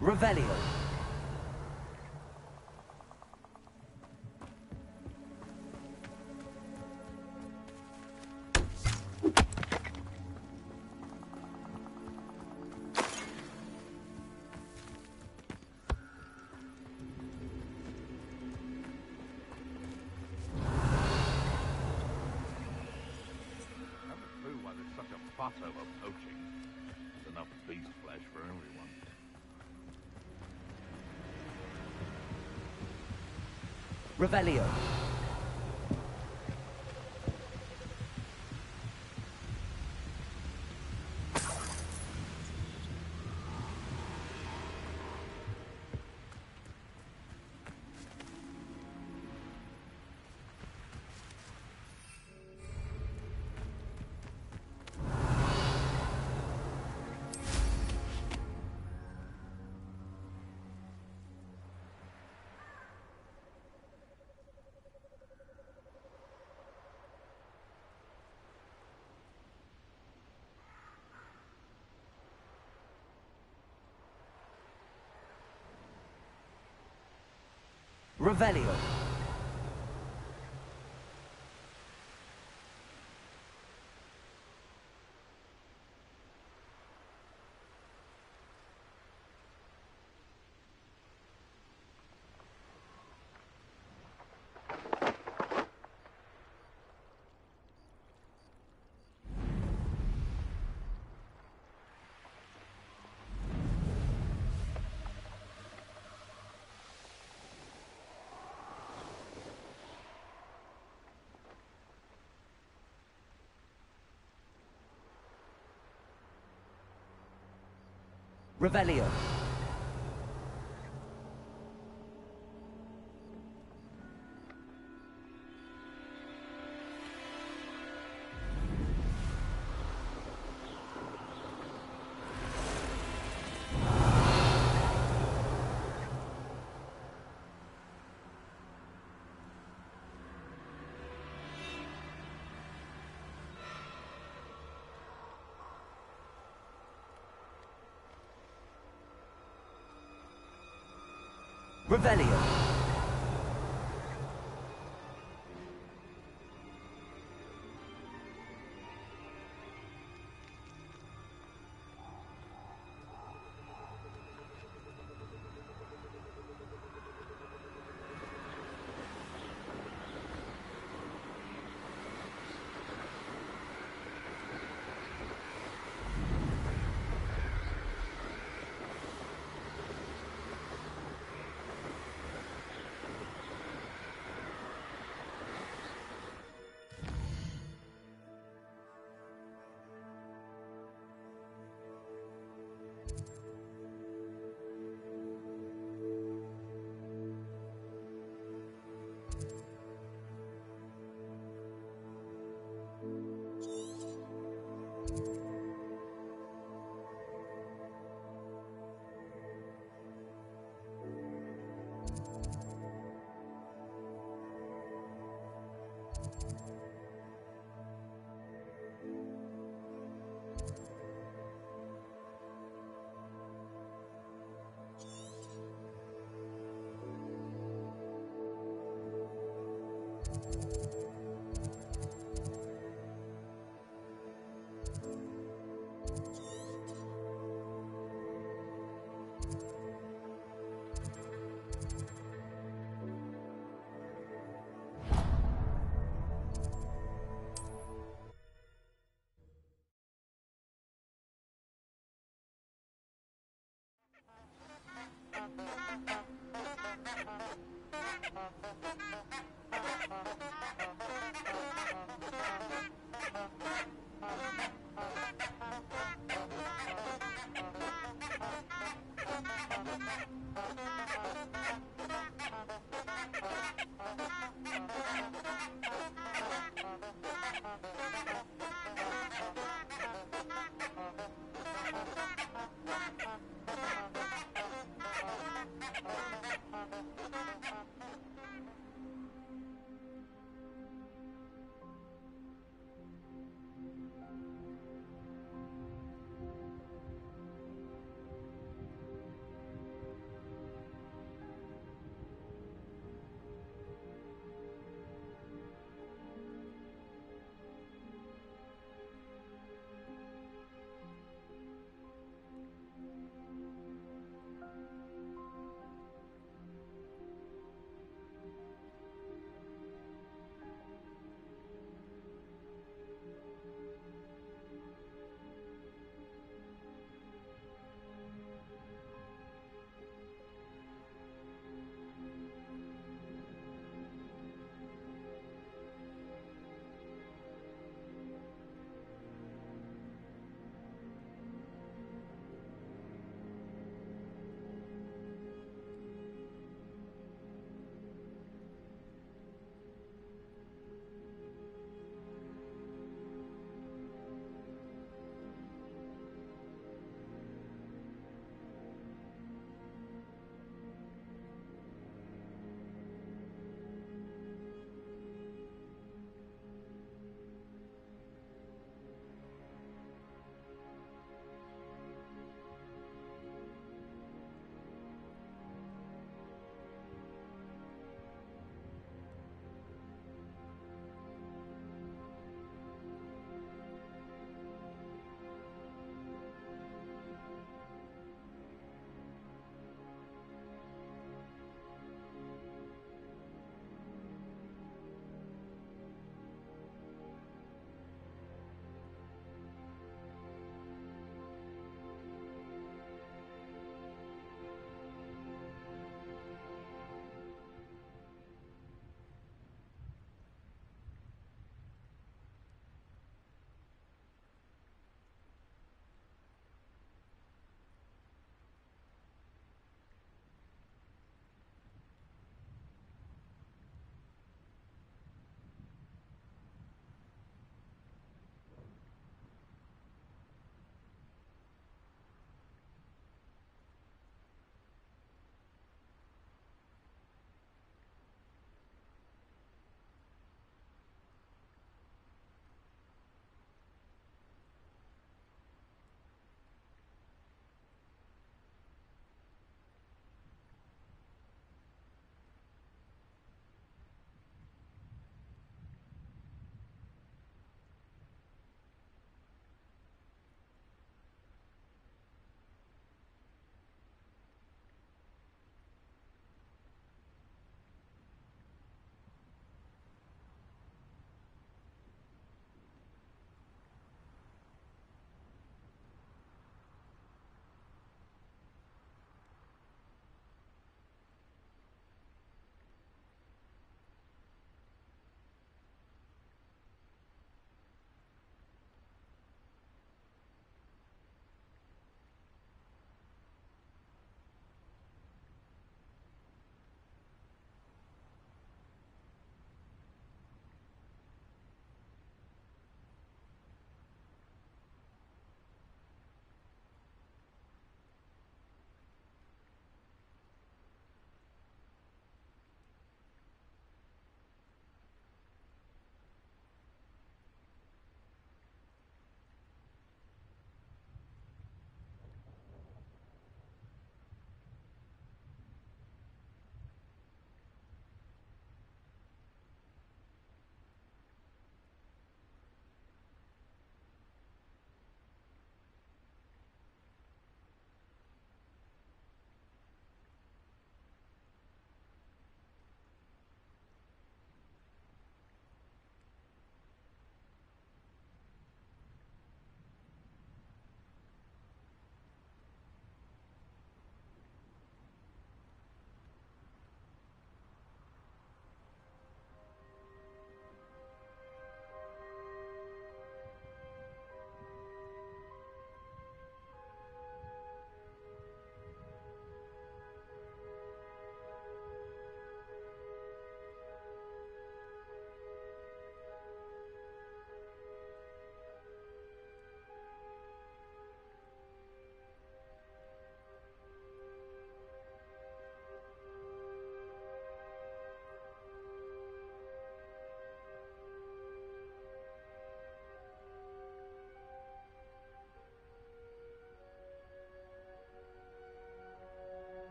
Speaker 1: Revelio!
Speaker 8: Fuss over poaching. There's enough beast flesh for everyone.
Speaker 1: Revelio! Revelio! Revelio! Revelio!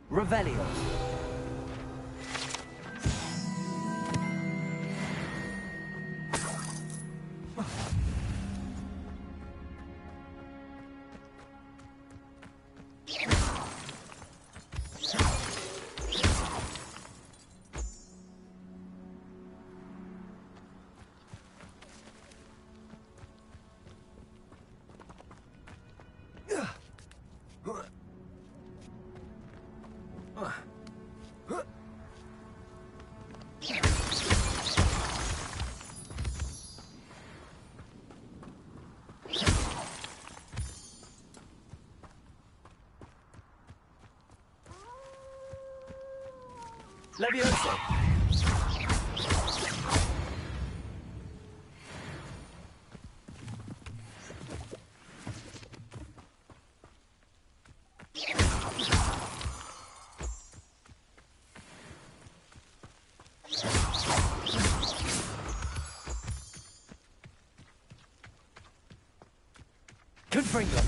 Speaker 1: Revelio. Levioso! Confringo!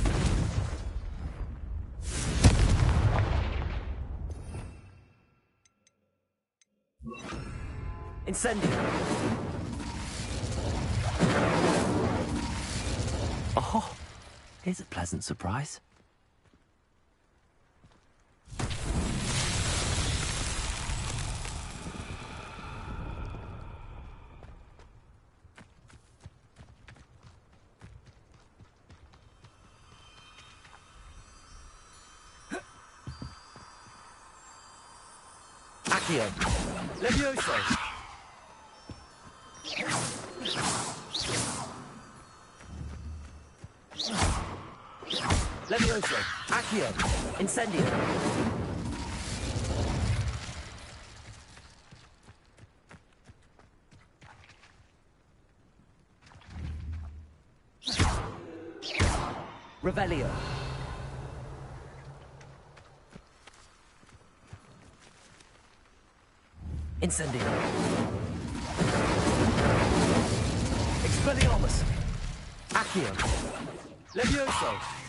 Speaker 1: Incendio! Oh, here's a pleasant surprise. Accio! Levioso! Levioso! Accio! Incendio! Revelio! Incendio! Expelliarmus! Accio! Levioso!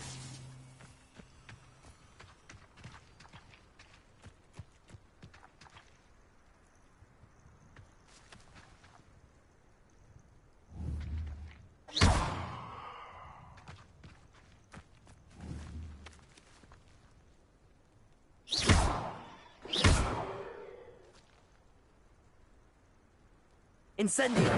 Speaker 1: Incendio!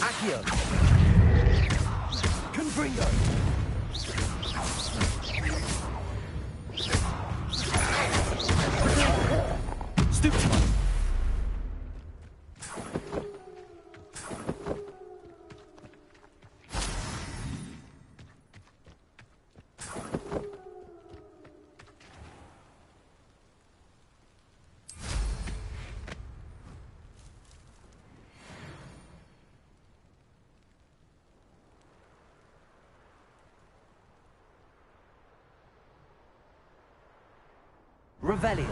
Speaker 1: Accio! Confringo! Stupid! Revelio.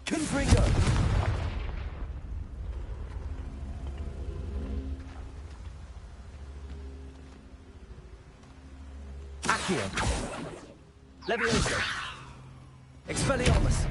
Speaker 1: Confringo. Accio. Levioso. Expelliarmus.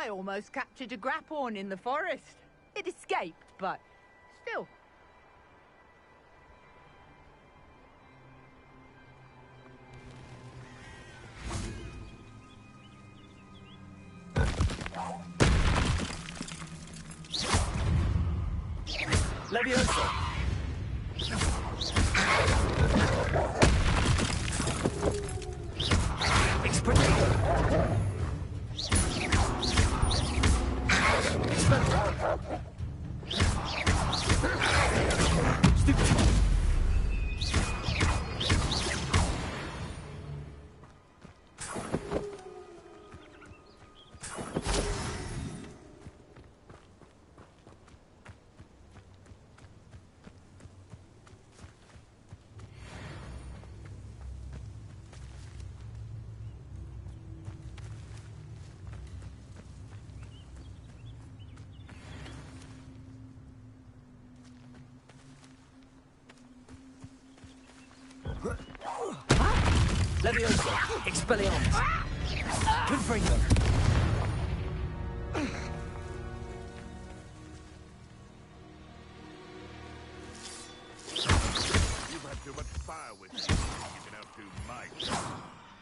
Speaker 7: I almost captured a grapphorn in the forest. It escaped, but still.
Speaker 1: Leviosa! Expedito! Leviosa! Expelliarmus! Confringo!
Speaker 8: You've had too much fire with you. You've been out too much.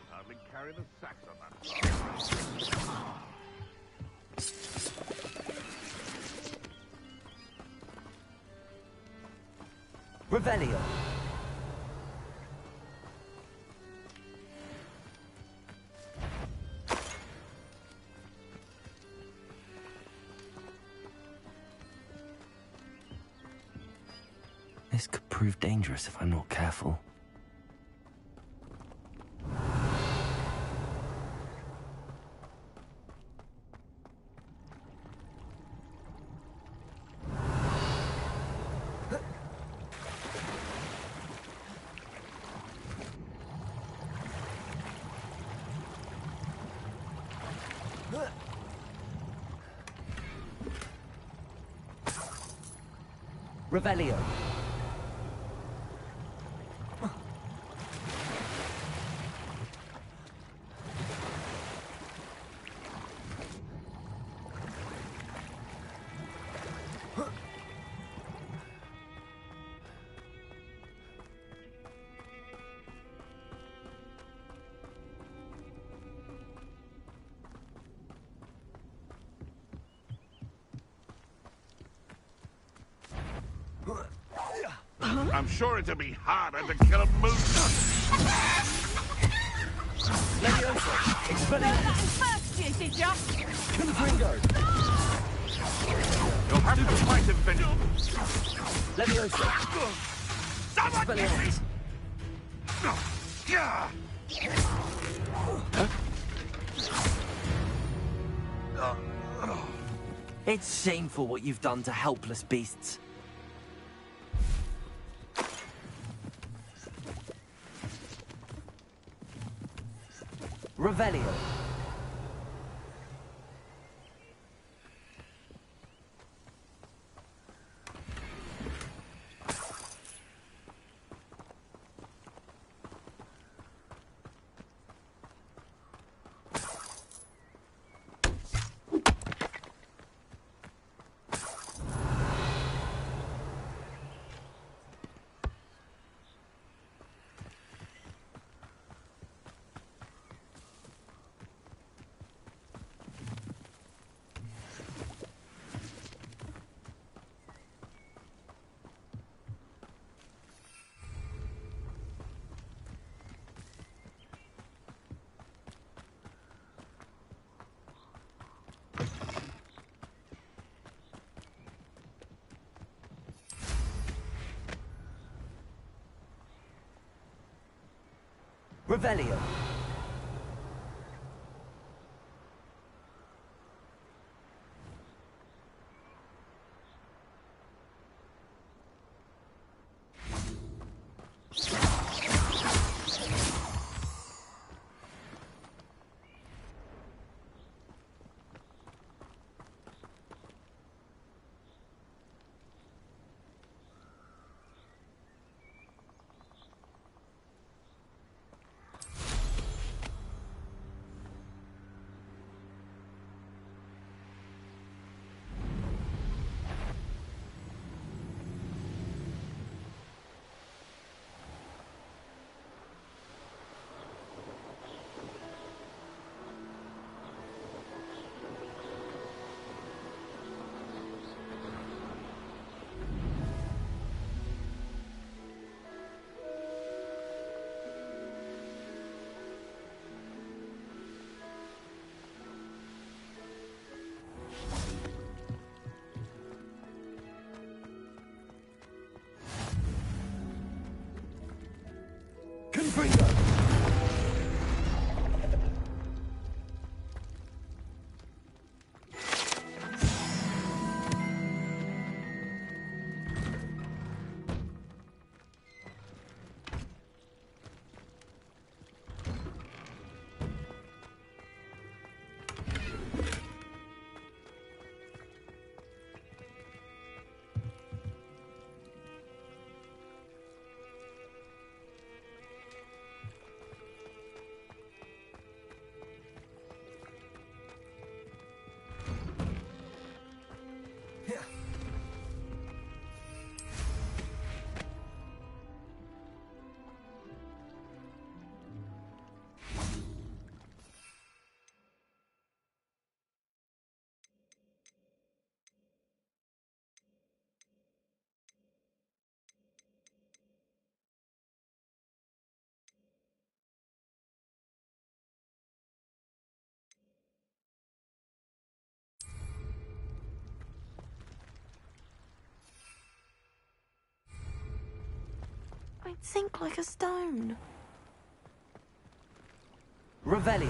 Speaker 8: Hardly carry the sacks on that fire.
Speaker 1: Revelio! This could prove dangerous if I'm not careful. Revelio.
Speaker 8: I'm sure it'd be harder to kill a moose.
Speaker 1: Leviosa! Expelliarmus!
Speaker 7: First, you did ya?
Speaker 1: Confringo!
Speaker 8: You'll have to fight him, Benny.
Speaker 1: Leviosa! Expelliarmus! It's shameful what you've done to helpless beasts. Revelio. Revelio.
Speaker 20: sink like a stone.
Speaker 1: Revelio.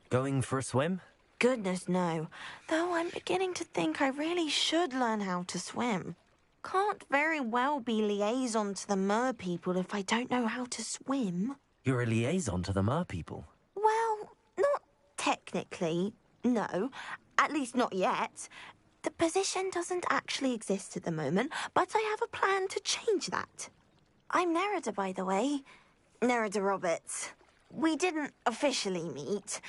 Speaker 1: Going for a swim?
Speaker 20: Goodness, no. Though I'm beginning to think I really should learn how to swim. Can't very well be liaison to the mer people if I don't know how to swim.
Speaker 1: You're a liaison to the mer people.
Speaker 20: Well, not technically, no. At least not yet. The position doesn't actually exist at the moment, but I have a plan to change that. I'm Nerida, by the way. Nerida Roberts. We didn't officially meet,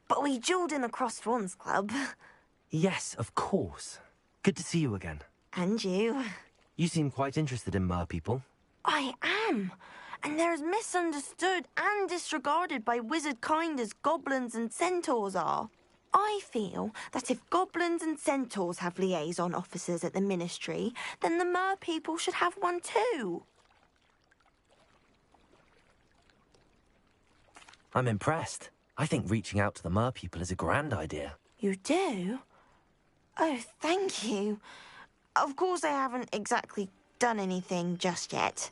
Speaker 20: but we duelled in the Cross Swans Club.
Speaker 1: Yes, of course. Good to see you again.
Speaker 20: And you.
Speaker 1: You seem quite interested in mer people.
Speaker 20: I am. And they're as misunderstood and disregarded by wizard kind as goblins and centaurs are. I feel that if goblins and centaurs have liaison officers at the Ministry, then the mer people should have one too.
Speaker 1: I'm impressed. I think reaching out to the mer people is a grand idea.
Speaker 20: You do? Oh, thank you. Of course I haven't exactly done anything just yet.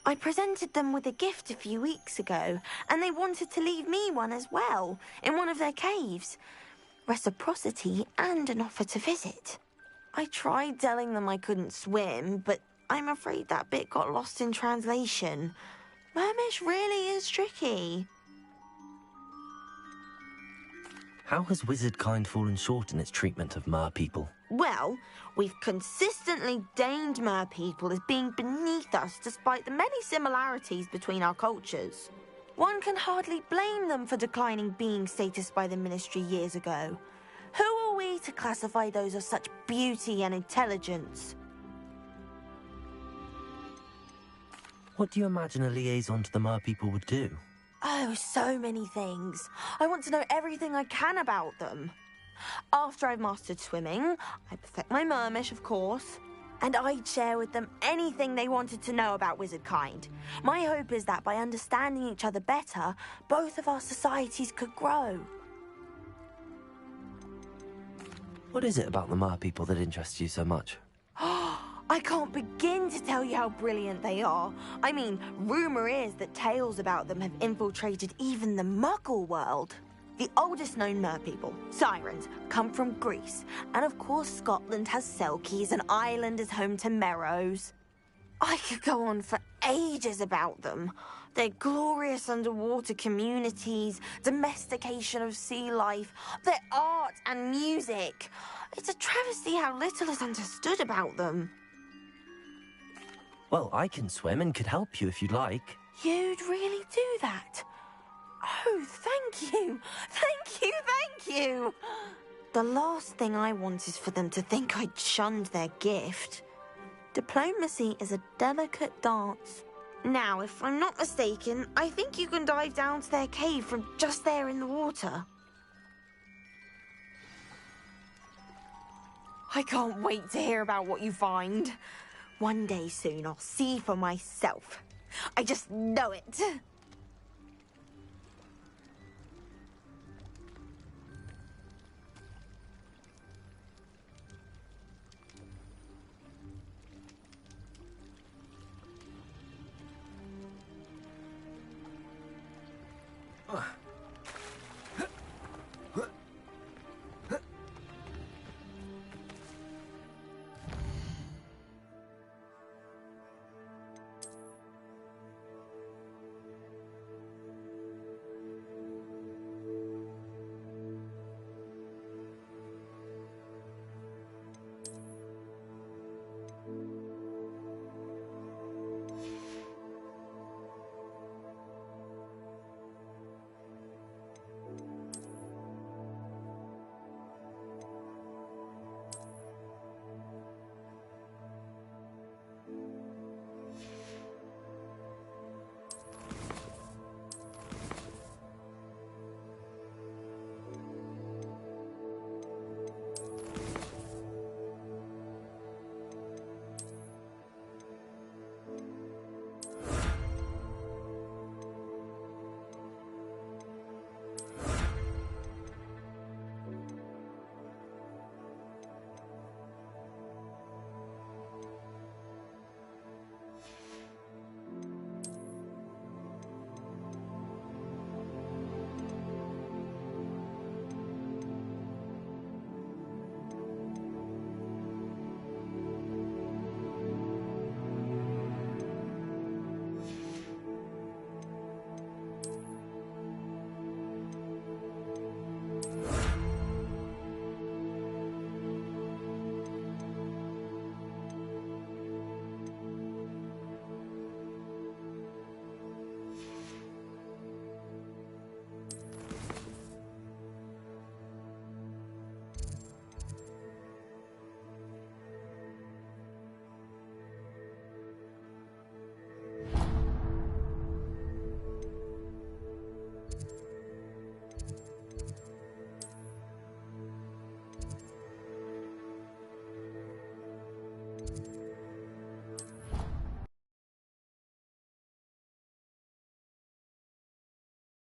Speaker 20: I presented them with a gift a few weeks ago, and they wanted to leave me one as well, in one of their caves. Reciprocity and an offer to visit. I tried telling them I couldn't swim, but I'm afraid that bit got lost in translation. Mermish really is tricky.
Speaker 1: How has wizard kind fallen short in its treatment of mer people?
Speaker 20: Well, we've consistently deigned mer people as being beneath us despite the many similarities between our cultures. One can hardly blame them for declining being status by the Ministry years ago. Who are we to classify those of such beauty and intelligence?
Speaker 1: What do you imagine a liaison to the mer people would do?
Speaker 20: Oh, so many things. I want to know everything I can about them. After I've mastered swimming, I perfect my mermish, of course, and I'd share with them anything they wanted to know about wizard kind. My hope is that by understanding each other better, both of our societies could grow.
Speaker 1: What is it about the mer people that interests you so much?
Speaker 20: I can't begin to tell you how brilliant they are. I mean, rumour is that tales about them have infiltrated even the Muggle world. The oldest known mer people, sirens, come from Greece. And of course Scotland has Selkies and Ireland is home to Merrows. I could go on for ages about them. Their glorious underwater communities, domestication of sea life, their art and music. It's a travesty how little is understood about them.
Speaker 1: Well, I can swim and could help you if you'd like.
Speaker 20: You'd really do that? Oh, thank you! Thank you, thank you! The last thing I want is for them to think I'd shunned their gift. Diplomacy is a delicate dance. Now, if I'm not mistaken, I think you can dive down to their cave from just there in the water. I can't wait to hear about what you find. One day soon, I'll see for myself. I just know it.